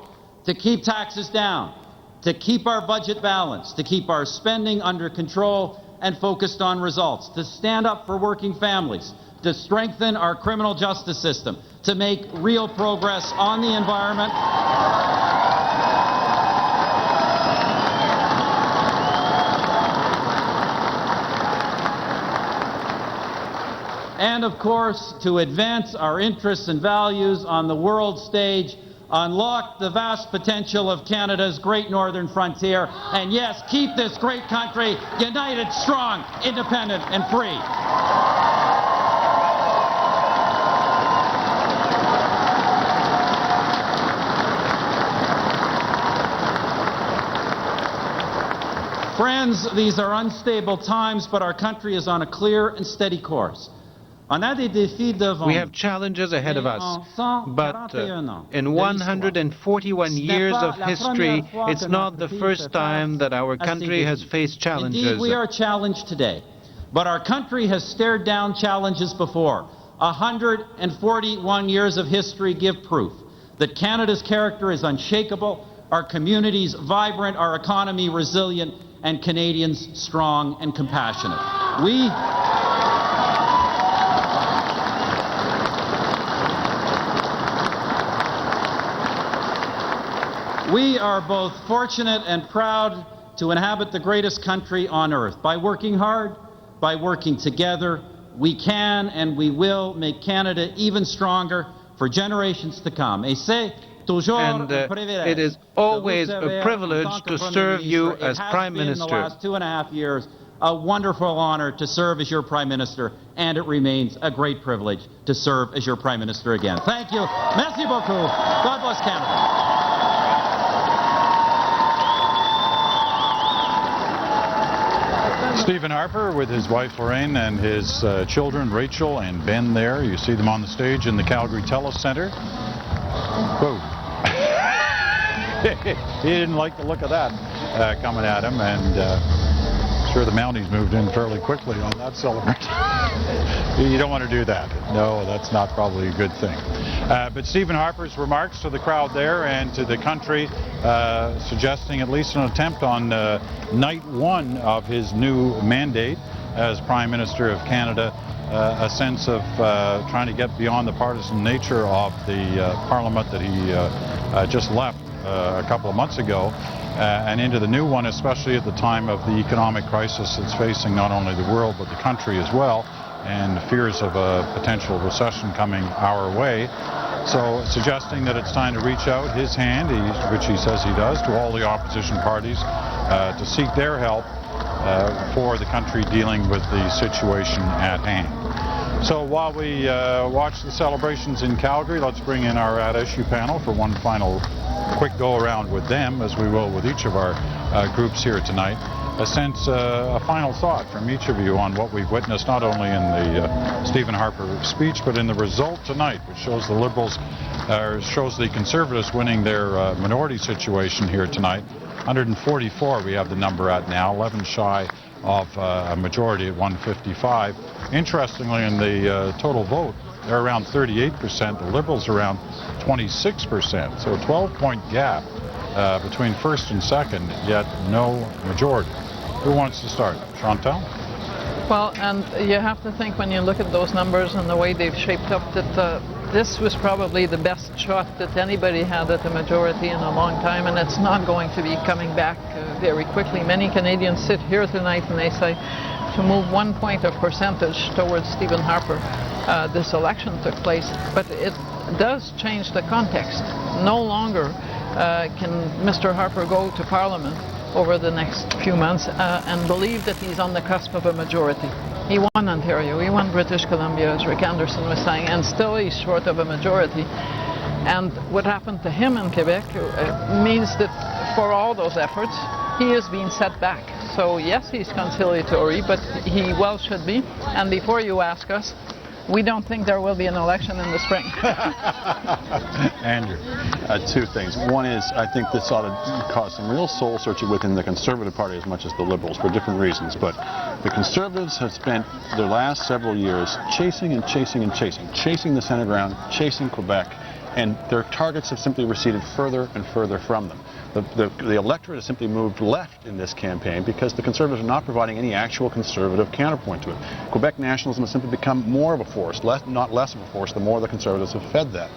to keep taxes down, to keep our budget balanced, to keep our spending under control and focused on results, to stand up for working families, to strengthen our criminal justice system, to make real progress on the environment, and of course, to advance our interests and values on the world stage, unlock the vast potential of Canada's great northern frontier, and yes, keep this great country united, strong, independent, and free. Friends, these are unstable times, but our country is on a clear and steady course. We have challenges ahead of us, but in 141 years of history, it's not the first time that our country has faced challenges. Indeed, we are challenged today, but our country has stared down challenges before. 141 years of history give proof that Canada's character is unshakable, our communities vibrant, our economy resilient, and Canadians strong and compassionate. We are both fortunate and proud to inhabit the greatest country on earth. By working hard, by working together, we can and we will make Canada even stronger for generations to come. And it is always a privilege to serve you as Prime Minister. In the last 2.5 years, a wonderful honor to serve as your Prime Minister, and it remains a great privilege to serve as your Prime Minister again. Thank you. Merci beaucoup. God bless Canada. Stephen Harper with his wife Lorraine and his children Rachel and Ben there. You see them on the stage in the Calgary Telecentre. Whoa. He didn't like the look of that coming at him, and sure the Mounties moved in fairly quickly on that celebration. You don't want to do that. No, that's not probably a good thing. But Stephen Harper's remarks to the crowd there and to the country suggesting at least an attempt on night one of his new mandate as Prime Minister of Canada a sense of trying to get beyond the partisan nature of the parliament that he just left a couple of months ago and into the new one, especially at the time of the economic crisis that's facing not only the world but the country as well, and fears of a potential recession coming our way. So suggesting that it's time to reach out his hand, which he says he does, to all the opposition parties to seek their help for the country dealing with the situation at hand. So while we watch the celebrations in Calgary, let's bring in our At Issue panel for one final quick go-around with them, as we will with each of our groups here tonight. A final thought from each of you on what we've witnessed, not only in the Stephen Harper speech, but in the result tonight, which shows the Liberals, shows the Conservatives winning their minority situation here tonight. 144 we have the number at now, 11 shy of a majority at 155. Interestingly, in the total vote, they're around 38%. The Liberals around 26%. So a 12-point gap between first and second, yet no majority. Who wants to start? Chantal? Well, and you have to think when you look at those numbers and the way they've shaped up that this was probably the best shot that anybody had at the majority in a long time, and it's not going to be coming back very quickly. Many Canadians sit here tonight and they say to move 1 point of percentage towards Stephen Harper, this election took place, but it does change the context. No longer can Mr. Harper go to Parliament over the next few months and believe that he's on the cusp of a majority. He won Ontario, he won British Columbia, as Rick Anderson was saying, and still he's short of a majority. And what happened to him in Quebec means that for all those efforts, he is being set back. So yes, he's conciliatory, but he well should be. And before you ask us, we don't think there will be an election in the spring. Andrew. Two things. One is, I think this ought to cause some real soul searching within the Conservative Party as much as the Liberals for different reasons. But the Conservatives have spent their last several years chasing and chasing and chasing the Senate round, chasing Quebec, and their targets have simply receded further and further from them. The electorate has simply moved left in this campaign because the Conservatives are not providing any actual Conservative counterpoint to it. Quebec nationalism has simply become more of a force, not less of a force, the more the Conservatives have fed that.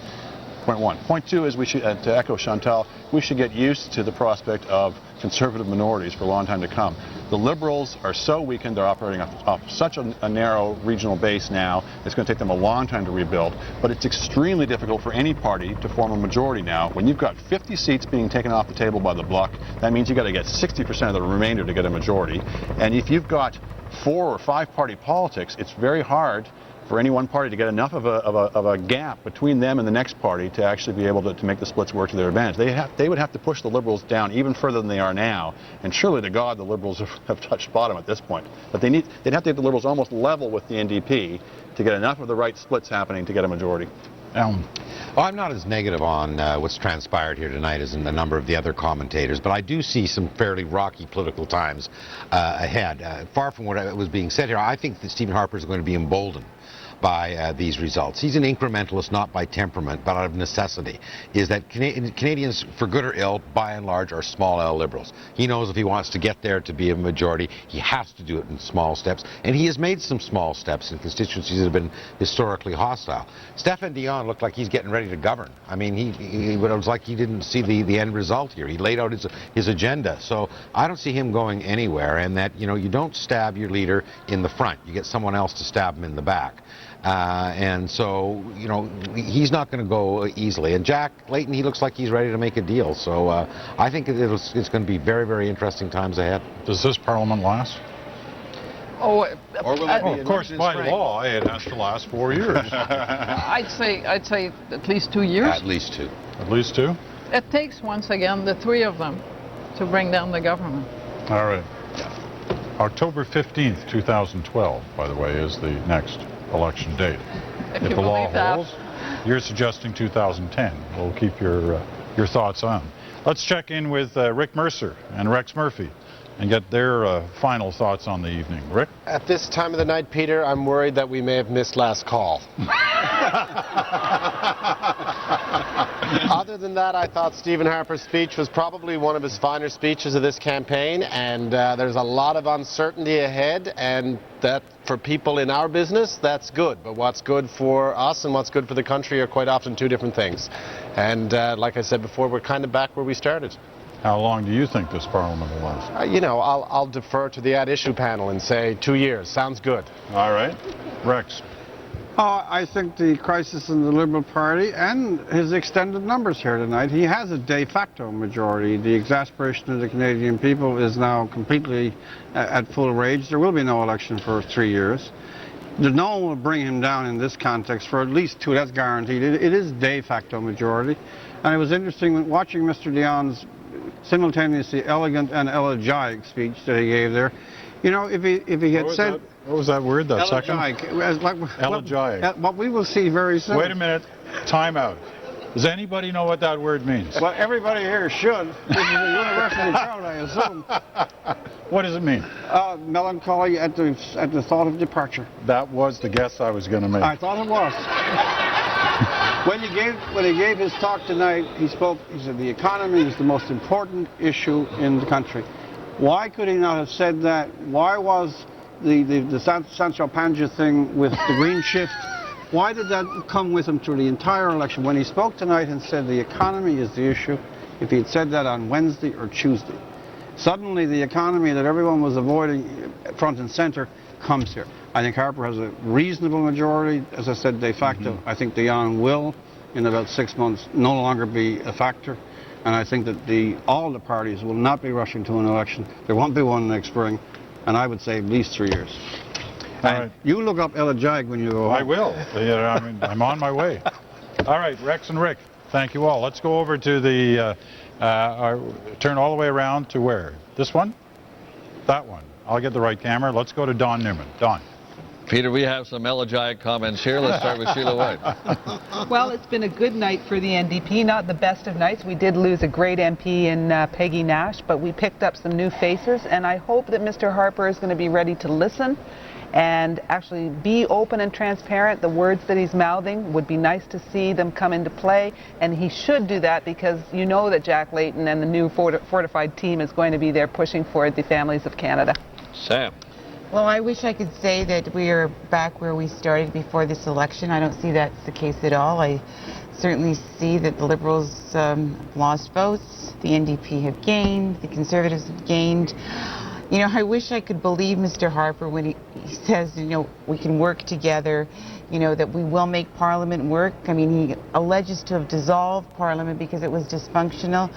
Point one. Point two is we should, to echo Chantal, we should get used to the prospect of Conservative minorities for a long time to come. The Liberals are so weakened, they're operating off such a narrow regional base now, it's going to take them a long time to rebuild, but it's extremely difficult for any party to form a majority now. When you've got 50 seats being taken off the table by the Bloc, that means you've got to get 60% of the remainder to get a majority. And if you've got 4 or 5 party politics, it's very hard for any one party to get enough of a gap between them and the next party to actually be able to make the splits work to their advantage. They would have to push the Liberals down even further than they are now, and surely to God the Liberals have touched bottom at this point. But they'd have to get the Liberals almost level with the NDP to get enough of the right splits happening to get a majority. Well, I'm not as negative on what's transpired here tonight as in a number of the other commentators, but I do see some fairly rocky political times ahead. Far from what was being said here, I think that Stephen Harper is going to be emboldened by these results. He's an incrementalist, not by temperament, but out of necessity. Is that Canadians, for good or ill, by and large, are small L liberals. He knows if he wants to get there to be a majority, he has to do it in small steps, and he has made some small steps in constituencies that have been historically hostile. Stéphane Dion looked like he's getting ready to govern. I mean, it was like he didn't see the end result here. He laid out his agenda, so I don't see him going anywhere, and that, you know, you don't stab your leader in the front. You get someone else to stab him in the back. And so, you know, he's not going to go easily. And Jack Layton, he looks like he's ready to make a deal. So I think it's going to be very, very interesting times ahead. Does this Parliament last? Or will it be of course, by law, it has to last 4 years. I'd say at least 2 years. At least 2. At least 2? It takes, once again, the 3 of them to bring down the government. All right. October 15th, 2012, by the way, is the next election date. If the law holds, you're suggesting 2010. We'll keep your thoughts on. Let's check in with Rick Mercer and Rex Murphy and get their final thoughts on the evening. Rick? At this time of the night, Peter, I'm worried that we may have missed last call. Other than that, I thought Stephen Harper's speech was probably one of his finer speeches of this campaign, and there's a lot of uncertainty ahead, and that for people in our business, that's good. But what's good for us and what's good for the country are quite often two different things. And like I said before, we're kind of back where we started. How long do you think this Parliament will last? You know, I'll defer to the at-issue panel and say 2 years. Sounds good. All right. Rex? I think the crisis in the Liberal Party and his extended numbers here tonight, he has a de facto majority. The exasperation of the Canadian people is now completely at full rage. There will be no election for 3 years. No one will bring him down in this context for at least 2, that's guaranteed. It is de facto majority. And it was interesting when watching Mr. Dionne's simultaneously elegant and elegiac speech that he gave there. You know, if he had said... What was that word, that elegiac. second? Elegiac. What we will see very soon. Wait a minute. Time out. Does anybody know what that word means? Well, everybody here should. This is a university crowd, I assume. What does it mean? Melancholy at the thought of departure. That was the guess I was going to make. I thought it was. When he gave his talk tonight, he said the economy is the most important issue in the country. Why could he not have said that? Why was the Sancho Panza thing with the green shift, why did that come with him through the entire election? When he spoke tonight and said the economy is the issue, if he had said that on Wednesday or Tuesday, suddenly the economy that everyone was avoiding front and center comes here. I think Harper has a reasonable majority, as I said, de facto. I think Dionne will, in about 6 months, no longer be a factor. And I think that all the parties will not be rushing to an election. There won't be one next spring. And I would say at least 3 years. All right. You look up Elegiac when you go home. I will. I mean, I'm on my way. All right, Rex and Rick, thank you all. Let's go over to the, turn all the way around to where? This one? That one. I'll get the right camera. Let's go to Don Newman. Don. Peter, we have some elegiac comments here. Let's start with Sheila White. Well, it's been a good night for the NDP, not the best of nights. We did lose a great MP in Peggy Nash, but we picked up some new faces, and I hope that Mr. Harper is going to be ready to listen and actually be open and transparent. The words that he's mouthing would be nice to see them come into play, and he should do that because you know that Jack Layton and the new fortified team is going to be there pushing for the families of Canada. Sam. Well, I wish I could say that we are back where we started before this election. I don't see that's the case at all. I certainly see that the Liberals lost votes, the NDP have gained, the Conservatives have gained. You know, I wish I could believe Mr. Harper when he says, you know, we can work together, you know, that we will make Parliament work. I mean, he alleges to have dissolved Parliament because it was dysfunctional.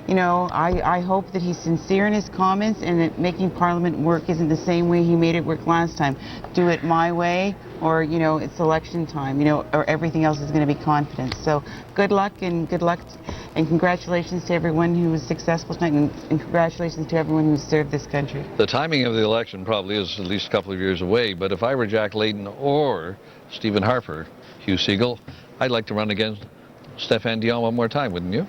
You know, I hope that he's sincere in his comments and that making Parliament work isn't the same way he made it work last time. Do it my way, or, you know, it's election time, you know, or everything else is going to be confidence. So good luck and congratulations to everyone who was successful tonight, and congratulations to everyone who served this country. The timing of the election probably is at least a couple of years away, but if I were Jack Layton or Stephen Harper, Hugh Segal, I'd like to run against Stéphane Dion one more time, wouldn't you?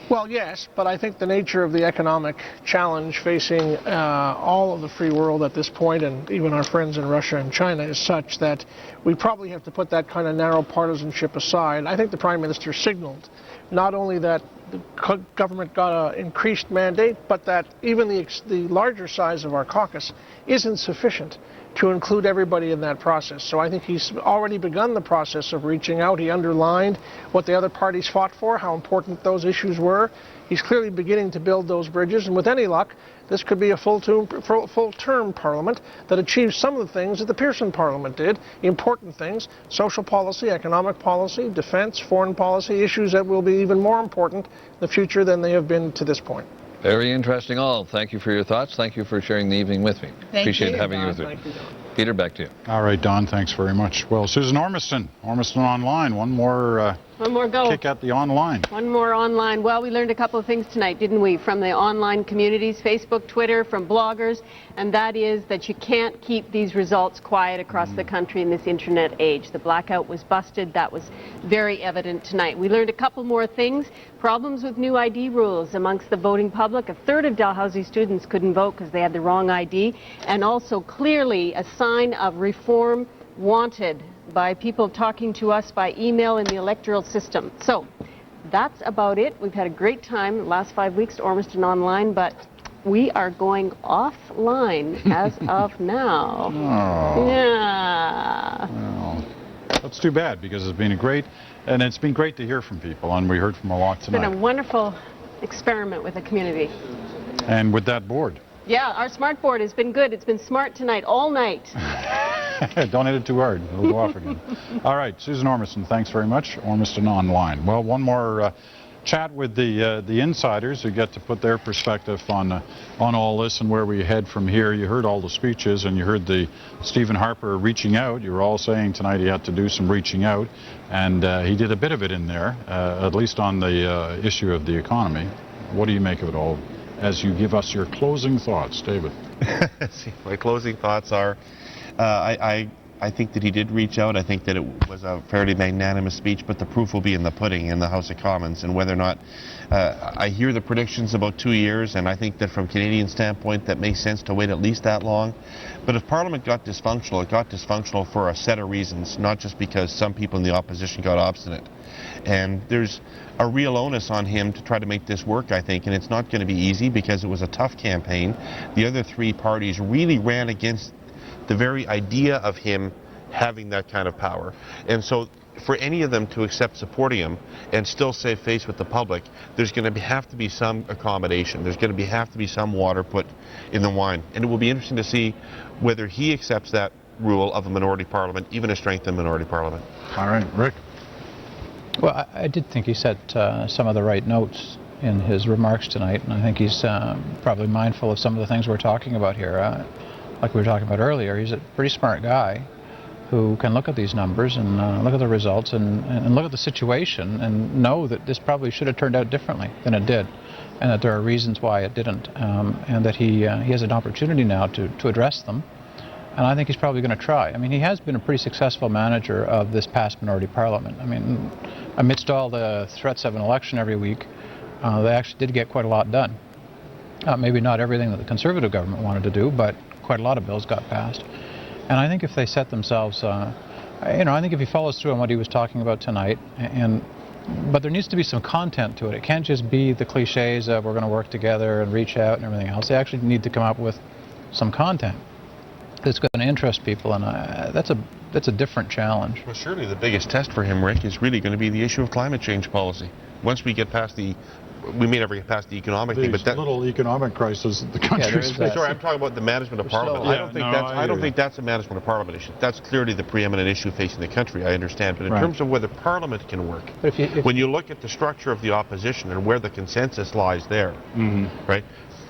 Well, yes, but I think the nature of the economic challenge facing all of the free world at this point, and even our friends in Russia and China, is such that we probably have to put that kind of narrow partisanship aside. I think the Prime Minister signaled not only that the government got an increased mandate, but that even the larger size of our caucus isn't sufficient to include everybody in that process. So I think he's already begun the process of reaching out. He underlined what the other parties fought for, how important those issues were. He's clearly beginning to build those bridges, and with any luck, this could be a full-term Parliament that achieves some of the things that the Pearson Parliament did, important things, social policy, economic policy, defense, foreign policy, issues that will be even more important in the future than they have been to this point. Very interesting all. Thank you for your thoughts. Thank you for sharing the evening with me. Appreciate having you with me. Peter, back to you. All right, Don, thanks very much. Well, Susan Ormiston, Ormiston Online, one more go. Kick at the online. One more online. Well, we learned a couple of things tonight, didn't we, from the online communities, Facebook, Twitter, from bloggers, and that is that you can't keep these results quiet across the country in this internet age. The blackout was busted. That was very evident tonight. We learned a couple more things. Problems with new ID rules amongst the voting public. A third of Dalhousie students couldn't vote because they had the wrong ID, and also clearly a sign of reform wanted by people talking to us by email in the electoral system. So That's about it. We've had a great time the last 5 weeks to Ormiston Online, but we are going offline as of now. Oh. Yeah. Well, that's too bad, because it's been great to hear from people, and we heard from a lot tonight. It's been a wonderful experiment with the community. And with that board. Yeah, our smart board has been good. It's been smart tonight, all night. Don't hit it too hard. It'll go off again. All right, Susan Ormiston, thanks very much. Ormiston Online. Well, one more chat with the insiders who get to put their perspective on all this and where we head from here. You heard all the speeches, and you heard the Stephen Harper reaching out. You were all saying tonight he had to do some reaching out, and he did a bit of it in there, at least on the issue of the economy. What do you make of it all as you give us your closing thoughts, David? My closing thoughts are, I think that he did reach out. I think that it was a fairly magnanimous speech, but the proof will be in the pudding in the House of Commons, and whether or not I hear the predictions about 2 years, and I think that from Canadian standpoint that makes sense to wait at least that long. But if Parliament got dysfunctional, it got dysfunctional for a set of reasons, not just because some people in the opposition got obstinate. And there's a real onus on him to try to make this work, I think, and it's not going to be easy because it was a tough campaign. The other three parties really ran against the very idea of him having that kind of power. And so for any of them to accept supporting him and still save face with the public, there's going to have to be some accommodation. There's going to have to be some water put in the wine. And it will be interesting to see whether he accepts that rule of a minority parliament, even a strengthened minority parliament. All right, Rick? Well, I did think he set some of the right notes in his remarks tonight, and I think he's probably mindful of some of the things we're talking about here. Like we were talking about earlier, he's a pretty smart guy who can look at these numbers and look at the results and look at the situation and know that this probably should have turned out differently than it did, and that there are reasons why it didn't, and that he has an opportunity now to address them. And I think he's probably going to try. I mean, he has been a pretty successful manager of this past minority parliament. I mean, amidst all the threats of an election every week, they actually did get quite a lot done. Maybe not everything that the Conservative government wanted to do, but quite a lot of bills got passed. And I think if they set themselves, I think if he follows through on what he was talking about tonight, but there needs to be some content to it. It can't just be the cliches of we're going to work together and reach out and everything else. They actually need to come up with some content that's going to interest people, and that's a different challenge. Well, surely the biggest test for him, Rick, is really going to be the issue of climate change policy. Once we get past we may never get past the economic thing, but that little economic crisis the country's facing. Sorry, I'm talking about the management of Parliament. I don't think that's a management of Parliament issue. That's clearly the preeminent issue facing the country, I understand. But in terms of whether Parliament can work, when you look at the structure of the opposition and where the consensus lies there, right?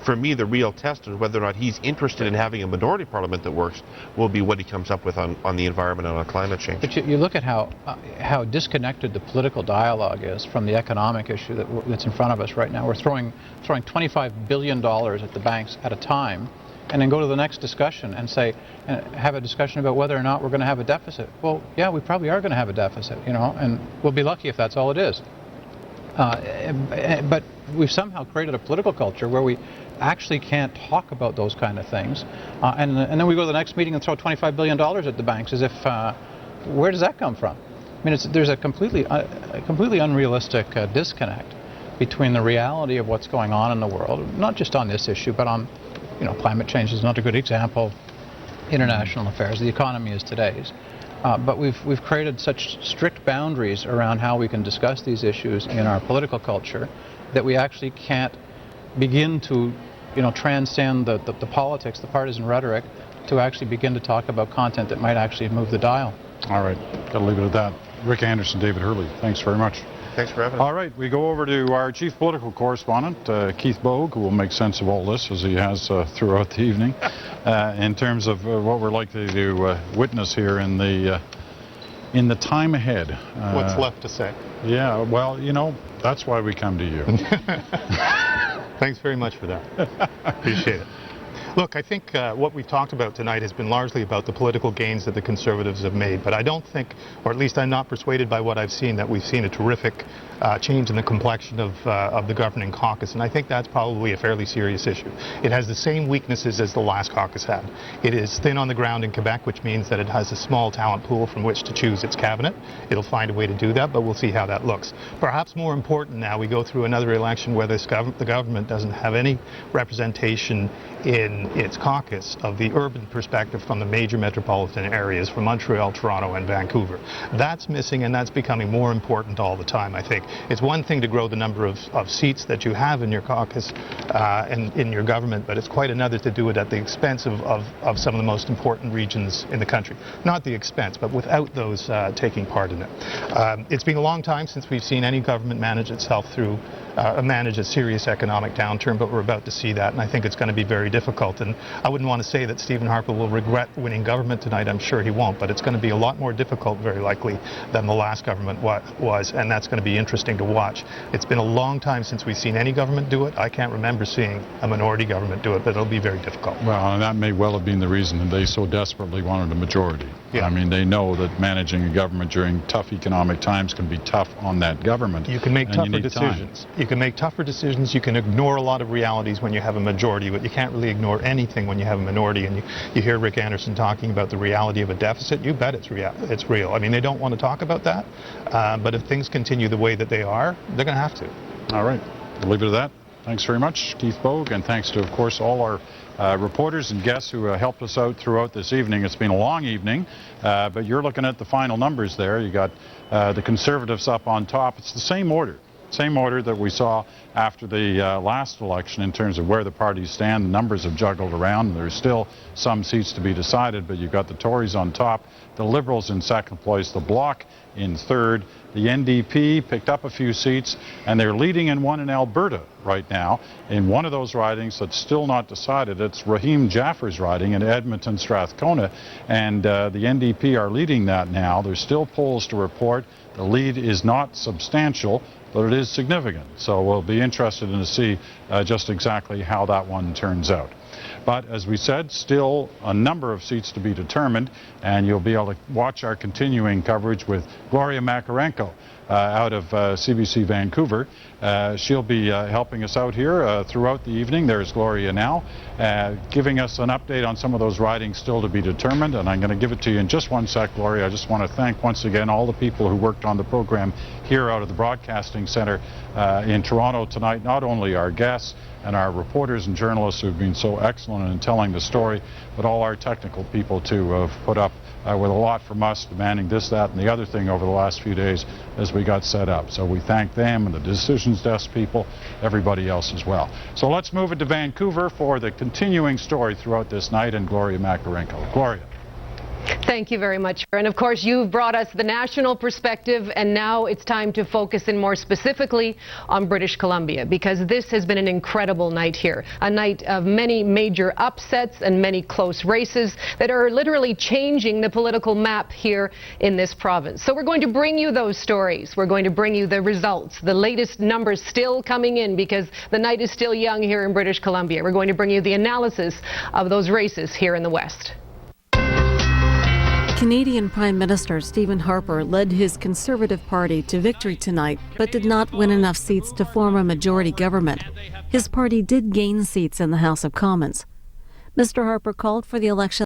For me, the real test is whether or not he's interested in having a minority parliament that works will be what he comes up with on the environment and on climate change. But you look at how disconnected the political dialogue is from the economic issue that's in front of us right now. We're throwing $25 billion at the banks at a time, and then go to the next discussion and have a discussion about whether or not we're going to have a deficit. Well, yeah, we probably are going to have a deficit, and we'll be lucky if that's all it is. But we've somehow created a political culture where we actually can't talk about those kind of things, and then we go to the next meeting and throw $25 billion at the banks as if, where does that come from? I mean, there's a completely unrealistic disconnect between the reality of what's going on in the world, not just on this issue, but on, climate change is not a good example, international affairs, the economy is today's. But we've created such strict boundaries around how we can discuss these issues in our political culture that we actually can't begin to, transcend the politics, the partisan rhetoric, to actually begin to talk about content that might actually move the dial. All right, got to leave it at that. Rick Anderson, David Hurley, thanks very much. Thanks for having us. All right, we go over to our chief political correspondent, Keith Bogue, who will make sense of all this, as he has throughout the evening, in terms of what we're likely to witness here in the time ahead. What's left to say? Yeah, well, that's why we come to you. Thanks very much for that. Appreciate it. Look, I think what we've talked about tonight has been largely about the political gains that the Conservatives have made, but I don't think, or at least I'm not persuaded by what I've seen, that we've seen a terrific change in the complexion of the governing caucus, and I think that's probably a fairly serious issue. It has the same weaknesses as the last caucus had. It is thin on the ground in Quebec, which means that it has a small talent pool from which to choose its cabinet. It'll find a way to do that, but we'll see how that looks. Perhaps more important now, we go through another election where the government doesn't have any representation in its caucus of the urban perspective from the major metropolitan areas, from Montreal, Toronto, and Vancouver. That's missing, and that's becoming more important all the time, I think. It's one thing to grow the number of seats that you have in your caucus and in your government, but it's quite another to do it at the expense of some of the most important regions in the country. Not the expense, but without those taking part in it. It's been a long time since we've seen any government manage itself through manage a serious economic downturn, but we're about to see that, and I think it's going to be very difficult. And I wouldn't want to say that Stephen Harper will regret winning government tonight. I'm sure he won't, but it's going to be a lot more difficult, very likely, than the last government was, and that's going to be interesting to watch. It's been a long time since we've seen any government do it. I can't remember seeing a minority government do it, but it'll be very difficult. Well, and that may well have been the reason that they so desperately wanted a majority. Yeah. I mean, they know that managing a government during tough economic times can be tough on that government. You can make tougher decisions. You can make tougher decisions. You can ignore a lot of realities when you have a majority, but you can't really ignore anything when you have a minority. And you hear Rick Anderson talking about the reality of a deficit. You bet it's real. I mean, they don't want to talk about that, but if things continue the way that they are, they're going to have to. All right. We'll leave it at that. Thanks very much, Keith Bogue, and thanks to, of course, all our reporters and guests who helped us out throughout this evening. It's been a long evening, but you're looking at the final numbers there. You got the Conservatives up on top. It's the same order that we saw after the last election in terms of where the parties stand. The numbers have juggled around. There's still some seats to be decided, but you've got the Tories on top, the Liberals in second place, the Bloc in third. The NDP picked up a few seats, and they're leading in one in Alberta right now. In one of those ridings that's still not decided, it's Raheem Jaffer's riding in Edmonton, Strathcona, and the NDP are leading that now. There's still polls to report. The lead is not substantial, but it is significant. So we'll be interested to see just exactly how that one turns out. But as we said, still a number of seats to be determined, and you'll be able to watch our continuing coverage with Gloria Makarenko out of CBC Vancouver. She'll be helping us out here throughout the evening. There's Gloria now, giving us an update on some of those ridings still to be determined, and I'm going to give it to you in just one sec, Gloria. I just want to thank once again all the people who worked on the program here out of the Broadcasting Centre in Toronto tonight, not only our guests and our reporters and journalists who've been so excellent in telling the story, but all our technical people too have put up with a lot from us, demanding this, that, and the other thing over the last few days as we got set up. So we thank them and the Decisions Desk people, everybody else as well. So let's move it to Vancouver for the continuing story throughout this night, and Gloria Makarenko. Gloria. Thank you very much. And of course, you've brought us the national perspective, and now it's time to focus in more specifically on British Columbia, because this has been an incredible night here. A night of many major upsets and many close races that are literally changing the political map here in this province. So we're going to bring you those stories. We're going to bring you the results, the latest numbers still coming in, because the night is still young here in British Columbia. We're going to bring you the analysis of those races here in the West. Canadian Prime Minister Stephen Harper led his Conservative Party to victory tonight, but did not win enough seats to form a majority government. His party did gain seats in the House of Commons. Mr. Harper called for the election